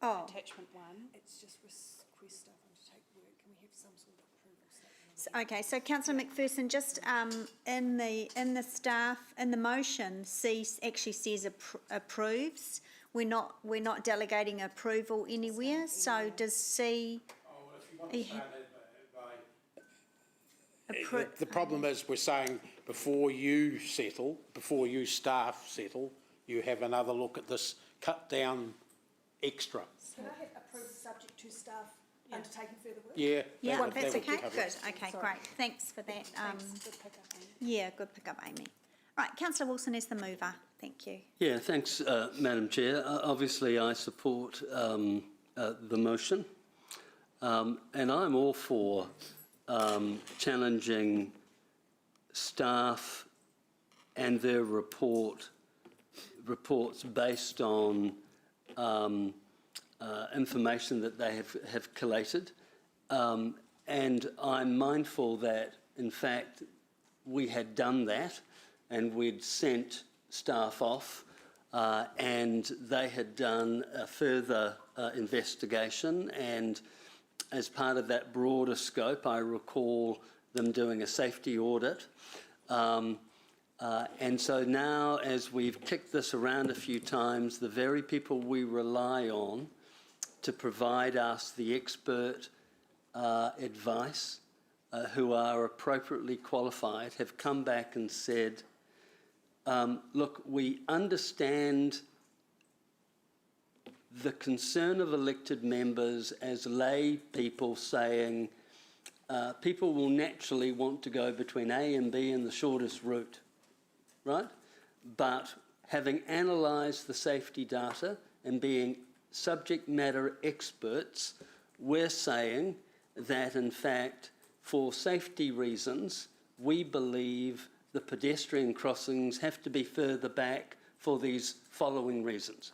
Oh. attachment 1. it's just request staff undertake work. Can we have some sort of approval statement? So, okay, so Councillor McPherson, just in the staff, in the motion, C actually says approves. We're not delegating approval anywhere. So does C? The problem is we're saying before you settle, before you staff settle, you have another look at this cut down extra. Can I have approved subject to staff undertaking further work? Yeah. Yeah, that that's would okay. cover Good. it. Okay, great. Thanks for that. Good pick up, Amy. Yeah, good pick up, Amy. Right, Councillor Wilson is the mover. Thank you. Yeah, thanks, Madam Chair. Obviously, I support the motion, and I'm all for challenging staff and their reports based on information that they have collated. And I'm mindful that, in fact, we had done that and we'd sent staff off and they had done a further investigation, and as part of that broader scope, I recall them doing a safety audit. And so now, as we've kicked this around a few times, the very people we rely on to provide us the expert advice, who are appropriately qualified, have come back and said, look, we understand the concern of elected members as lay people saying people will naturally want to go between A and B in the shortest route, right? But having analysed the safety data and being subject matter experts, we're saying that, in fact, for safety reasons, we believe the pedestrian crossings have to be further back for these following reasons.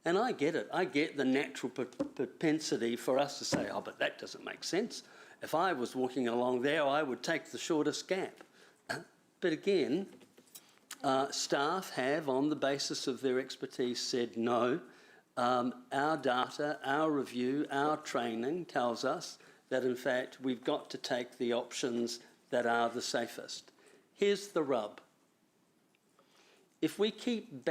And I get it. I get the natural propensity for us to say, oh, but that doesn't make sense. If I was walking along there, I would take the shortest gap. But again, staff have, on the basis of their expertise, said no. Our data, our review, our training tells us that, in fact, we've got to take the options that are the safest. Here's the rub. If we keep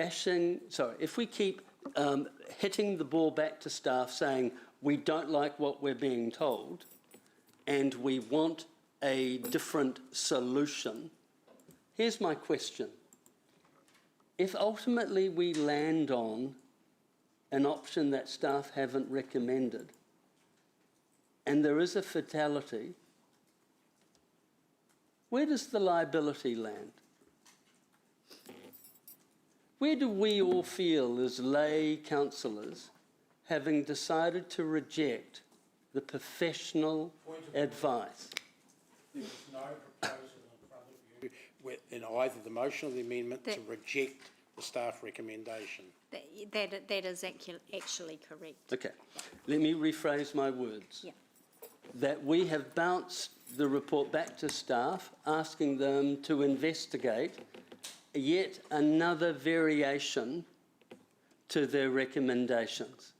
hitting the ball back to staff saying we don't like what we're being told and we want a different solution, here's my question. If ultimately we land on an option that staff haven't recommended, and there is a fatality, where does the liability land? Where do we all feel as lay councillors, having decided to reject the professional advice? There is no proposal in front of you in either the motion or the amendment to reject the staff recommendation. That is actually correct. Okay, let me rephrase my words. Yeah. That we have bounced the report back to staff, asking them to investigate yet another variation to their recommendations.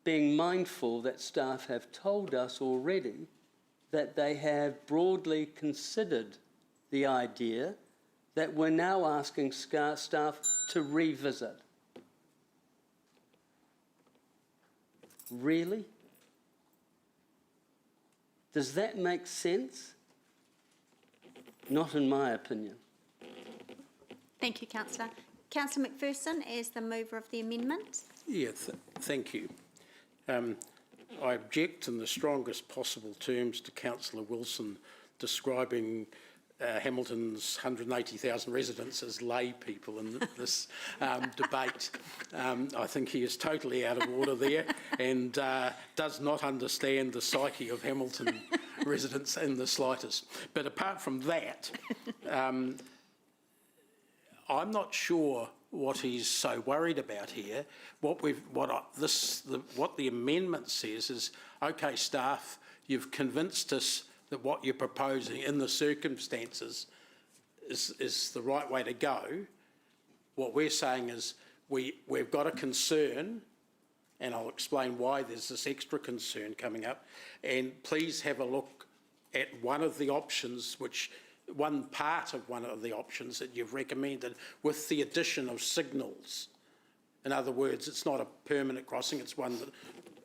Being mindful that staff have told us already that they have broadly considered the idea that we're now asking staff to revisit. Really? Does that make sense? Not in my opinion. Thank you, Councillor. Councillor McPherson, as the mover of the amendment. Yeah, thank you. I object in the strongest possible terms to Councillor Wilson describing Hamilton's 180,000 residents as lay people in this debate. I think he is totally out of order there and does not understand the psyche of Hamilton residents in the slightest. But apart from that, I'm not sure what he's so worried about here. What the amendment says is, okay, staff, you've convinced us that what you're proposing in the circumstances is the right way to go. What we're saying is we've got a concern, and I'll explain why there's this extra concern coming up, and please have a look at one of the options, one part of one of the options that you've recommended with the addition of signals. In other words, it's not a permanent crossing, it's one that,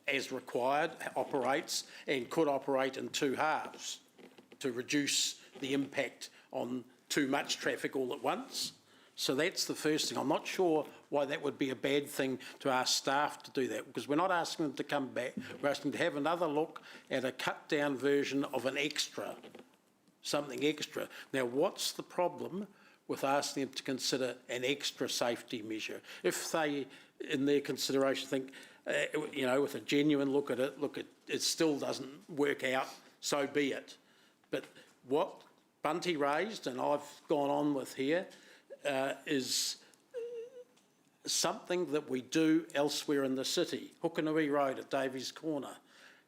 as required, operates and could operate in two halves to reduce the impact on too much traffic all at once. So that's the first thing. I'm not sure why that would be a bad thing to ask staff to do that, because we're not asking them to come back, we're asking them to have another look at a cut down version of an extra, something extra. Now, what's the problem with asking them to consider an extra safety measure? If they, in their consideration, think, with a genuine look at it, it still doesn't work out, so be it. But what Bunty raised, and I've gone on with here, is something that we do elsewhere in the city. Hukanui Road at Davies Corner,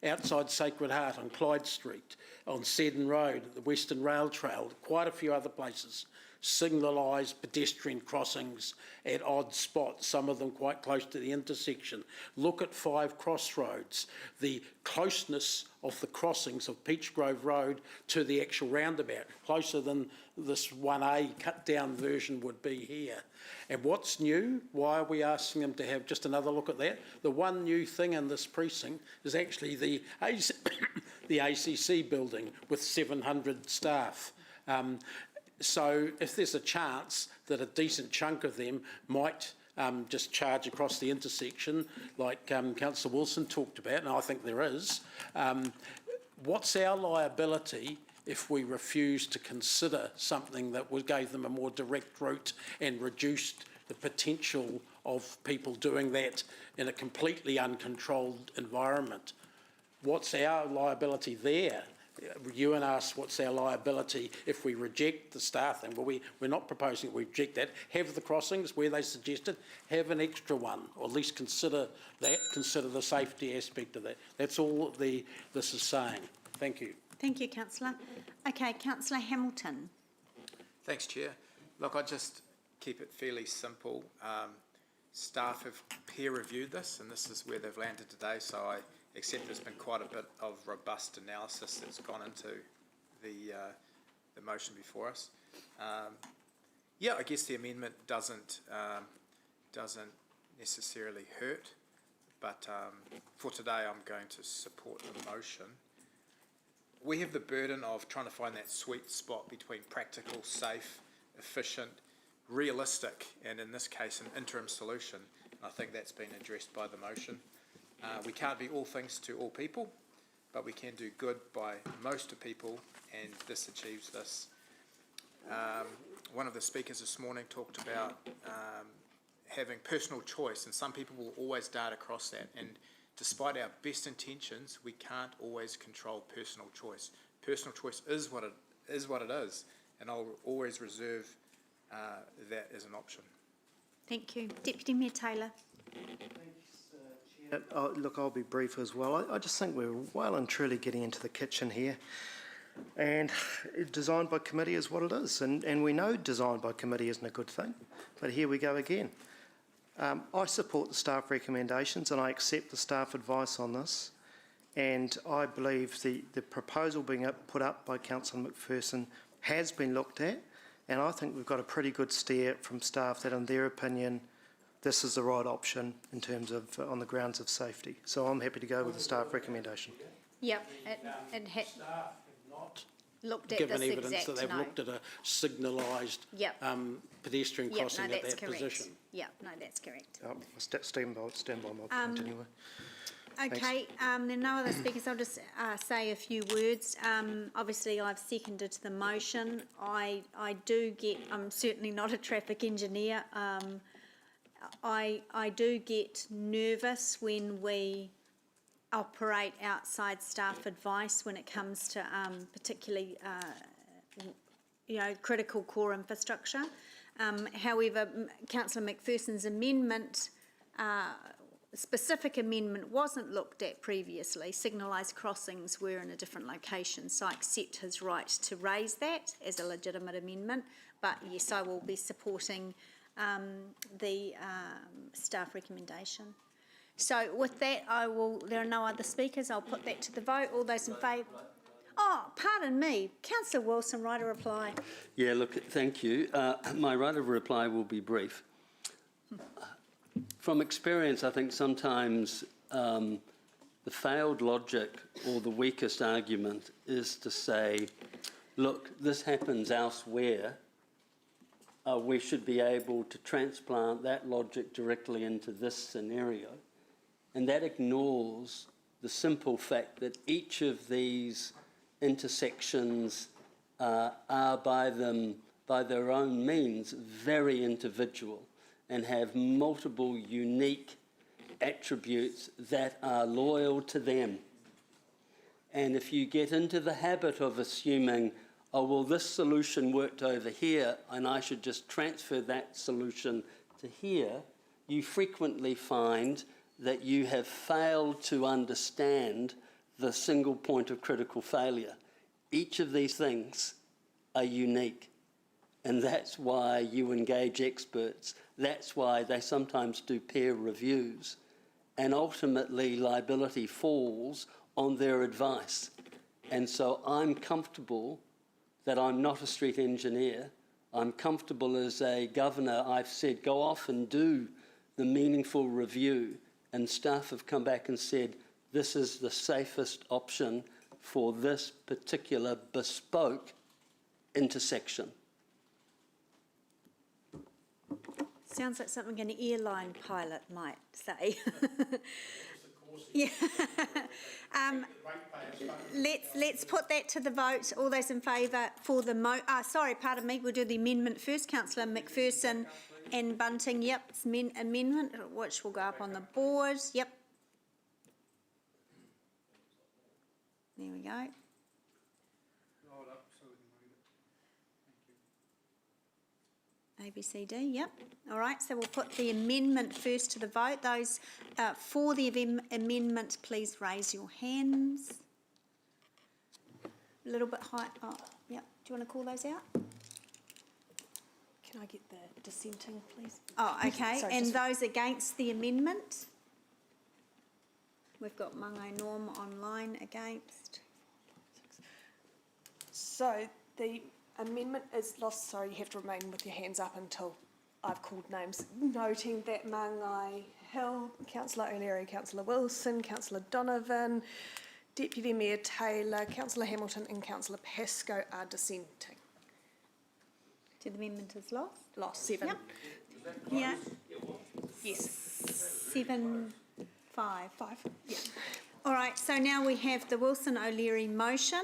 outside Sacred Heart on Clyde Street, on Seddon Road, the Western Rail Trail, quite a few other places. Signalised pedestrian crossings at odd spots, some of them quite close to the intersection. Look at Five Crossroads, the closeness of the crossings of Peachgrove Road to the actual roundabout, closer than this 1A cut down version would be here. And what's new? Why are we asking them to have just another look at that? The one new thing in this precinct is actually the ACC building with 700 staff. So if there's a chance that a decent chunk of them might just charge across the intersection, like Councillor Wilson talked about, and I think there is, what's our liability if we refuse to consider something that gave them a more direct route and reduced the potential of people doing that in a completely uncontrolled environment? What's our liability there? You and us, what's our liability if we reject the staff thing? Well, we're not proposing that we reject that. Have the crossings where they suggested, have an extra one, or at least consider that, consider the safety aspect of that. That's all this is saying. Thank you. Thank you, Councillor. Okay, Councillor Hamilton. Thanks, Chair. Look, I just keep it fairly simple. Staff have peer reviewed this, and this is where they've landed today, so I accept there's been quite a bit of robust analysis that's gone into the motion before us. Yeah, I guess the amendment doesn't necessarily hurt, but for today I'm going to support the motion. we have the burden of trying to find that sweet spot between practical, safe, efficient, realistic, and in this case, an interim solution. I think that's been addressed by the motion. We can't be all things to all people, but we can do good by most of people, and this achieves this. One of the speakers this morning talked about having personal choice, and some people will always dart across that. And despite our best intentions, we can't always control personal choice. Personal choice is what it is, and I'll always reserve that as an option. Thank you. Deputy Mayor Taylor. Look, I'll be brief as well. I just think we're well and truly getting into the kitchen here. And designed by committee is what it is. And we know designed by committee isn't a good thing. But here we go again. I support the staff recommendations and I accept the staff advice on this. And I believe the proposal being put up by Councillor McPherson has been looked at. And I think we've got a pretty good steer from staff that, in their opinion, this is the right option in terms of on the grounds of safety. So I'm happy to go with the staff recommendation. Yep, it had looked at given this evidence exact that they've no. looked at a signalised pedestrian crossing at that position. Yep, no, that's correct. Stand by my point anyway. Okay, there are no other speakers. I'll just say a few words. Obviously, I've seconded the motion. I do get, I'm certainly not a traffic engineer. I do get nervous when we operate outside staff advice when it comes to particularly, critical core infrastructure. However, Councillor McPherson's amendment, specific amendment wasn't looked at previously. Signalised crossings were in a different location, so I accept his right to raise that as a legitimate amendment. But yes, I will be supporting the staff recommendation. So with that, there are no other speakers. I'll put that to the vote. All those in favour? Oh, pardon me. Councillor Wilson, right of reply. Yeah, look, thank you. My right of reply will be brief. From experience, I think sometimes the failed logic or the weakest argument is to say, look, this happens elsewhere. We should be able to transplant that logic directly into this scenario. And that ignores the simple fact that each of these intersections are by their own means very individual and have multiple unique attributes that are loyal to them. And if you get into the habit of assuming, oh, well, this solution worked over here and I should just transfer that solution to here, you frequently find that you have failed to understand the single point of critical failure. Each of these things are unique, and that's why you engage experts. That's why they sometimes do peer reviews, and ultimately liability falls on their advice. And so I'm comfortable that I'm not a street engineer. I'm comfortable as a governor, I've said, go off and do the meaningful review. And staff have come back and said, this is the safest option for this particular bespoke intersection. Sounds like something an airline pilot might say. Yeah. Let's put that to the vote. All those in favour for the pardon me, we'll do the amendment first. Councillor McPherson and Bunting, yep, it's amendment, which will go up on the board, yep. There we go. A, B, C, D, yep. All right, so we'll put the amendment first to the vote. Those for the amendment, please raise your hands. A little bit high, yep. Do you want to call those out? Can I get the dissenting, please? Oh, okay. Sorry, and those against the amendment? We've got Mangai Norm online against. So the amendment is lost. Sorry, you have to remain with your hands up until I've called names. Noting that Mangai Hill, Councillor O'Leary, Councillor Wilson, Councillor Donovan, Deputy Mayor Taylor, Councillor Hamilton and Councillor Pascoe are dissenting. To the amendment is lost? Lost, 7. Yep. Yeah. Yes. 7-5. 5, yeah. All right, so now we have the Wilson O'Leary motion.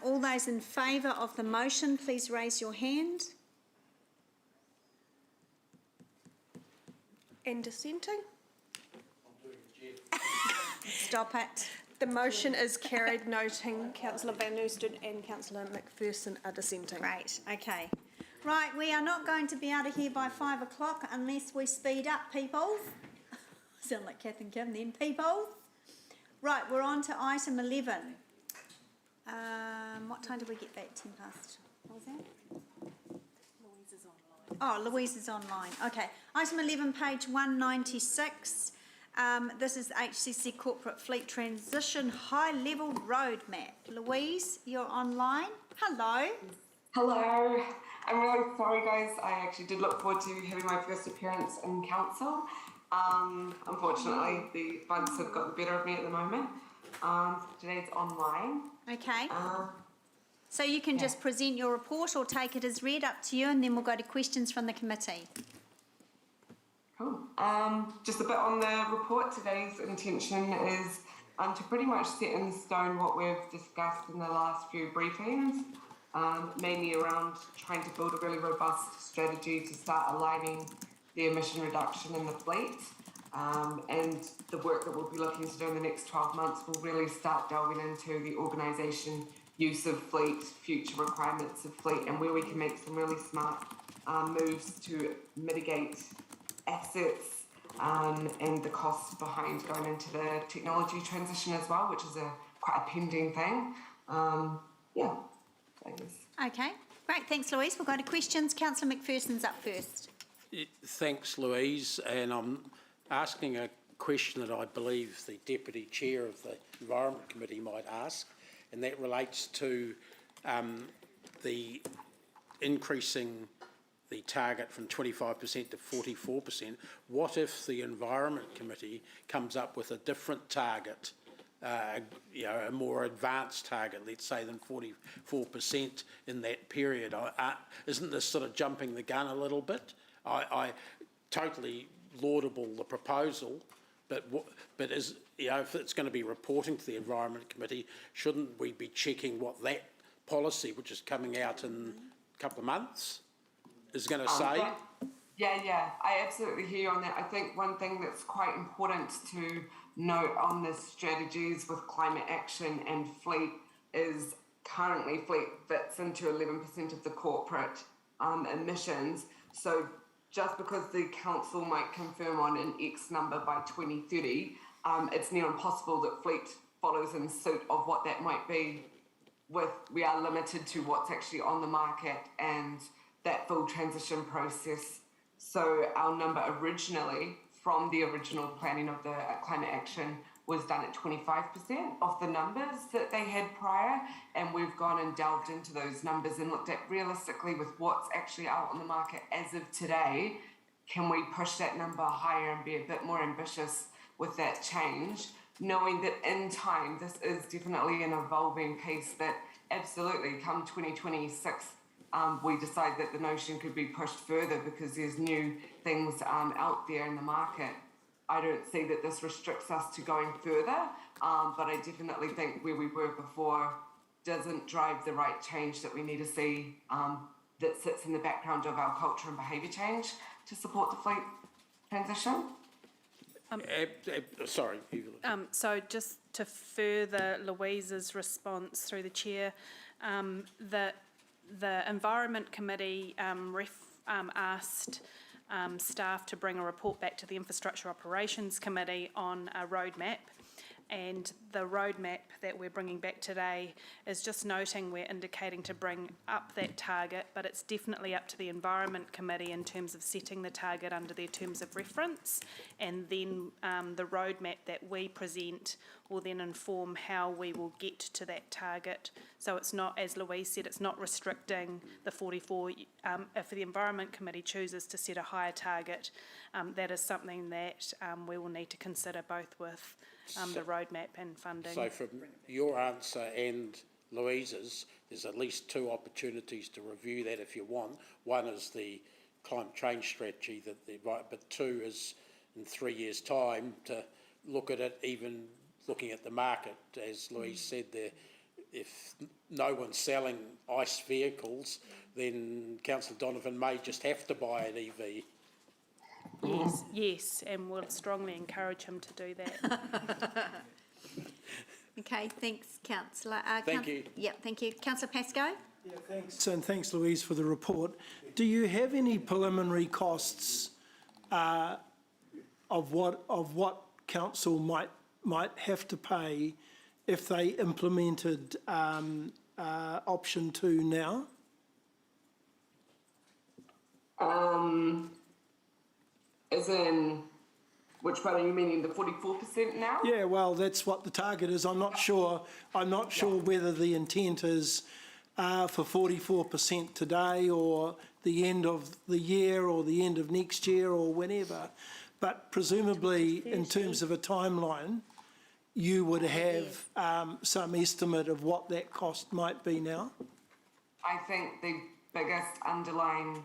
All those in favour of the motion, please raise your hand. And dissenting? Stop it. The motion is carried, noting Councillor Van Oosten and Councillor McPherson are dissenting. Great, okay. Right, we are not going to be out of here by 5 o'clock unless we speed up, people. Sound like Kath and Kim then, people. Right, we're on to item 11. What time did we get back? 10 past. What was that? Louise is online. Oh, Louise is online. Okay. Item 11, page 196. This is HCC Corporate Fleet Transition High Level Roadmap. Louise, you're online. Hello. Hello. I'm really sorry, guys. I actually did look forward to having my first appearance in council. Unfortunately, the bugs have got the better of me at the moment. Today's online. Okay. So you can just present your report or take it as read, up to you, and then we'll go to questions from the committee. Cool. Just a bit on the report. Today's intention is to pretty much set in stone what we've discussed in the last few briefings, mainly around trying to build a really robust strategy to start aligning the emission reduction in the fleet. And the work that we'll be looking to do in the next 12 months will really start delving into the organisation, use of fleet, future requirements of fleet, and where we can make some really smart moves to mitigate assets and the costs behind going into the technology transition as well, which is quite a pending thing. Yeah, I guess. Okay, great. Thanks, Louise. We'll go to questions. Councillor McPherson's up first. Thanks, Louise, and I'm asking a question that I believe the Deputy Chair of the Environment Committee might ask, and that relates to the increasing the target from 25% to 44%. What if the Environment Committee comes up with a different target, a more advanced target, let's say, than 44% in that period? Isn't this sort of jumping the gun a little bit? I totally laudable the proposal, but is, if it's going to be reporting to the Environment Committee, shouldn't we be checking what that policy, which is coming out in a couple of months, is going to say? Yeah, I absolutely hear you on that. I think one thing that's quite important to note on the strategies with climate action and fleet is currently fleet fits into 11% of the corporate emissions. So just because the council might confirm on an X number by 2030, it's near impossible that fleet follows in suit of what that might be. We are limited to what's actually on the market and that full transition process. So our number originally, from the original planning of the climate action, was done at 25% of the numbers that they had prior, and we've gone and delved into those numbers and looked at realistically with what's actually out on the market as of today, can we push that number higher and be a bit more ambitious with that change, knowing that in time this is definitely an evolving piece that absolutely come 2026 we decide that the notion could be pushed further because there's new things out there in the market. I don't see that this restricts us to going further, but I definitely think where we were before doesn't drive the right change that we need to see that sits in the background of our culture and behaviour change to support the fleet transition. Sorry. So just to further Louise's response through the chair, the Environment Committee asked staff to bring a report back to the Infrastructure Operations Committee on a roadmap, and the roadmap that we're bringing back today is just noting we're indicating to bring up that target, but it's definitely up to the Environment Committee in terms of setting the target under their terms of reference, and then the roadmap that we present will then inform how we will get to that target. So it's not, as Louise said, it's not restricting the 44. If the Environment Committee chooses to set a higher target, that is something that we will need to consider both with the roadmap and funding. So from your answer and Louise's, there's at least two opportunities to review that if you want. One is the climate change strategy but two is in 3 years' time to look at it, even looking at the market, as Louise said there. If no one's selling ICE vehicles, then Councillor Donovan may just have to buy an EV. Yes, and we'll strongly encourage him to do that. Okay, thanks, Councillor. Thank you. Yep, thank you. Councillor Pascoe? Yeah, thanks. And thanks, Louise, for the report. Do you have any preliminary costs of what council might have to pay if they implemented option 2 now? As in, which part are you meaning, the 44% now? Yeah, well, that's what the target is. I'm not sure whether the intent is for 44% today or the end of the year or the end of next year or whenever. But presumably, in terms of a timeline, you would have some estimate of what that cost might be now? I think the biggest underlying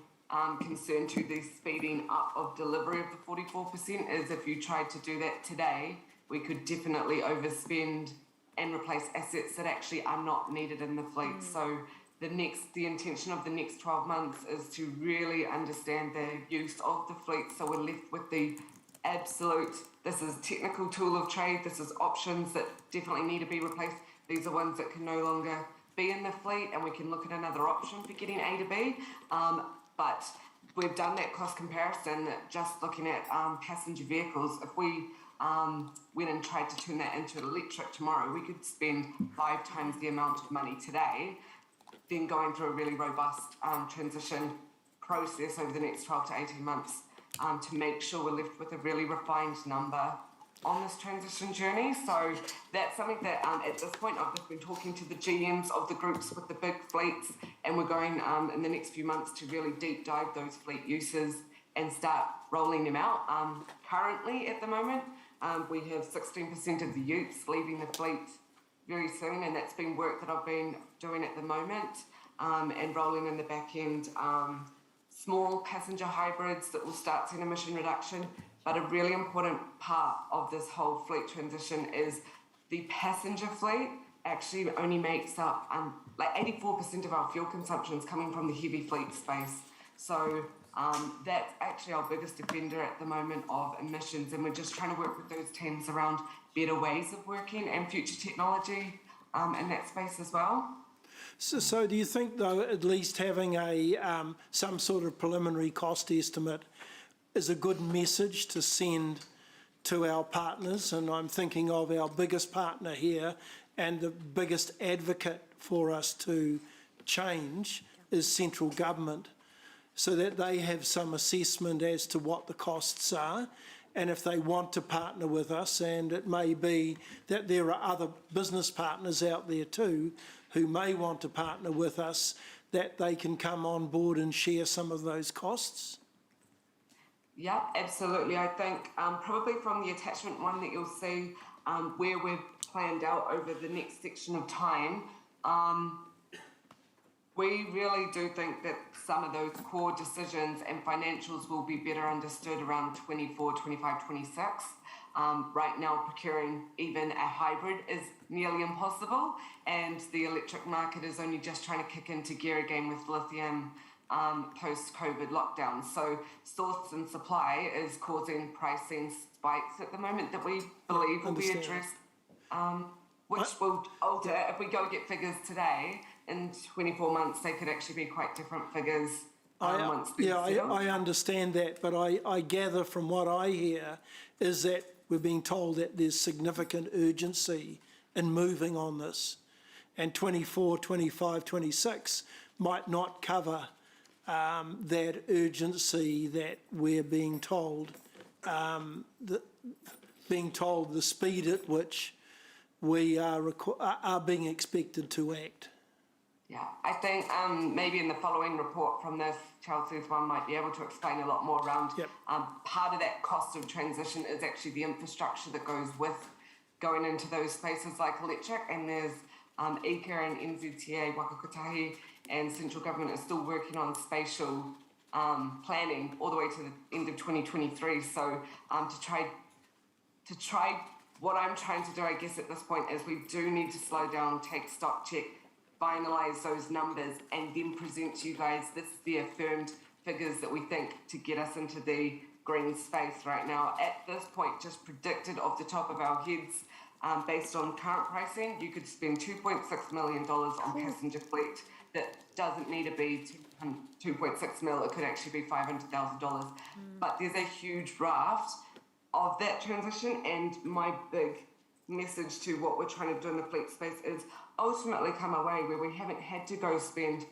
concern to the speeding up of delivery of the 44% is if you tried to do that today, we could definitely overspend and replace assets that actually are not needed in the fleet. So the intention of the next 12 months is to really understand the use of the fleet, so we're left with the absolute, this is technical tool of trade, this is options that definitely need to be replaced, these are ones that can no longer be in the fleet, and we can look at another option for getting A to B. But we've done that cost comparison, just looking at passenger vehicles. If we went and tried to turn that into electric tomorrow, we could spend 5 times the amount of money today, then going through a really robust transition process over the next 12 to 18 months to make sure we're left with a really refined number on this transition journey. So that's something that at this point I've just been talking to the GMs of the groups with the big fleets, and we're going in the next few months to really deep dive those fleet uses and start rolling them out. Currently at the moment we have 16% of the utes leaving the fleet very soon, and that's been work that I've been doing at the moment and rolling in the back end small passenger hybrids that will start seeing emission reduction. But a really important part of this whole fleet transition is the passenger fleet actually only makes up like 84% of our fuel consumption is coming from the heavy fleet space. So that's actually our biggest offender at the moment of emissions, and we're just trying to work with those teams around better ways of working and future technology in that space as well. So do you think, though, at least having some sort of preliminary cost estimate is a good message to send to our partners? And I'm thinking of our biggest partner here, and the biggest advocate for us to change is central government, so that they have some assessment as to what the costs are, and if they want to partner with us. And it may be that there are other business partners out there too who may want to partner with us, that they can come on board and share some of those costs. Yeah, absolutely. I think probably from the attachment 1 that you'll see where we've planned out over the next section of time, we really do think that some of those core decisions and financials will be better understood around 24, 25, 26. Right now, procuring even a hybrid is nearly impossible, and the electric market is only just trying to kick into gear again with lithium post-COVID lockdown. So source and supply is causing pricing spikes at the moment that we believe will be addressed, which will alter, if we go get figures today, in 24 months they could actually be quite different figures once they're settled. I understand that, but I gather from what I hear is that we're being told that there's significant urgency in moving on this, and 24, 25, 26 might not cover that urgency that we're being told, the speed at which we are being expected to act. Yeah, I think maybe in the following report from this, Chelsea's one might be able to explain a lot more around part of that cost of transition is actually the infrastructure that goes with going into those spaces like electric, and there's ECA and NZTA, Wakakotahi, and central government is still working on spatial planning all the way to the end of 2023. So to try, what I'm trying to do, I guess, at this point is we do need to slow down, take stock check, finalise those numbers, and then present to you guys, this is the affirmed figures that we think to get us into the green space right now. At this point, just predicted off the top of our heads, based on current pricing, you could spend $2.6 million on passenger fleet. That doesn't need to be 2.6 mil, it could actually be $500,000. But there's a huge raft of that transition, and my big message to what we're trying to do in the fleet space is ultimately come away where we haven't had to go spend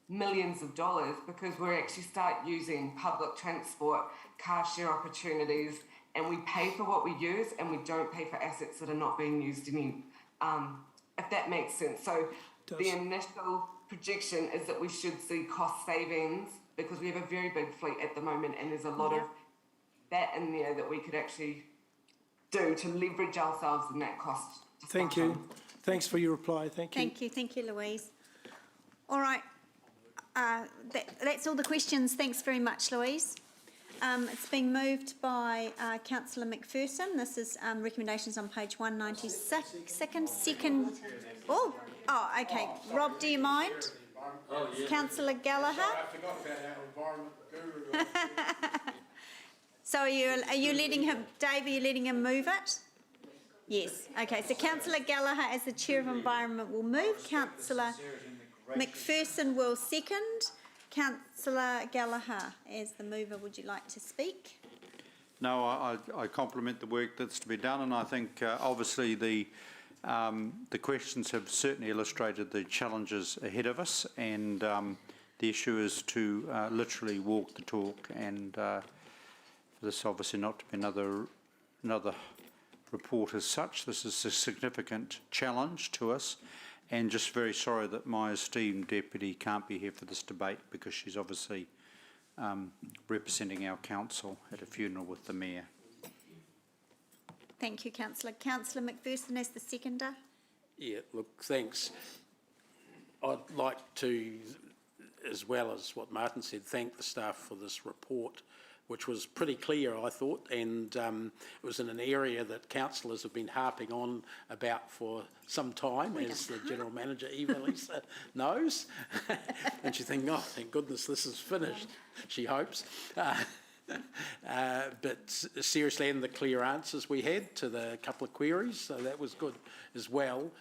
millions of dollars, because we actually start using public transport, car share opportunities, and we pay for what we use and we don't pay for assets that are not being used any, if that makes sense. So the initial projection is that we should see cost savings, because we have a very big fleet at the moment, and there's a lot of that in there that we could actually do to leverage ourselves in that cost. Thank you. Thanks for your reply. Thank you. Thank you, Louise. All right, that's all the questions. Thanks very much, Louise. It's been moved by Councillor McPherson. This is recommendations on page 196. Second. Oh, okay. Rob, do you mind? Oh, yeah. Councillor Gallagher. I forgot about our environment guru. So are you letting him, Dave, are you letting him move it? Yes. Okay, so Councillor Gallagher as the Chair of Environment will move. Councillor McPherson will second. Councillor Gallagher, as the mover, would you like to speak? No, I compliment the work that's to be done, and I think obviously the questions have certainly illustrated the challenges ahead of us, and the issue is to literally walk the talk, and for this obviously not to be another report as such. This is a significant challenge to us, and just very sorry that my esteemed deputy can't be here for this debate, because she's obviously representing our council at a funeral with the mayor. Thank you, Councillor. Councillor McPherson as the seconder. Yeah, look, thanks. I'd like to, as well as what Martin said, thank the staff for this report, which was pretty clear, I thought, and it was in an area that councillors have been harping on about for some time, as the General Manager, Eva-Lisa, knows. And she thinks, oh, thank goodness this is finished, she hopes. But seriously, and the clear answers we had to the couple of queries, so that was good as well.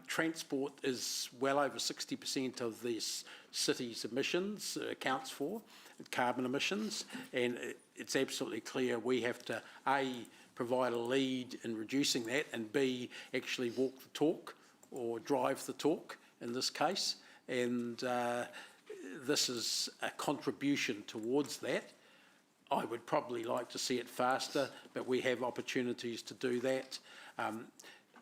Transport is well over 60% of this city's emissions, accounts for carbon emissions, and it's absolutely clear we have to A, provide a lead in reducing that, and B, actually walk the talk or drive the talk in this case, and this is a contribution towards that. I would probably like to see it faster, but we have opportunities to do that.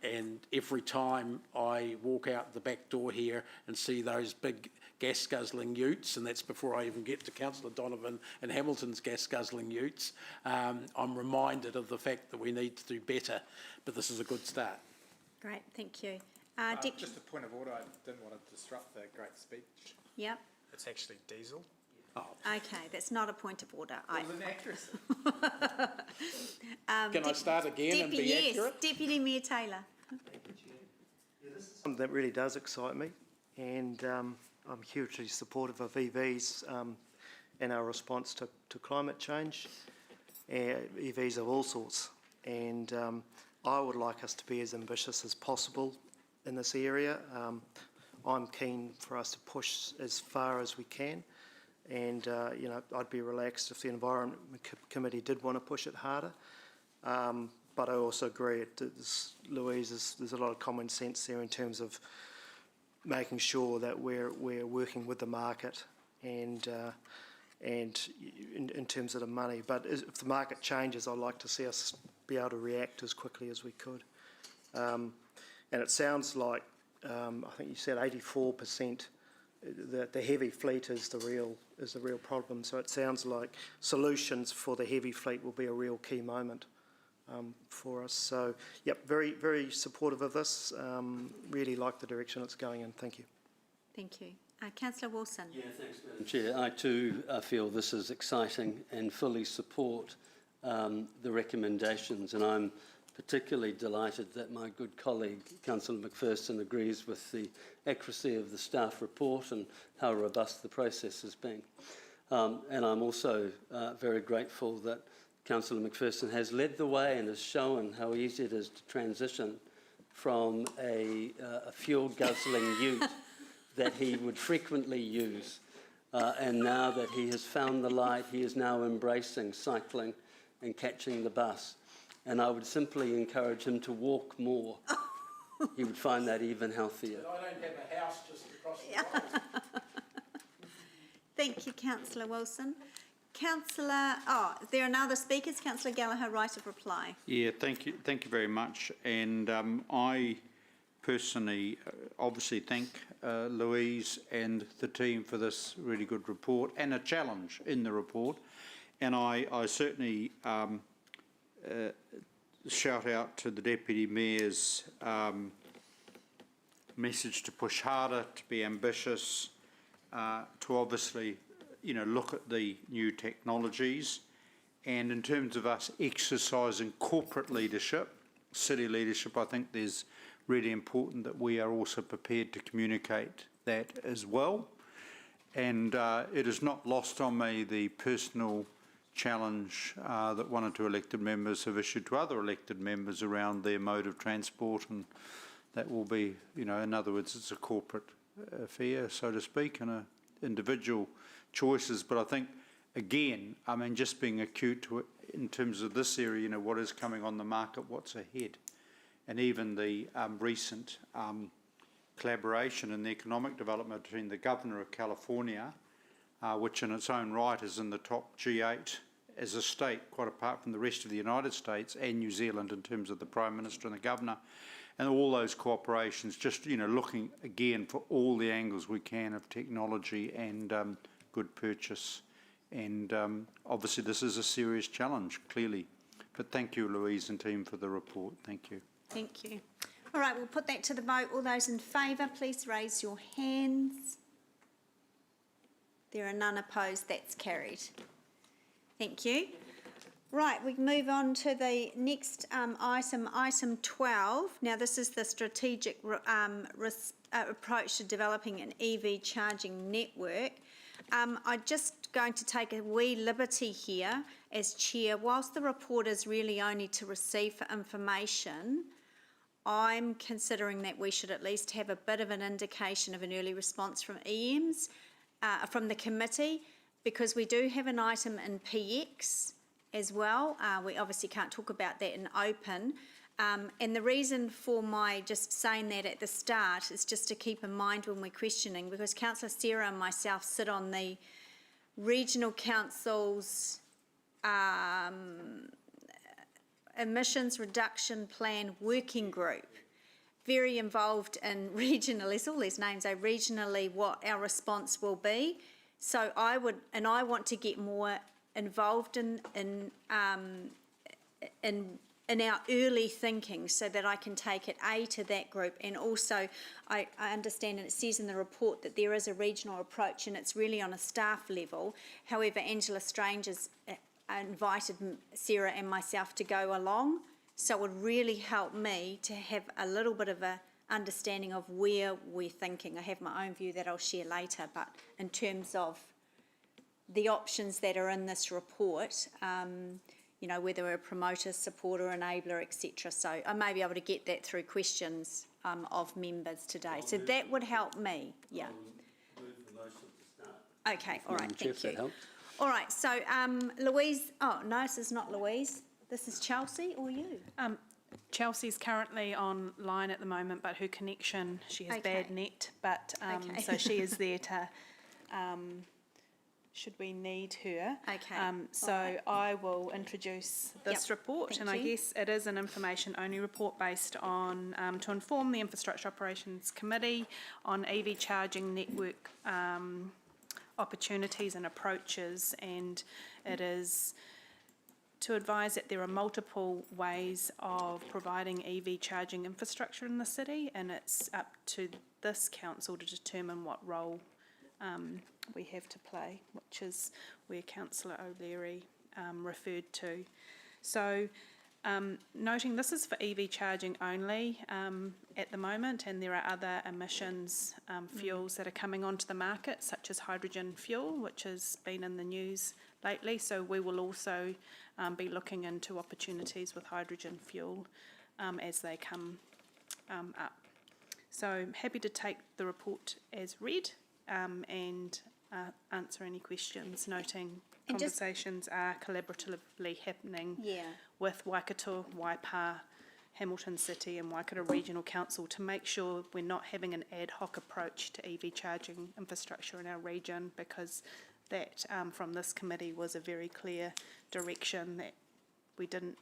And every time I walk out the back door here and see those big gas-guzzling utes, and that's before I even get to Councillor Donovan and Hamilton's gas-guzzling utes, I'm reminded of the fact that we need to do better, but this is a good start. Great, thank you. Just a point of order, I didn't want to disrupt the great speech. Yep. It's actually diesel. Oh. Okay, that's not a point of order. It was an accuracy. Can I start again and be accurate? Yes, Deputy Mayor Taylor. Something that really does excite me, and I'm hugely supportive of EVs and our response to climate change, EVs of all sorts, and I would like us to be as ambitious as possible in this area. I'm keen for us to push as far as we can, and you know, I'd be relaxed if the Environment Committee did want to push it harder. But I also agree, Louise, there's a lot of common sense there in terms of making sure that we're working with the market and in terms of the money. But if the market changes, I'd like to see us be able to react as quickly as we could. And it sounds like, I think you said 84%, the heavy fleet is the real problem. So it sounds like solutions for the heavy fleet will be a real key moment for us. So, yep, very, very supportive of this. Really like the direction it's going in. Thank you. Thank you. Councillor Wilson. Yeah, thanks, Madam Chair. I too feel this is exciting and fully support the recommendations, and I'm particularly delighted that my good colleague, Councillor McPherson, agrees with the accuracy of the staff report and how robust the process has been. And I'm also very grateful that Councillor McPherson has led the way and has shown how easy it is to transition from a fuel-guzzling ute that he would frequently use. And now that he has found the light, he is now embracing cycling and catching the bus. And I would simply encourage him to walk more. He would find that even healthier. I don't have a house just across the road. Thank you, Councillor Wilson. Councillor, there are no other speakers. Councillor Gallagher, right of reply. Yeah, thank you very much. And I personally obviously thank Louise and the team for this really good report and a challenge in the report. And I certainly shout out to the Deputy Mayor's message to push harder, to be ambitious, to obviously, look at the new technologies. And in terms of us exercising corporate leadership, city leadership, I think there's really important that we are also prepared to communicate that as well. And it is not lost on me the personal challenge that one or two elected members have issued to other elected members around their mode of transport, and that will be, in other words, it's a corporate affair, so to speak, and individual choices. But I think, again, just being acute to it in terms of this area, what is coming on the market, what's ahead, and even the recent collaboration in the economic development between the Governor of California, which in its own right is in the top G8 as a state, quite apart from the rest of the United States and New Zealand in terms of the Prime Minister and the Governor, and all those cooperations, just, looking again for all the angles we can of technology and good purchase. And obviously this is a serious challenge, clearly. But thank you, Louise and team, for the report. Thank you. Thank you. All right, we'll put that to the vote. All those in favour, please raise your hands. There are none opposed. That's carried. Thank you. Right, we move on to the next item 12. Now, this is the strategic approach to developing an EV charging network. I'm just going to take a wee liberty here as chair. Whilst the report is really only to receive for information, I'm considering that we should at least have a bit of an indication of an early response from EMs, from the committee, because we do have an item in PX as well. We obviously can't talk about that in open. And the reason for my just saying that at the start is just to keep in mind when we're questioning, because Councillor Sarah and myself sit on the Regional Council's Emissions Reduction Plan Working Group. Very involved in regionally, all these names are regionally what our response will be. So I want to get more involved in our early thinking so that I can take it to that group. And also I understand, and it says in the report, that there is a regional approach and it's really on a staff level. However, Angela Strange has invited Sarah and myself to go along. So it would really help me to have a little bit of a understanding of where we're thinking. I have my own view that I'll share later, but in terms of the options that are in this report, whether we're a promoter, supporter, enabler, etc. So I may be able to get that through questions of members today. So that would help me, yeah. Okay, all right, thank you. All right, so Louise, no, this is not Louise. This is Chelsea or you? Chelsea's currently online at the moment, but her connection, she has bad net, but so she is there to, should we need her. Okay. So I will introduce this report, and I guess it is an information-only report based on, to inform the Infrastructure Operations Committee on EV charging network opportunities and approaches, and it is to advise that there are multiple ways of providing EV charging infrastructure in the city, and it's up to this council to determine what role we have to play, which is where Councillor O'Leary referred to. So, noting this is for EV charging only at the moment, and there are other emissions fuels that are coming onto the market, such as hydrogen fuel, which has been in the news lately. So we will also be looking into opportunities with hydrogen fuel as they come up. So happy to take the report as read and answer any questions, noting And just- conversations are collaboratively happening Yeah. with Waikato, Waipa, Hamilton City and Waikato Regional Council to make sure we're not having an ad hoc approach to EV charging infrastructure in our region, because that from this committee was a very clear direction that we didn't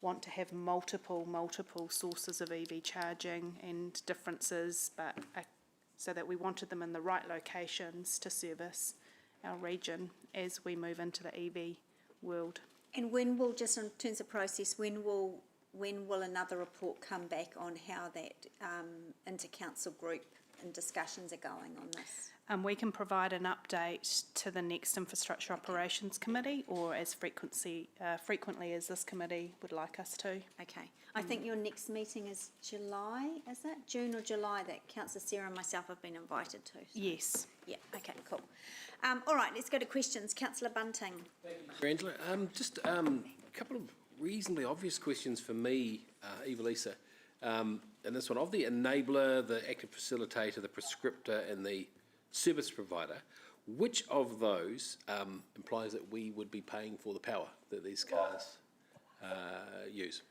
want to have multiple sources of EV charging and differences, but so that we wanted them in the right locations to service our region as we move into the EV world. And when will, just in terms of process, when will another report come back on how that inter-council group and discussions are going on this? We can provide an update to the next Infrastructure Operations Committee, or as frequently as this committee would like us to. Okay. I think your next meeting is July, is it? June or July, that Councillor Sarah and myself have been invited to. Yes. Yeah, okay, cool. All right, let's go to questions. Councillor Bunting. Angela, just a couple of reasonably obvious questions for me, Evelisa. And this one, of the enabler, the active facilitator, the prescriptor and the service provider, which of those implies that we would be paying for the power that these cars use?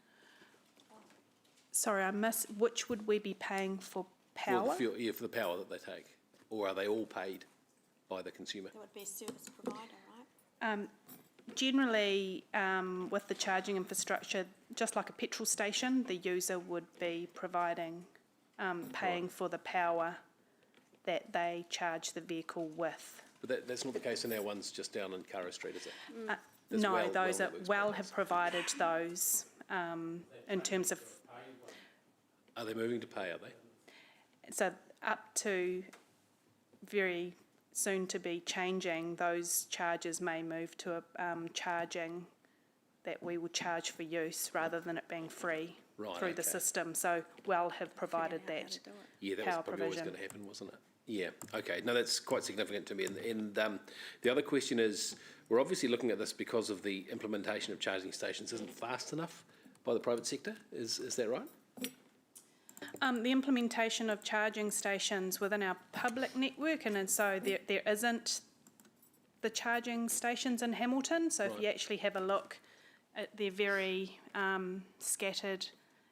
Sorry, I missed, which would we be paying for power? Well, the fuel, yeah, for the power that they take. Or are they all paid by the consumer? That would be a service provider, right? Generally, with the charging infrastructure, just like a petrol station, the user would be providing, paying for the power that they charge the vehicle with. But that's not the case in our ones just down in Cara Street, is it? There's No, Well- those Well are, Networks Well provides. have provided those in terms of, Are they moving to pay, are they? so up to very soon to be changing, those charges may move to a charging that we would charge for use rather than it being free Right, through the okay. system. So Well have provided that Yeah, that was power probably always provision. going to happen, wasn't it? Yeah, okay. No, that's quite significant to me. And the other question is, we're obviously looking at this because of the implementation of charging stations isn't fast enough by the private sector. Is that right? The implementation of charging stations within our public network, and so there isn't the charging stations in Hamilton. So if you actually have a look, they're very scattered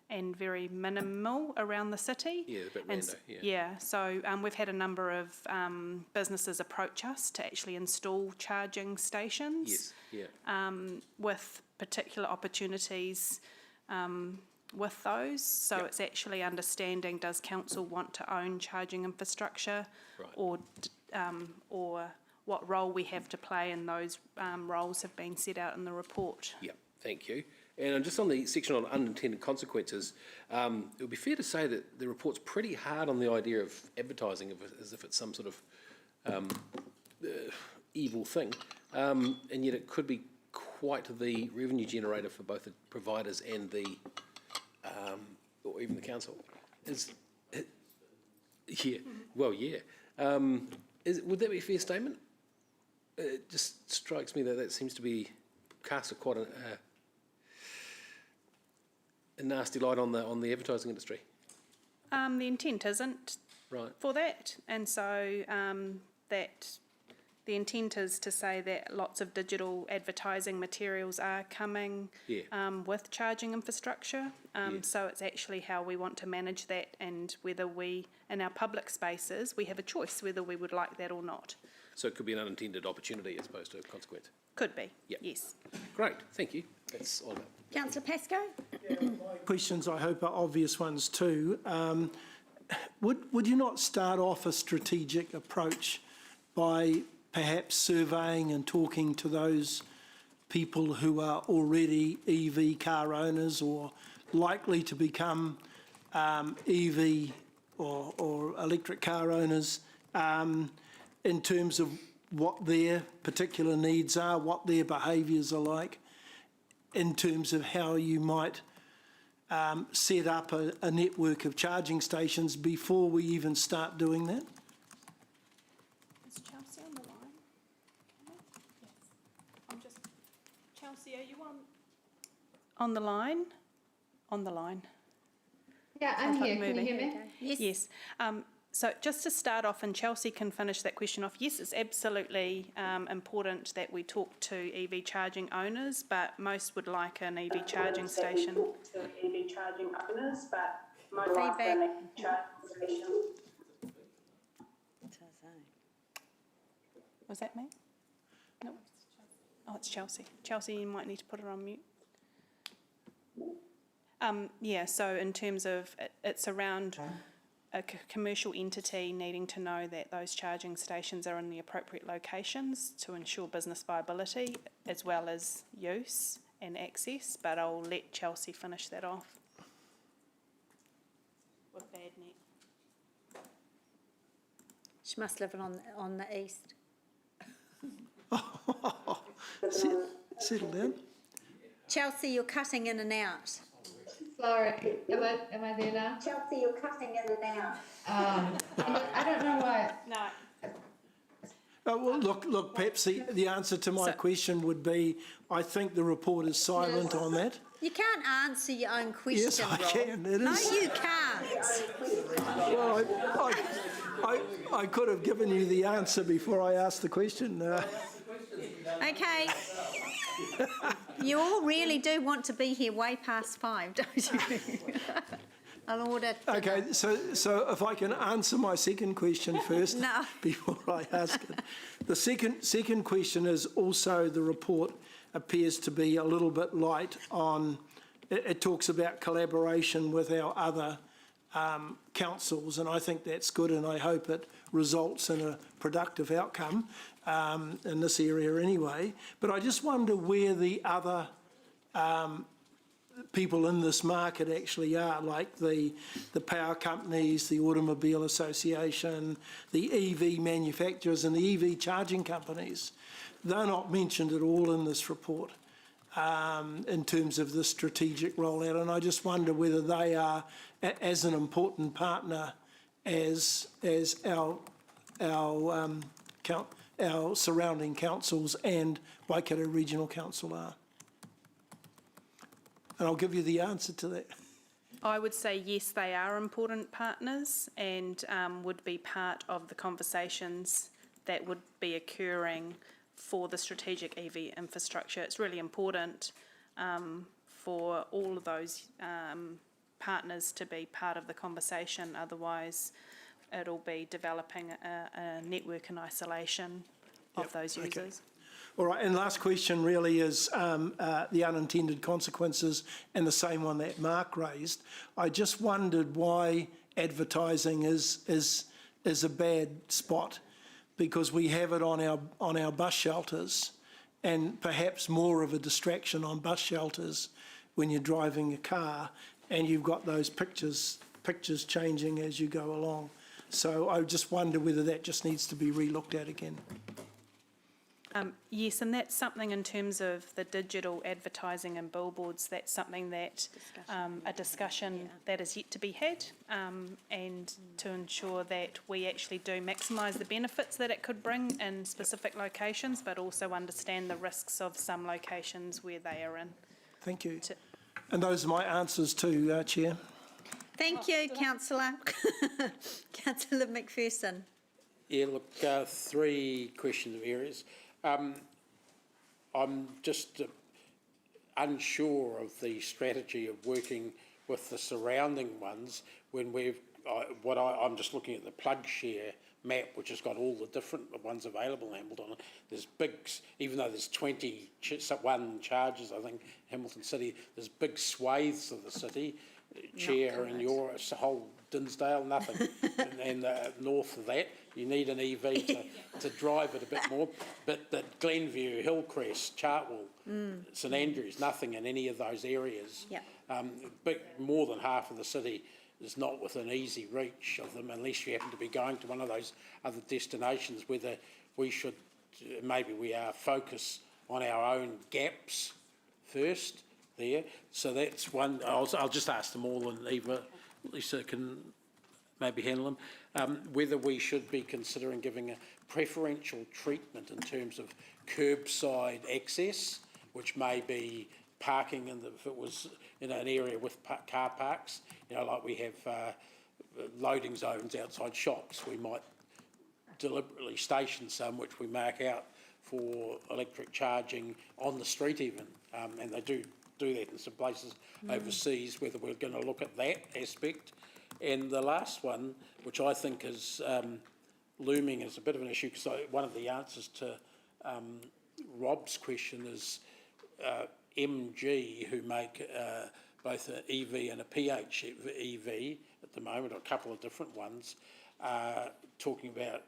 and very minimal around the city. Yeah, a bit And rando, yeah. Yeah, so we've had a number of businesses approach us to actually install charging stations. Yes, yeah. With particular opportunities with those. So it's actually understanding, does council want to own charging infrastructure? Right. Or what role we have to play, and those roles have been set out in the report. Yeah, thank you. And just on the section on unintended consequences, it would be fair to say that the report's pretty hard on the idea of advertising as if it's some sort of evil thing, and yet it could be quite the revenue generator for both the providers and the, or even the council. Yeah, well, yeah. Would that be a fair statement? It just strikes me that seems to be cast quite a nasty light on the advertising industry. The intent isn't Right. for that, and so that the intent is to say that lots of digital advertising materials are coming with charging infrastructure. So it's actually how we want to manage that, and whether we, in our public spaces, we have a choice whether we would like that or not. So it could be an unintended opportunity as opposed to a consequence. Could be, Yep. yes. Great, thank you. That's all. Councillor Pascoe? Questions, I hope, are obvious ones too. Would you not start off a strategic approach by perhaps surveying and talking to those people who are already EV car owners or likely to become EV or electric car owners in terms of what their particular needs are, what their behaviours are like, in terms of how you might set up a network of charging stations before we even start doing that? Is Chelsea on the line? Yes. I'm just, Chelsea, are you on the line? On the line. Yeah, I'm here. Can you hear me? Yes. So just to start off, and Chelsea can finish that question off, yes, it's absolutely important that we talk to EV charging owners, but most would like an EV charging station. Was that me? No. Oh, it's Chelsea. Chelsea, you might need to put her on mute. Yeah, so in terms of, it's around a commercial entity needing to know that those charging stations are in the appropriate locations to ensure business viability as well as use and access, but I'll let Chelsea finish that off. With bad net. She must live on the east. Settle down. Chelsea, you're cutting in and out. Sorry, am I there now? Chelsea, you're cutting in and out. I don't know why. No. Well, look, perhaps the answer to my question would be, I think the report is silent on that. You can't answer your own question, Yes, I Rob. can. It No, is. you can't. Well, I could have given you the answer before I asked the question. Okay. You all really do want to be here way past 5, don't you? I'll order. Okay, so if I can answer my second question first No. before I ask it. The second question is also the report appears to be a little bit light on, it talks about collaboration with our other councils, and I think that's good, and I hope it results in a productive outcome in this area anyway. But I just wonder where the other people in this market actually are, like the power companies, the Automobile Association, the EV manufacturers and the EV charging companies. They're not mentioned at all in this report in terms of the strategic rollout, and I just wonder whether they are as an important partner as our surrounding councils and Waikato Regional Council are. And I'll give you the answer to that. I would say yes, they are important partners and would be part of the conversations that would be occurring for the strategic EV infrastructure. It's really important for all of those partners to be part of the conversation, otherwise it'll be developing a network in isolation of those users. Okay. All right, and last question really is the unintended consequences, and the same one that Mark raised. I just wondered why advertising is a bad spot, because we have it on our bus shelters, and perhaps more of a distraction on bus shelters when you're driving a car, and you've got those pictures changing as you go along. So I just wonder whether that just needs to be re-looked at again. Yes, and that's something in terms of the digital advertising and billboards, that's something that a discussion that is yet to be had, and to ensure that we actually do maximise the benefits that it could bring in specific locations, but also understand the risks of some locations where they are in. Thank you. And those are my answers too, Chair. Thank you, Councillor. Councillor McPherson. Yeah, look, 3 questions of areas. I'm just unsure of the strategy of working with the surrounding ones when I'm just looking at the plug share map, which has got all the different ones available in Hamilton. There's big, even though there's 21 charges, I think, Hamilton City, there's big swathes of the city. Chair, and your whole Dinsdale, nothing. And north of that, you need an EV to drive it a bit more. But that Glenview, Hillcrest, Chartwell, St Andrews, nothing in any of those areas. Yep. But more than half of the city is not within easy reach of them, unless you happen to be going to one of those other destinations. Whether we should, maybe we are, focus on our own gaps first there. So that's one. I'll just ask them all, and Lisa can maybe handle them. Whether we should be considering giving a preferential treatment in terms of curbside access, which may be parking if it was in an area with car parks, like we have loading zones outside shops. We might deliberately station some which we mark out for electric charging on the street even, and they do that in some places overseas, whether we're going to look at that aspect. And the last one, which I think is looming as a bit of an issue, because one of the answers to Rob's question is MG, who make both an EV and a PHEV at the moment, or a couple of different ones, talking about,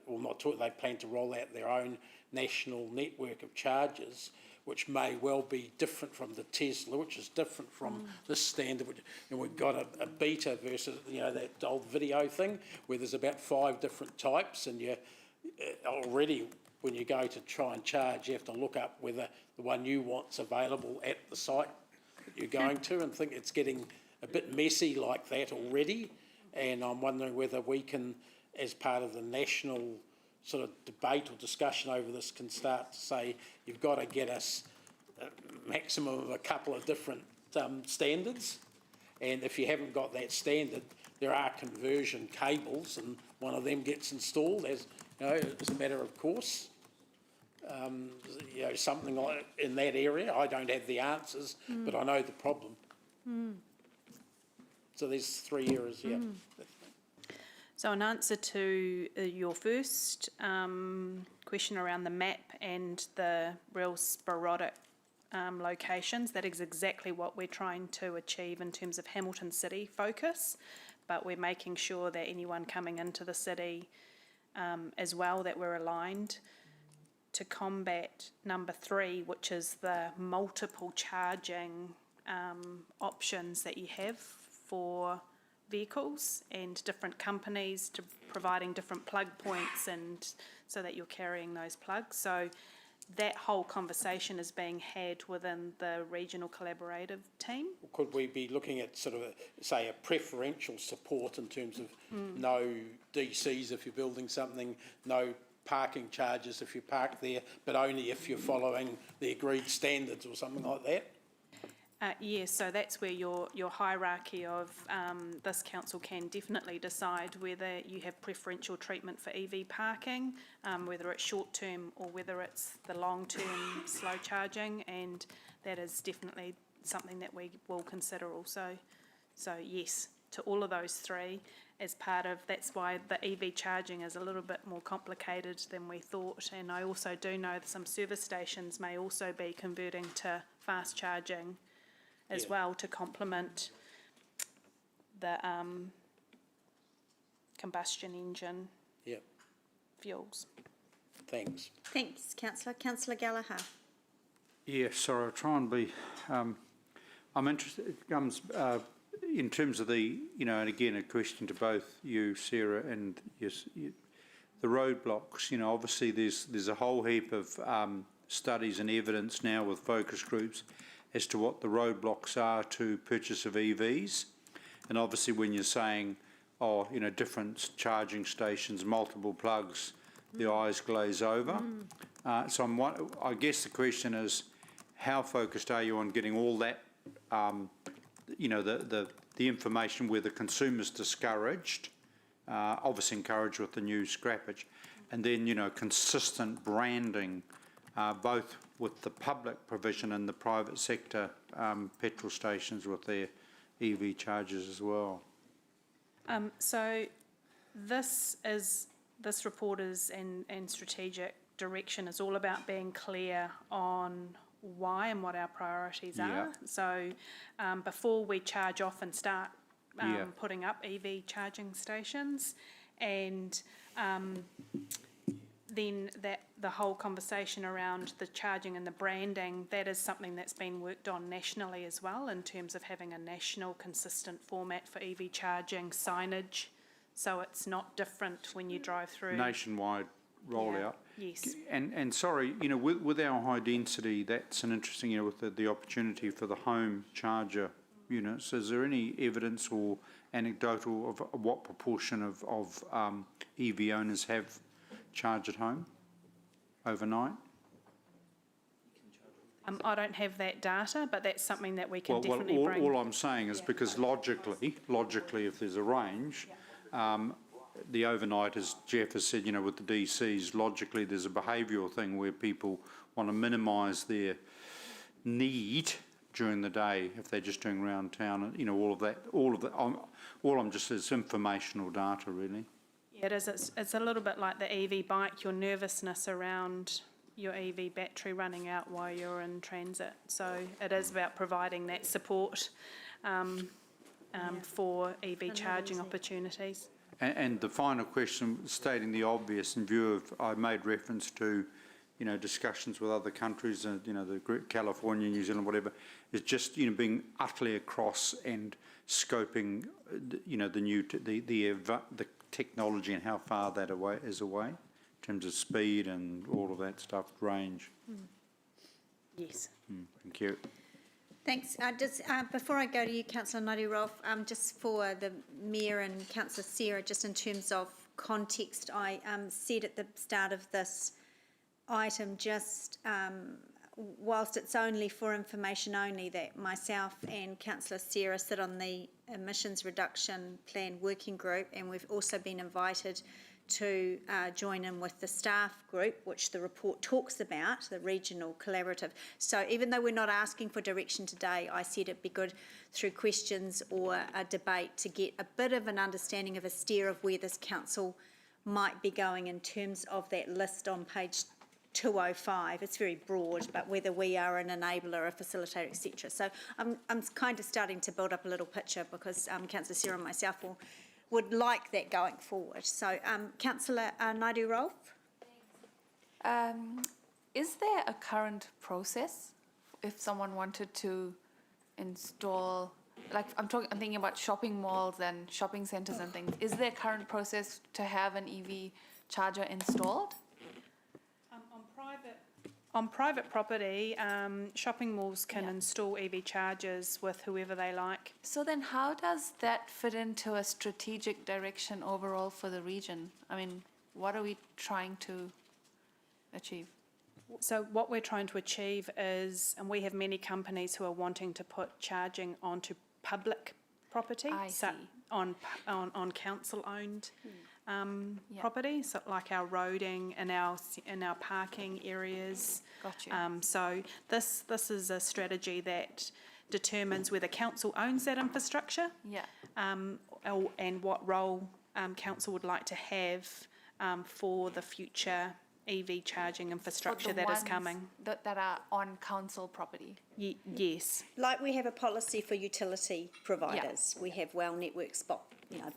they plan to roll out their own national network of chargers, which may well be different from the Tesla, which is different from this standard. And we've got a beta versus, that old video thing, where there's about 5 different types, and you already, when you go to try and charge, you have to look up whether the one you want's available at the site that you're going to, and think it's getting a bit messy like that already. And I'm wondering whether we can, as part of the national sort of debate or discussion over this, can start to say, you've got to get us a maximum of a couple of different standards. And if you haven't got that standard, there are conversion cables, and one of them gets installed as a matter of course. Something like in that area. I don't have the answers, but I know the problem. So there's 3 areas here. So in answer to your first question around the map and the real sporadic locations, that is exactly what we're trying to achieve in terms of Hamilton City focus, but we're making sure that anyone coming into the city as well, that we're aligned to combat number 3, which is the multiple charging options that you have for vehicles and different companies to providing different plug points, and so that you're carrying those plugs. So that whole conversation is being had within the regional collaborative team. Could we be looking at sort of, say, a preferential support in terms of no DCs if you're building something, no parking charges if you park there, but only if you're following the agreed standards or something like that? Yes, so that's where your hierarchy of this council can definitely decide whether you have preferential treatment for EV parking, whether it's short-term or whether it's the long-term slow charging, and that is definitely something that we will consider also. So yes, to all of those 3 as part of, that's why the EV charging is a little bit more complicated than we thought. And I also do know that some service stations may also be converting to fast charging as well, to complement the combustion engine fuels. Thanks. Thanks, Councillor. Councillor Gallagher. Yeah, sorry, I'll try and be, I'm interested, it comes in terms of the, and again, a question to both you, Sarah, and the roadblocks. Obviously there's a whole heap of studies and evidence now with focus groups as to what the roadblocks are to purchase of EVs. And obviously when you're saying, different charging stations, multiple plugs, the eyes glaze over. So I guess the question is, how focused are you on getting all that, the information where the consumer's discouraged, obviously encouraged with the new scrappage, and then, consistent branding, both with the public provision and the private sector petrol stations with their EV chargers as well? So this report is and strategic direction is all about being clear on why and what our priorities are. So before we charge off and start Yeah. putting up EV charging stations, and then the whole conversation around the charging and the branding, that is something that's been worked on nationally as well, in terms of having a national consistent format for EV charging signage, so it's not different when you drive through. Nationwide rollout. Yes. And sorry, with our high density, that's an interesting, with the opportunity for the home charger units. Is there any evidence or anecdotal of what proportion of EV owners have charge at home overnight? I don't have that data, but that's something that we can Well, definitely bring. all I'm saying is because logically, if there's a range, the overnight, as Jeff has said, with the DCs, logically there's a behavioural thing where people want to minimise their need during the day if they're just doing round town, and all of that. All I'm just is informational data, really. Yeah, it is. It's a little bit like the EV bike, your nervousness around your EV battery running out while you're in transit. So it is about providing that support for EV charging opportunities. And the final question, stating the obvious, in view of, I made reference to, discussions with other countries, and the group, California, New Zealand, whatever, is just being utterly across and scoping, the technology and how far that is away in terms of speed and all of that stuff, range. Yes. Thank you. Thanks. Just before I go to you, Councillor Naidi-Rolfe, just for the Mayor and Councillor Sarah, just in terms of context, I said at the start of this item, just whilst it's only for information only, that myself and Councillor Sarah sit on the Emissions Reduction Plan Working Group, and we've also been invited to join in with the staff group, which the report talks about, the regional collaborative. So even though we're not asking for direction today, I said it'd be good through questions or a debate to get a bit of an understanding of a steer of where this council might be going in terms of that list on page 205. It's very broad, but whether we are an enabler, a facilitator, etc. So I'm kind of starting to build up a little picture, because Councillor Sarah and myself would like that going forward. So, Councillor Naidi-Rolfe? Is there a current process if someone wanted to install, like I'm thinking about shopping malls and shopping centres and things. Is there a current process to have an EV charger installed? On private property, shopping malls can install EV chargers with whoever they like. So then how does that fit into a strategic direction overall for the region? I mean, what are we trying to achieve? So what we're trying to achieve is, and we have many companies who are wanting to put charging onto public property, on council-owned property, so like our roading and our parking areas. Got you. So this is a strategy that determines whether council owns that infrastructure. Yeah. And what role council would like to have for the future EV charging infrastructure that is coming. That are on council property. Yes. Like we have a policy for utility providers. We have well network spot,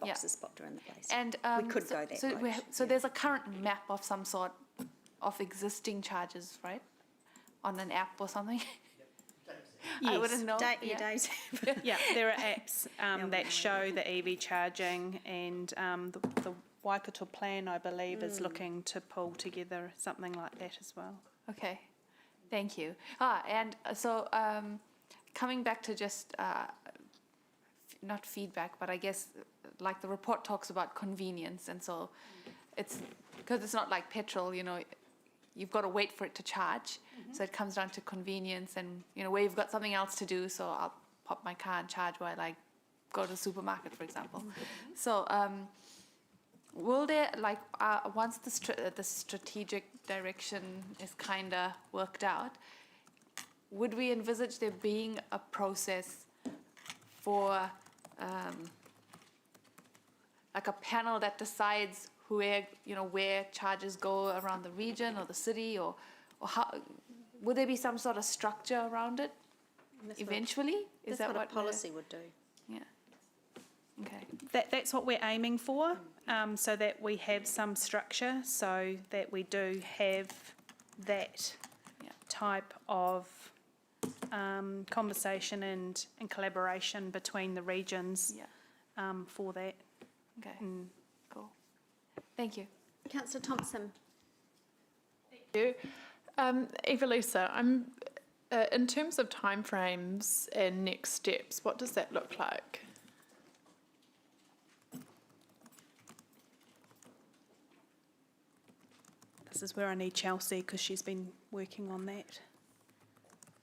boxes spot are in the place. And we could go that way. So there's a current map of some sort of existing charges, right? On an app or something? Yes. I wouldn't know. Yeah, there are apps that show the EV charging, and the Waikato plan, I believe, is looking to pull together something like that as well. Okay, thank you. And so coming back to just, not feedback, but I guess like the report talks about convenience, and so it's, because it's not like petrol, you've got to wait for it to charge. So it comes down to convenience and, where you've got something else to do, so I'll pop my car and charge while I go to the supermarket, for example. So will there, once the strategic direction is kind of worked out, would we envisage there being a process for like a panel that decides where charges go around the region or the city, or how, would there be some sort of structure around it eventually? Is that what a policy would do? Yeah. Okay. That's what we're aiming for, so that we have some structure, so that we do have that type of conversation and collaboration between the regions for that. Okay, cool. Thank you. Councillor Thompson. Thank you. Evelisa, in terms of timeframes and next steps, what does that look like? This is where I need Chelsea, because she's been working on that.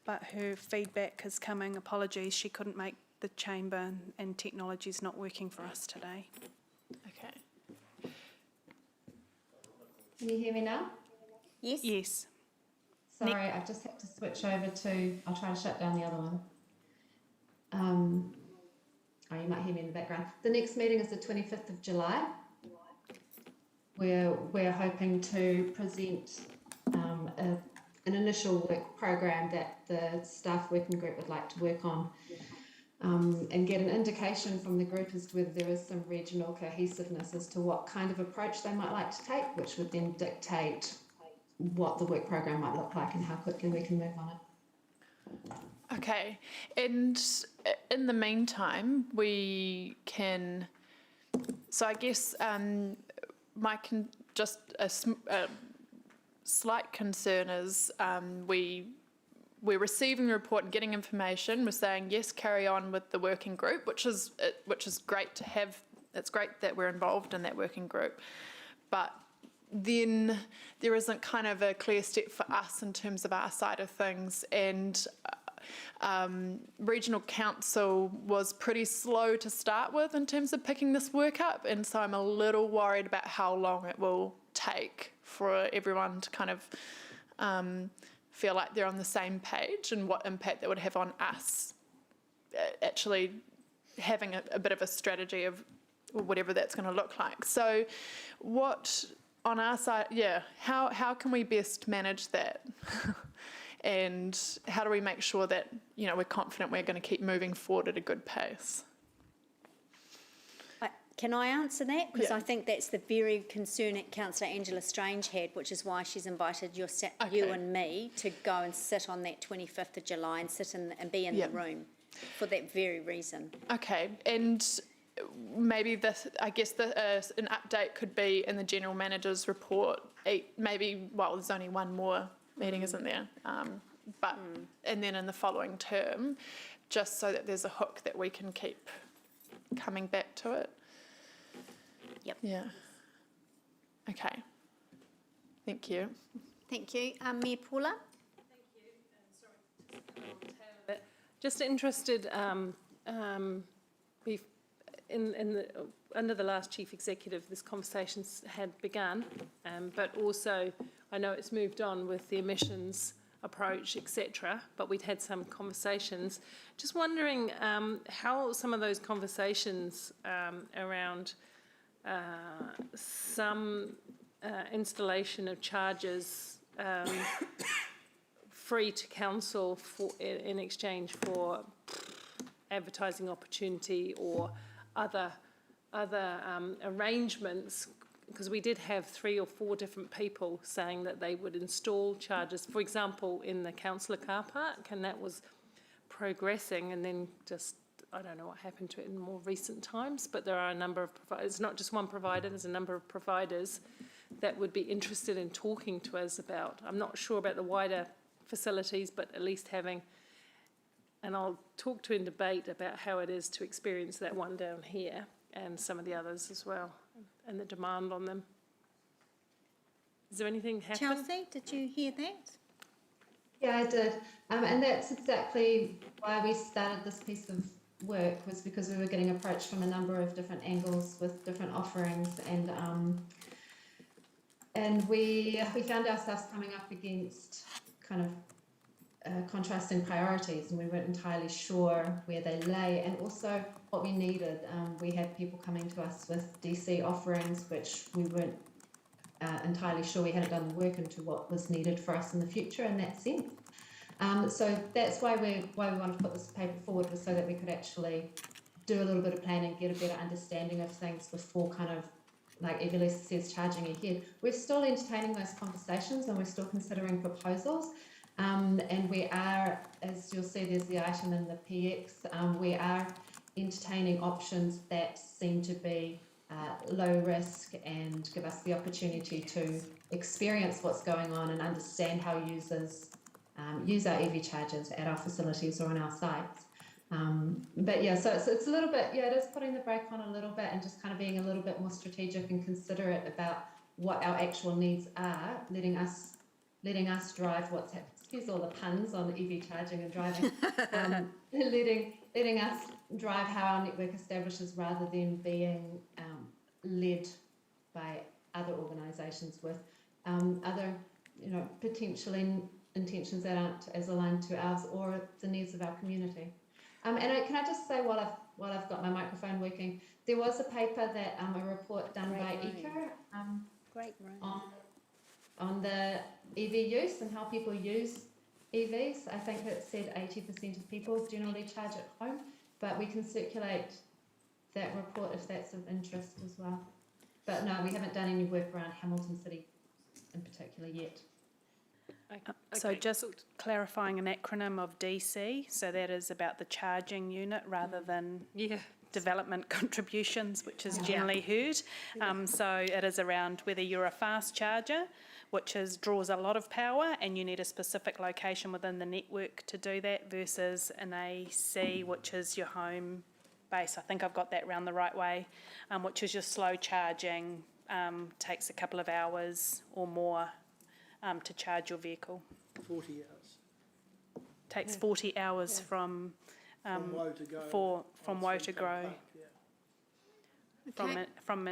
But her feedback is coming. Apologies, she couldn't make the chamber and technology's not working for us today. Okay. Can you hear me now? Yes. Yes. Sorry, I've just had to switch over to, I'll try to shut down the other one. Oh, you might hear me in the background. The next meeting is the 25th of July, where we're hoping to present an initial work program that the staff working group would like to work on, and get an indication from the group as to whether there is some regional cohesiveness as to what kind of approach they might like to take, which would then dictate what the work program might look like and how quickly we can move on it. Okay, and in the meantime, we can, so I guess just a slight concern is we're receiving a report and getting information. We're saying yes, carry on with the working group, which is great to have. It's great that we're involved in that working group, but then there isn't kind of a clear step for us in terms of our side of things, and Regional Council was pretty slow to start with in terms of picking this work up, and so I'm a little worried about how long it will take for everyone to kind of feel like they're on the same page and what impact that would have on us actually having a bit of a strategy of whatever that's going to look like. So what on our side, how can we best manage that? And how do we make sure that, we're confident we're going to keep moving forward at a good pace? Can I answer that? Because I think that's the very concern that Councillor Angela Strange had, which is why she's invited you and me to go and sit on that 25th of July and sit in and be in the room for that very reason. Okay, and maybe an update could be in the General Manager's report. There's only one more meeting, isn't there? And then in the following term, just so that there's a hook that we can keep coming back to it. Yep. Yeah. Okay. Thank you. Thank you. Mayor Paula? Just interested, under the last Chief Executive, this conversation had begun, but also I know it's moved on with the emissions approach, etc., but we'd had some conversations. Just wondering how some of those conversations around some installation of charges free to council in exchange for advertising opportunity or other arrangements, because we did have 3 or 4 different people saying that they would install charges, for example, in the councillor car park, and that was progressing, and then just, I don't know what happened to it in more recent times, but there are a number of providers, not just one provider, there's a number of providers that would be interested in talking to us about. I'm not sure about the wider facilities, but at least having, and I'll talk to in debate about how it is to experience that one down here and some of the others as well, and the demand on them. Is there anything happening? Chelsea, did you hear that? Yeah, I did. And that's exactly why we started this piece of work, was because we were getting approached from a number of different angles with different offerings, and we found ourselves coming up against kind of contrasting priorities, and we weren't entirely sure where they lay, and also what we needed. We had people coming to us with DC offerings, which we weren't entirely sure, we hadn't done the work into what was needed for us in the future in that sense. So that's why we wanted to put this paper forward, was so that we could actually do a little bit of planning, get a better understanding of things before kind of, like Evelisa says, charging ahead. We're still entertaining those conversations and we're still considering proposals. And we are, as you'll see, there's the item in the PX, we are entertaining options that seem to be low risk and give us the opportunity to experience what's going on and understand how users use our EV chargers at our facilities or on our sites. But yeah, so it's a little bit, yeah, it is putting the brake on a little bit and just kind of being a little bit more strategic and considerate about what our actual needs are, letting us drive what's happening. Excuse all the puns on EV charging and driving. Letting us drive how our network establishes rather than being led by other organisations with other, potentially intentions that aren't as aligned to ours or the needs of our community. Can I just say while I've got my microphone working, there was a paper that a report done by ECO on the EV use and how people use EVs. I think it said 80% of people generally charge at home, but we can circulate that report if that's of interest as well. But no, we haven't done any work around Hamilton City in particular yet. So just clarifying an acronym of DC, so that is about the charging unit rather than development contributions, which is generally heard. So it is around whether you're a fast charger, which draws a lot of power and you need a specific location within the network to do that, versus an AC, which is your home base. I think I've got that round the right way, which is your slow charging, takes a couple of hours or more to charge your vehicle. 40 hours. Takes 40 hours from Woe to go. from Woe to Grow. Okay. From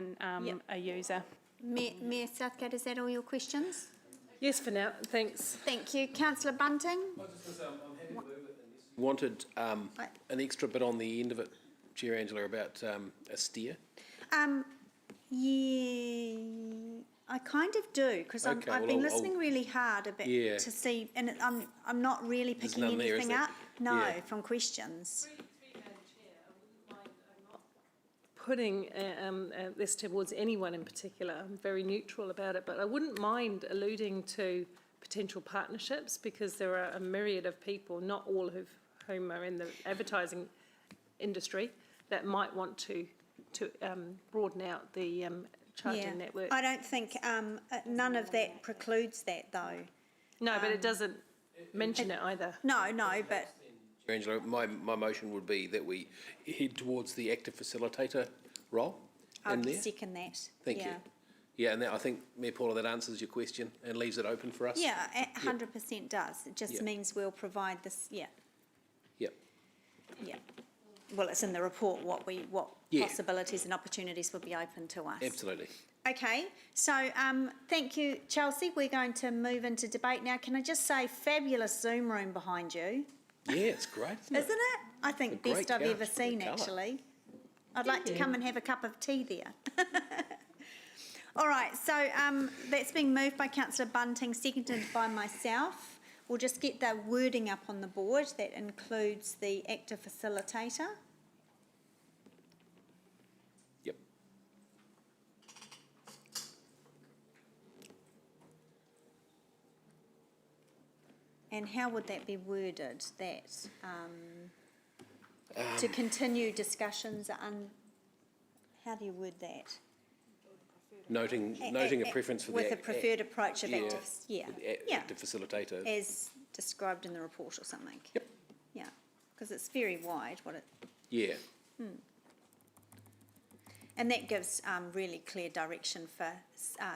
a user. Mayor Southgate, is that all your questions? Yes, for now. Thanks. Thank you. Councillor Bunting? Wanted an extra bit on the end of it, Chair Angela, about a steer. Yeah, I kind of do, because Okay, I've well, been I'll- listening really hard a bit Yeah. to see, and I'm not really There's picking none there, is anything there? up. No, Yeah. from questions. Putting this towards anyone in particular. I'm very neutral about it, but I wouldn't mind alluding to potential partnerships, because there are a myriad of people, not all of whom are in the advertising industry, that might want to broaden out the charging network. I don't think, none of that precludes that though. No, but it doesn't mention it either. No, but Angela, my motion would be that we head towards the active facilitator role in I'd there. second that. Thank you. Yeah, and that, I think, Mayor Paula, that answers your question and leaves it open for us. Yeah, 100% does. It just Yeah. means we'll provide this, Yep. yeah. Well, it's in the report what Yeah. possibilities and opportunities will be open to us. Absolutely. Okay, so thank you, Chelsea. We're going to move into debate now. Can I just say, fabulous Zoom room behind you, Yeah, it's great, isn't it? isn't it? I think A great best I've ever couch, great seen, colour. actually. I'd like to come and have a cup of tea there. All right, so that's being moved by Councillor Bunting, seconded by myself. We'll just get the wording up on the board. That includes the active facilitator. Yep. And how would that be worded? That to continue discussions on, how do you word that? Noting a preference for the... With a preferred approach of yeah, active, active facilitator. as described in the report or something. Yep. Yeah, because it's very wide, what it, Yeah. and that gives really clear direction for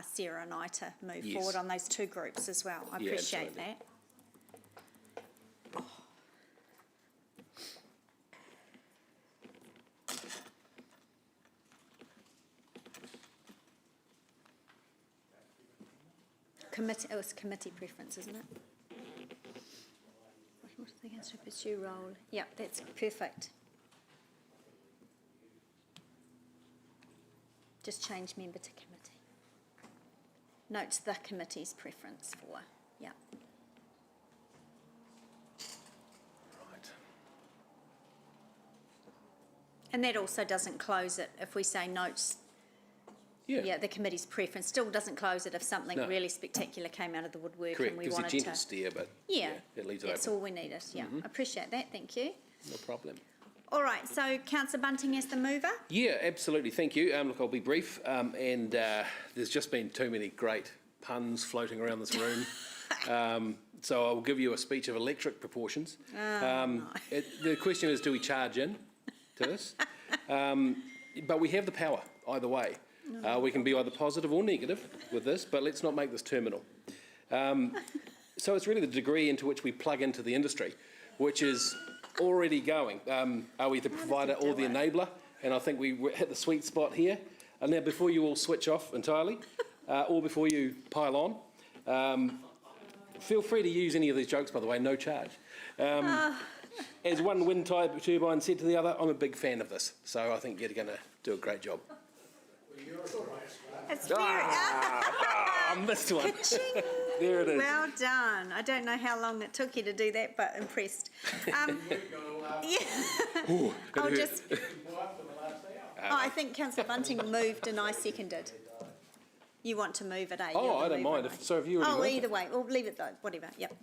Sarah and I to move Yes. forward on those two groups as well. I Yeah, appreciate absolutely. that. Committee, oh, it's committee preference, isn't it? What are they going to pursue role? Yeah, that's perfect. Just change member to committee. Note the committee's preference for, yeah. Right. And that also doesn't close it if we say notes. Yeah, the committee's preference still doesn't close it if something No. really spectacular came out of the woodwork Correct, and we gives a wanted to. gentle steer, but Yeah, it leaves it that's open. all we needed. Yeah, appreciate that. Thank you. No problem. All right, so Councillor Bunting as the mover. Yeah, absolutely. Thank you. Look, I'll be brief. And there's just been too many great puns floating around this room. So I'll give you a speech of electric proportions. The question is, do we charge in to this? But we have the power either way. We can be either positive or negative with this, but let's not make this terminal. So it's really the degree into which we plug into the industry, which is already going. Are we the provider or the enabler? And I think we hit the sweet spot here. And now, before you all switch off entirely, or before you pile on, feel free to use any of these jokes, by the way, no charge. As one wind turbine said to the other, I'm a big fan of this. So I think you're going to do a great job. It's very... I missed one. Ka-ching. There it is. Well done. I don't know how long it took you to do that, but impressed. Ooh, I'll it just... hurt. I think Councillor Bunting moved and I seconded. You want to move it, eh? Oh, You're the I don't mover, mind. eh? If you already Oh, want it. either way. We'll leave it though. Whatever. Yep.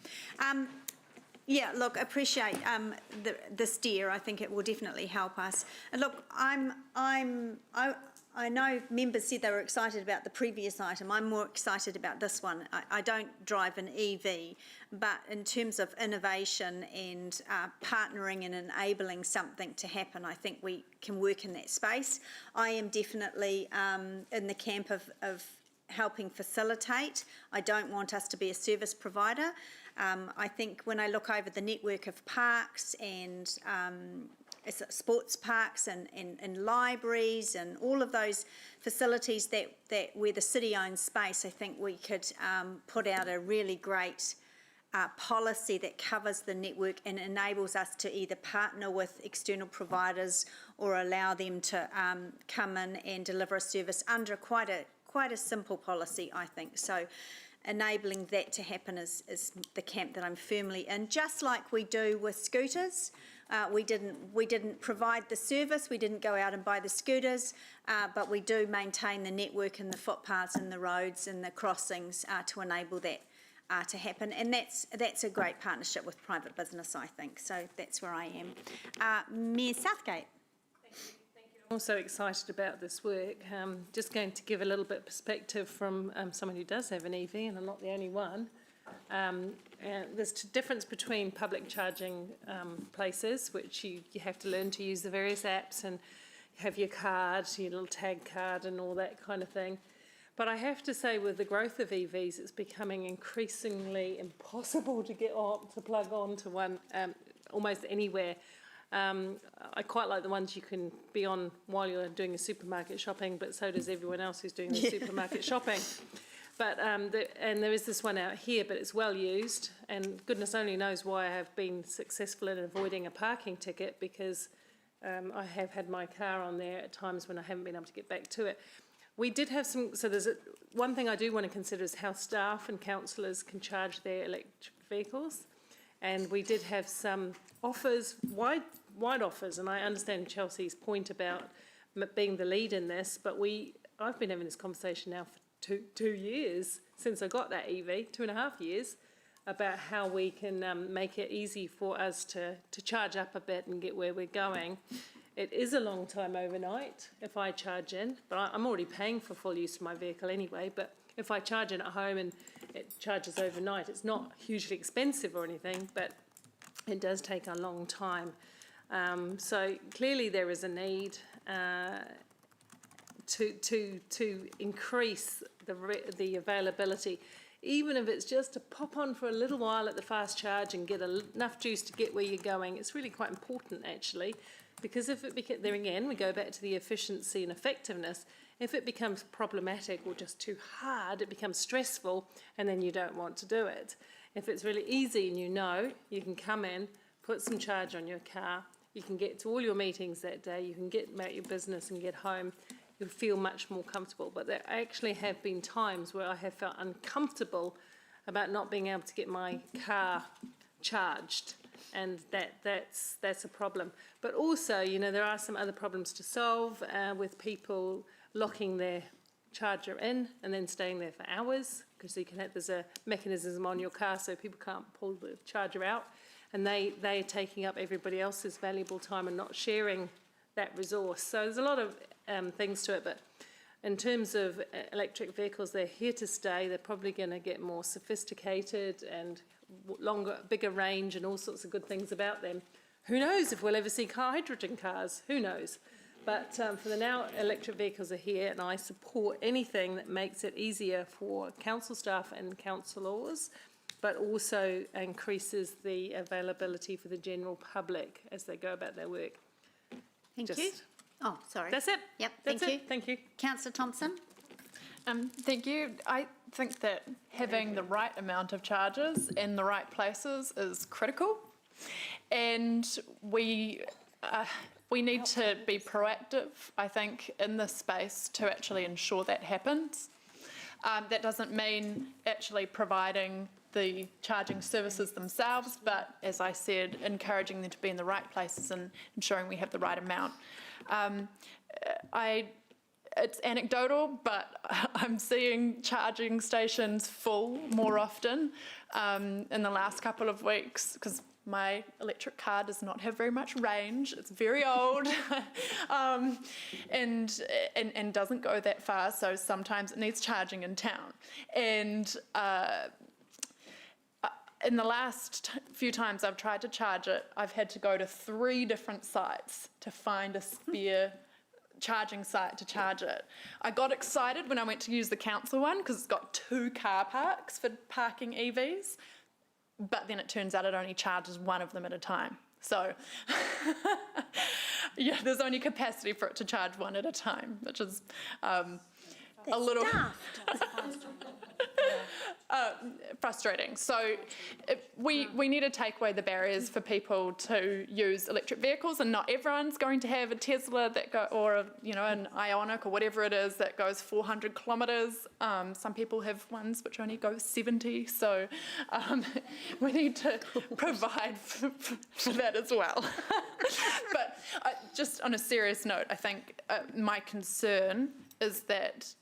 Yeah, look, appreciate the steer. I think it will definitely help us. And look, I know members said they were excited about the previous item. I'm more excited about this one. I don't drive an EV, but in terms of innovation and partnering and enabling something to happen, I think we can work in that space. I am definitely in the camp of helping facilitate. I don't want us to be a service provider. I think when I look over the network of parks and sports parks and libraries and all of those facilities that where the city owns space, I think we could put out a really great policy that covers the network and enables us to either partner with external providers or allow them to come in and deliver a service under quite a simple policy, I think. So enabling that to happen is the camp that I'm firmly in, just like we do with scooters. We didn't provide the service, we didn't go out and buy the scooters, but we do maintain the network and the footpaths and the roads and the crossings to enable that to happen. And that's a great partnership with private business, I think. So that's where I am. Mayor Southgate. I'm also excited about this work. Just going to give a little bit of perspective from someone who does have an EV, and I'm not the only one. There's a difference between public charging places, which you have to learn to use the various apps and have your card, your little tag card and all that kind of thing. But I have to say, with the growth of EVs, it's becoming increasingly impossible to get to plug on to one almost anywhere. I quite like the ones you can be on while you're doing a supermarket shopping, but so does everyone else who's doing the supermarket shopping. But and there is this one out here, but it's well used, and goodness only knows why I have been successful in avoiding a parking ticket, because I have had my car on there at times when I haven't been able to get back to it. We did have some, so there's one thing I do want to consider is how staff and councillors can charge their electric vehicles. And we did have some offers, wide offers, and I understand Chelsea's point about being the lead in this, but I've been having this conversation now for two years since I got that EV, 2.5 years, about how we can make it easy for us to charge up a bit and get where we're going. It is a long time overnight if I charge in, but I'm already paying for full use of my vehicle anyway, but if I charge in at home and it charges overnight, it's not hugely expensive or anything, but it does take a long time. So clearly there is a need to increase the availability, even if it's just to pop on for a little while at the fast charge and get enough juice to get where you're going. It's really quite important, actually, because if it there again we go back to the efficiency and effectiveness. If it becomes problematic or just too hard, it becomes stressful, and then you don't want to do it. If it's really easy and you can come in, put some charge on your car, you can get to all your meetings that day, you can get about your business and get home, you'll feel much more comfortable. But there actually have been times where I have felt uncomfortable about not being able to get my car charged. and that's a problem. But also, there are some other problems to solve with people locking their charger in and then staying there for hours, because there's a mechanism on your car so people can't pull the charger out, and they are taking up everybody else's valuable time and not sharing that resource. So there's a lot of things to it, but in terms of electric vehicles, they're here to stay. They're probably going to get more sophisticated and bigger range and all sorts of good things about them. Who knows if we'll ever see hydrogen cars? Who knows? But for the now, electric vehicles are here, and I support anything that makes it easier for council staff and councillors, but also increases the availability for the general public as they go about their work. Thank you. Oh, sorry. That's it. Yep, That's thank you. it. Thank you. Councillor Thompson? Thank you. I think that having the right amount of charges in the right places is critical, and we need to be proactive, I think, in this space to actually ensure that happens. That doesn't mean actually providing the charging services themselves, but as I said, encouraging them to be in the right places and ensuring we have the right amount. It's anecdotal, but I'm seeing charging stations full more often in the last couple of weeks, because my electric car does not have very much range. It's very old and doesn't go that far, so sometimes it needs charging in town. And in the last few times I've tried to charge it, I've had to go to 3 different sites to find a spare charging site to charge it. I got excited when I went to use the council one because it's got 2 car parks for parking EVs, but then it turns out it only charges one of them at a time. So yeah, there's only capacity for it to charge one at a time, which is a little frustrating. So we need to take away the barriers for people to use electric vehicles, and not everyone's going to have a Tesla or an Ioniq or whatever it is that goes 400 kilometres. Some people have ones which only go 70. So we need to provide for that as well. But just on a serious note, I think my concern is that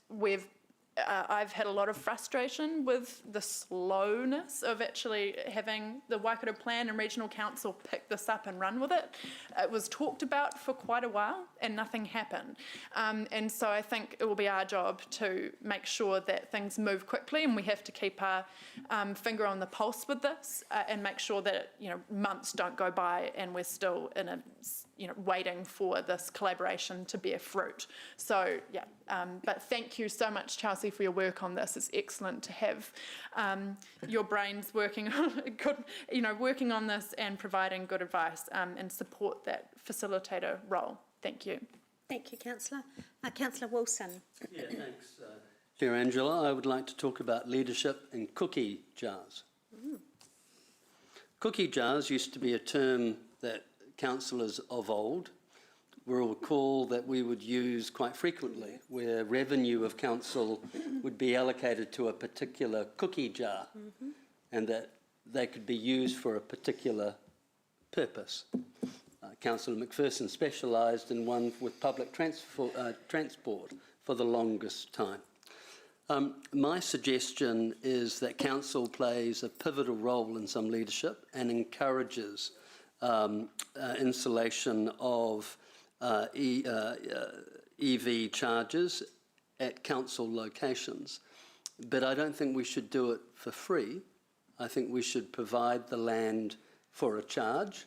I've had a lot of frustration with the slowness of actually having the Waikato Plan and Regional Council pick this up and run with it. It was talked about for quite a while and nothing happened. And so I think it will be our job to make sure that things move quickly, and we have to keep our finger on the pulse with this and make sure that months don't go by and we're still in a waiting for this collaboration to bear fruit. So yeah, but thank you so much, Chelsea, for your work on this. It's excellent to have your brains working working on this and providing good advice and support that facilitator role. Thank you. Thank you, Councillor. Councillor Wilson. Yeah, thanks, Chair Angela. I would like to talk about leadership in cookie jars. Cookie jars used to be a term that councillors of old will recall that we would use quite frequently, where revenue of council would be allocated to a particular cookie jar and that they could be used for a particular purpose. Councillor McPherson specialised in one with public transport for the longest time. My suggestion is that council plays a pivotal role in some leadership and encourages installation of EV chargers at council locations. But I don't think we should do it for free. I think we should provide the land for a charge,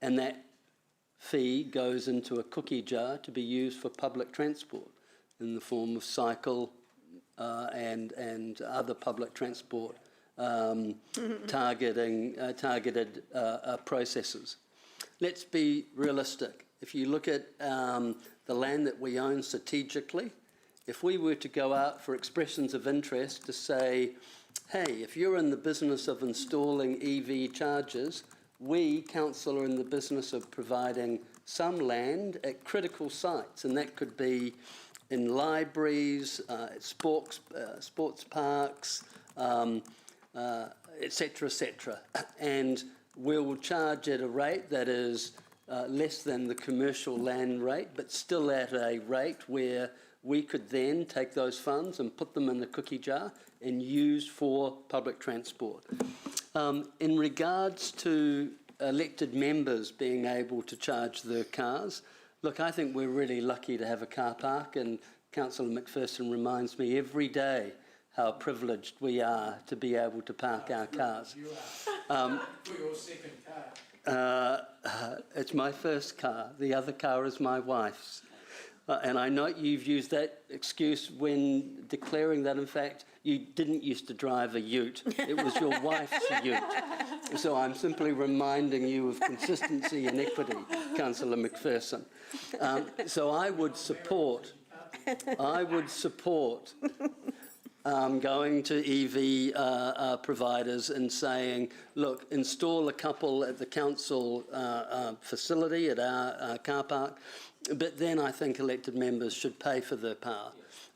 and that fee goes into a cookie jar to be used for public transport in the form of cycle and other public transport targeted processes. Let's be realistic. If you look at the land that we own strategically, if we were to go out for expressions of interest to say, hey, if you're in the business of installing EV chargers, we, council, are in the business of providing some land at critical sites, and that could be in libraries, sports parks, etc., etc. And we'll charge at a rate that is less than the commercial land rate, but still at a rate where we could then take those funds and put them in the cookie jar and use for public transport. In regards to elected members being able to charge their cars, look, I think we're really lucky to have a car park, and Councillor McPherson reminds me every day how privileged we are to be able to park our cars. For your second car. It's my first car. The other car is my wife's. And I know you've used that excuse when declaring that, in fact, you didn't used to drive a ute. It was your wife's ute. So I'm simply reminding you of consistency and equity, Councillor McPherson. So I would support going to EV providers and saying, look, install a couple at the council facility at our car park, but then I think elected members should pay for their power.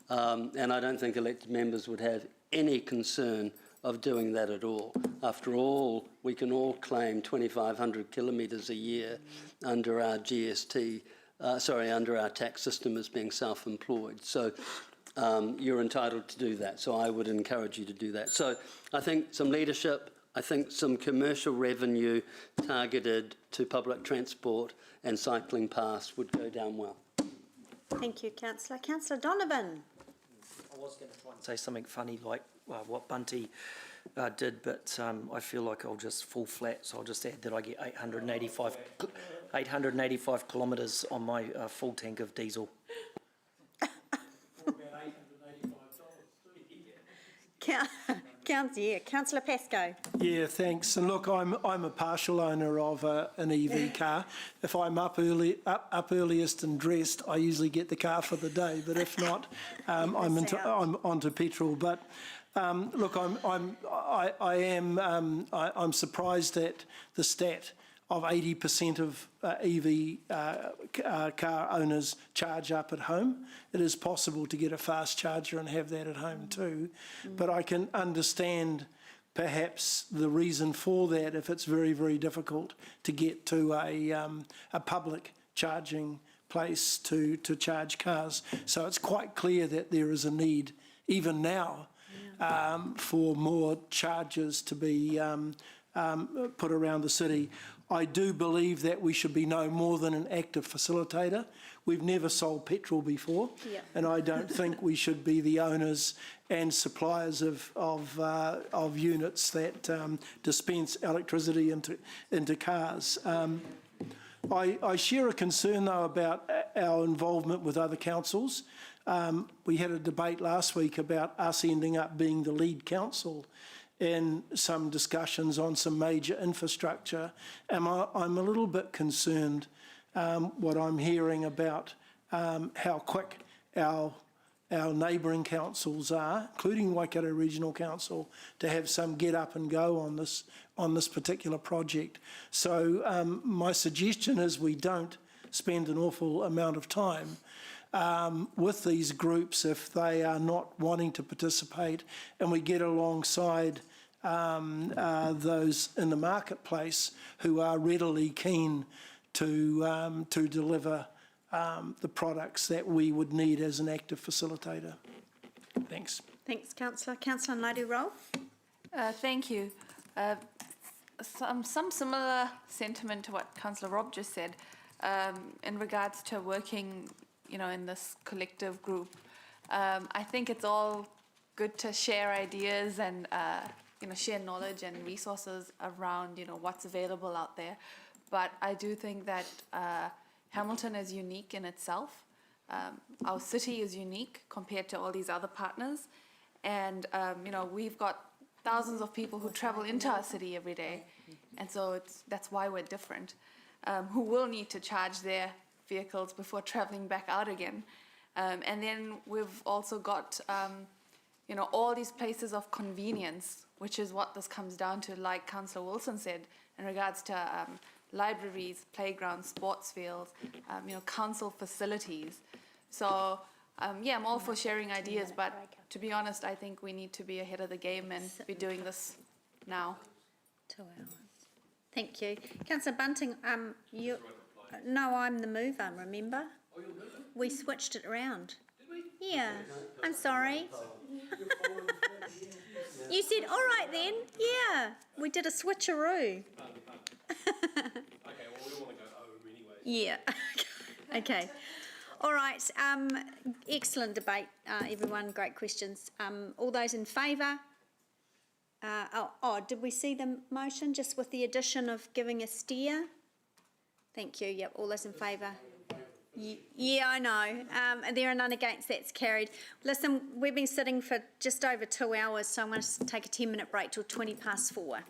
And I don't think elected members would have any concern of doing that at all. After all, we can all claim 2,500 kilometres a year under our GST, under our tax system as being self-employed. So you're entitled to do that. So I would encourage you to do that. So I think some leadership, I think some commercial revenue targeted to public transport and cycling paths would go down well. Thank you, Councillor. Councillor Donovan. I was going to try and say something funny like what Bunty did, but I feel like I'll just fall flat, so I'll just add that I get 885 kilometres on my full tank of diesel. Councillor Pascoe. Yeah, thanks. And look, I'm a partial owner of an EV car. If I'm up earliest and dressed, I usually get the car for the day. But if not, I'm onto petrol. But look, I'm surprised at the stat of 80% of EV car owners charge up at home. It is possible to get a fast charger and have that at home too, but I can understand perhaps the reason for that if it's very, very difficult to get to a public charging place to charge cars. So it's quite clear that there is a need, even now, for more chargers to be put around the city. I do believe that we should be no more than an active facilitator. We've never sold petrol before, and I don't think we should be the owners and suppliers of units that dispense electricity into cars. I share a concern, though, about our involvement with other councils. We had a debate last week about us ending up being the lead council in some discussions on some major infrastructure. And I'm a little bit concerned what I'm hearing about how quick our neighbouring councils are, including Waikato Regional Council, to have some get up and go on this particular project. So my suggestion is we don't spend an awful amount of time with these groups if they are not wanting to participate, and we get alongside those in the marketplace who are readily keen to deliver the products that we would need as an active facilitator. Thanks. Thanks, Councillor. Councillor Naidoo-Rolfe. Thank you. Some similar sentiment to what Councillor Rob just said in regards to working, in this collective group. I think it's all good to share ideas and share knowledge and resources around what's available out there. But I do think that Hamilton is unique in itself. Our city is unique compared to all these other partners, and we've got thousands of people who travel into our city every day, and so that's why we're different. Who will need to charge their vehicles before traveling back out again. And then we've also got, all these places of convenience, which is what this comes down to, like Councillor Wilson said, in regards to libraries, playgrounds, sports fields, council facilities. So, I'm all for sharing ideas, but to be honest, I think we need to be ahead of the game and be doing this now. 2 hours. Thank you. Councillor Bunting, no, I'm the mover, remember? Oh, you're moving? We switched it around. Did we? Yeah, I'm sorry. You said, all right then, yeah, we did a switcheroo. Okay, well, we all want to go home anyway. Yeah, okay. All right, excellent debate, everyone, great questions. All those in favour? Did we see the motion just with the addition of giving a steer? Thank you, yep, all those in favour? Yeah, I know. There are none against, that's carried. Listen, we've been sitting for just over 2 hours, so I'm going to take a 10-minute break till 4:20.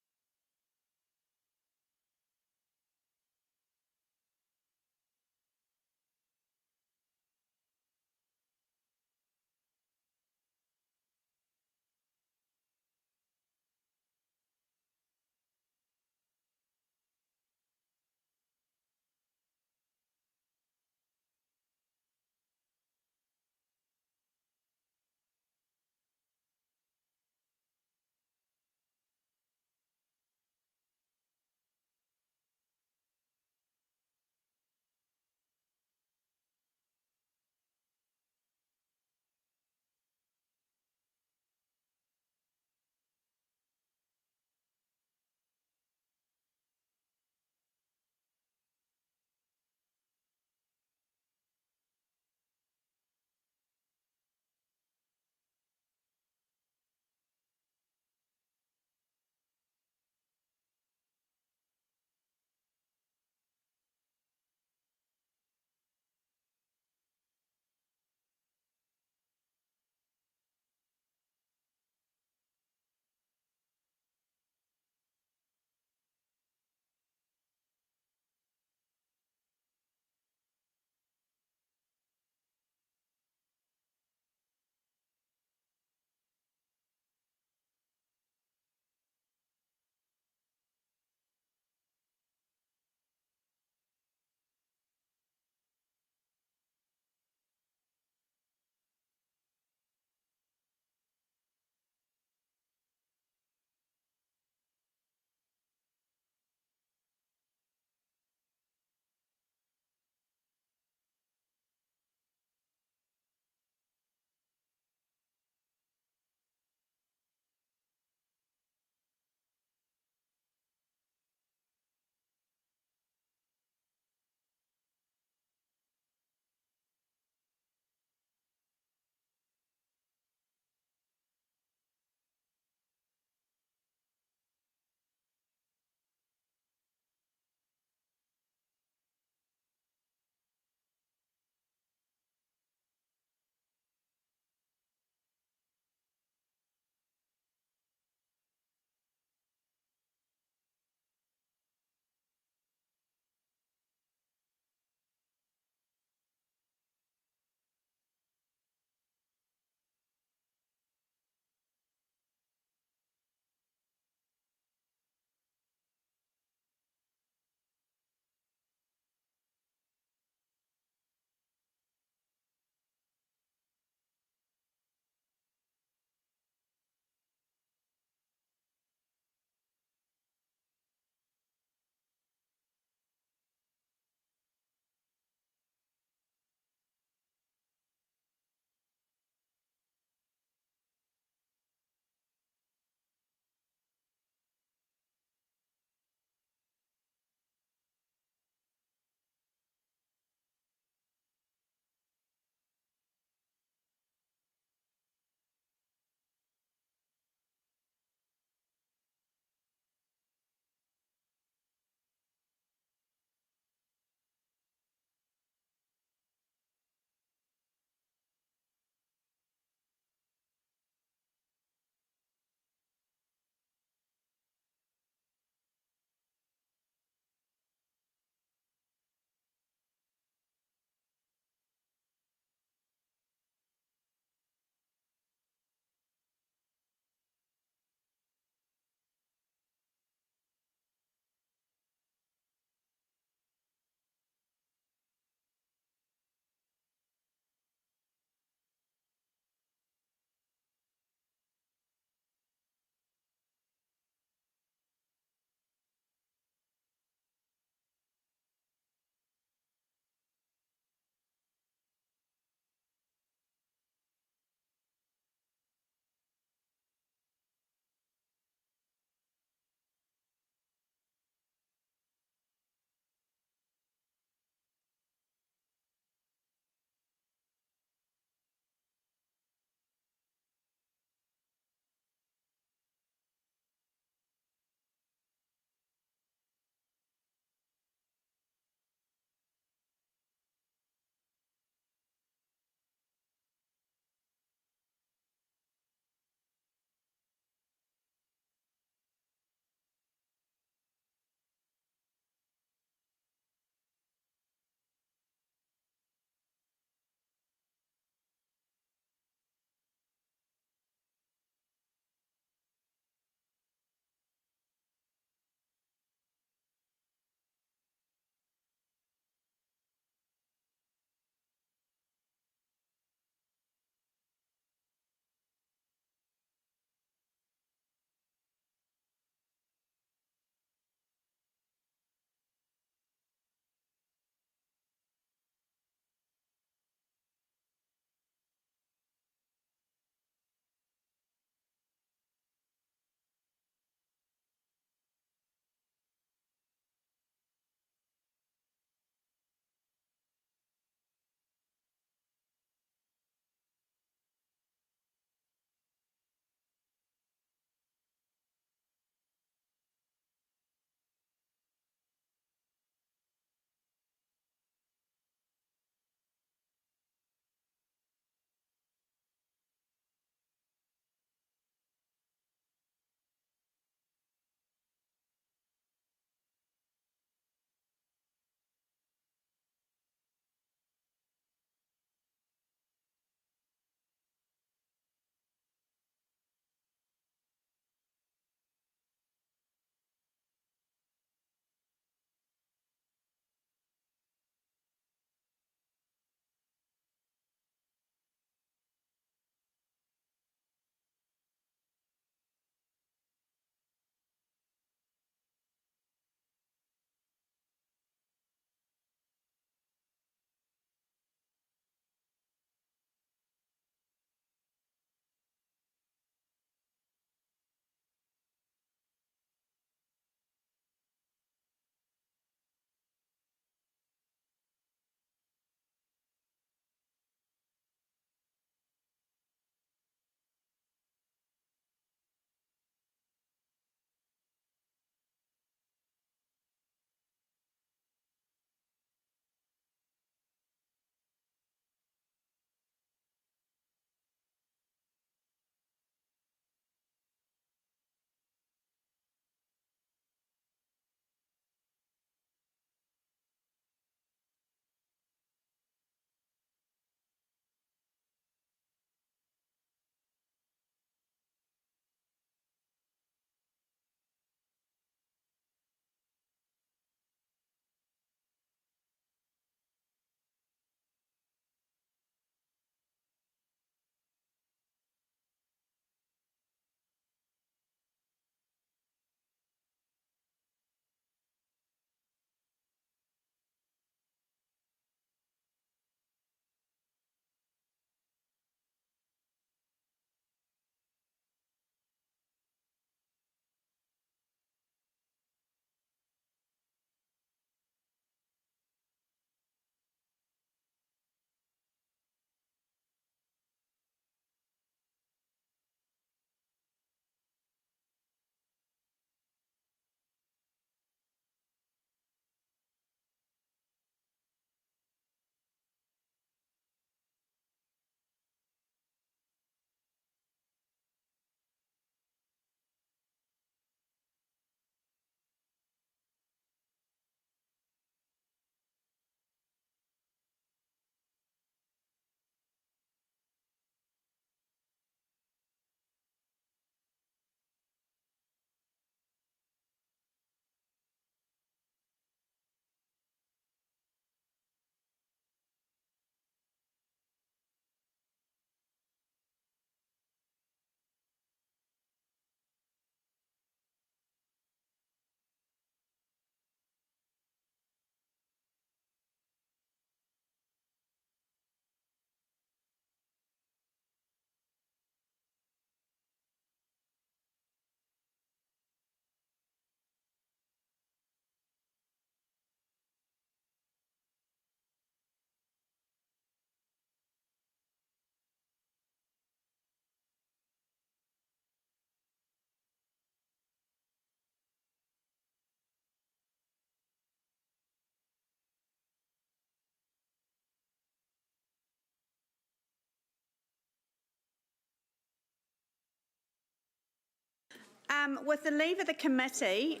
With the leave of the committee,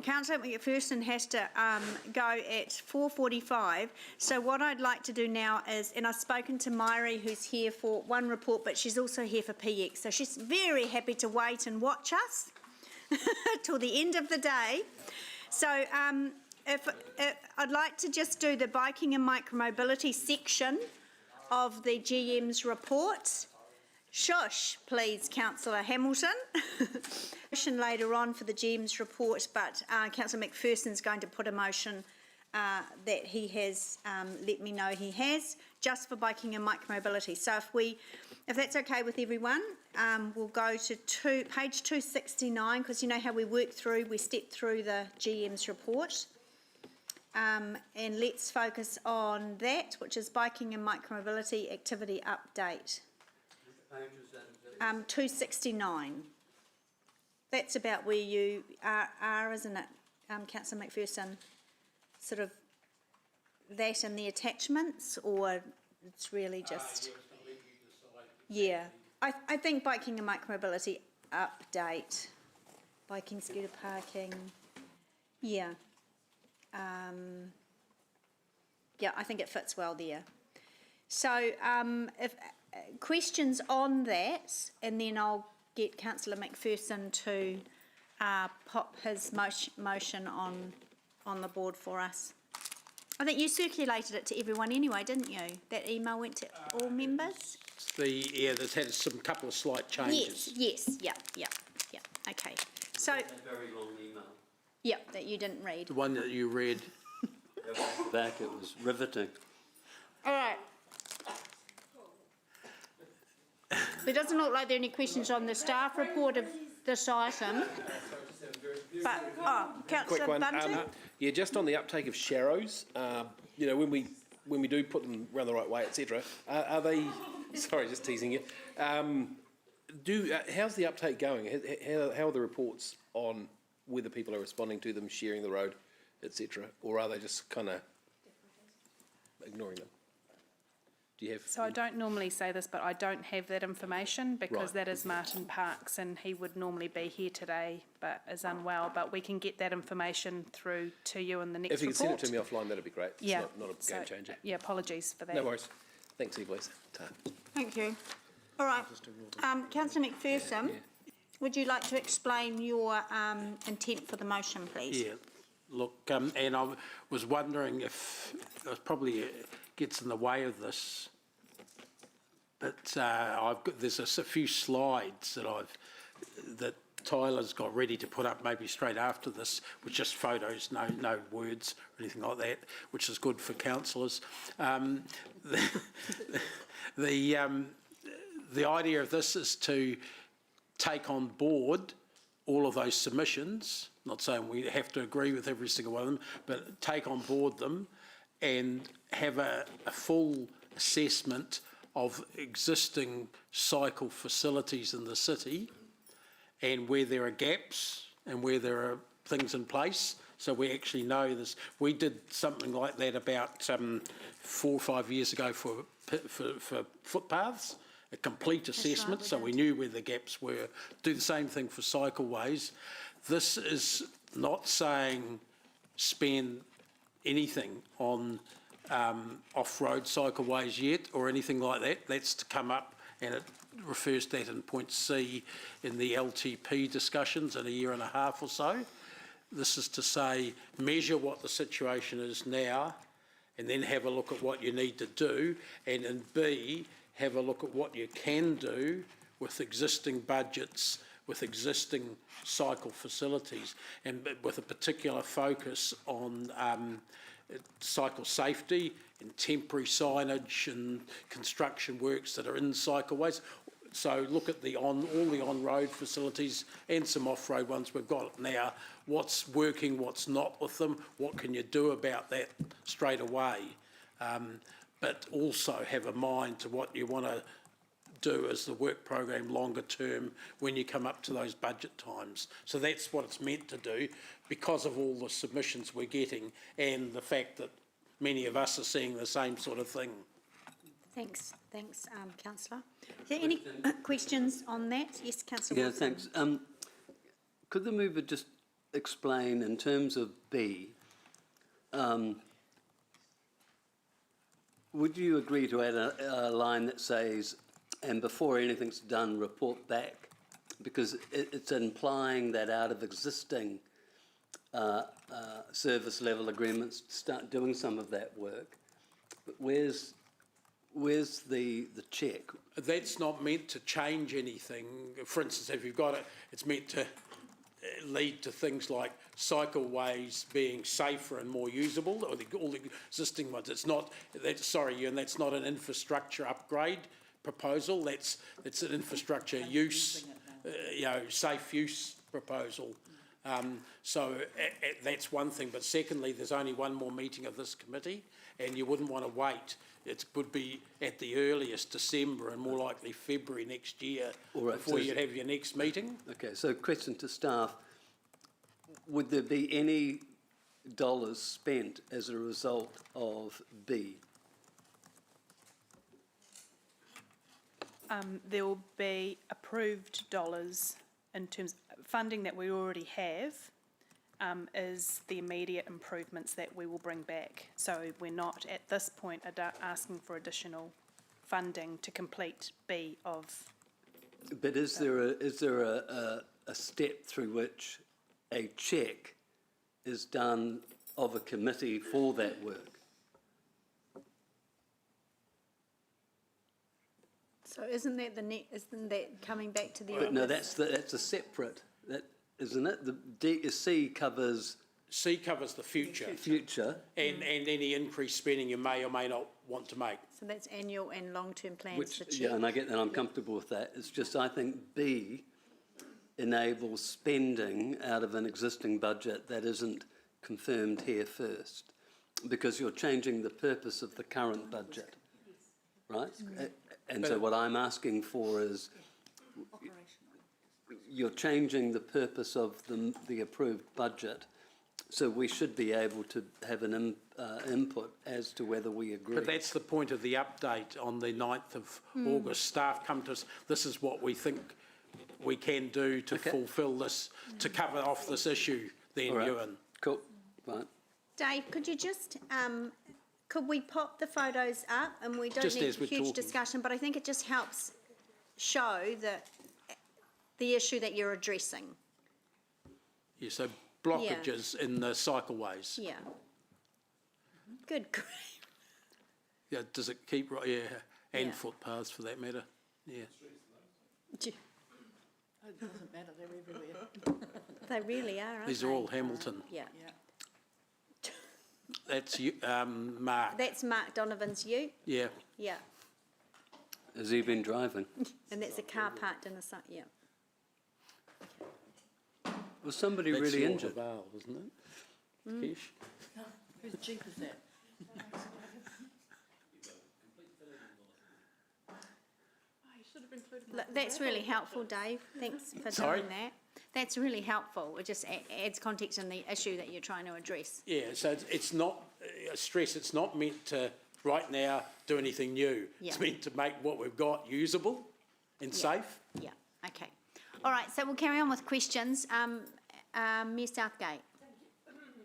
Councillor McPherson has to go at 4:45. So what I'd like to do now is, and I've spoken to Mairi, who's here for one report, but she's also here for PX. So she's very happy to wait and watch us till the end of the day. So if I'd like to just do the biking and micromobility section of the GM's report. Shush, please, Councillor Hamilton. Motion later on for the GM's report, but Councillor McPherson's going to put a motion that he has let me know he has, just for biking and micromobility. So if that's okay with everyone, we'll go to page 269, because you know how we step through the GM's report. And let's focus on that, which is biking and micromobility activity update. 269. That's about where you are, isn't it, Councillor McPherson? Sort of that and the attachments, or it's really just... Yeah, I think biking and micromobility update, biking, scooter parking, yeah. Yeah, I think it fits well there. So if questions on that, and then I'll get Councillor McPherson to pop his motion on the board for us. I think you circulated it to everyone anyway, didn't you? That email went to all members? That's had some couple of slight changes. Yes, yeah, okay. So, A very long email. yeah, that you didn't read. The one that you read. Back, it was riveting. All right. There doesn't look like there are any questions on the staff report of this item. But, Councillor Bunting? Yeah, just on the uptake of sharrows, you know, when we do put them around the right way, etc., are they, sorry, just teasing you, how's the uptake going? How are the reports on whether people are responding to them, sharing the road, etc., or are they just kind of ignoring them? Do you have? So I don't normally say this, but I don't have that information because that is Martin Parks, and he would normally be here today but is unwell. But we can get that information through to you in the next report. If you could send it to me offline, that'd be great. It's Yeah. not a game changer. Yeah, apologies for that. No worries. Thanks, Evelise. Thank you. All right. Councillor McPherson, would you like to explain your intent for the motion, please? Yeah. Look, and I was wondering if it probably gets in the way of this, but there's a few slides that Tyler's got ready to put up maybe straight after this, with just photos, no words or anything like that, which is good for councillors. The idea of this is to take on board all of those submissions, not saying we have to agree with every single one of them, but take on board them and have a full assessment of existing cycle facilities in the city and where there are gaps and where there are things in place. So we actually know this. We did something like that about 4 or 5 years ago for footpaths, a complete assessment, so we knew where the gaps were. Do the same thing for cycleways. This is not saying spend anything on off-road cycleways yet or anything like that. That's to come up, and it refers to that in point C in the LTP discussions in a year and a half or so. This is to say, measure what the situation is now and then have a look at what you need to do, and in B, have a look at what you can do with existing budgets, with existing cycle facilities, and with a particular focus on cycle safety and temporary signage and construction works that are in cycleways. So look at all the on-road facilities and some off-road ones we've got now. What's working, what's not with them, what can you do about that straight away? But also have a mind to what you want to do as the work program longer term when you come up to those budget times. So that's what it's meant to do, because of all the submissions we're getting and the fact that many of us are seeing the same sort of thing. Thanks, Councillor. Is there any questions on that? Yes, Councillor Yeah, Wilson. thanks. could the mover just explain in terms of B, would you agree to add a line that says, and before anything's done, report back? Because it's implying that out of existing service level agreements, start doing some of that work. But where's the check? That's not meant to change anything. For instance, if you've got it, it's meant to lead to things like cycleways being safer and more usable, or all the existing ones. It's not, and that's not an infrastructure upgrade proposal. It's an infrastructure use, safe use proposal. So that's one thing. But secondly, there's only one more meeting of this committee, and you wouldn't want to wait. It would be at the earliest December and more likely February next year before you'd have your next meeting. Okay, so question to staff. Would there be any dollars spent as a result of B? There will be approved dollars in terms of funding that we already have, is the immediate improvements that we will bring back. So we're not at this point asking for additional funding to complete B of. But is there a step through which a check is done of a committee for that work? So isn't that coming back to the? But no, that's a separate. Isn't it? The C covers. C covers the future. Future. And any increased spending you may or may not want to make. So that's annual and long-term plans Which, to check. yeah, and I get that. I'm comfortable with that. It's just I think B enables spending out of an existing budget that isn't confirmed here first, because you're changing the purpose of the current budget, right? And so what I'm asking for is you're changing the purpose of the approved budget, so we should be able to have an input as to whether we agree. But that's the point of the update on the 9th of August. Staff come to us, this is what we think we can do to fulfil this, to cover off this issue then, right. Ewan. Cool, right. Dave, could you just, could we pop the photos up? And we don't Just need as we're huge talking. discussion, but I think it just helps show the issue that you're addressing. Yeah, so blockages in the cycleways. Yeah. Good grief. Yeah, does it keep, yeah, and Yeah. footpaths for that matter, yeah. It doesn't matter, they're everywhere. They really are, aren't These they? are all Hamilton. Yeah. That's Mark. That's Mark Donovan's ute. Yeah. Yeah. Has he been driving? And that's a car parked in the sun, yeah. Was somebody That's really your injured? Val, isn't it? Kish? Whose Jeep is that? That's really helpful, Dave. Thanks for Sorry? doing that. That's really helpful. It just adds context in the issue that you're trying to address. Yeah, so it's not, stress, it's not meant to, right now, do anything new. It's Yeah. meant to make what we've got usable and safe. Yeah, okay. All right, so we'll carry on with questions. Ms Southgate.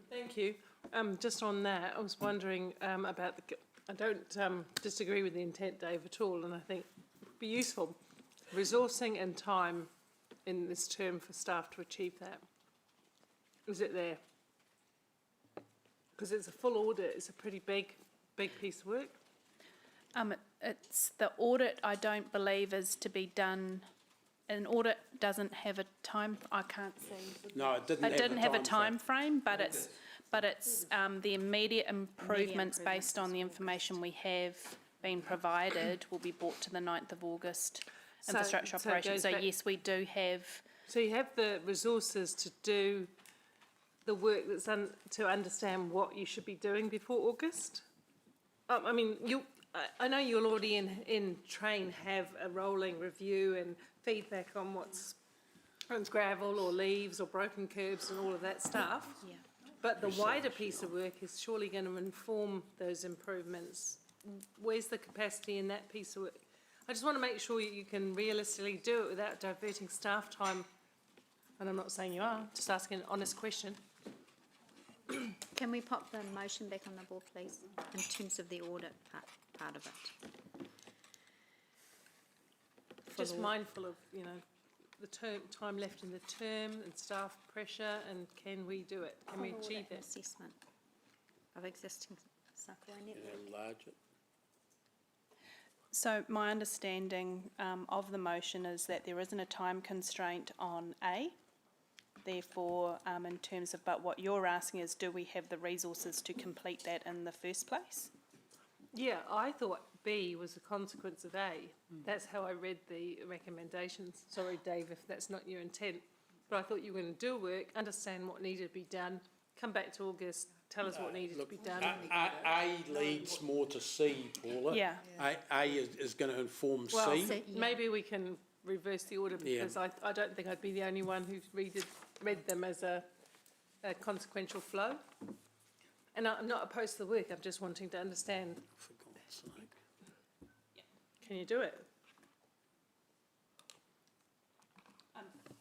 Thank you. Just on that, I was wondering about I don't disagree with the intent, Dave, at all, and I think it'd be useful resourcing and time in this term for staff to achieve that. Is it there? Because it's a full audit, it's a pretty big piece of work. It's the audit, I don't believe, is to be done. An audit doesn't have a time, I can't see. No, it didn't have a time frame, but it's the immediate improvements based on the information we have been provided will be brought to the 9th of August infrastructure so it operations. goes So back- yes, we do have. So you have the resources to do the work that's to understand what you should be doing before August? I mean, I know you'll already in train have a rolling review and feedback on what's gravel or leaves or broken curbs and all of that stuff. Yeah. But the wider piece of work is surely going to inform those improvements. Where's the capacity in that piece of work? I just want to make sure you can realistically do it without diverting staff time And I'm not saying you are, just asking an honest question. Can we pop the motion back on the board, please, in terms of the audit part of it? Just mindful of, you know, the time left in the term and staff pressure, and can we do it? Can we achieve that? Assessment of existing Sakura network. Enlarge it. So my understanding of the motion is that there isn't a time constraint on A. Therefore, in terms of, but what you're asking is, do we have the resources to complete that in the first place? Yeah, I thought B was a consequence of A. That's how I read the recommendations. Sorry, Dave, if that's not your intent. But I thought you were going to do work, understand what needed to be done, come back to August, tell us what needed to be done. A leads more to C, Paula. Yeah. A is going to inform Well, C. maybe we can reverse the order, because I don't think I'd be the only one who's read them as a consequential flow. And I'm not opposed to the work, I'm just wanting to understand. For God's sake. Can you do it?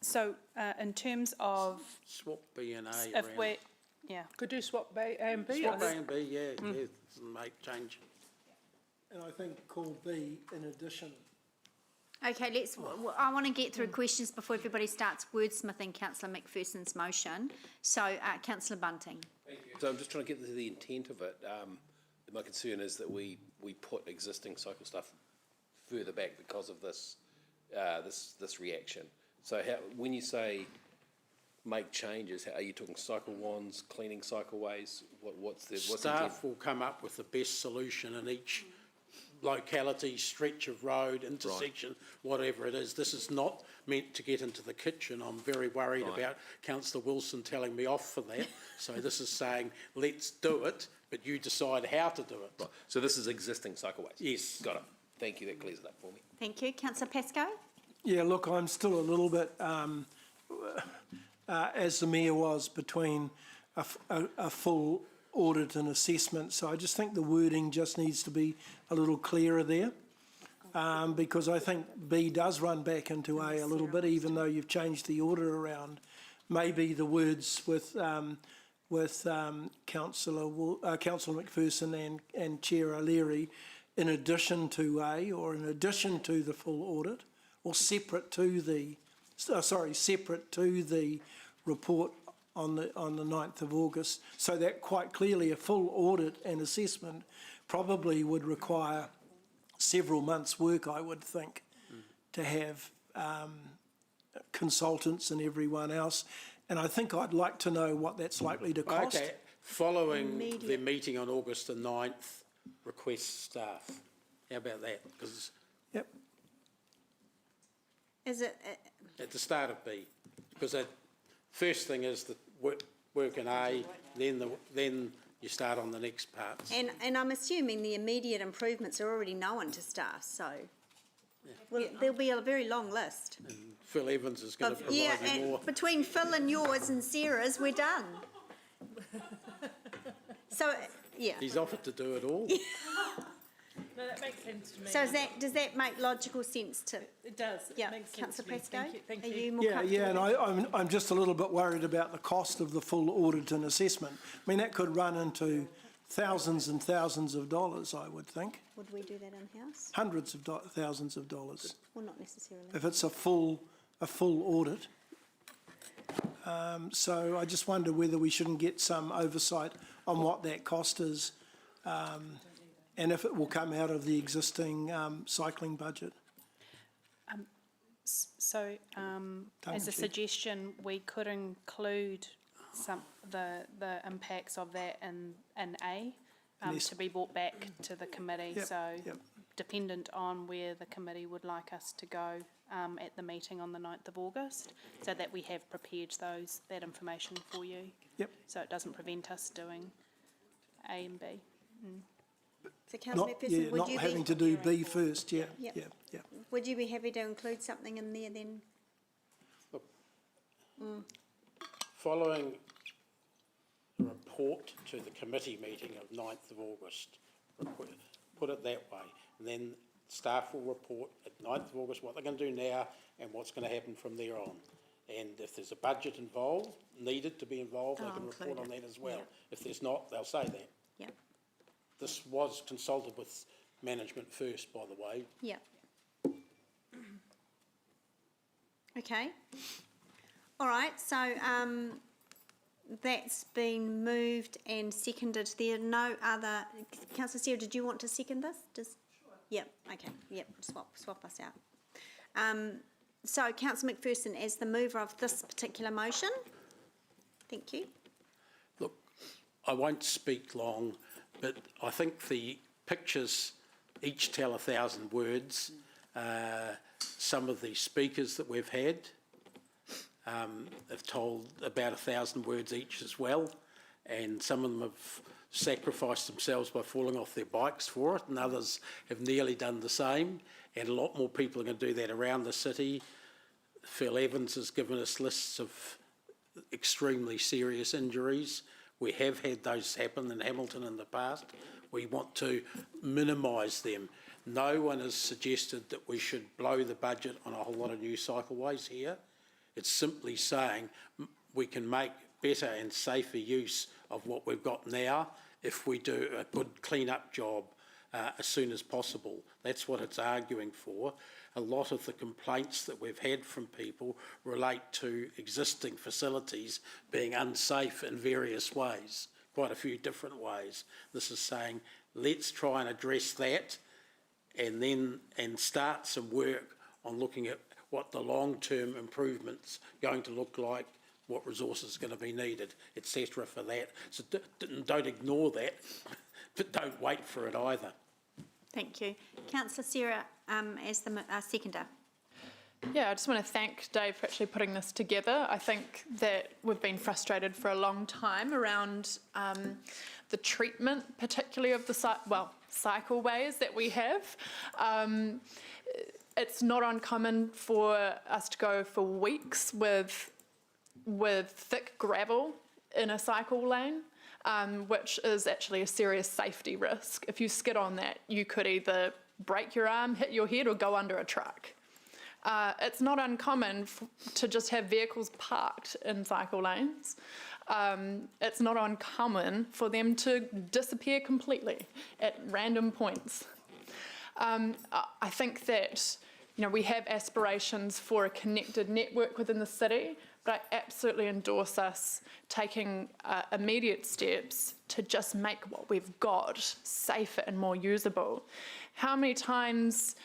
So in terms of, Swap B and A if around. we're, yeah. Could do swap A and B. Swap A and B, yeah, make change. And I think call B in addition. Okay, I want to get through questions before everybody starts wordsmithing Councillor McPherson's motion. So, Councillor Bunting. So I'm just trying to get to the intent of it. My concern is that we put existing cycle stuff further back because of this this reaction. So when you say make changes, are you talking cycle wands, cleaning cycleways? What's the intent? Staff will come up with the best solution in each locality, stretch of road, intersection, whatever it is. This is not meant to get into the kitchen. I'm very worried about Councillor Wilson telling me off for that. So this is saying, let's do it, but you decide how to do it. Right. So this is existing cycleways? Yes. Got it. Thank you, that clears it up for me. Thank you. Councillor Pascoe? Yeah, look, I'm still a little bit, as the Mayor was, between a full audit and assessment. So I just think the wording just needs to be a little clearer there, because I think B does run back into A a little bit, even though you've changed the order around. Maybe the words with Councillor McPherson and Chair O'Leary, in addition to A, or in addition to the full audit, or separate to the report on the 9th of August, so that quite clearly a full audit and assessment probably would require several months' work, I would think, to have consultants and everyone else. And I think I'd like to know what that's likely to cost. Okay, following the meeting on August the 9th, request staff. How about that? Because yep. Is it? At the start of B, because that first thing is the work in A, then you start on the next parts. And I'm assuming the immediate improvements are already known to staff, so there'll be a very long list. And Phil Evans is going to provide you more. Between Phil and yours and Sarah's, we're done. So, yeah. He's offered to do it all. No, that makes sense to me. So does that make logical sense to? It does. Yeah, It makes sense to Councillor me. Pascoe, Thank are you. you more Yeah, comfortable? and I'm just a little bit worried about the cost of the full audit and assessment. I mean, that could run into thousands and thousands of dollars, I would think. Would we do that in-house? Hundreds of thousands of dollars. Well, not necessarily. If it's a full audit. So I just wonder whether we shouldn't get some oversight on what that cost is, and if it will come out of the existing cycling budget. So, as a suggestion, we could include the impacts of that in A, to be brought back to the committee. So, dependent on where the committee would like us to go at the meeting on the 9th of August, so that we have prepared that information for you. Yep. So it doesn't prevent us doing A and B. So, Councillor McPherson, would Not you having be? to do B first, yeah. Would you be happy to include something in there then? Following the report to the committee meeting of 9th of August, put it that way, and then staff will report at 9th of August what they're going to do now and what's going to happen from there on. And if there's a budget involved, needed to be involved, they I'll can report include on it. that as well. Yeah. If there's not, they'll say that. Yep. This was consulted with management first, by the way. Yep. Okay. All right, so that's been moved and seconded. There are no other, Councillor Sarah, did you want to second this? Sure. Yep, okay, yep, swap us out. So Councillor McPherson, as the mover of this particular motion, thank you. Look, I won't speak long, but I think the pictures each tell 1,000 words. Some of the speakers that we've had have told about 1,000 words each as well, and some of them have sacrificed themselves by falling off their bikes for it, and others have nearly done the same, and a lot more people are going to do that around the city. Phil Evans has given us lists of extremely serious injuries. We have had those happen in Hamilton in the past. We want to minimise them. No one has suggested that we should blow the budget on a whole lot of new cycleways here. It's simply saying we can make better and safer use of what we've got now if we do a good clean-up job as soon as possible. That's what it's arguing for. A lot of the complaints that we've had from people relate to existing facilities being unsafe in various ways, quite a few different ways. This is saying, let's try and address that and start some work on looking at what the long-term improvements going to look like, what resources are going to be needed, etc. for that. So don't ignore that, but don't wait for it either. Thank you. Councillor Sarah, as the seconder. Yeah, I just want to thank Dave for actually putting this together. I think that we've been frustrated for a long time around the treatment, particularly of the cycleways that we have. It's not uncommon for us to go for weeks with thick gravel in a cycle lane, which is actually a serious safety risk. If you skid on that, you could either break your arm, hit your head, or go under a truck. It's not uncommon to just have vehicles parked in cycle lanes. It's not uncommon for them to disappear completely at random points. I think that we have aspirations for a connected network within the city, but I absolutely endorse us taking immediate steps to just make what we've got safer and more usable. How many times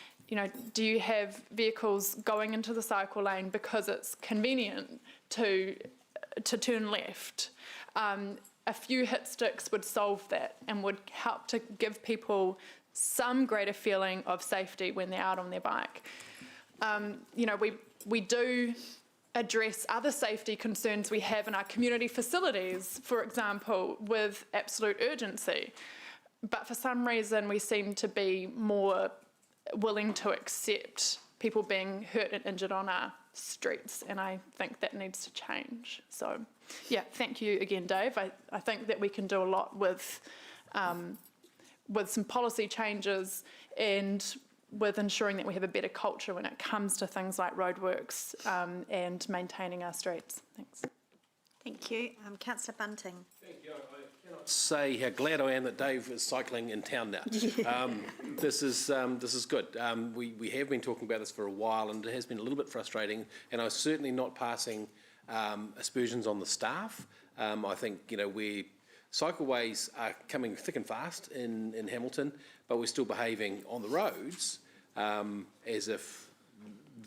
do you have vehicles going into the cycle lane because it's convenient to turn left? A few hit sticks would solve that and would help to give people some greater feeling of safety when they're out on their bike. We do address other safety concerns we have in our community facilities, for example, with absolute urgency. But for some reason, we seem to be more willing to accept people being hurt and injured on our streets, and I think that needs to change. So, yeah, thank you again, Dave. I think that we can do a lot with some policy changes and with ensuring that we have a better culture when it comes to things like roadworks and maintaining our streets. Thanks. Thank you. Councillor Bunting. Thank you. I cannot say how glad I am that Dave is cycling in town now. Yeah. This is good. We have been talking about this for a while, and it has been a little bit frustrating, and I'm certainly not passing aspersions on the staff. I think, cycleways are coming thick and fast in Hamilton, but we're still behaving on the roads as if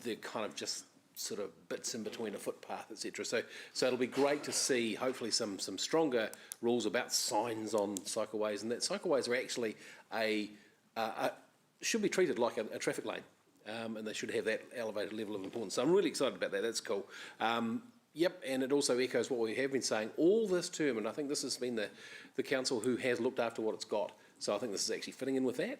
they're kind of just sort of bits in between a footpath, etc. So it'll be great to see, hopefully, some stronger rules about signs on cycleways, and that cycleways are actually should be treated like a traffic lane, and they should have that elevated level of importance. So I'm really excited about that. That's cool. Yep, and it also echoes what we have been saying all this term, and I think this has been the council who has looked after what it's got. So I think this is actually fitting in with that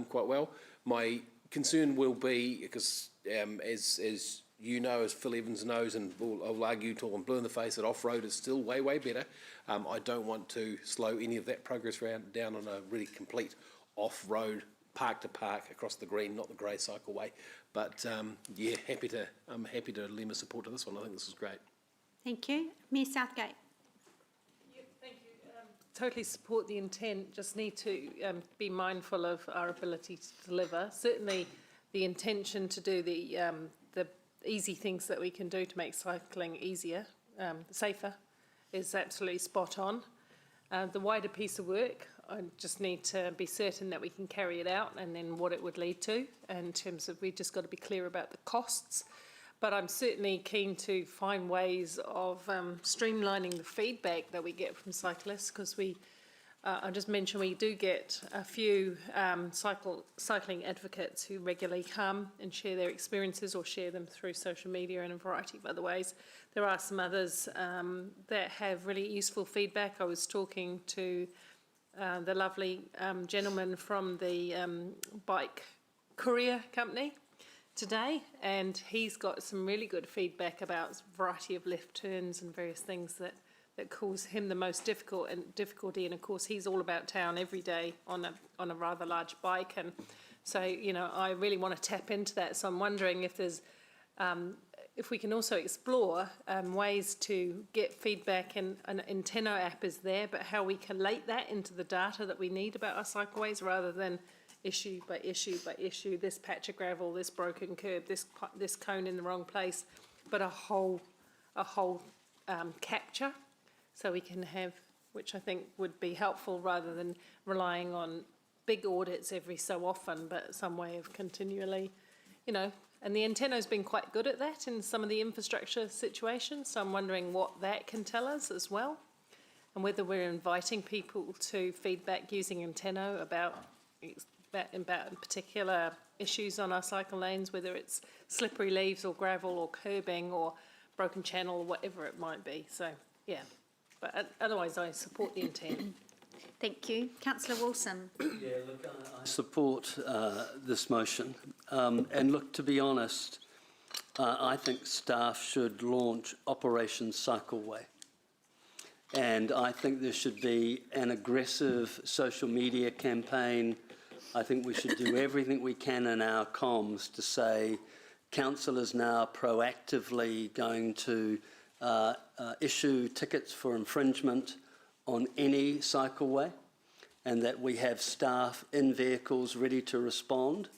quite well. My concern will be, because as you know, as Phil Evans knows, and I'll argue till I'm blue in the face, that off-road is still way, way better. I don't want to slow any of that progress down on a really complete off-road park to park across the green, not the grey cycleway. But yeah, I'm happy to lend my support to this one. I think this is great. Thank you. Mayor Southgate. Totally support the intent, just need to be mindful of our ability to deliver. Certainly the intention to do the easy things that we can do to make cycling easier, safer, is absolutely spot on. The wider piece of work, I just need to be certain that we can carry it out and then what it would lead to in terms of we've just got to be clear about the costs. But I'm certainly keen to find ways of streamlining the feedback that we get from cyclists, because I just mentioned we do get a few cycling advocates who regularly come and share their experiences or share them through social media and a variety of other ways. There are some others that have really useful feedback. I was talking to the lovely gentleman from the bike courier company today, and he's got some really good feedback about a variety of left turns and various things that cause him the most difficulty. And of course, he's all about town every day on a rather large bike, and so I really want to tap into that. So I'm wondering if there's if we can also explore ways to get feedback, and an Inteno app is there, but how we collate that into the data that we need about our cycleways, rather than issue by issue by issue, this patch of gravel, this broken curb, this cone in the wrong place, but a whole capture, so we can have, which I think would be helpful, rather than relying on big audits every so often, but some way of continually, and the Inteno's been quite good at that in some of the infrastructure situations, so I'm wondering what that can tell us as well, and whether we're inviting people to feedback using Inteno about particular issues on our cycle lanes, whether it's slippery leaves or gravel or curbing or broken channel or whatever it might be. So, yeah. But otherwise, I support the intent. Thank you. Councillor Wilson. Yeah, look, I support this motion. And look, to be honest, I think staff should launch Operation Cycleway. And I think there should be an aggressive social media campaign. I think we should do everything we can in our comms to say council is now proactively going to issue tickets for infringement on any cycleway, and that we have staff in vehicles ready to respond,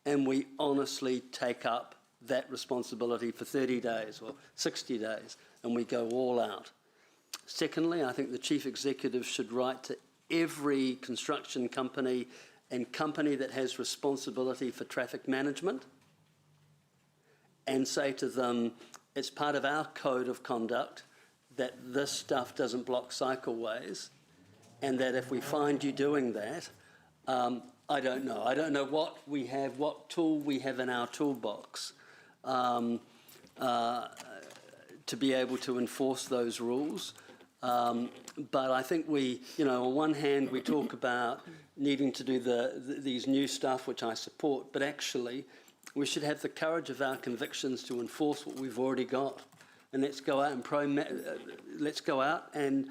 and we honestly take up that responsibility for 30 days or 60 days, and we go all out. Secondly, I think the Chief Executive should write to every construction company and company that has responsibility for traffic management and say to them, it's part of our code of conduct that this stuff doesn't block cycleways, and that if we find you doing that, I don't know what we have, what tool we have in our toolbox to be able to enforce those rules. But I think we, on one hand, we talk about needing to do these new stuff, which I support, but actually we should have the courage of our convictions to enforce what we've already got. And let's go out and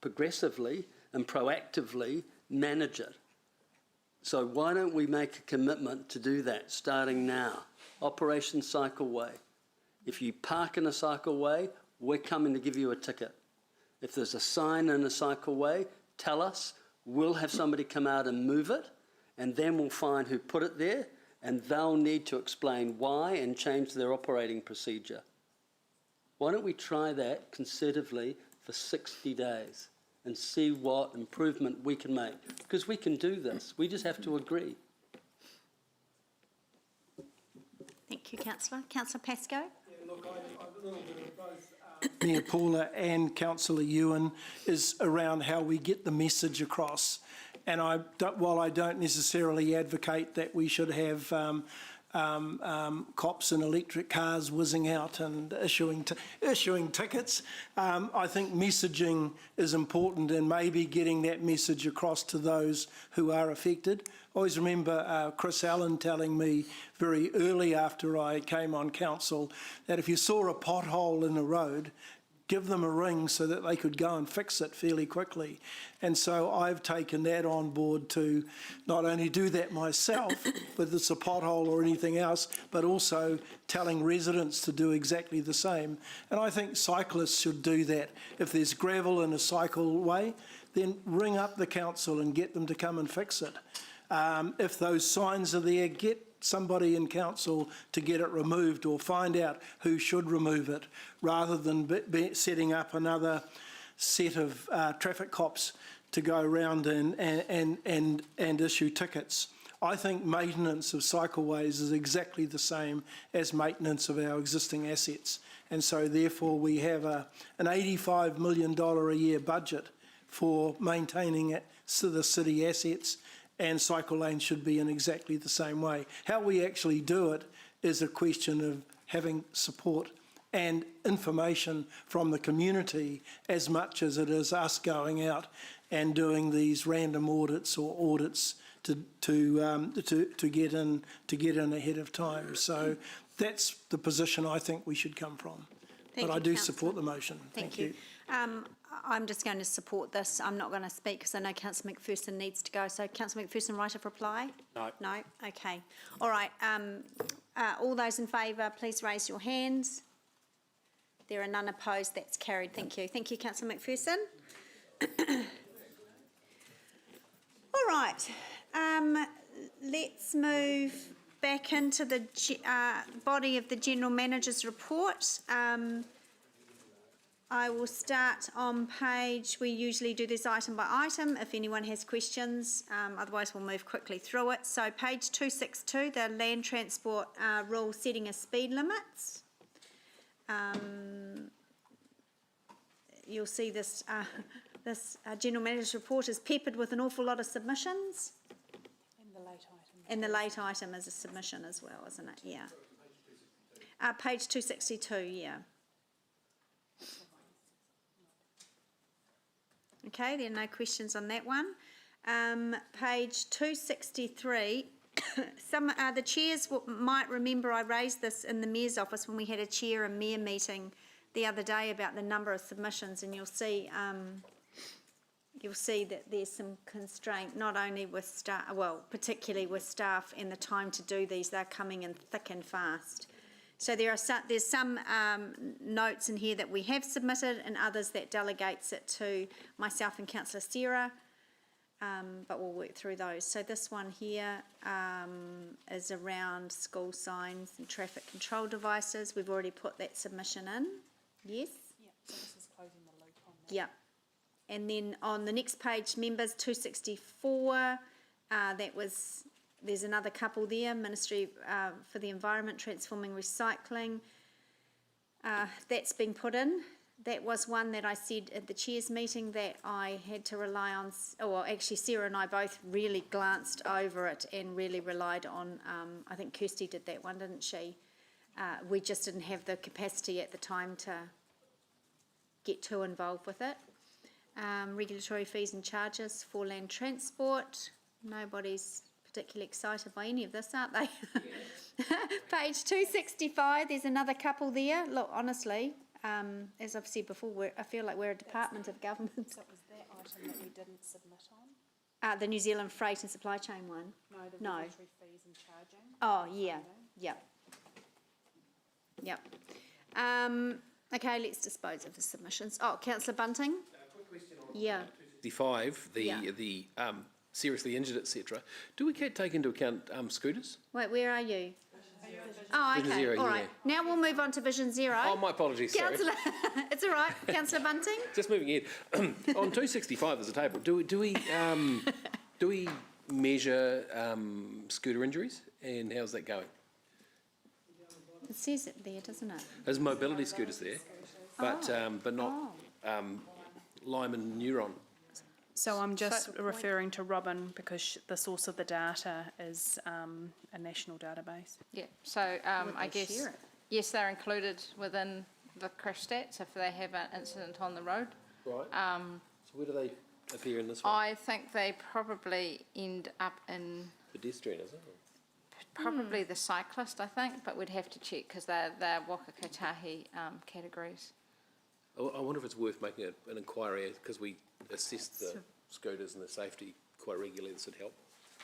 progressively and proactively manage it. So why don't we make a commitment to do that starting now? Operation Cycleway. If you park in a cycleway, we're coming to give you a ticket. If there's a sign in a cycleway, tell us. We'll have somebody come out and move it, and then we'll find who put it there, and they'll need to explain why and change their operating procedure. Why don't we try that conservatively for 60 days and see what improvement we can make? Because we can do this. We just have to agree. Thank you, Councillor. Councillor Pascoe. Yeah, look, a little bit of both. Mayor Paula and Councillor Ewan, is around how we get the message across. And while I don't necessarily advocate that we should have cops in electric cars whizzing out and issuing tickets, I think messaging is important, and maybe getting that message across to those who are affected. I always remember Chris Allen telling me very early after I came on council that if you saw a pothole in a road, give them a ring so that they could go and fix it fairly quickly. And so I've taken that on board to not only do that myself, whether it's a pothole or anything else, but also telling residents to do exactly the same. And I think cyclists should do that. If there's gravel in a cycleway, then ring up the council and get them to come and fix it. If those signs are there, get somebody in council to get it removed or find out who should remove it, rather than setting up another set of traffic cops to go around and issue tickets. I think maintenance of cycleways is exactly the same as maintenance of our existing assets. And so therefore we have an $85 million a year budget for maintaining the city assets, and cycle lanes should be in exactly the same way. How we actually do it is a question of having support and information from the community as much as it is us going out and doing these random audits or audits to get in ahead of time. So that's the position I think we should come from. But I do support the motion. Thank you. I'm just going to support this. I'm not going to speak because I know Councillor McPherson needs to go. So Councillor McPherson, right of reply? No. No? Okay. All right. All those in favour, please raise your hands. There are none opposed. That's carried. Thank you. Thank you, Councillor McPherson. All right. Let's move back into the body of the General Manager's report. I will start on page, we usually do this item by item if anyone has questions, otherwise we'll move quickly through it. So page 262, the land transport rule setting a speed limits. You'll see this, this General Manager's report is peppered with an awful lot of submissions. And the late item. And the late item is a submission as well, isn't it? Yeah. Page 262, yeah. Okay, there are no questions on that one. Page 263, the chairs might remember I raised this in the Mayor's office when we had a chair and mayor meeting the other day about the number of submissions, and you'll see that there's some constraint, not only with staff, well, particularly with staff and the time to do these. They're coming in thick and fast. So there's some notes in here that we have submitted and others that delegates it to myself and Councillor Sarah, but we'll work through those. So this one here is around school signs and traffic control devices. We've already put that submission in. Yes? Yeah, so this is closing the loop on that. Yeah. And then on the next page, members, 264, there's another couple there, Ministry for the Environment, Transforming Recycling. That's been put in. That was one that I said at the Chair's meeting that I had to rely on, well, actually Sarah and I both really glanced over it and really relied on, I think Kirsty did that one, didn't she? We just didn't have the capacity at the time to get too involved with it. Regulatory fees and charges for land transport. Nobody's particularly excited by any of this, aren't they? Page 265, there's another couple there. Look, honestly, as I've said before, I feel like we're a department of government. So it was that item that we didn't submit on? The New Zealand freight and supply chain one? No, the regulatory fees and charging. Oh, yeah, yep. Okay, let's dispose of the submissions. Oh, Councillor Bunting? Quick question on Yeah. 65, the seriously injured, etc. Do we take into account scooters? Wait, where are you? Oh, Vision okay, Zero, all right. Now we'll move on to Vision Zero. Oh, my apologies, sorry. Councillor, it's all right. Councillor Bunting? Just moving ahead. On 265 as a table, do we measure scooter injuries, and how's that going? It says it there, doesn't it? There's mobility scooters there, but not Lyman Neuron. So I'm just referring to Robin because the source of the data is a national database. Yeah, so I guess, yes, they're included within the crash stats if they have an incident on the road. Right. So where do they appear in this one? I think they probably end up in... Pedestrian, is it? Probably the cyclist, I think, but we'd have to check because they're Waka Kotahi categories. I wonder if it's worth making an inquiry, because we assess the scooters and the safety quite regularly. This would help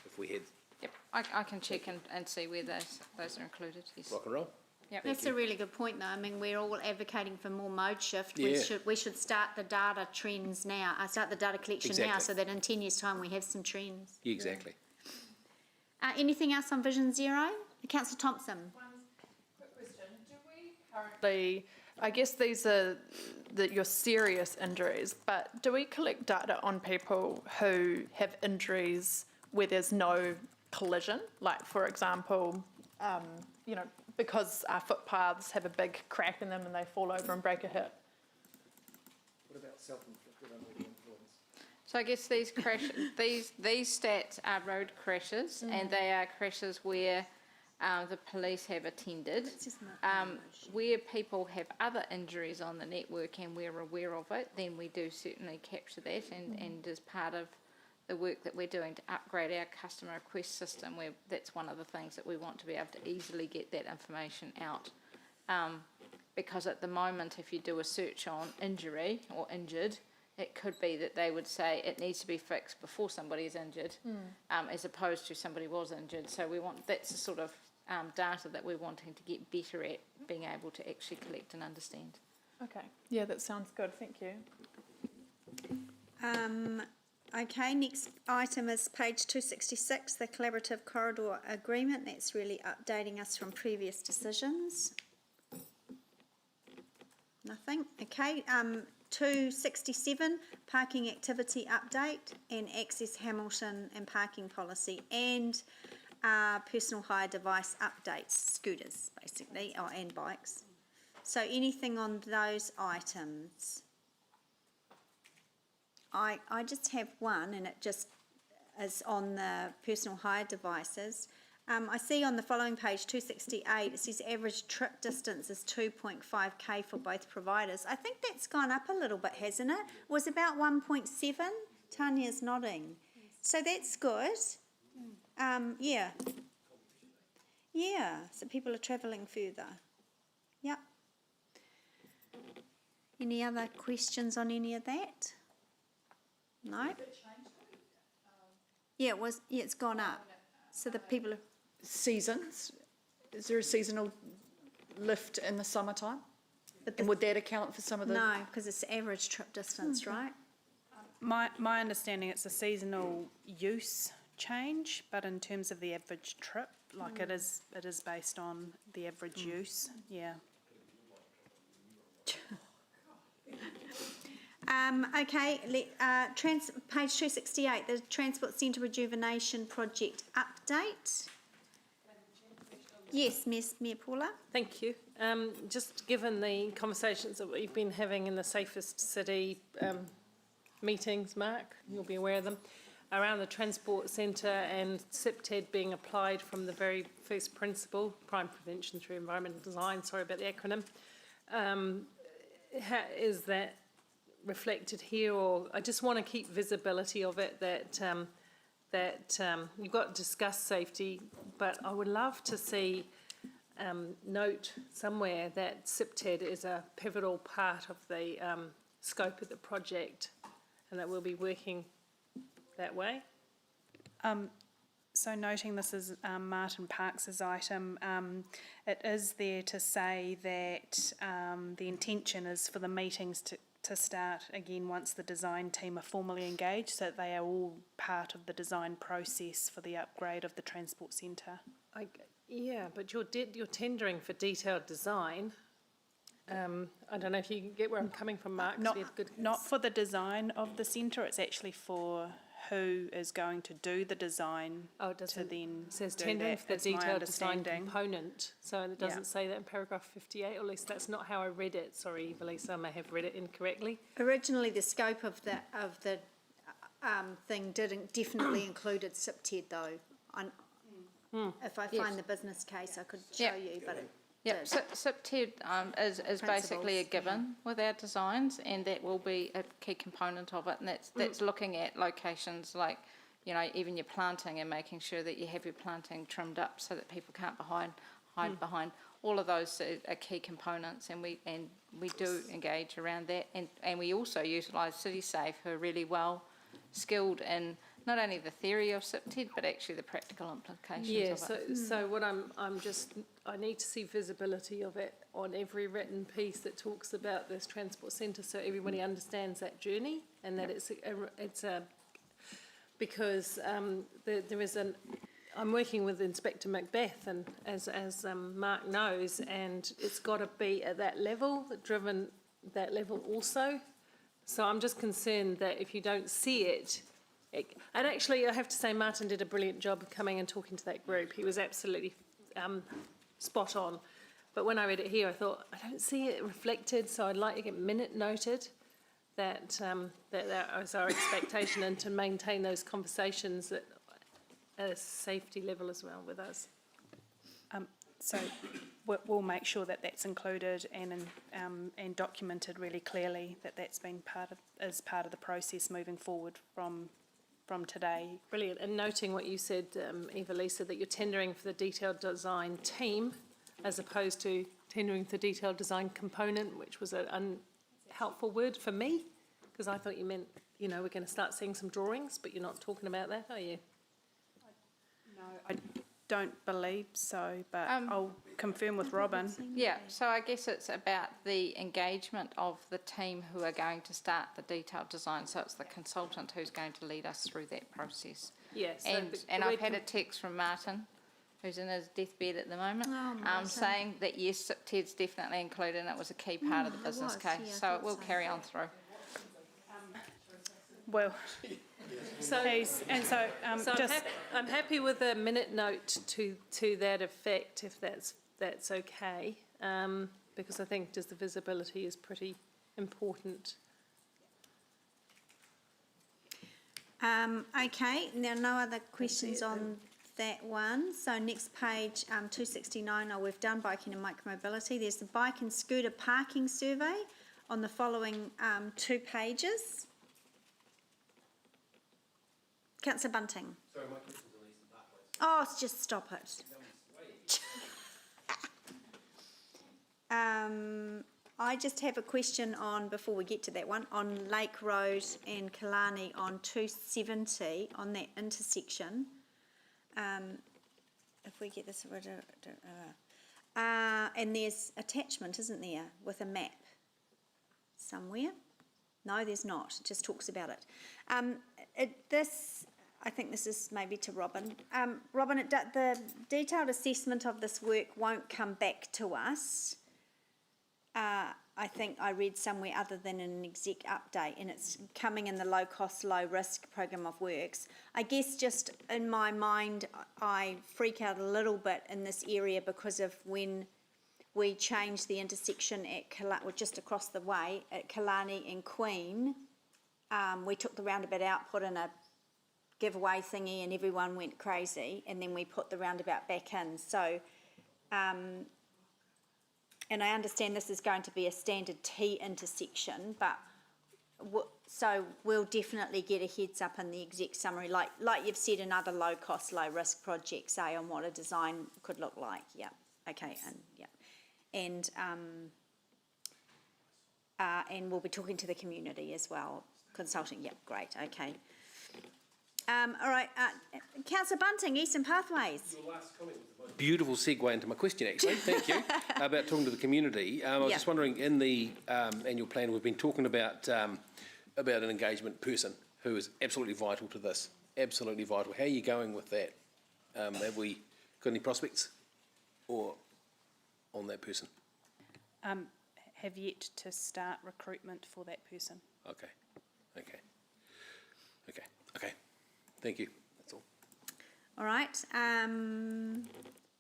if we had. Yep, I can check and see where those are included, yes. Rock and roll. Yep. That's a really good point, though. I mean, we're all advocating for more mode shift. Yeah. We should start the data trends now, start the data collection now, Exactly. so that in 10 years' time we have some trends. Exactly. Anything else on Vision Zero? Councillor Thompson. Quick question. Do we currently, I guess these are your serious injuries, but do we collect data on people who have injuries where there's no collision? Like, for example, you know, because our footpaths have a big crack in them and they fall over and break a hip. What about self-inflicted under the influence? So I guess these these stats are road crashes, and they are crashes where the police have attended. Where people have other injuries on the network and we're aware of it, then we do certainly capture that, and as part of the work that we're doing to upgrade our customer request system, that's one of the things that we want to be able to easily get that information out. Because at the moment, if you do a search on injury or injured, it could be that they would say it needs to be fixed before somebody is injured, as opposed to somebody was injured. So that's the sort of data that we're wanting to get better at being able to actually collect and understand. Okay. Yeah, that sounds good. Thank you. Okay, next item is page 266, the Collaborative Corridor Agreement. That's really updating us from previous decisions. Nothing. Okay, 267, Parking Activity Update and Access Hamilton and Parking Policy, and Personal Hire Device Updates, scooters basically, and bikes. So anything on those items? I just have one, and it just is on the personal hire devices. I see on the following page, 268, it says average trip distance is 2.5k for both providers. I think that's gone up a little bit, hasn't it? It was about 1.7. Tanya's nodding. So that's good. Yeah. Yeah, so people are travelling further. Yep. Any other questions on any of that? No? Yeah, it was. Yeah, it's gone up. So the people are... Seasons, is there a seasonal lift in the summertime? And would that account for some of the... No, because it's average trip distance, right? My understanding, it's a seasonal use change, but in terms of the average trip, like it is based on the average use, yeah. Okay, page 268, the Transport Centre Rejuvenation Project update. Yes, Mayor Paula. Thank you. Just given the conversations that we've been having in the Safest City meetings, Mark, you'll be aware of them, around the Transport Centre and CPTED being applied from the very first principle, crime prevention through environmental design, sorry about the acronym, is that reflected here, or I just want to keep visibility of it, that you've got to discuss safety, but I would love to see note somewhere that CPTED is a pivotal part of the scope of the project and that we'll be working that way. So noting this is Martin Parks's item, it is there to say that the intention is for the meetings to start again once the design team are formally engaged, so that they are all part of the design process for the upgrade of the transport centre. Yeah, but you're tendering for detailed design. I don't know if you get where I'm coming from, Mark. Not for the design of the centre, it's actually for who is going to do the design. Oh, it doesn't. It says tendering for the detailed design component. So it doesn't Yeah. say that in paragraph 58, or at least that's not how I read it. Sorry, Evelisa, I may have read it incorrectly. Originally, the scope of the thing definitely included CPTED, though. If I find the business case, I could show you, but it Yep, did. so CPTED is basically a given with our designs, and that will be a key component of it, and that's looking at locations like, you know, even your planting and making sure that you have your planting trimmed up so that people can't hide behind. all of those are key components, and we do engage around that, and we also utilise CitySafe, who are really well skilled in not only the theory of SIPTED, but actually the practical implications Yeah, of it. so what I need to see visibility of it on every written piece that talks about this transport centre, so everybody understands that journey, and that because there is I'm working with Inspector Macbeth, and as Mark knows, and it's got to be at that level, driven that level also. So I'm just concerned that if you don't see it, and actually I have to say Martin did a brilliant job of coming and talking to that group. He was absolutely spot on. But when I read it here, I thought, I don't see it reflected, so I'd like to get minute noted that that is our expectation, and to maintain those conversations at a safety level as well with us. So we'll make sure that that's included and documented really clearly, that that's been as part of the process moving forward from today. Brilliant. And noting what you said, Eva-Lisa, that you're tendering for the detailed design team as opposed to tendering for the detailed design component, which was an unhelpful word for me, because I thought you meant, we're going to start seeing some drawings, but you're not talking about that, are you? No, I don't believe so, but I'll confirm with Robin. Yeah, so I guess it's about the engagement of the team who are going to start the detailed design, so it's the consultant who's going to lead us through that process. Yes. And I've had a text from Martin, who's in his deathbed at the moment, saying that yes, TED's definitely included, and it was a key part of the business case, so it will carry on through. Well, I'm happy with a minute note to that effect, if that's okay, because I think just the visibility is pretty important. Okay, now no other questions on that one. So next page, 269, we've done biking and micromobility. There's the bike and scooter parking survey on the following 2 pages. Councillor Bunting. Sorry, my question's on Eastern Parkways. Oh, just stop it. I just have a question on, before we get to that one, on Lake Road and Killarney on 270, on that intersection. If we get this, and there's attachment, isn't there, with a map somewhere? No, there's not. It just talks about it. I think this is maybe to Robin. Robin, the detailed assessment of this work won't come back to us. I think I read somewhere other than an exec update, and it's coming in the low cost, low risk program of works. I guess just in my mind, I freak out a little bit in this area because of when we changed the intersection at just across the way at Killarney and Queen. We took the roundabout out, put in a giveaway thingy, and everyone went crazy, and then we put the roundabout back in. So, and I understand this is going to be a standard T intersection, but so we'll definitely get a heads up in the exec summary, like you've said in other low cost, low risk projects, say, on what a design could look like. Yeah, okay, and we'll be talking to the community as well, consulting. Yep, great, okay. All right, Councillor Bunting, Eastern Pathways. Your last comment was the most beautiful segue into my question, actually. Thank you. About talking to the community. I was just wondering, in the annual plan, we've been talking about an engagement person who is absolutely vital to this. Absolutely vital. How are you going with that? Have we got any prospects or on that person? Have yet to start recruitment for that person. Okay. Thank you. That's all. All right.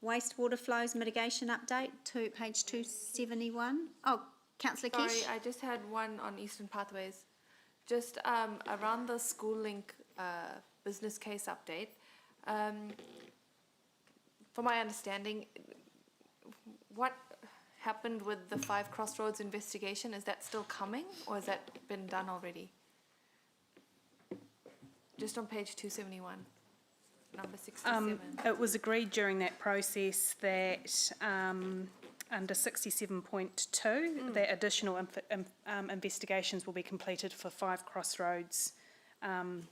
Wastewater flows mitigation update to page 271. Oh, Councillor Kesh. Sorry, I just had one on Eastern Pathways. Just around the School Link business case update. From my understanding, what happened with the 5 Crossroads investigation? Is that still coming, or has that been done already? Just on page 271, number 67. It was agreed during that process that under 67.2, that additional investigations will be completed for 5 Crossroads, and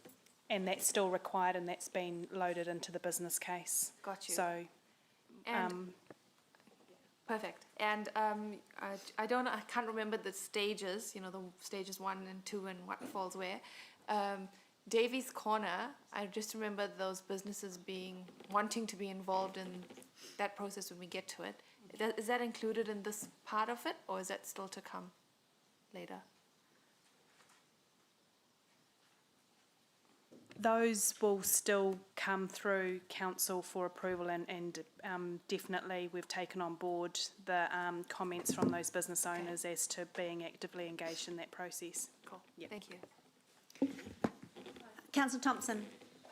that's still required, and that's been loaded into the business case. Got you. So, And perfect. And I can't remember the stages, you know, the stages 1 and 2 and what falls where. Davies Corner, I just remember those businesses wanting to be involved in that process when we get to it. Is that included in this part of it, or is that still to come later? those will still come through council for approval, and definitely we've taken on board the comments from those business owners as to being actively engaged in that process. Cool. Yep. Thank you. Councillor Thompson.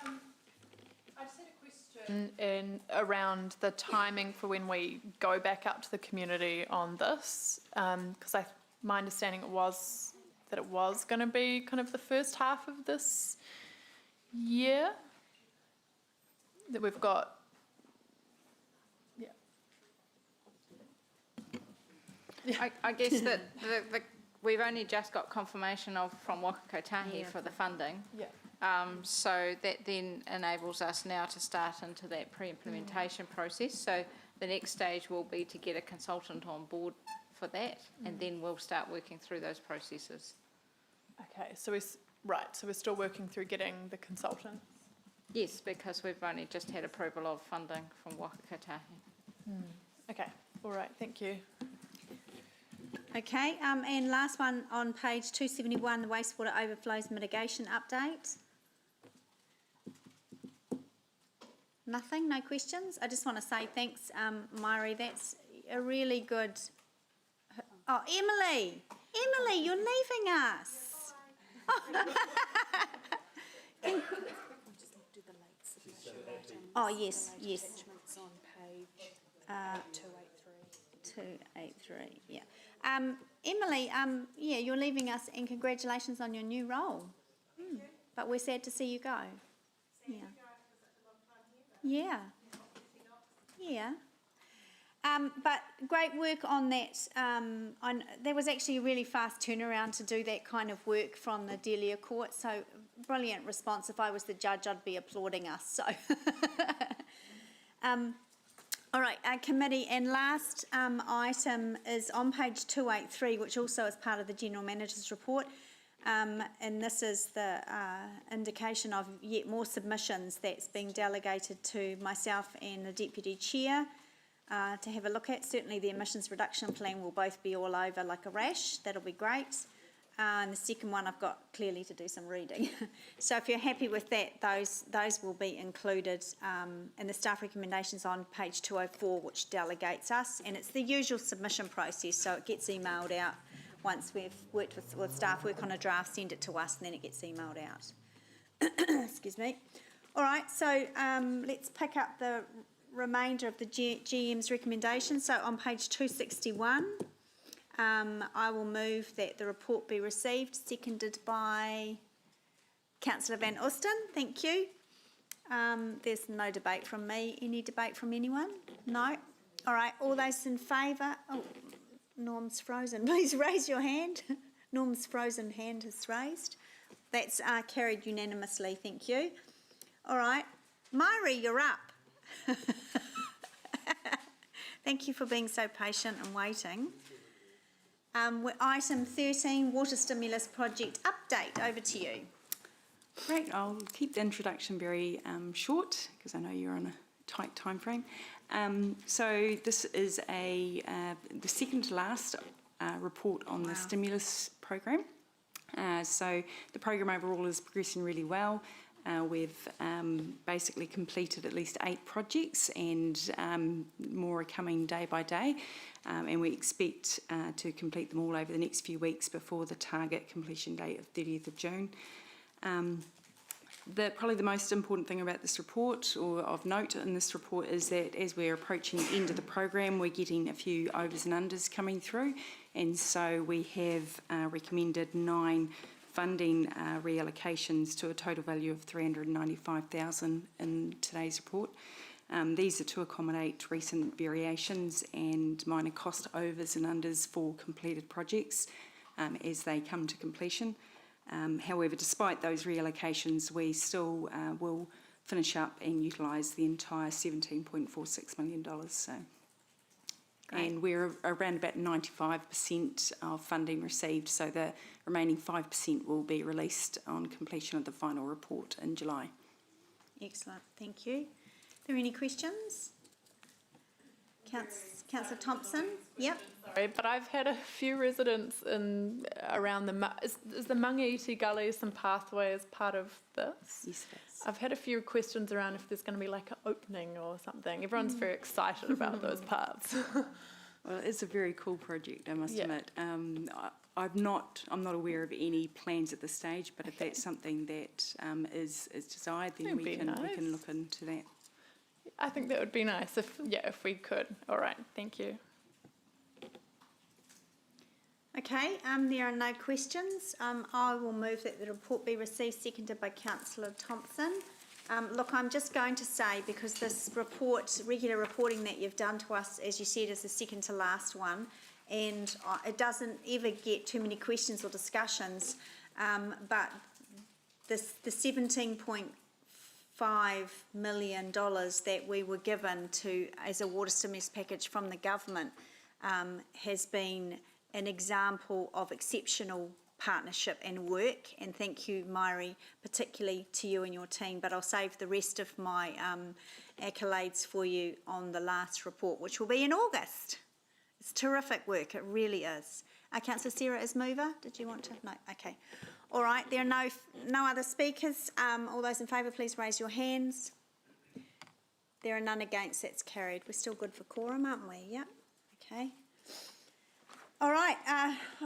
I just had a question around the timing for when we go back out to the community on this, because my understanding was that it was going to be kind of the first half of this year that we've got. I guess that we've only just got confirmation from Waka Kotahi for the funding. Yeah. So that then enables us now to start into that pre-implementation process. So the next stage will be to get a consultant on board for that, and then we'll start working through those processes. Okay, so we're still working through getting the consultant. Yes, because we've only just had approval of funding from Waka Kotahi. Okay, all right, thank you. Okay, and last one on page 271, the wastewater overflows mitigation update. Nothing, no questions? I just want to say thanks, Mairi, that's a really good... Oh, Emily, you're leaving us. Oh, yes. On page 283, yeah. Emily, yeah, you're leaving us, and congratulations on your new role. But we're sad to see you go. Yeah. But great work on that. There was actually a really fast turnaround to do that kind of work from the Delia court, so brilliant response. If I was the judge, I'd be applauding us. So, all right, committee, and last item is on page 283, which also is part of the General Manager's report. And this is the indication of yet more submissions that's being delegated to myself and the Deputy Chair to have a look at. Certainly the emissions reduction plan will both be all over like a rash. That'll be great. And the second one I've got clearly to do some reading. So if you're happy with that, those will be included in the staff recommendations on page 204, which delegates us. And it's the usual submission process, so it gets emailed out once we've worked with staff, work on a draft, send it to us, and then it gets emailed out. Excuse me. All right, so let's pick up the remainder of the GM's recommendations. So on page 261, I will move that the report be received, seconded by Councillor Van Oosten. Thank you. There's no debate from me. Any debate from anyone? No? All right, all those in favour? Oh, Norm's frozen. Please raise your hand. Norm's frozen hand is raised. That's carried unanimously. Thank you. All right. Mairi, you're up. Thank you for being so patient and waiting. Item 13, Water Stimulus Project Update. Over to you. Great. I'll keep the introduction very short because I know you're on a tight time frame. So this is the second to last report on the stimulus program. So the program overall is progressing really well. We've basically completed at least 8 projects, and more are coming day by day. And we expect to complete them all over the next few weeks before the target completion date of 30th of June. Probably the most important thing about this report, or of note in this report, is that as we're approaching the end of the program, we're getting a few overs and unders coming through, and so we have recommended 9 funding reallocations to a total value of $395,000 in today's report. These are to accommodate recent variations and minor cost overs and unders for completed projects as they come to completion. However, despite those reallocations, we still will finish up and utilise the entire $17.46 million. So, and we're around about 95% of funding received, so the remaining 5% will be released on completion of the final report in July. Excellent, thank you. Are there any questions? Councillor Thompson? Yep. Sorry, but I've had a few residents around is the Mangaiti Gully some pathway as part of this? Yes, it is. I've had a few questions around if there's going to be like an opening or something. Everyone's very excited about those parts. Well, it's a very cool project, I must admit. I'm not aware of any plans at this stage, but if that's something that is desired, then we can look into that. I think that would be nice if we could. All right, thank you. Okay, there are no questions. I will move that the report be received, seconded by Councillor Thompson. Look, I'm just going to say, because this report, regular reporting that you've done to us, as you said, is the second to last one, and it doesn't ever get too many questions or discussions, but the $17.5 million that we were given as a water stimulus package from the government has been an example of exceptional partnership and work, and thank you, Mairi, particularly to you and your team, but I'll save the rest of my accolades for you on the last report, which will be in August. It's terrific work, it really is. Councillor Sarah is mover, did you want to? No, okay. All right, there are no other speakers. All those in favour, please raise your hands. There are none against, that's carried. We're still good for quorum, aren't we? Yep, okay. All right,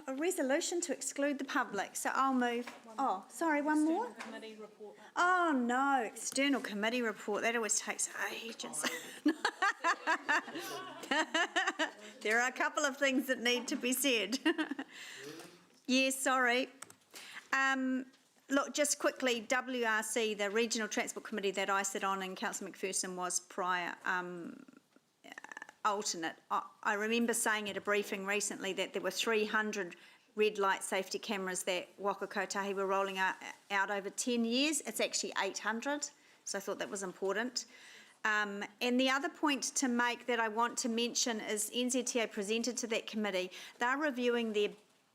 a resolution to exclude the public. So I'll move. Oh, sorry, one more? Committee report. Oh, no, external committee report. That always takes ages. There are a couple of things that need to be said. Yes, sorry. Look, just quickly, WRC, the Regional Transport Committee that I sit on, and Councillor McPherson was prior alternate. I remember saying at a briefing recently that there were 300 red light safety cameras that Waka Kotahi were rolling out over 10 years. It's actually 800, so I thought that was important. And the other point to make that I want to mention is NZTA presented to that committee. They're reviewing their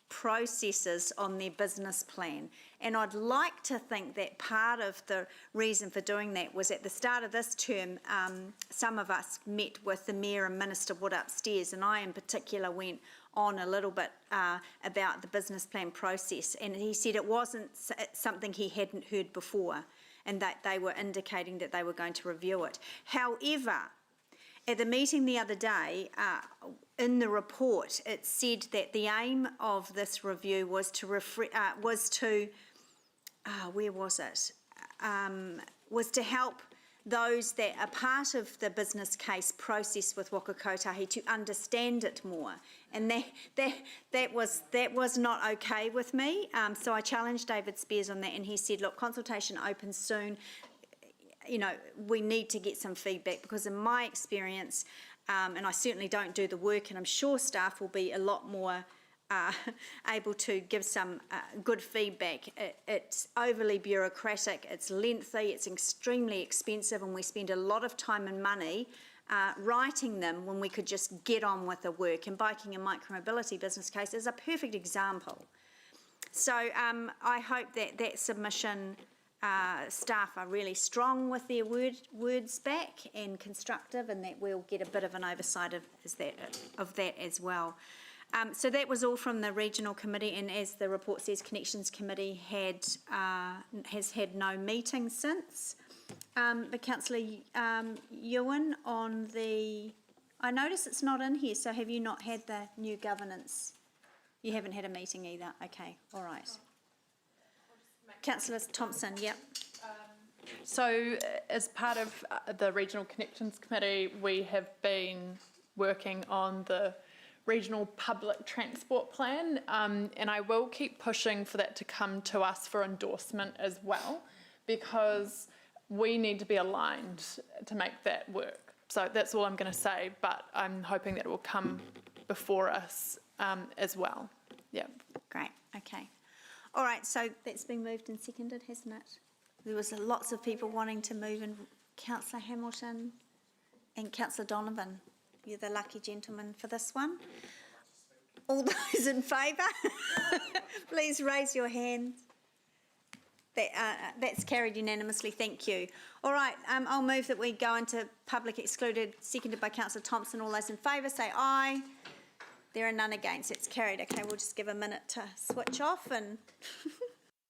processes on their business plan, and I'd like to think that part of the reason for doing that was at the start of this term, some of us met with the Mayor and Minister Wood upstairs, and I in particular went on a little bit about the business plan process, and he said it wasn't something he hadn't heard before, and that they were indicating that they were going to review it. However, at the meeting the other day, in the report, it said that the aim of this review was to help those that are part of the business case process with Waka Kotahi to understand it more, and that was not okay with me. So I challenged David Spears on that, and he said, "Look, consultation opens soon. You know, we need to get some feedback, because in my experience, and I certainly don't do the work, and I'm sure staff will be a lot more able to give some good feedback. It's overly bureaucratic, it's lengthy, it's extremely expensive, and we spend a lot of time and money writing them when we could just get on with the work. And biking and micromobility business case is a perfect example. So I hope that that submission, staff are really strong with their words back and constructive, and that we'll get a bit of an oversight of that as well. So that was all from the Regional Committee, and as the report says, Connections Committee has had no meeting since. But Councillor Ewan, on the... I notice it's not in here, so have you not had the new governance? You haven't had a meeting either? Okay, all right. Councillor Thompson, yep. So as part of the Regional Connections Committee, we have been working on the Regional Public Transport Plan, and I will keep pushing for that to come to us for endorsement as well, because we need to be aligned to make that work. So that's all I'm going to say, but I'm hoping that it will come before us as well. Yeah. Great, okay. All right, so that's been moved and seconded, hasn't it? There was lots of people wanting to move, and Councillor Hamilton and Councillor Donovan, you're the lucky gentleman for this one. All those in favour, please raise your hands. That's carried unanimously, thank you. All right, I'll move that we go into public excluded, seconded by Councillor Thompson. All those in favour say aye. There are none against, it's carried. Okay, we'll just give a minute to switch off and